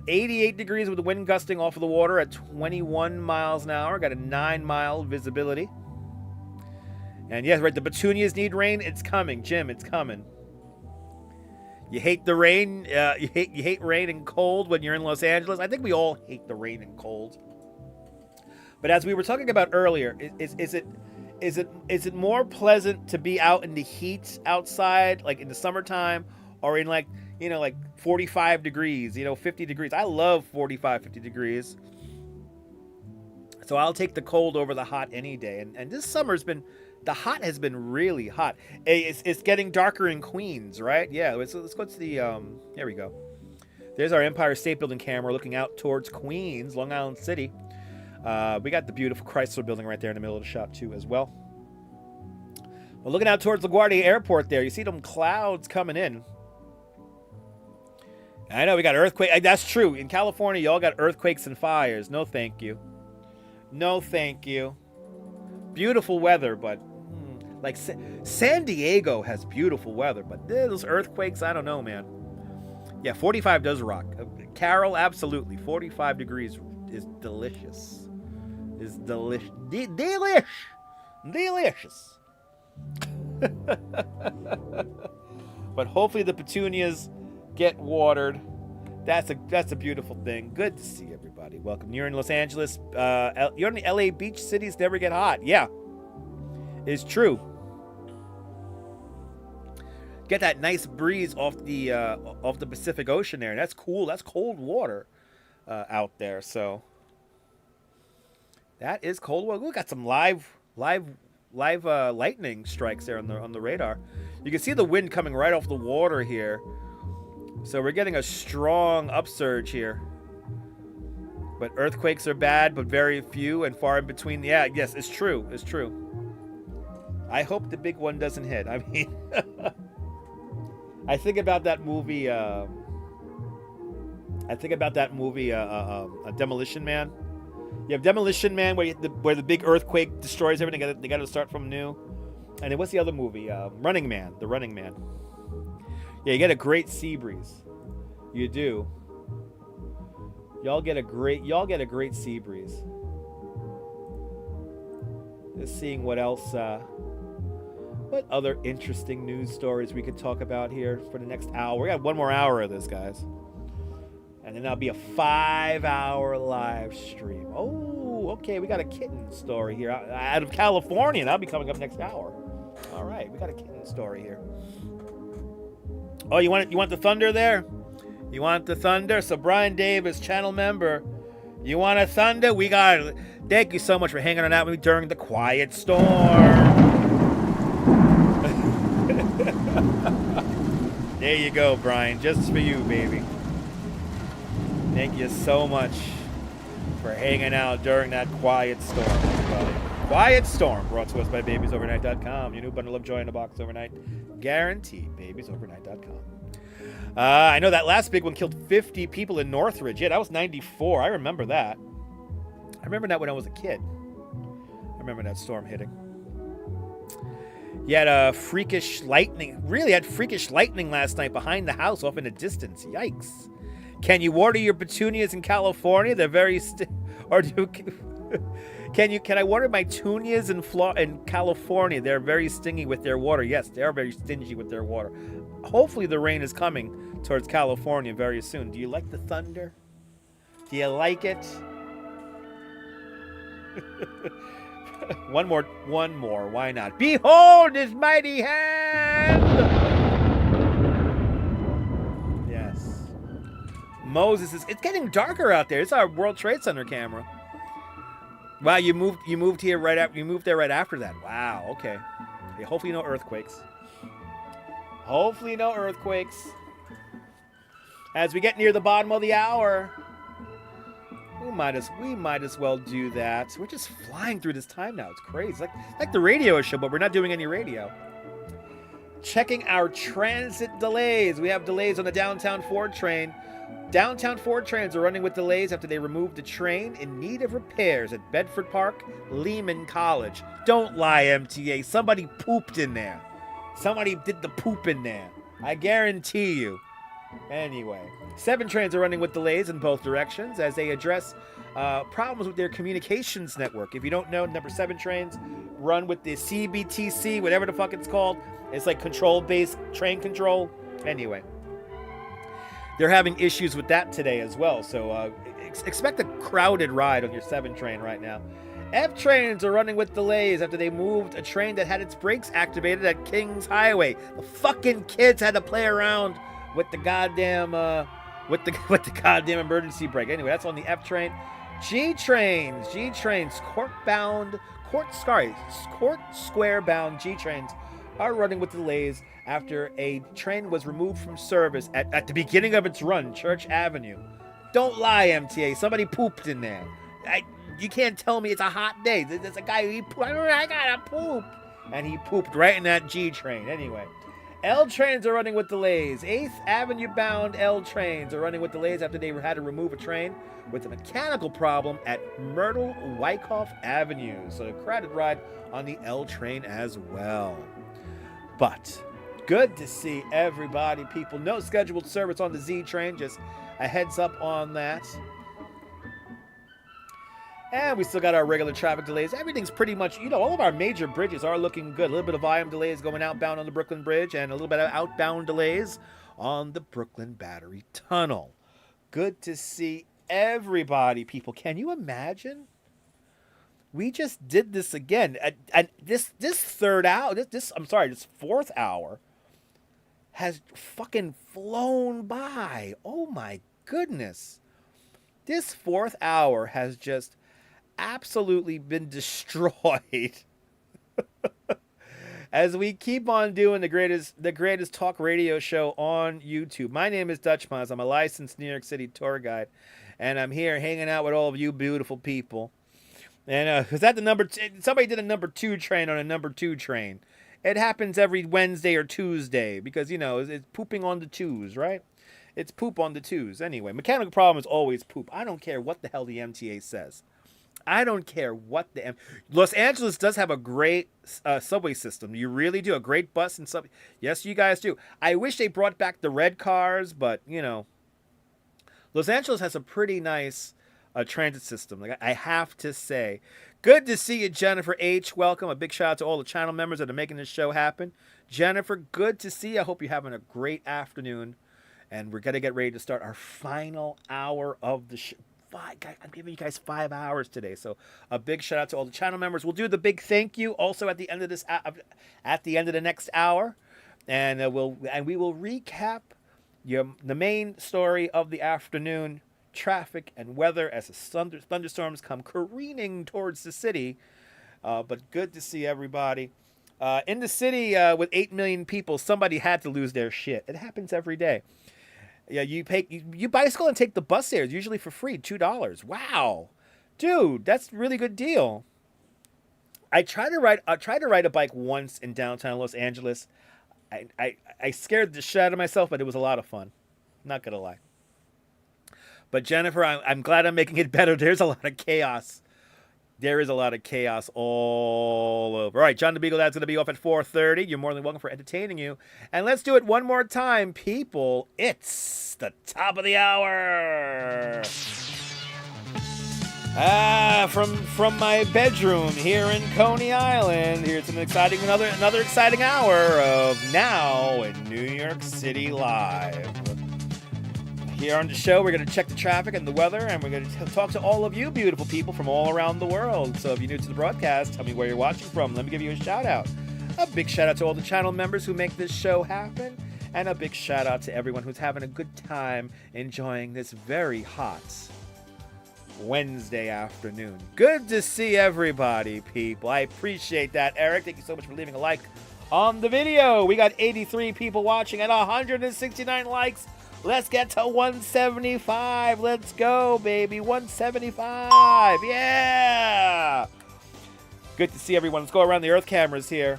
Speaker 1: 88 degrees with the wind gusting off of the water at 21 miles an hour. Got a 9-mile visibility. And yes, right, the petunias need rain. It's coming, Jim. It's coming. You hate the rain. You hate rain and cold when you're in Los Angeles. I think we all hate the rain and cold. But as we were talking about earlier, is it more pleasant to be out in the heat outside, like in the summertime, or in like 45 degrees, 50 degrees? I love 45, 50 degrees. So I'll take the cold over the hot any day. And this summer's been, the hot has been really hot. It's getting darker in Queens, right? Yeah, let's go to the, here we go. There's our Empire State Building camera looking out towards Queens, Long Island City. We got the beautiful Chrysler Building right there in the middle of the shot too as well. We're looking out towards LaGuardia Airport there. You see them clouds coming in. I know we got earthquake. That's true. In California, y'all got earthquakes and fires. No, thank you. No, thank you. Beautiful weather, but like San Diego has beautiful weather, but those earthquakes, I don't know, man. Yeah, 45 does rock. Carol, absolutely. 45 degrees is delicious. Is delicious. Delicious. But hopefully the petunias get watered. That's a beautiful thing. Good to see everybody. Welcome. You're in Los Angeles. You're in the LA beach cities. Never get hot. Yeah, it's true. get that nice breeze off the Pacific Ocean there. That's cool. That's cold water out there. So that is cold water. We got some live lightning strikes there on the radar. You can see the wind coming right off the water here. So we're getting a strong upsurge here. But earthquakes are bad, but very few and far in between. Yeah, yes, it's true. It's true. I hope the big one doesn't hit. I mean, I think about that movie. Demolition Man. You have Demolition Man, where the big earthquake destroys everything. They got to start from new. And then what's the other movie? Running Man. The Running Man. Yeah, you get a great sea breeze. You do. Y'all get a great sea breeze. Just seeing what else, what other interesting news stories we could talk about here for the next hour. We got one more hour of this, guys. And then that'll be a 5-hour live stream. Oh, okay, we got a kitten story here out of California. That'll be coming up next hour. All right, we got a kitten story here. Oh, you want the thunder there? You want the thunder? So Brian Davis, channel member, you want a thunder? We got it. Thank you so much for hanging on out with me during the quiet storm. There you go, Brian. Just for you, baby. Thank you so much for hanging out during that quiet storm, everybody. Quiet Storm, brought to us by BabiesOvernight.com. Your new bundle of joy in a box overnight. Guaranteed. BabiesOvernight.com. I know that last big one killed 50 people in Northridge. Yeah, that was 94. I remember that. I remember that when I was a kid. I remember that storm hitting. You had freakish lightning. Really had freakish lightning last night behind the house off in the distance. Yikes. Can you water your petunias in California? They're very... Can I water my petunias in California? They're very stingy with their water. Yes, they are very stingy with their water. Hopefully the rain is coming towards California very soon. Do you like the thunder? Do you like it? One more. Why not? Behold his mighty hand! Yes. Moses is... It's getting darker out there. It's our World Trade Center camera. Wow, you moved here right after... You moved there right after that. Wow, okay. Hey, hopefully no earthquakes. Hopefully no earthquakes. As we get near the bottom of the hour, we might as well do that. We're just flying through this time now. It's crazy. Like the radio show, but we're not doing any radio. Checking our transit delays. We have delays on the downtown Ford train. Downtown Ford trains are running with delays after they removed the train in need of repairs at Bedford Park, Lehman College. Don't lie, MTA. Somebody pooped in there. Somebody did the poop in there. I guarantee you. Anyway, 7 trains are running with delays in both directions as they address problems with their communications network. If you don't know, number 7 trains run with the CBTC, whatever the fuck it's called. It's like control-based train control. Anyway, they're having issues with that today as well. So expect a crowded ride on your 7 train right now. F trains are running with delays after they moved a train that had its brakes activated at Kings Highway. The fucking kids had to play around with the goddamn with the goddamn emergency brake. Anyway, that's on the F train. G trains, court square bound G trains are running with delays after a train was removed from service at the beginning of its run, Church Avenue. Don't lie, MTA. Somebody pooped in there. You can't tell me it's a hot day. There's a guy who I gotta poop. And he pooped right in that G train. Anyway, L trains are running with delays. 8th Avenue bound L trains are running with delays after they had to remove a train with a mechanical problem at Myrtle Wyckoff Avenue. So a crowded ride on the L train as well. But good to see everybody, people. No scheduled service on the Z train. Just a heads up on that. And we still got our regular traffic delays. Everything's pretty much, all of our major bridges are looking good. A little bit of volume delays going outbound on the Brooklyn Bridge and a little bit of outbound delays on the Brooklyn Battery Tunnel. Good to see everybody, people. Can you imagine? We just did this again. And this 4th hour, has fucking flown by. Oh my goodness. This 4th hour has just absolutely been destroyed. As we keep on doing the greatest talk radio show on YouTube. My name is Dutch Miles. I'm a licensed New York City tour guide, and I'm here hanging out with all of you beautiful people. And was that somebody did a number 2 train on a number 2 train. It happens every Wednesday or Tuesday because, it's pooping on the 2s, right? It's poop on the 2s. Anyway, mechanical problem is always poop. I don't care what the hell the MTA says. I don't care what Los Angeles does have a great subway system. You really do. A great bus and subway. Yes, you guys do. I wish they brought back the red cars, but, Los Angeles has a pretty nice transit system. Like, I have to say. Good to see you, Jennifer H. Welcome. A big shout out to all the channel members that are making this show happen. Jennifer, good to see you. I hope you're having a great afternoon. And we're going to get ready to start our final hour of the show. I'm giving you guys 5 hours today, so a big shout out to all the channel members. We'll do the big thank you also at the end of the next hour, and we will recap the main story of the afternoon: traffic and weather as the thunderstorms come careening towards the city. But good to see everybody in the city with 8 million people. Somebody had to lose their shit. It happens every day. Yeah, you bicycle and take the bus there. It's usually for free, $2. Wow, dude, that's a really good deal. I tried to ride a bike once in downtown Los Angeles. I scared the shit out of myself, but it was a lot of fun. Not gonna lie. But Jennifer, I'm glad I'm making it better. There's a lot of chaos. There is a lot of chaos all over. All right, John the Beagle Dad's going to be off at 4:30. You're more than welcome for entertaining you. And let's do it one more time, people. It's the top of the hour. From my bedroom here in Coney Island, here's another exciting hour of Now in New York City Live. Here on the show, we're going to check the traffic and the weather, and we're going to talk to all of you beautiful people from all around the world. So if you're new to the broadcast, tell me where you're watching from. Let me give you a shout-out. A big shout-out to all the channel members who make this show happen, and a big shout-out to everyone who's having a good time enjoying this very hot Wednesday afternoon. Good to see everybody, people. I appreciate that, Eric. Thank you so much for leaving a like on the video. We got 83 people watching and 169 likes. Let's get to 175. Let's go, baby. 175. Yeah. Good to see everyone. Let's go around the Earth cameras here.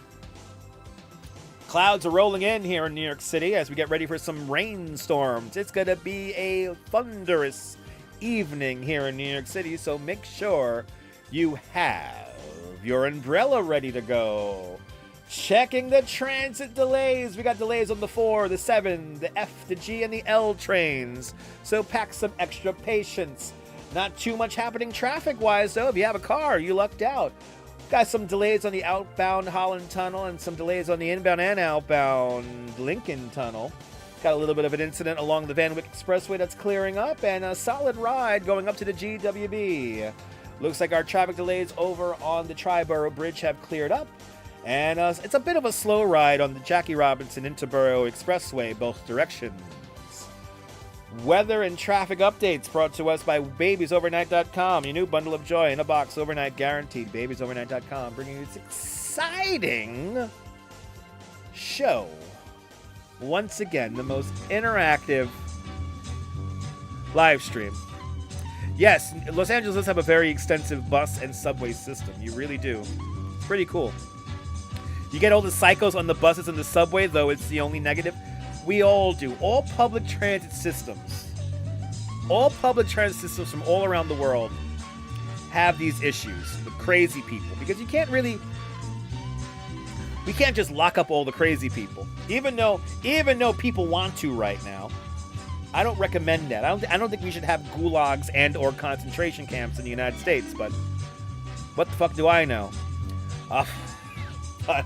Speaker 1: Clouds are rolling in here in New York City as we get ready for some rainstorms. It's going to be a thunderous evening here in New York City, so make sure you have your umbrella ready to go. Checking the transit delays. We got delays on the 4, the 7, the F, the G, and the L trains. So pack some extra patience. Not too much happening traffic-wise, though. If you have a car, you lucked out. Got some delays on the outbound Holland Tunnel and some delays on the inbound and outbound Lincoln Tunnel. Got a little bit of an incident along the Van Wyck Expressway that's clearing up, and a solid ride going up to the GWB. Looks like our traffic delays over on the Triborough Bridge have cleared up. And it's a bit of a slow ride on the Jackie Robinson Interborough Expressway, both directions. Weather and traffic updates brought to us by BabiesOvernight.com. Your new bundle of joy in a box, overnight guaranteed. BabiesOvernight.com, bringing you this exciting show. Once again, the most interactive live stream. Yes, Los Angeles does have a very extensive bus and subway system. You really do. It's pretty cool. You get all the psychos on the buses and the subway, though it's the only negative. We all do. All public transit systems from all around the world have these issues with crazy people. Because we can't just lock up all the crazy people. Even though people want to right now. I don't recommend that. I don't think we should have gulags and or concentration camps in the United States, but what the fuck do I know? But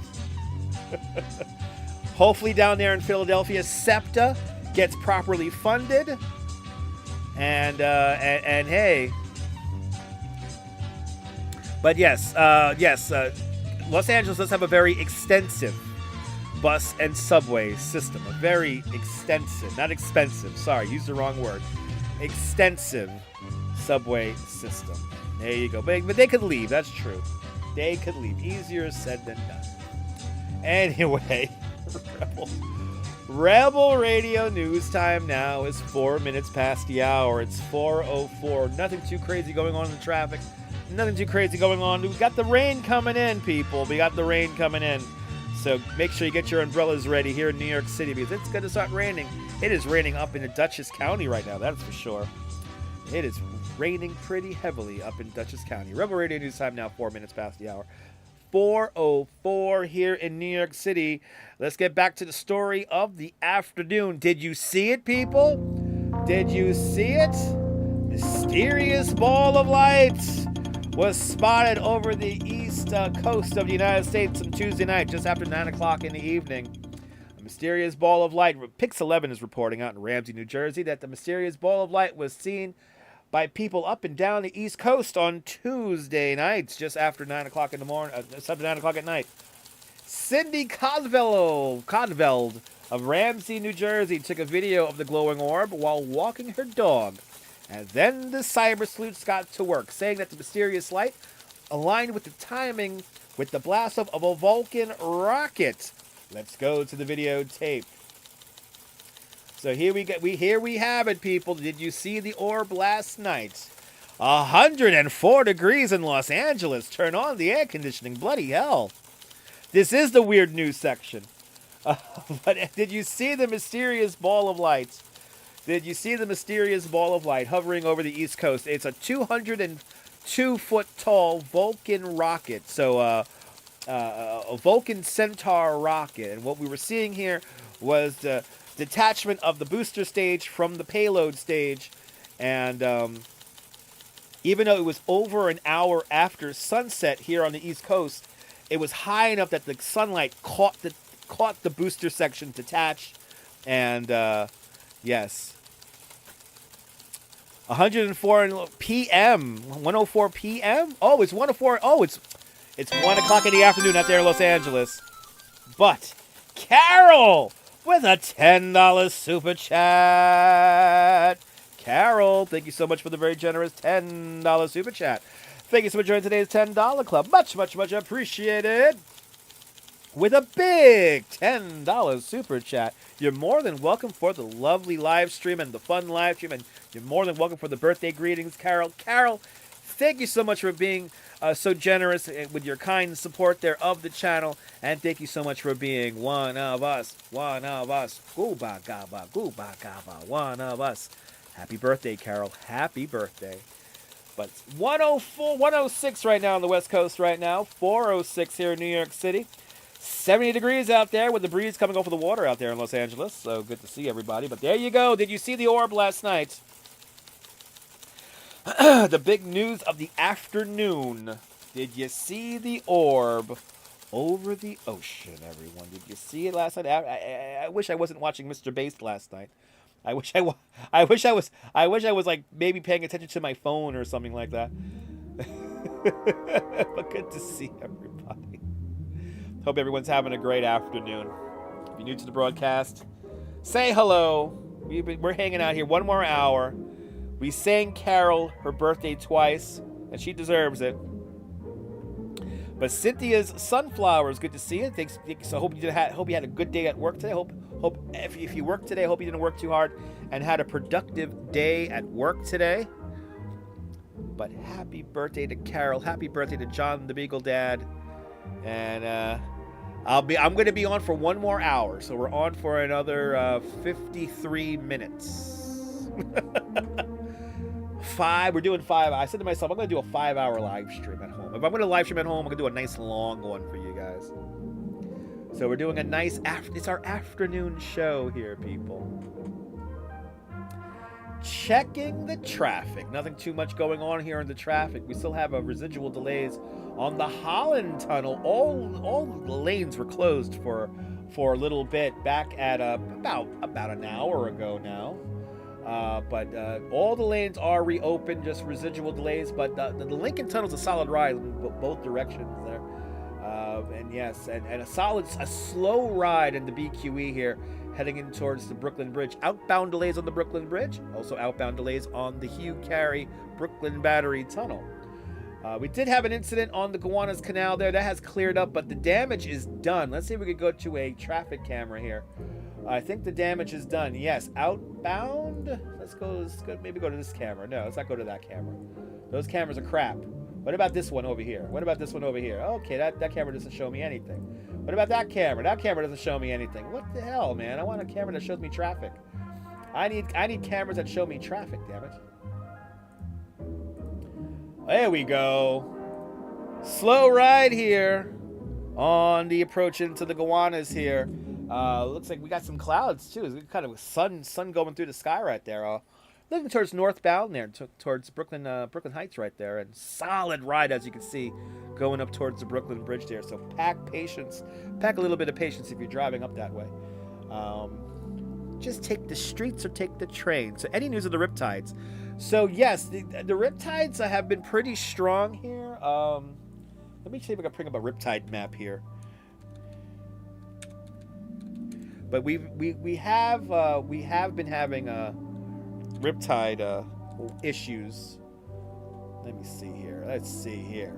Speaker 1: hopefully down there in Philadelphia, SEPTA gets properly funded, and hey, but yes, Los Angeles does have a very extensive bus, and subway system. A very extensive, not expensive, sorry, used the wrong word. Extensive subway system. There you go. But they could leave, that's true. They could leave. Easier said than done. Anyway, Rebel Radio news time now is 4 minutes past the hour. It's 4:04. Nothing too crazy going on in the traffic. Nothing too crazy going on. We got the rain coming in, people. We got the rain coming in. So make sure you get your umbrellas ready here in New York City because it's going to start raining. It is raining up in Dutchess County right now, that's for sure. It is raining pretty heavily up in Dutchess County. Rebel Radio news time now, 4 minutes past the hour. 4:04 here in New York City. Let's get back to the story of the afternoon. Did you see it, people? Did you see it? Mysterious ball of light was spotted over the east coast of the United States on Tuesday night, just after 9 o'clock in the evening. A mysterious ball of light. Pix 11 is reporting out in Ramsey, New Jersey, that the mysterious ball of light was seen by people up and down the East Coast on Tuesday nights, just after 9 o'clock in the morning, just after 9 o'clock at night. Cindy Codveld of Ramsey, New Jersey, took a video of the glowing orb while walking her dog. And then the cyber sleuths got to work, saying that the mysterious light aligned with the timing with the blast off of a Vulcan rocket. Let's go to the videotape. So here we have it, people. Did you see the orb last night? 104 degrees in Los Angeles. Turn on the air conditioning. Bloody hell. This is the weird news section. But did you see the mysterious ball of light? Did you see the mysterious ball of light hovering over the East Coast? It's a 202-foot tall Vulcan rocket. So a Vulcan Centaur rocket. And what we were seeing here was the detachment of the booster stage from the payload stage. And even though it was over an hour after sunset here on the East Coast, it was high enough that the sunlight caught the booster section detached. And yes, 104 p.m. 104 p.m. Oh, it's 104. Oh, it's 1 o'clock in the afternoon out there in Los Angeles. But Carol with a $10 super chat. Carol, thank you so much for the very generous $10 super chat. Thank you so much for joining today's $10 club. Much, much, much appreciated. With a big $10 super chat. You're more than welcome for the lovely live stream and the fun live stream. And you're more than welcome for the birthday greetings, Carol. Carol, thank you so much for being so generous with your kind support there of the channel. And thank you so much for being one of us. One of us. Gooba gaba, gooba gaba. One of us. Happy birthday, Carol. Happy birthday. But 104, 106 right now on the West Coast right now. 406 here in New York City. 70 degrees out there with the breeze coming over the water out there in Los Angeles. So good to see everybody. But there you go. Did you see the orb last night? The big news of the afternoon. Did you see the orb over the ocean, everyone? Did you see it last night? I wish I wasn't watching Mr. Bass last night. I wish I was like maybe paying attention to my phone or something like that. But good to see everybody. Hope everyone's having a great afternoon. If you're new to the broadcast, say hello. We're hanging out here one more hour. We sang Carol her birthday twice, and she deserves it. But Cynthia's sunflowers, good to see you. Thanks. So hope you had a good day at work today. Hope if you work today, hope you didn't work too hard and had a productive day at work today. But happy birthday to Carol. Happy birthday to John the Beagle Dad. And I'm going to be on for one more hour, so we're on for another 53 minutes. We're doing 5. I said to myself, I'm going to do a 5-hour live stream at home. If I'm going to live stream at home, I'm going to do a nice long one for you guys. So we're doing a nice it's our afternoon show here, people. Checking the traffic. Nothing too much going on here in the traffic. We still have residual delays on the Holland Tunnel. All the lanes were closed for a little bit back at about an hour ago now. But all the lanes are reopened, just residual delays. But the Lincoln Tunnel's a solid ride in both directions there. And yes, and a slow ride in the BQE here, heading in towards the Brooklyn Bridge. Outbound delays on the Brooklyn Bridge, also outbound delays on the Hugh Carey Brooklyn Battery Tunnel. We did have an incident on the Gowanus Canal there. That has cleared up, but the damage is done. Let's see if we could go to a traffic camera here. I think the damage is done. Yes, outbound. Let's go maybe go to this camera. No, let's not go to that camera. Those cameras are crap. What about this one over here? What about this one over here? Okay, that camera doesn't show me anything. What about that camera? That camera doesn't show me anything. What the hell, man? I want a camera that shows me traffic. I need cameras that show me traffic, damn it. There we go. Slow ride here on the approach into the Gowanus here. Looks like we got some clouds too. It's kind of sun going through the sky right there. Looking towards northbound there, towards Brooklyn Heights right there, and solid ride as you can see, going up towards the Brooklyn Bridge there. So pack a little bit of patience if you're driving up that way. Just take the streets or take the train. So any news of the riptides? So yes, the riptides have been pretty strong here. Let me see if I can bring up a riptide map here. But we have been having riptide issues. Let me see here. Let's see here.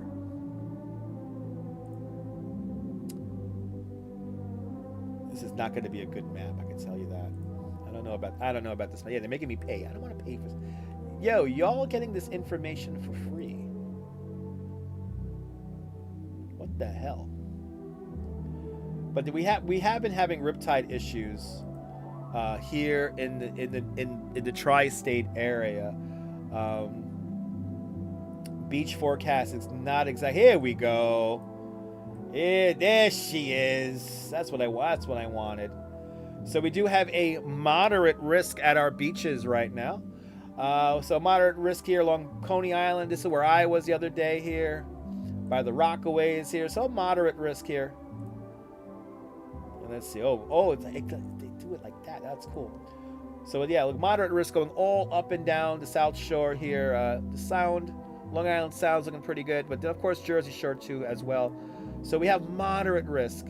Speaker 1: This is not going to be a good map. I can tell you that. I don't know about this. Yeah, they're making me pay. I don't want to pay for this. Yo, y'all getting this information for free? What the hell? But we have been having riptide issues here in the tri-state area. Beach forecast is not exact. Here we go. Yeah, there she is. That's what I wanted. So we do have a moderate risk at our beaches right now. So moderate risk here along Coney Island. This is where I was the other day here, by the Rockaways here. So moderate risk here. And let's see. They do it like that. That's cool. So yeah, look, moderate risk going all up and down the South Shore here. The Sound, Long Island Sound's looking pretty good, but then of course Jersey Shore too as well. So we have moderate risk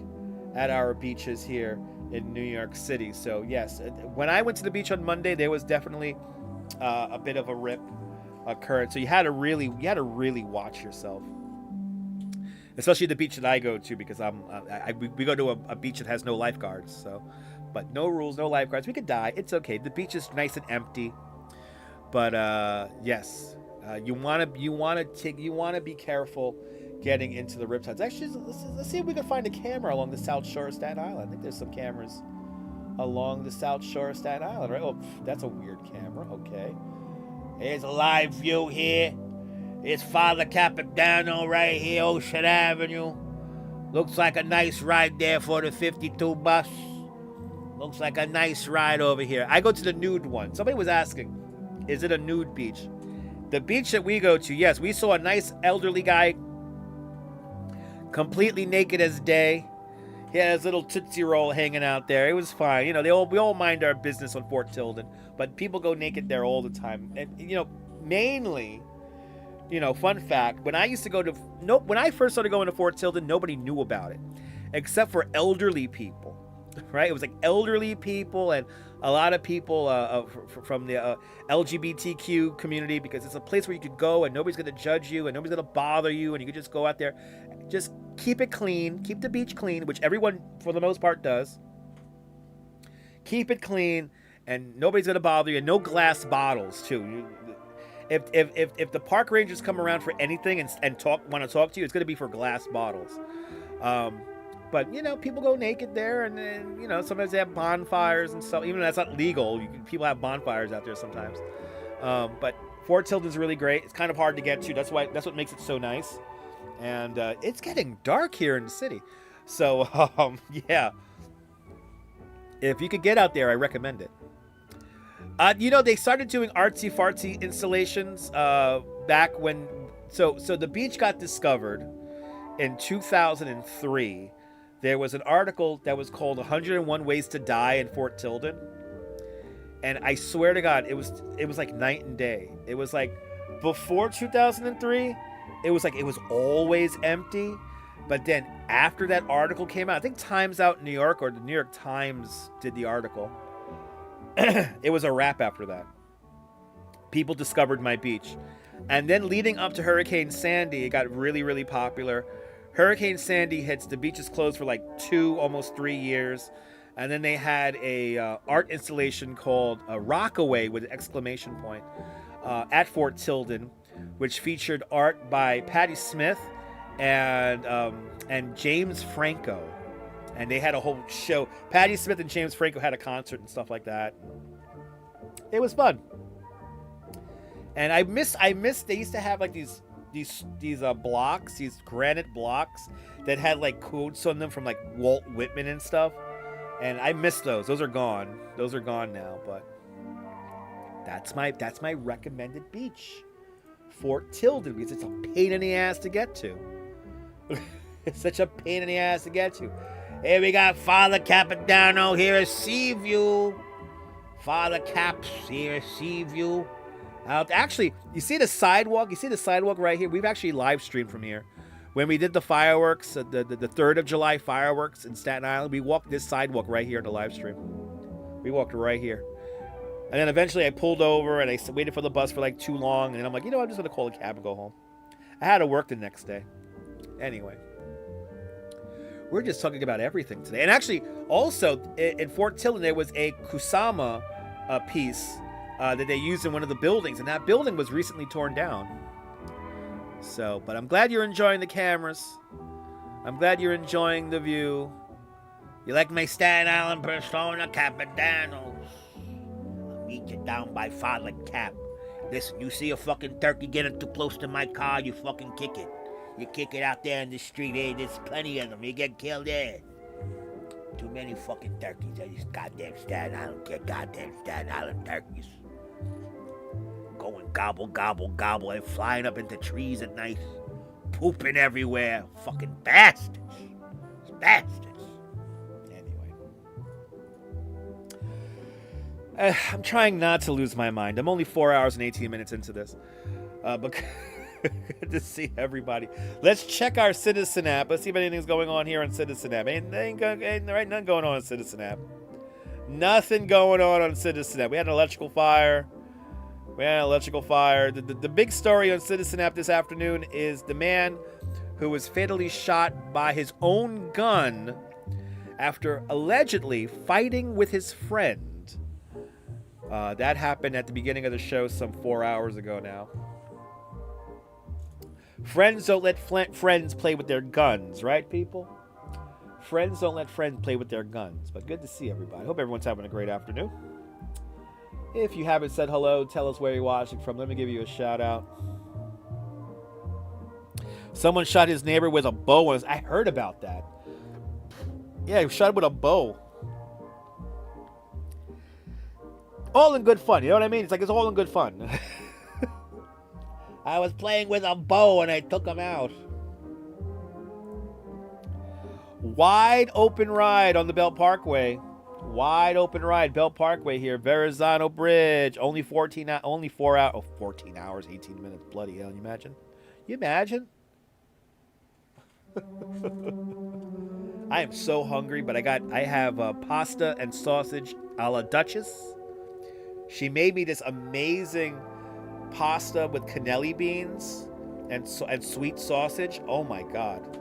Speaker 1: at our beaches here in New York City. So yes, when I went to the beach on Monday, there was definitely a bit of a rip occurred. So you had to really watch yourself, especially the beach that I go to, because we go to a beach that has no lifeguards. So, but no rules, no lifeguards. We could die. It's okay. The beach is nice and empty. But yes, you want to be careful getting into the riptides. Actually, let's see if we can find a camera along the South Shore of Staten Island. I think there's some cameras along the South Shore of Staten Island, right? Oh, that's a weird camera. Okay. Here's a live view here. It's Father Capitano right here, Ocean Avenue. Looks like a nice ride there for the 52 bus. Looks like a nice ride over here. I go to the nude one. Somebody was asking, is it a nude beach? The beach that we go to, yes, we saw a nice elderly guy, completely naked as day. He had his little Tootsie Roll hanging out there. It was fine. You know, we all mind our business on Fort Tilden, but people go naked there all the time. And, you know, mainly, you know, fun fact, when I first started going to Fort Tilden, nobody knew about it, except for elderly people, right? It was like elderly people and a lot of people from the LGBTQ community, because it's a place where you could go and nobody's going to judge you and nobody's going to bother you, and you could just go out there, just keep it clean, keep the beach clean, which everyone for the most part does. Keep it clean and nobody's going to bother you, and no glass bottles too. If the park rangers come around for anything and want to talk to you, it's going to be for glass bottles. But, you know, people go naked there, and then, you know, sometimes they have bonfires and stuff. Even though that's not legal, people have bonfires out there sometimes. But Fort Tilden's really great. It's kind of hard to get to. That's what makes it so nice. And it's getting dark here in the city. So, yeah. If you could get out there, I recommend it. You know, they started doing artsy-fartsy installations back when... So the beach got discovered in 2003. There was an article that was called 101 Ways to Die in Fort Tilden. And I swear to God, it was like night and day. It was like before 2003, it was like it was always empty. But then after that article came out, I think Times Out New York or the New York Times did the article. It was a wrap after that. People discovered my beach. And then leading up to Hurricane Sandy, it got really, really popular. Hurricane Sandy hits, the beach is closed for like 2, almost 3 years. And then they had a art installation called Rockaway with an exclamation point at Fort Tilden, which featured art by Patti Smith and James Franco. And they had a whole show. Patti Smith and James Franco had a concert and stuff like that. It was fun. And I miss they used to have like these blocks, these granite blocks that had like quotes on them from like Walt Whitman and stuff. And I miss those. Those are gone. Those are gone now, but that's my recommended beach. Fort Tilden, because it's a pain in the ass to get to. It's such a pain in the ass to get to. Here we got Father Capodanno here at Seaview. Father Caps here at Seaview. Actually, you see the sidewalk? You see the sidewalk right here? We've actually live streamed from here. When we did the fireworks, the 3rd of July fireworks in Staten Island, we walked this sidewalk right here in the live stream. We walked right here. And then eventually I pulled over and I waited for the bus for like too long. And then I'm like, you know, I'm just going to call a cab and go home. I had to work the next day. Anyway. We're just talking about everything today. And actually, also, in Fort Tilden, there was a Kusama piece that they used in one of the buildings. And that building was recently torn down. So, but I'm glad you're enjoying the cameras. I'm glad you're enjoying the view. You like my Staten Island persona, Capodannos? I'll meet you down by Father Cap. Listen, you see a fucking turkey getting too close to my car, you fucking kick it. You kick it out there in the street, hey, there's plenty of them. You get killed there. Too many fucking turkeys. These goddamn Staten Island, goddamn Staten Island turkeys. Going gobble, gobble, gobble, and flying up into trees at night. Pooping everywhere. Fucking bastards. Bastards. Anyway. I'm trying not to lose my mind. I'm only 4 hours and 18 minutes into this. But good to see everybody. Let's check our Citizen app. Let's see if anything's going on here on Citizen app. Ain't nothing going on Citizen app. Nothing going on Citizen app. We had an electrical fire. The big story on Citizen app this afternoon is the man who was fatally shot by his own gun after allegedly fighting with his friend. That happened at the beginning of the show some 4 hours ago now. Friends don't let friends play with their guns, right, people? Friends don't let friends play with their guns. But good to see everybody. Hope everyone's having a great afternoon. If you haven't said hello, tell us where you're watching from. Let me give you a shout out. Someone shot his neighbor with a bow. I heard about that. Yeah, he shot him with a bow. All in good fun. You know what I mean? It's all in good fun. I was playing with a bow and I took him out. Wide open ride on the Belt Parkway. Wide open ride, Belt Parkway here, Verrazano Bridge. Only 14 hours, 18 minutes. Bloody hell, you imagine? I am so hungry, but I have pasta and sausage a la Duchess. She made me this amazing pasta with cannelli beans and sweet sausage. Oh my god.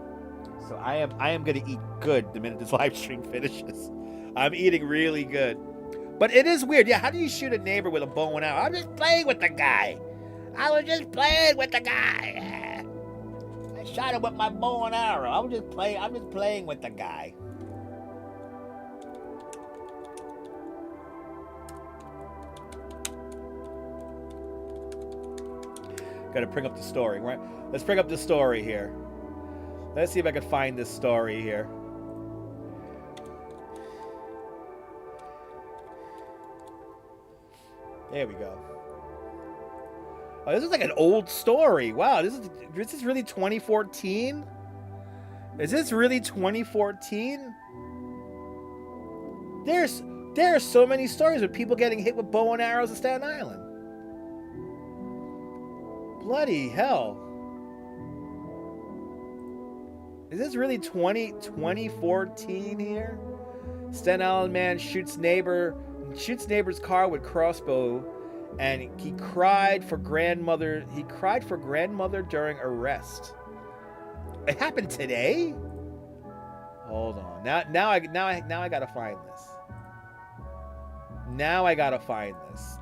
Speaker 1: So I am going to eat good the minute this live stream finishes. I'm eating really good. But it is weird. Yeah, how do you shoot a neighbor with a bow and arrow? I'm just playing with the guy. I shot him with my bow and arrow. I'm just playing with the guy. Gotta bring up the story, right? Let's bring up the story here. Let's see if I can find this story here. There we go. Oh, this is like an old story. Wow, this is really 2014? Is this really 2014? There are so many stories of people getting hit with bow and arrows in Staten Island. Bloody hell. Is this really 2014 here? Staten Island man shoots neighbor's car with crossbow, and he cried for grandmother during arrest. It happened today? Hold on. Now I gotta find this. Now I gotta find this.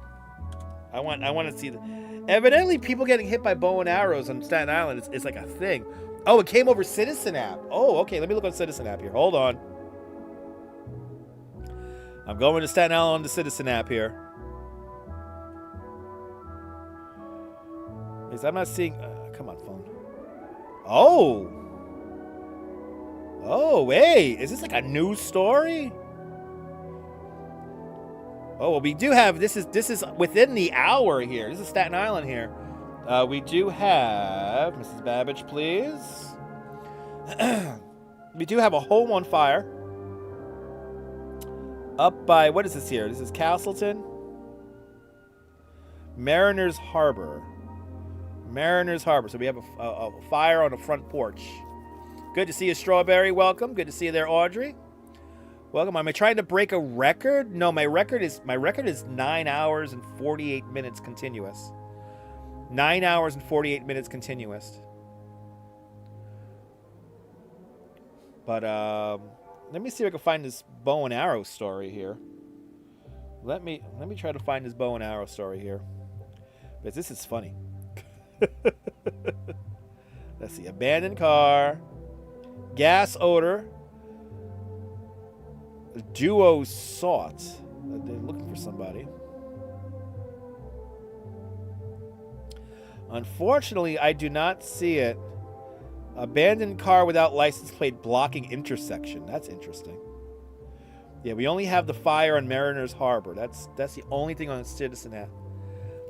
Speaker 1: I want to see the. Evidently, people getting hit by bow and arrows on Staten Island is like a thing. Oh, it came over Citizen app. Oh, okay. Let me look on Citizen app here. Hold on. I'm going to Staten Island on the Citizen app here. I'm not seeing. Come on, phone. Oh. Oh, wait. Is this like a news story? Oh, well, we do have. This is within the hour here. This is Staten Island here. We do have Mrs. Babbage, please. We do have a home on fire. Up by, what is this here? This is Castleton. Mariners Harbor. Mariners Harbor. So we have a fire on the front porch. Good to see you, Strawberry. Welcome. Good to see you there, Audrey. Welcome. Am I trying to break a record? No, my record is 9 hours and 48 minutes continuous. 9 hours and 48 minutes continuous. But let me see if I can find this bow and arrow story here. Let me try to find this bow and arrow story here. But this is funny. Let's see. Abandoned car. Gas odor. Duo sought. They're looking for somebody. Unfortunately, I do not see it. Abandoned car without license plate blocking intersection. That's interesting. Yeah, we only have the fire on Mariners Harbor. That's the only thing on Citizen app.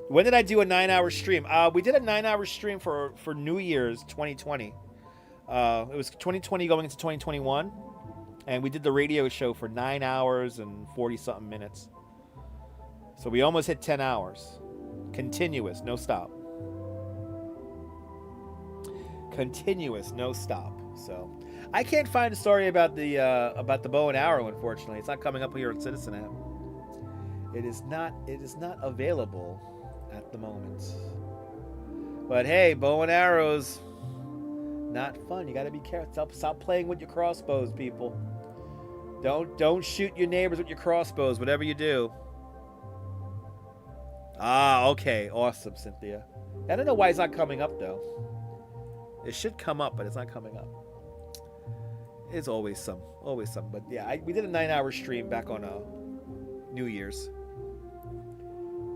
Speaker 1: When did I do a 9-hour stream? We did a 9-hour stream for New Year's 2020. It was 2020 going into 2021. And we did the radio show for 9 hours and 40-something minutes. So we almost hit 10 hours. Continuous, no stop. Continuous, no stop. So I can't find a story about the bow and arrow, unfortunately. It's not coming up here on Citizen app. It is not available at the moment. But hey, bow and arrows, not fun. You gotta be careful. Stop playing with your crossbows, people. Don't shoot your neighbors with your crossbows, whatever you do. Ah, okay. Awesome, Cynthia. I don't know why it's not coming up, though. It should come up, but it's not coming up. It's always some. But yeah, we did a 9-hour stream back on New Year's.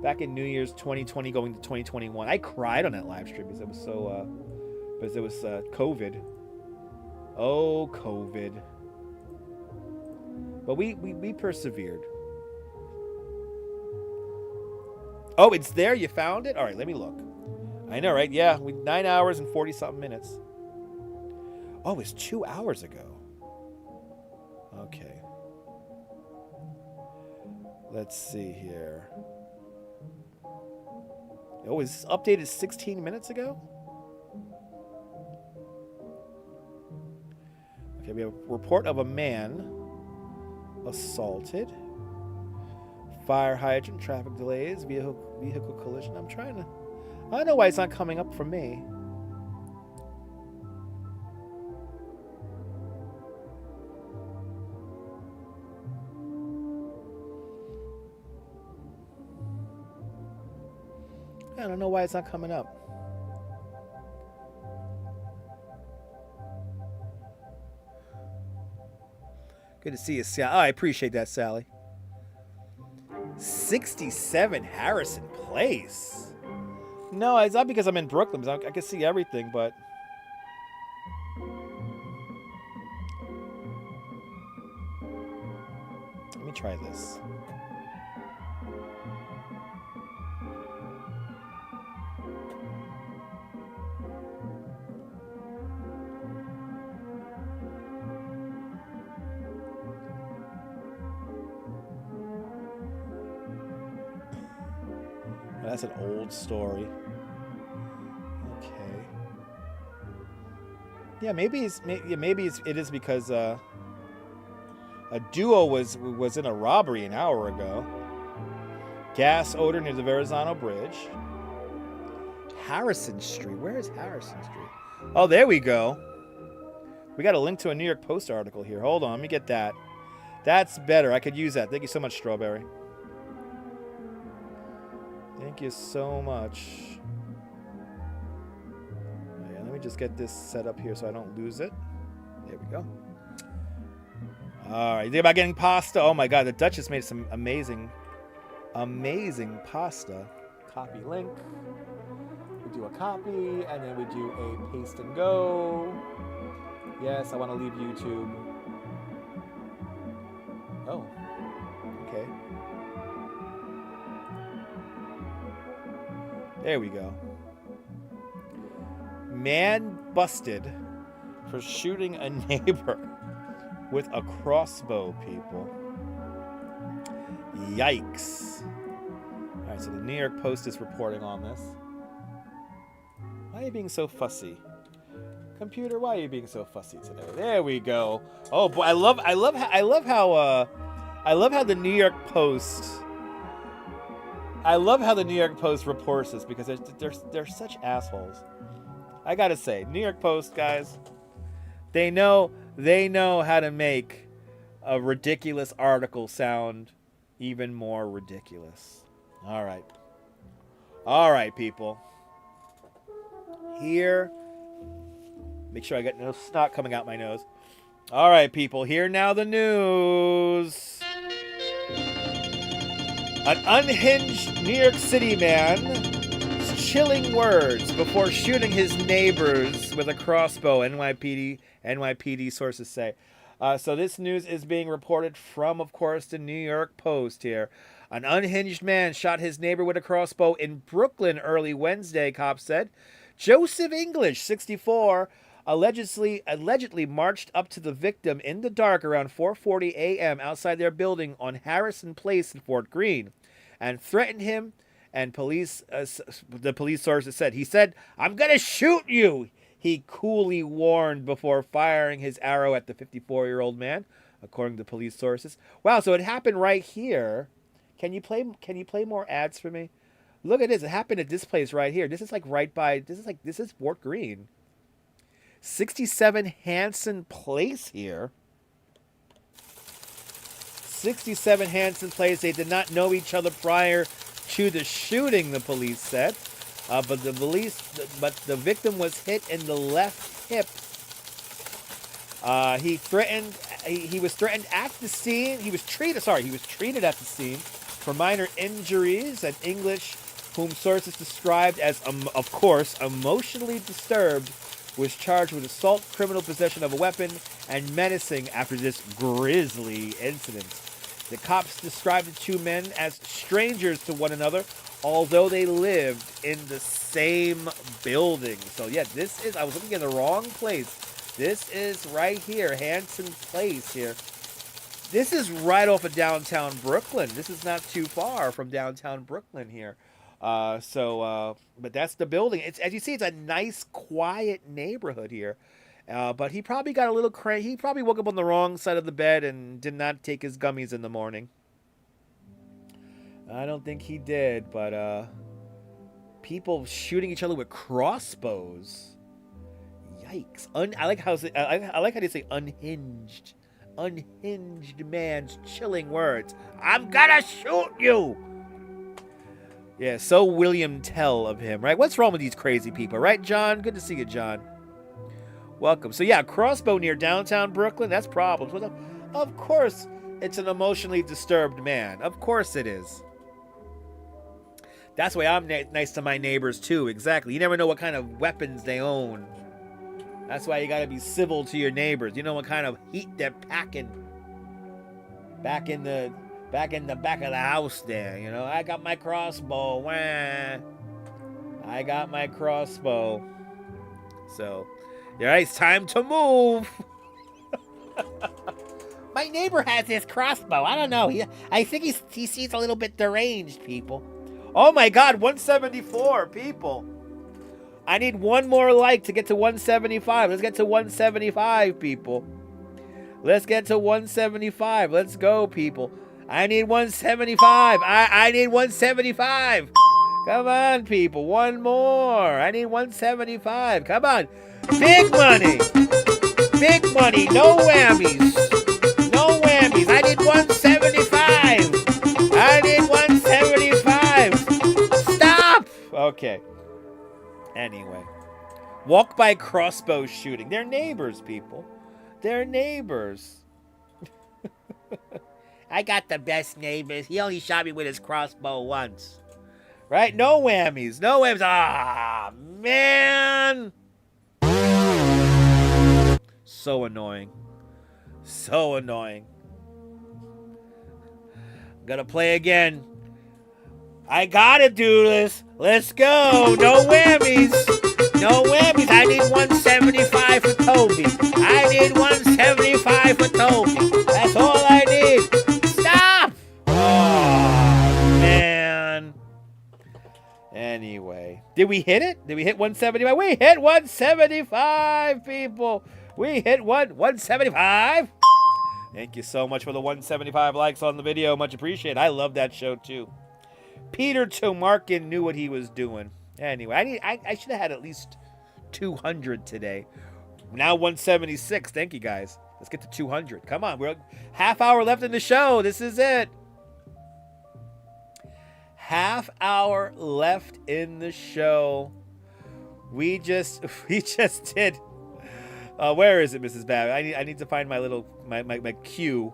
Speaker 1: Back in New Year's 2020 going to 2021. I cried on that live stream because it was so... because it was COVID. Oh, COVID. But we persevered. Oh, it's there? You found it? All right, let me look. I know, right? Yeah, 9 hours and 40-something minutes. Oh, it's 2 hours ago. Okay. Let's see here. Oh, is this updated 16 minutes ago? Okay, we have a report of a man assaulted. Fire hydrant, traffic delays, vehicle collision. I don't know why it's not coming up for me. I don't know why it's not coming up. Good to see you, Sally. Oh, I appreciate that, Sally. 67 Harrison Place. No, it's not because I'm in Brooklyn. I can see everything, but... Let me try this. That's an old story. Okay. Yeah, maybe it is because a duo was in a robbery an hour ago. Gas odor near the Verrazano Bridge. Harrison Street. Where is Harrison Street? Oh, there we go. We got a link to a New York Post article here. Hold on, let me get that. That's better. I could use that. Thank you so much, Strawberry. Thank you so much. Yeah, let me just get this set up here so I don't lose it. There we go. All right, you think about getting pasta? Oh my God, the Duchess made some amazing pasta. Copy link. We do a copy, and then we do a paste and go. Yes, I want to leave YouTube. Oh, okay. There we go. Man busted for shooting a neighbor with a crossbow, people. Yikes. All right, so the New York Post is reporting on this. Why are you being so fussy? Computer, why are you being so fussy today? There we go. Oh boy, I love how the New York Post. I love how the New York Post reports this because they're such assholes. I gotta say, New York Post guys, they know how to make a ridiculous article sound even more ridiculous. All right, people. Here. Make sure I get no snot coming out my nose. All right, people. Here now the news. An unhinged New York City man's chilling words before shooting his neighbors with a crossbow, NYPD sources say. So this news is being reported from, of course, the New York Post here. An unhinged man shot his neighbor with a crossbow in Brooklyn early Wednesday, cops said. Joseph English, 64, allegedly marched up to the victim in the dark around 4:40 a.m. outside their building on Harrison Place in Fort Greene and threatened him, and the police sources said. He said, "I'm going to shoot you," he coolly warned before firing his arrow at the 54-year-old man, according to police sources. Wow, so it happened right here. Can you play more ads for me? Look at this. It happened at this place right here. This is like this is Fort Greene. 67 Hanson Place here. 67 Hanson Place. They did not know each other prior to the shooting, the police said. But the victim was hit in the left hip. He was threatened at the scene. He was treated at the scene for minor injuries. And English, whom sources described as, of course, emotionally disturbed, was charged with assault, criminal possession of a weapon, and menacing after this grisly incident. The cops described the two men as strangers to one another, although they lived in the same building. So yeah, I was looking at the wrong place. This is right here, Hanson Place here. This is right off of downtown Brooklyn. This is not too far from downtown Brooklyn here. But that's the building. It's, as you see, it's a nice, quiet neighborhood here. But he probably got a little crazy. He probably woke up on the wrong side of the bed and did not take his gummies in the morning. I don't think he did, but people shooting each other with crossbows. Yikes! I like how they say unhinged. Unhinged man's chilling words. I'm gonna shoot you. Yeah, so William Tell of him, right? What's wrong with these crazy people, right, John? Good to see you, John. Welcome. So yeah, crossbow near downtown Brooklyn. That's problems. Well, of course, it's an emotionally disturbed man. Of course it is. That's why I'm nice to my neighbors too. Exactly. You never know what kind of weapons they own. That's why you got to be civil to your neighbors. You know what kind of heat they're packing back in the back of the house there. You know, I got my crossbow. Wah. I got my crossbow. So, all right, it's time to move. My neighbor has his crossbow. I don't know. I think he seems a little bit deranged, people. Oh my God, 174 people. I need one more like to get to 175. Let's get to 175, people. Let's get to 175. Let's go, people. I need 175. I need 175. Come on, people. One more. I need 175. Come on. Big money. Big money. No whammies. No whammies. I need 175. I need 175. Stop. Okay. Anyway. Walk by crossbow shooting. They're neighbors, people. They're neighbors. I got the best neighbors. He only shot me with his crossbow once. Right? No whammies. No whammies. Ah, man. So annoying. So annoying. I'm gonna play again. I gotta do this. Let's go. No whammies. No whammies. I need 175 for Toby. I need 175 for Toby. That's all I need. Stop. Oh, man. Anyway. Did we hit it? Did we hit 175? We hit 175, people. We hit 175. Thank you so much for the 175 likes on the video. Much appreciated. I love that show, too. Peter Tomarkin knew what he was doing. Anyway, I should have had at least 200 today. Now 176. Thank you, guys. Let's get to 200. Come on. We're half hour left in the show. This is it. Half hour left in the show. We just did. Where is it, Mrs. Babb? I need to find my little my cue.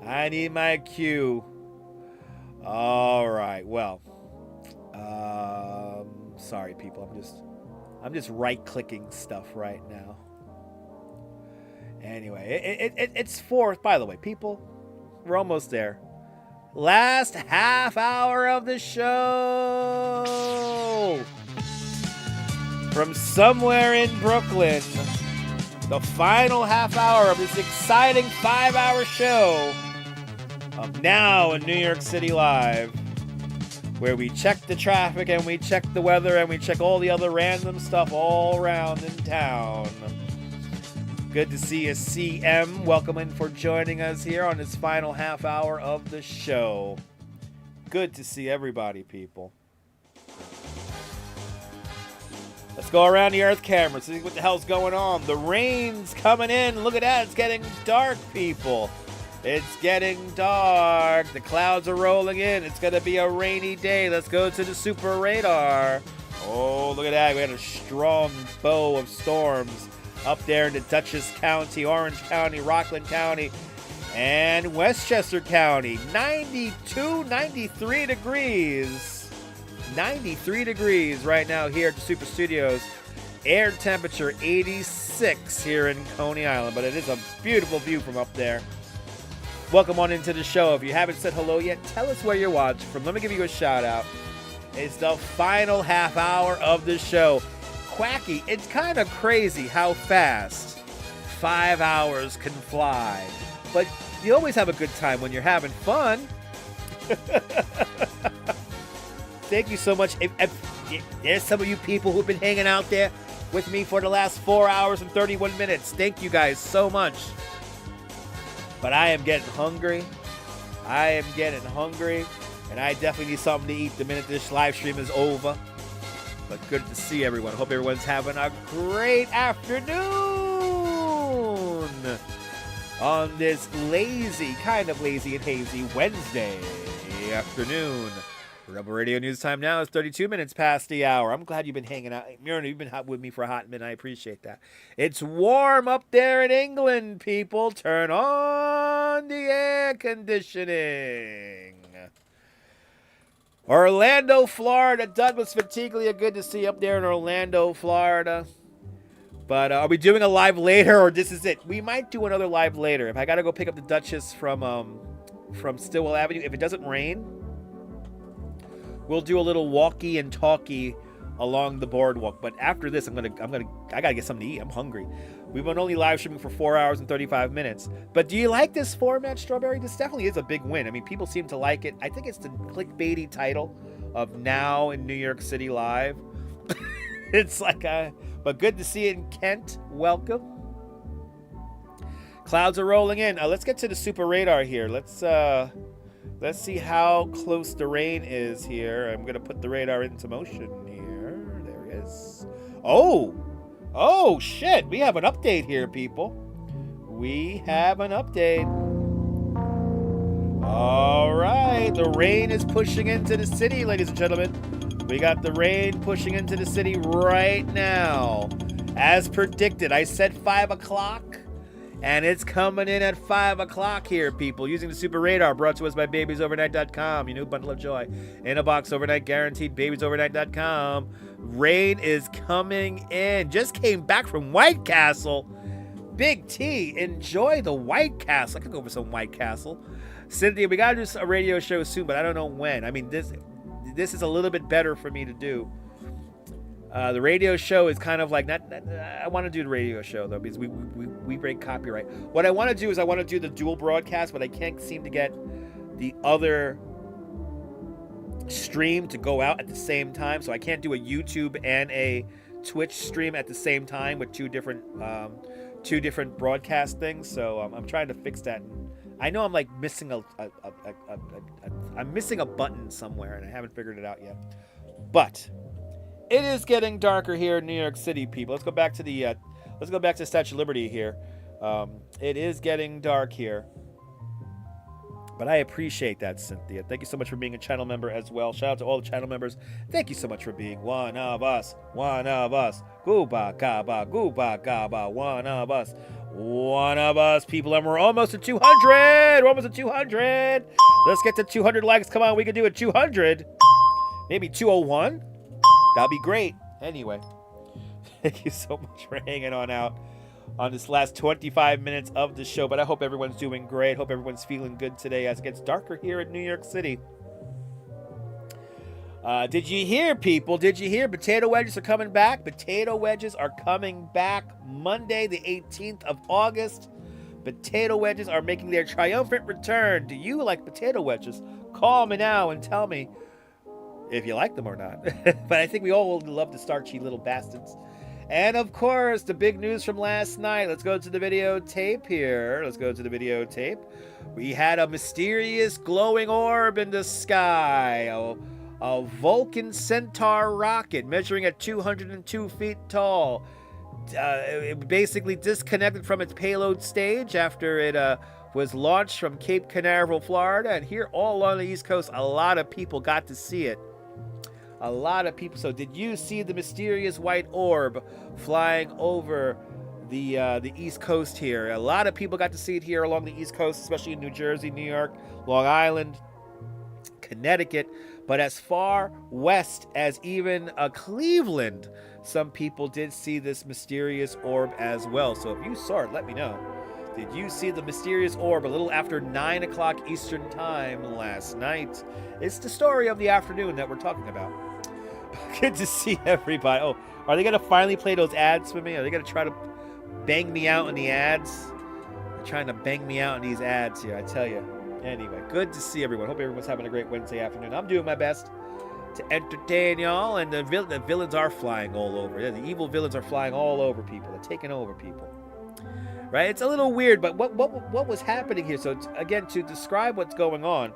Speaker 1: I need my cue. All right. Well, sorry, people. I'm just right-clicking stuff right now. Anyway, it's fourth. By the way, people, we're almost there. Last half hour of the show. From somewhere in Brooklyn, the final half hour of this exciting 5-hour show of Now in New York City Live, where we check the traffic and we check the weather and we check all the other random stuff all around in town. Good to see you, CM. Welcome in for joining us here on this final half hour of the show. Good to see everybody, people. Let's go around the Earth camera, see what the hell's going on. The rain's coming in. Look at that. It's getting dark, people. It's getting dark. The clouds are rolling in. It's going to be a rainy day. Let's go to the super radar. Oh, look at that. We had a strong bow of storms up there in the Dutchess County, Orange County, Rockland County, and Westchester County. 92, 93 degrees. 93 degrees right now here at the Super Studios. Air temperature 86 here in Coney Island, but it is a beautiful view from up there. Welcome on into the show. If you haven't said hello yet, tell us where you're watching from. Let me give you a shout out. It's the final half hour of the show. Quacky, it's kind of crazy how fast 5 hours can fly. But you always have a good time when you're having fun. Thank you so much. If there's some of you people who've been hanging out there with me for the last 4 hours and 31 minutes. Thank you guys so much. But I am getting hungry. I am getting hungry. And I definitely need something to eat the minute this live stream is over. But good to see everyone. Hope everyone's having a great afternoon on this lazy, kind of lazy and hazy Wednesday afternoon. Rebel Radio News time now is 32 minutes past the hour. I'm glad you've been hanging out. Myrna, you've been with me for a hot minute. I appreciate that. It's warm up there in England, people. Turn on the air conditioning. Orlando, Florida. Douglas Fatiglia, good to see you up there in Orlando, Florida. But are we doing a live later, or this is it? We might do another live later. If I got to go pick up the Duchess from Stillwell Avenue, if it doesn't rain, we'll do a little walkie and talkie along the boardwalk. But after this, I gotta get something to eat. I'm hungry. We've been only live streaming for 4 hours and 35 minutes. But do you like this format, Strawberry? This definitely is a big win. I mean, people seem to like it. I think it's the clickbaity title of Now in New York City Live. It's like but good to see you in Kent. Welcome. Clouds are rolling in. Let's get to the super radar here. Let's see how close the rain is here. I'm gonna put the radar into motion here. There it is. Oh shit! We have an update here, people. We have an update. All right, the rain is pushing into the city, ladies and gentlemen. We got the rain pushing into the city right now. As predicted, I said 5 o'clock, and it's coming in at 5 o'clock here, people. Using the super radar, brought to us by babiesovernight.com. You know, bundle of joy. In a box overnight guaranteed, babiesovernight.com. Rain is coming in. Just came back from White Castle. Big T, enjoy the White Castle. I could go for some White Castle. Cynthia, we gotta do a radio show soon, but I don't know when. I mean, this is a little bit better for me to do. The radio show is kind of like I want to do the radio show though, because we break copyright. What I want to do is I want to do the dual broadcast, but I can't seem to get the other stream to go out at the same time, so I can't do a YouTube and a Twitch stream at the same time with two different broadcast things. So I'm trying to fix that. I know I'm like missing I'm missing a button somewhere, and I haven't figured it out yet. But it is getting darker here in New York City, people. Let's go back to the Statue of Liberty here. It is getting dark here, but I appreciate that, Cynthia. Thank you so much for being a channel member as well. Shout out to all the channel members. Thank you so much for being one of us. One of us. Gooba gaba, gooba gaba. One of us. One of us, people, and we're almost at 200. We're almost at 200. Let's get to 200 likes. Come on, we can do it. 200. Maybe 201. That'd be great. Anyway, thank you so much for hanging on out on this last 25 minutes of the show. But I hope everyone's doing great. Hope everyone's feeling good today as it gets darker here in New York City. Did you hear, people? Did you hear? Potato wedges are coming back. Potato wedges are coming back Monday, the 18th of August. Potato wedges are making their triumphant return. Do you like potato wedges? Call me now and tell me if you like them or not. But I think we all love the starchy little bastards. And of course, the big news from last night. Let's go to the videotape here. Let's go to the videotape. We had a mysterious glowing orb in the sky. A Vulcan Centaur rocket measuring at 202 feet tall. It basically disconnected from its payload stage after it was launched from Cape Canaveral, Florida. And here all along the East Coast, a lot of people got to see it. A lot of people. So did you see the mysterious white orb flying over the East Coast here? A lot of people got to see it here along the East Coast, especially in New Jersey, New York, Long Island, Connecticut. But as far west as even Cleveland, some people did see this mysterious orb as well. So if you saw it, let me know. Did you see the mysterious orb a little after 9 o'clock Eastern time last night? It's the story of the afternoon that we're talking about. Good to see everybody. Oh, are they going to finally play those ads for me? Are they going to try to bang me out in the ads? They're trying to bang me out in these ads here, I tell you. Anyway, good to see everyone. Hope everyone's having a great Wednesday afternoon. I'm doing my best to entertain y'all, and the villains are flying all over. Yeah, the evil villains are flying all over people. They're taking over people. Right? It's a little weird, but what was happening here? So again, to describe what's going on,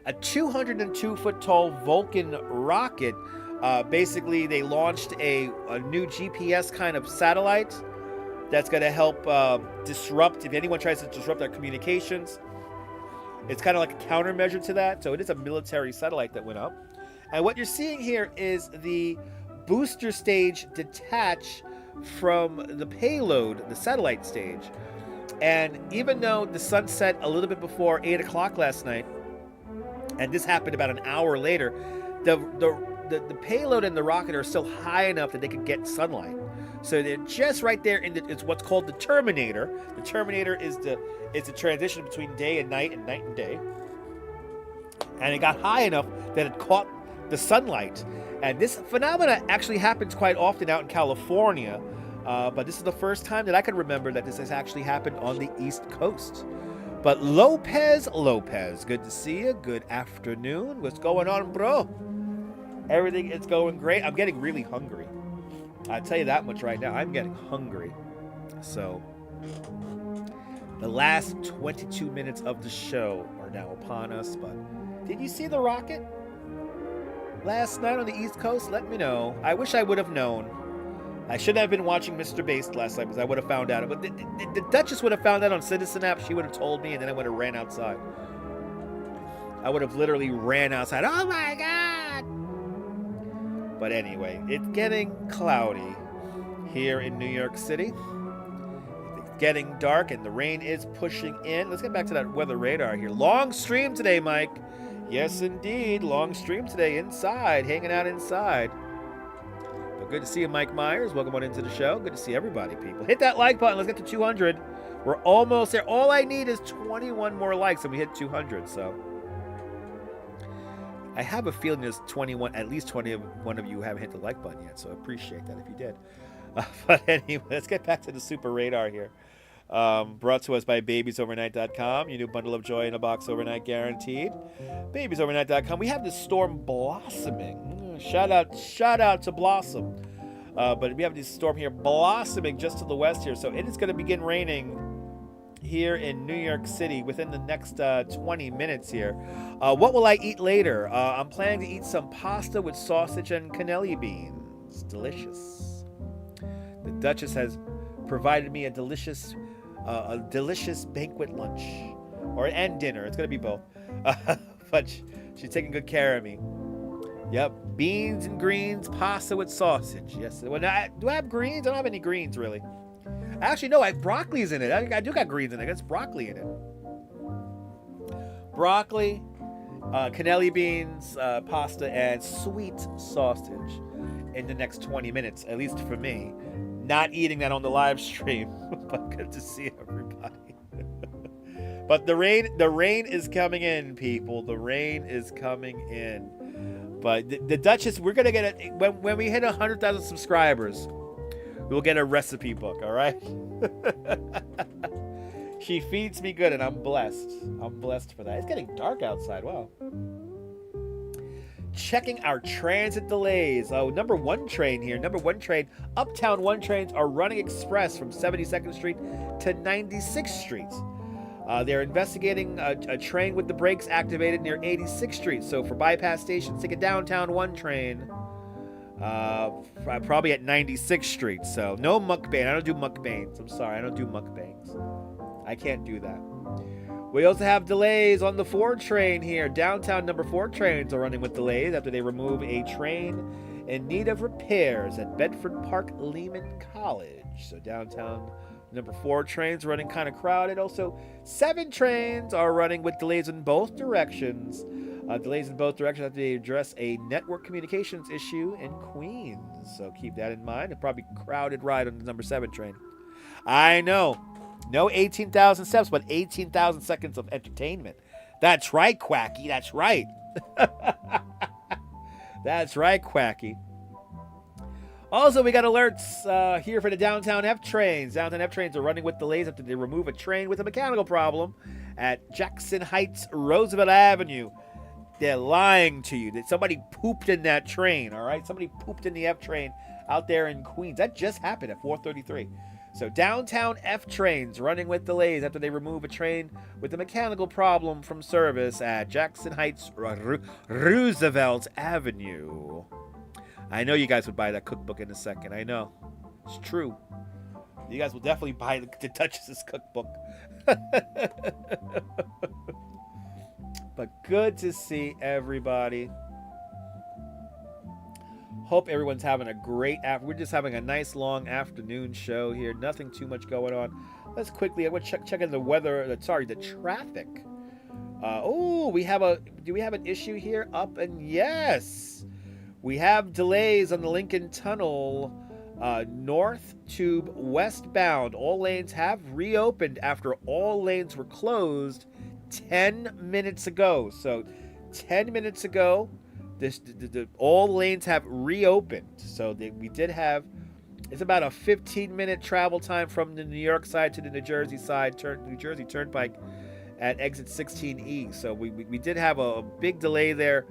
Speaker 1: a 202-foot tall Vulcan rocket. Basically, they launched a new GPS kind of satellite that's going to help disrupt, if anyone tries to disrupt our communications. It's kind of like a countermeasure to that. So it is a military satellite that went up. And what you're seeing here is the booster stage detach from the payload, the satellite stage. And even though the sun set a little bit before 8 o'clock last night, and this happened about an hour later, the payload and the rocket are still high enough that they could get sunlight. So they're just right there it's what's called the terminator. The terminator is the transition between day and night and day. And it got high enough that it caught the sunlight. And this phenomena actually happens quite often out in California. But this is the first time that I can remember that this has actually happened on the East Coast. But Lopez, good to see you. Good afternoon. What's going on, bro? Everything is going great. I'm getting really hungry. I'll tell you that much right now. I'm getting hungry. So, the last 22 minutes of the show are now upon us. But did you see the rocket last night on the East Coast? Let me know. I wish I would have known. I should have been watching Mr. Based last night because I would have found out. But the Duchess would have found out on Citizen app. She would have told me, and then I would have ran outside. I would have literally ran outside. Oh my God! But anyway, it's getting cloudy here in New York City. It's getting dark, and the rain is pushing in. Let's get back to that weather radar here. Long stream today, Mike. Yes, indeed. Long stream today inside, hanging out inside. But good to see you, Mike Myers. Welcome on into the show. Good to see everybody, people. Hit that like button. Let's get to 200. We're almost there. All I need is 21 more likes, and we hit 200, so... I have a feeling there's at least 21 of you who haven't hit the like button yet, so I appreciate that if you did. But anyway, let's get back to the Super Radar here. Brought to us by BabiesOvernight.com. Your new bundle of joy in a box overnight guaranteed. BabiesOvernight.com. We have this storm blossoming. Shout out to Blossom. But we have this storm here blossoming just to the west here, so it is going to begin raining here in New York City within the next 20 minutes here. What will I eat later? I'm planning to eat some pasta with sausage and cannelli beans. Delicious. The Duchess has provided me a delicious banquet lunch and dinner. It's gonna be both. But she's taking good care of me. Yep, beans and greens, pasta with sausage. Yes. Well, now, do I have greens? I don't have any greens really. Actually, no, I have broccoli's in it. I do got greens in it. There's broccoli in it. Broccoli, cannelli beans, pasta, and sweet sausage in the next 20 minutes, at least for me. Not eating that on the live stream, but good to see everybody. But the rain is coming in, people. The rain is coming in. But the Duchess, we're gonna get it when we hit 100,000 subscribers. We'll get a recipe book, all right? She feeds me good, and I'm blessed. I'm blessed for that. It's getting dark outside. Wow. Checking our transit delays. Oh, number 1 train here. Number 1 train. Uptown 1 trains are running express from 72nd Street to 96th Street. They're investigating a train with the brakes activated near 86th Street. So for bypass stations, take a downtown 1 train. Probably at 96th Street. So no mukbang. I don't do mukbangs. I'm sorry. I don't do mukbangs. I can't do that. We also have delays on the 4 train here. Downtown number 4 trains are running with delays after they remove a train in need of repairs at Bedford Park Lehman College. So downtown number 4 trains running kind of crowded. Also, 7 trains are running with delays in both directions. Delays in both directions after they address a network communications issue in Queens. So keep that in mind. A probably crowded ride on the number 7 train. I know. No 18,000 steps, but 18,000 seconds of entertainment. That's right, Quacky. That's right. That's right, Quacky. Also, we got alerts here for the Downtown F trains. Downtown F trains are running with delays after they remove a train with a mechanical problem at Jackson Heights, Roosevelt Avenue. They're lying to you. That somebody pooped in that train, all right? Somebody pooped in the F train out there in Queens. That just happened at 4:33. So Downtown F trains running with delays after they remove a train with a mechanical problem from service at Jackson Heights, Roosevelt Avenue. I know you guys would buy that cookbook in a second. I know. It's true. You guys will definitely buy the Duchess's cookbook. But good to see everybody. Hope everyone's having a great we're just having a nice long afternoon show here. Nothing too much going on. Let's quickly, I'm going to check in the weather, the traffic. Do we have an issue here? Yes. We have delays on the Lincoln Tunnel, North Tube westbound. All lanes have reopened after all lanes were closed 10 minutes ago. So 10 minutes ago, all lanes have reopened. So we did have, it's about a 15-minute travel time from the New York side to the New Jersey side, New Jersey Turnpike at exit 16E. So we did have a big delay there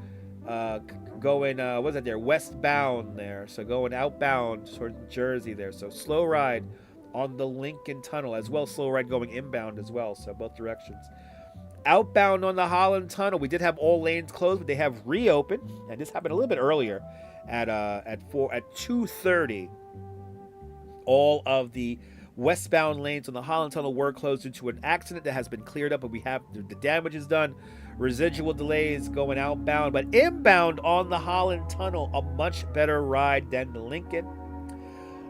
Speaker 1: going, what's that there? Westbound there. So going outbound towards Jersey there. So slow ride on the Lincoln Tunnel, as well as slow ride going inbound as well. So both directions. Outbound on the Holland Tunnel, we did have all lanes closed, but they have reopened. And this happened a little bit earlier at 2:30. All of the westbound lanes on the Holland Tunnel were closed due to an accident that has been cleared up, but we have the damage is done. Residual delays going outbound, but inbound on the Holland Tunnel, a much better ride than the Lincoln.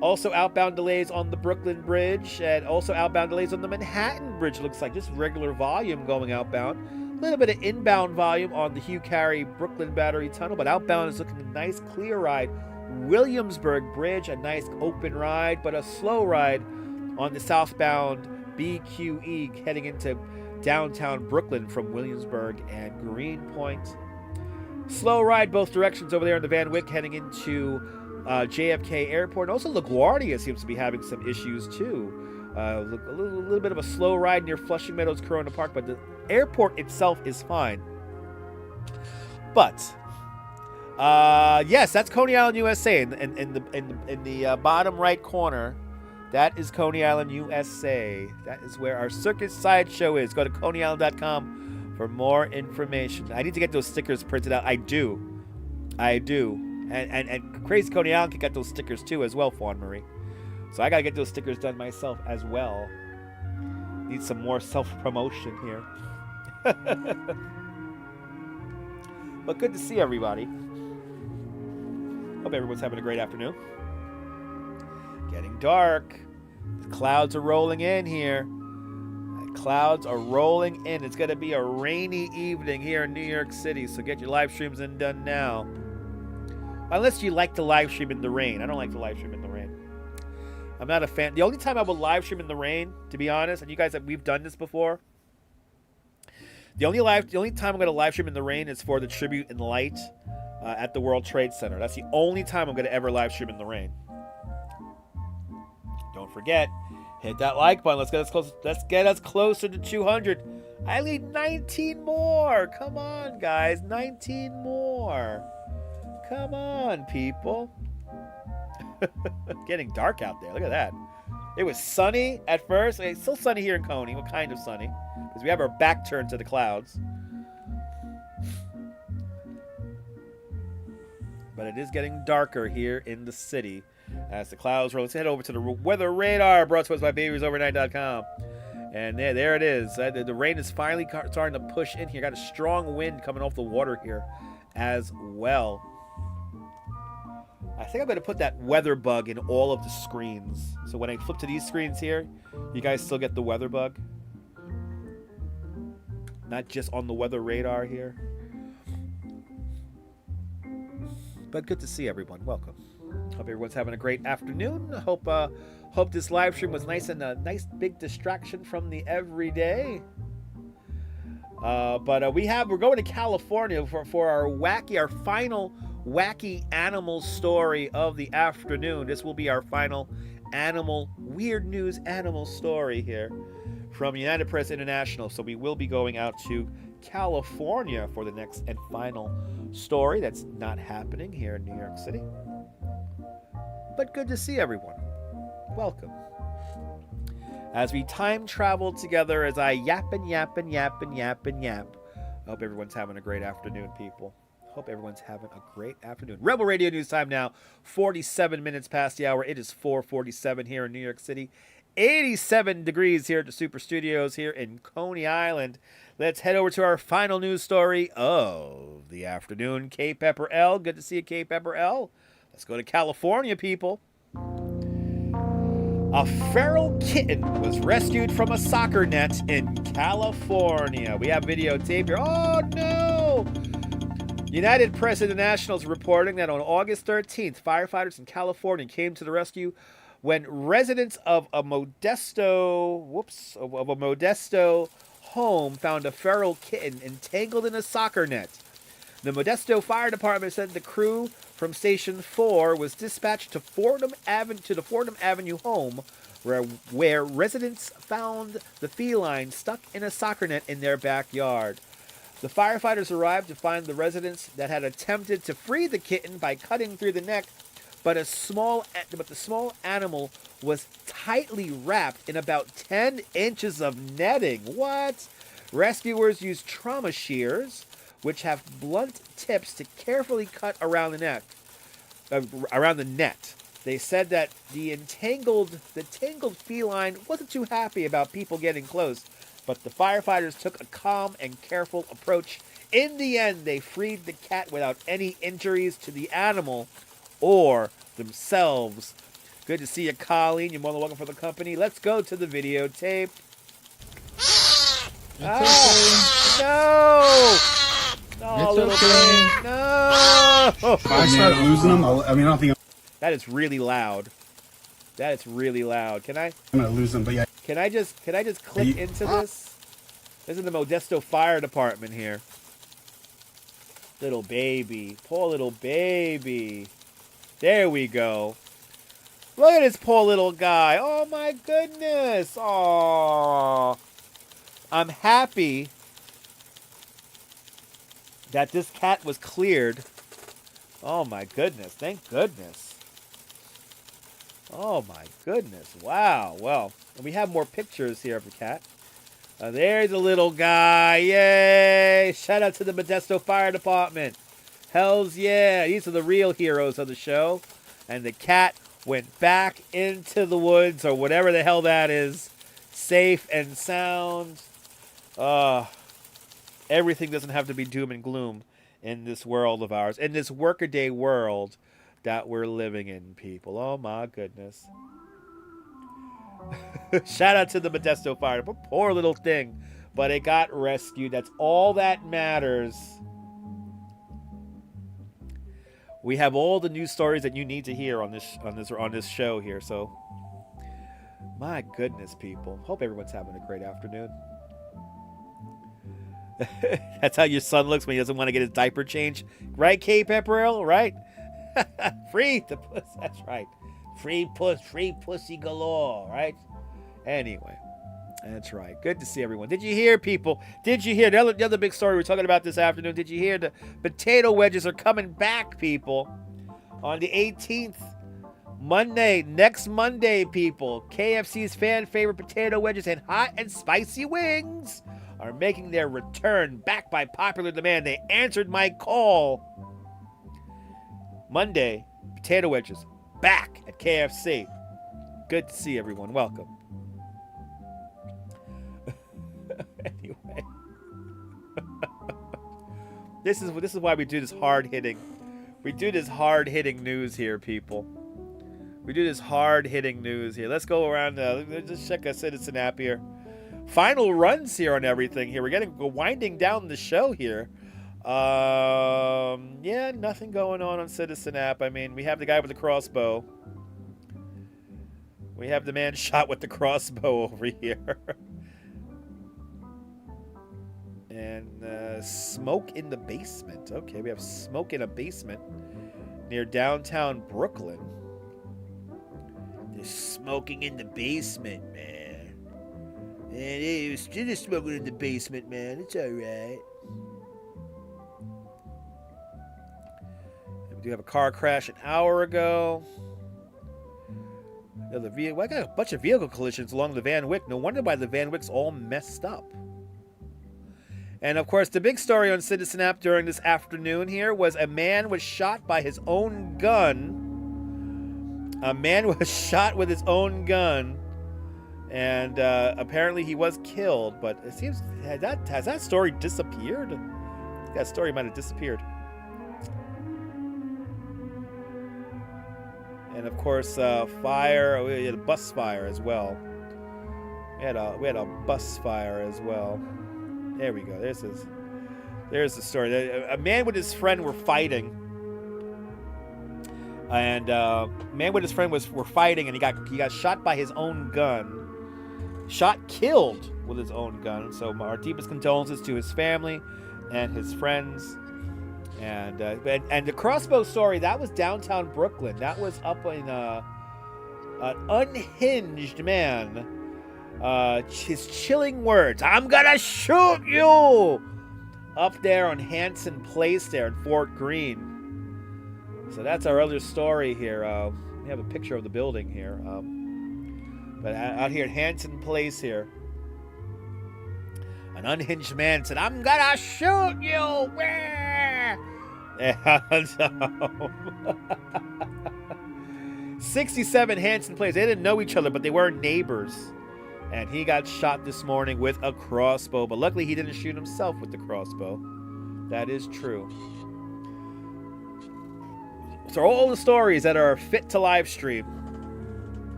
Speaker 1: Also outbound delays on the Brooklyn Bridge, and also outbound delays on the Manhattan Bridge. Looks like just regular volume going outbound. A little bit of inbound volume on the Hugh Carey Brooklyn Battery Tunnel, but outbound is looking a nice clear ride. Williamsburg Bridge, a nice open ride, but a slow ride on the southbound BQE heading into downtown Brooklyn from Williamsburg and Greenpoint. Slow ride both directions over there on the Van Wyck heading into JFK Airport. And also LaGuardia seems to be having some issues too. A little bit of a slow ride near Flushing Meadows Corona Park, but the airport itself is fine. But yes, that's Coney Island, USA. In the bottom right corner, that is Coney Island, USA. That is where our circus sideshow is. Go to coneyisland.com for more information. I need to get those stickers printed out. I do. And Crazy Coney Island can get those stickers too as well, Fawn Marie. So I got to get those stickers done myself as well. Need some more self-promotion here. But good to see everybody. Hope everyone's having a great afternoon. Getting dark. The clouds are rolling in here. The clouds are rolling in. It's going to be a rainy evening here in New York City, so get your live streams in done now. Unless you like to live stream in the rain. I don't like to live stream in the rain. I'm not a fan. The only time I will live stream in the rain, to be honest, and you guys, we've done this before. The only time I'm going to live stream in the rain is for the tribute in light at the World Trade Center. That's the only time I'm going to ever live stream in the rain. Don't forget, hit that like button. Let's get us closer to 200. I need 19 more. Come on, guys, 19 more. Come on, people. Getting dark out there. Look at that. It was sunny at first. It's still sunny here in Coney. What kind of sunny? Because we have our back turned to the clouds. But it is getting darker here in the city as the clouds roll. Let's head over to the weather radar brought to us by babiesovernight.com. And there it is. The rain is finally starting to push in here. Got a strong wind coming off the water here as well. I think I'm going to put that weather bug in all of the screens. So when I flip to these screens here, you guys still get the weather bug. Not just on the weather radar here. But good to see everyone. Welcome. Hope everyone's having a great afternoon. Hope this live stream was nice and a nice big distraction from the everyday. But we're going to California for our final wacky animal story of the afternoon. This will be our final weird news animal story here from United Press International. So we will be going out to California for the next and final story that's not happening here in New York City. But good to see everyone. Welcome. As we time travel together, as I yap and yap and yap and yap and yap. I hope everyone's having a great afternoon, people. Hope everyone's having a great afternoon. Rebel Radio News time now, 47 minutes past the hour. It is 4:47 here in New York City. 87 degrees here at the Super Studios here in Coney Island. Let's head over to our final news story of the afternoon. K Pepper L. Good to see you, K Pepper L. Let's go to California, people. A feral kitten was rescued from a soccer net in California. We have videotape here. Oh, no! United Press International is reporting that on August 13th, firefighters in California came to the rescue when residents of a Modesto home found a feral kitten entangled in a soccer net. The Modesto Fire Department said the crew from Station 4 was dispatched to the Fordham Avenue home where residents found the feline stuck in a soccer net in their backyard. The firefighters arrived to find the residents that had attempted to free the kitten by cutting through the neck, but the small animal was tightly wrapped in about 10 inches of netting. What? Rescuers used trauma shears, which have blunt tips, to carefully cut around the neck, around the net. They said that the tangled feline wasn't too happy about people getting close, but the firefighters took a calm and careful approach. In the end, they freed the cat without any injuries to the animal or themselves. Good to see you, Colleen. You're more than welcome for the company. Let's go to the videotape. No! Oh, little thing. No!
Speaker 21: If I start losing them, I don't think
Speaker 1: that is really loud. That is really loud. Can I?
Speaker 21: I'm gonna lose them, but yeah.
Speaker 1: Can I just click into this? This is the Modesto Fire Department here. Little baby. Poor little baby. There we go. Look at this poor little guy. Oh my goodness. Oh. I'm happy that this cat was cleared. Oh my goodness. Thank goodness. Oh my goodness. Wow. Well, we have more pictures here of the cat. There's a little guy. Yay. Shout out to the Modesto Fire Department. Hells yeah. These are the real heroes of the show. And the cat went back into the woods, or whatever the hell that is, safe and sound. Everything doesn't have to be doom and gloom in this world of ours, in this workaday world that we're living in, people. Oh my goodness. Shout out to the Modesto Fire Department. Poor little thing, but it got rescued. That's all that matters. We have all the news stories that you need to hear on this show here. So, my goodness, people. Hope everyone's having a great afternoon. That's how your son looks when he doesn't want to get his diaper changed, right, Kay Pepperell? Right? Free the puss. That's right. Free pussy galore. Right? Anyway, that's right. Good to see everyone. Did you hear, people? Did you hear the other big story we're talking about this afternoon? Did you hear the potato wedges are coming back, people? On the 18th, Monday, next Monday, people. KFC's fan favorite potato wedges and hot and spicy wings are making their return back by popular demand. They answered my call. Monday, potato wedges back at KFC. Good to see everyone. Welcome. Anyway, this is why we do this hard-hitting. We do this hard-hitting news here, people. We do this hard-hitting news here. Let's go around. Let's just check a Citizen app here. Final runs here on everything here. We're winding down the show here. Yeah, nothing going on Citizen app. I mean, we have the guy with the crossbow. We have the man shot with the crossbow over here. And smoke in the basement. Okay, we have smoke in a basement near downtown Brooklyn. There's smoking in the basement, man. And it was just smoking in the basement, man. It's alright. We do have a car crash an hour ago. I got a bunch of vehicle collisions along the Van Wyck. No wonder why the Van Wyck's all messed up. And of course, the big story on Citizen App during this afternoon here was a man was shot by his own gun. A man was shot with his own gun. And apparently he was killed, but it seems, has that story disappeared? That story might have disappeared. And of course, fire. We had a bus fire as well. We had a bus fire as well. There we go. There's the story. A man with his friend were fighting. And man with his friend were fighting, and he got shot by his own gun. Killed with his own gun. So our deepest condolences to his family and his friends. And the crossbow story, that was downtown Brooklyn. That was up in an unhinged man. His chilling words, "I'm gonna shoot you!" up there on Hanson Place there in Fort Greene. So that's our other story here. We have a picture of the building here. But out here at Hanson Place here, an unhinged man said, "I'm gonna shoot you." And so 67 Hanson Place. They didn't know each other, but they were neighbors. And he got shot this morning with a crossbow. But luckily, he didn't shoot himself with the crossbow. That is true. So all the stories that are fit to live stream.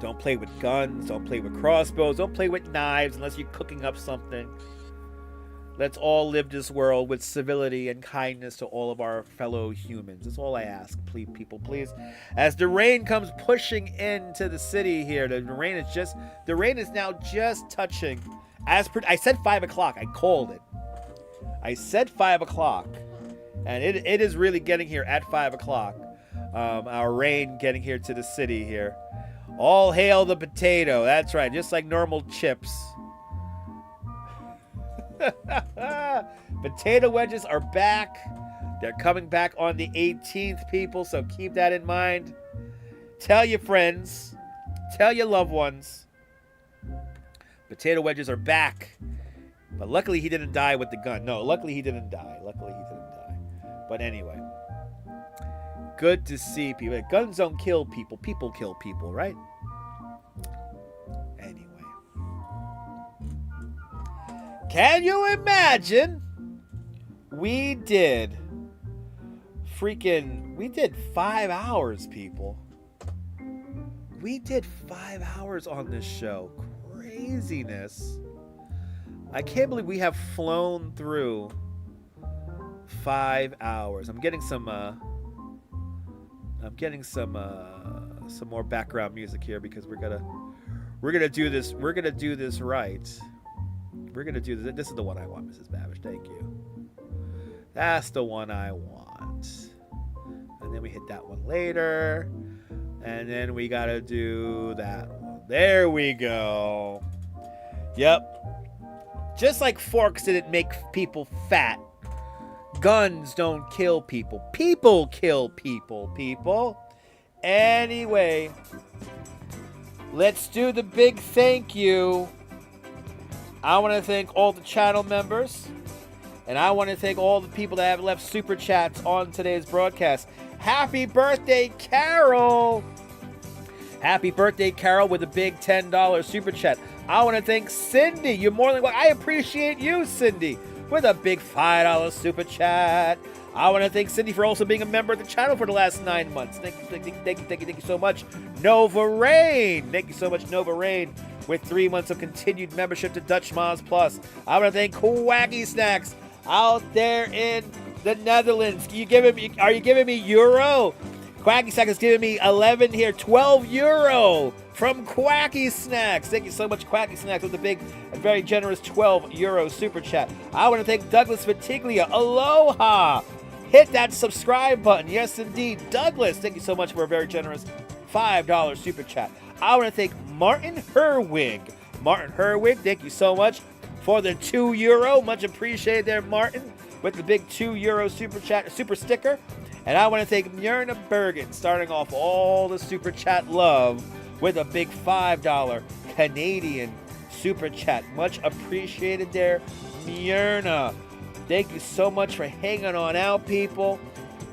Speaker 1: Don't play with guns. Don't play with crossbows. Don't play with knives unless you're cooking up something. Let's all live this world with civility and kindness to all of our fellow humans. That's all I ask, please, people, please. As the rain comes pushing into the city here, the rain is now just touching. I said 5 o'clock. I called it. I said 5 o'clock, and it is really getting here at 5 o'clock. Our rain getting here to the city here. All hail the potato. That's right, just like normal chips. Potato wedges are back. They're coming back on the 18th, people, so keep that in mind. Tell your friends. Tell your loved ones. Potato wedges are back. But luckily he didn't die with the gun. No, luckily he didn't die. But anyway. Good to see people. Guns don't kill people. People kill people, right? Anyway. Can you imagine? We did 5 hours, people. We did 5 hours on this show. Craziness. I can't believe we have flown through 5 hours. I'm getting some more background music here because we're gonna do this. We're gonna do this right. We're gonna do this. This is the one I want, Mrs. Babish. Thank you. That's the one I want. And then we hit that one later. And then we gotta do that one. There we go. Yep. Just like forks didn't make people fat, guns don't kill people. People kill people, people. Anyway, let's do the big thank you. I want to thank all the channel members. And I want to thank all the people that have left super chats on today's broadcast. Happy birthday, Carol! Happy birthday, Carol, with a big $10 super chat. I want to thank Cindy. You're more than welcome. I appreciate you, Cindy, with a big $5 super chat. I want to thank Cindy for also being a member of the channel for the last 9 months. Thank you so much. Nova Rain. Thank you so much, Nova Rain, with 3 months of continued membership to Dutch Moms Plus. I want to thank Quacky Snacks out there in the Netherlands. Are you giving me euro? Quacky Snacks is giving me 11 here, 12 euro from Quacky Snacks. Thank you so much, Quacky Snacks, with the big and very generous 12 euro super chat. I want to thank Douglas Fatiglia. Aloha! Hit that subscribe button. Yes, indeed. Douglas, thank you so much for a very generous $5 super chat. I want to thank Martin Herwig. Martin Herwig, thank you so much for the 2 euro. Much appreciated there, Martin, with the big 2 euro super chat, super sticker. And I want to thank Myrna Bergen, starting off all the super chat love with a big $5 Canadian super chat. Much appreciated there, Myrna. Thank you so much for hanging on out, people.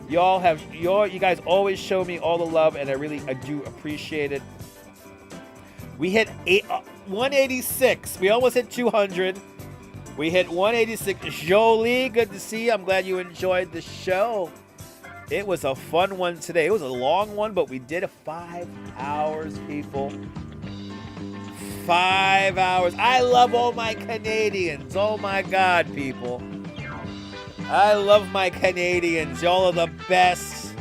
Speaker 1: You guys always show me all the love, and I do appreciate it. We hit 186. We almost hit 200. We hit 186. Jolie, good to see you. I'm glad you enjoyed the show. It was a fun one today. It was a long one, but we did 5 hours, people. 5 hours. I love all my Canadians. Oh my God, people. I love my Canadians. Y'all are the best.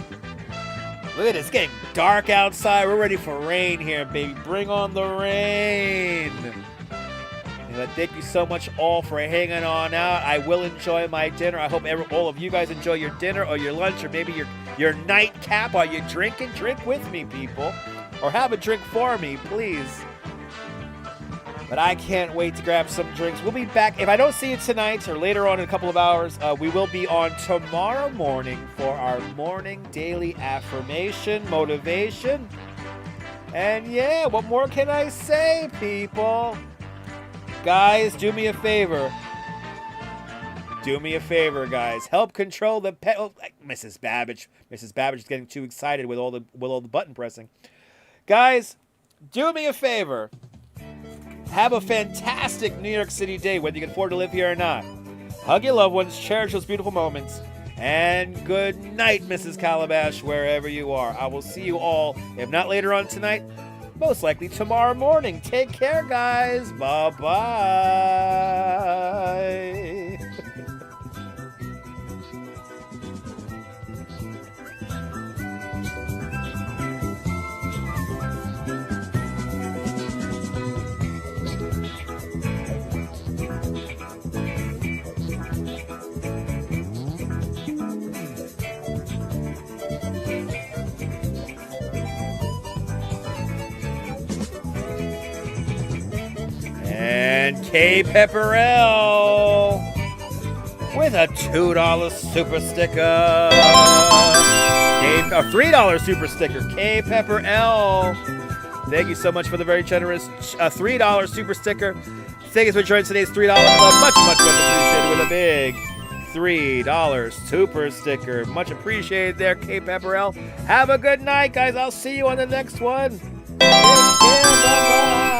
Speaker 1: Look at it. It's getting dark outside. We're ready for rain here, baby. Bring on the rain. And thank you so much all for hanging on out. I will enjoy my dinner. I hope all of you guys enjoy your dinner or your lunch or maybe your nightcap. Are you drinking? Drink with me, people. Or have a drink for me, please. But I can't wait to grab some drinks. We'll be back. If I don't see you tonight or later on in a couple of hours, we will be on tomorrow morning for our morning daily affirmation, motivation. And yeah, what more can I say, people? Guys, do me a favor. Do me a favor, guys. Help control the pet. Oh, Mrs. Babbage is getting too excited with all the button pressing. Guys, do me a favor. Have a fantastic New York City day, whether you can afford to live here or not. Hug your loved ones, cherish those beautiful moments, and good night, Mrs. Calabash, wherever you are. I will see you all, if not later on tonight, most likely tomorrow morning. Take care, guys. Bye-bye. And K Pepperell with a $2 super sticker. A $3 super sticker. K Pepperell. Thank you so much for the very generous $3 super sticker. Thank you for joining today's $3 Club. Much appreciated with a big $3 super sticker. Much appreciated there, K Pepperell. Have a good night, guys. I'll see you on the next one. Take care. Bye-bye.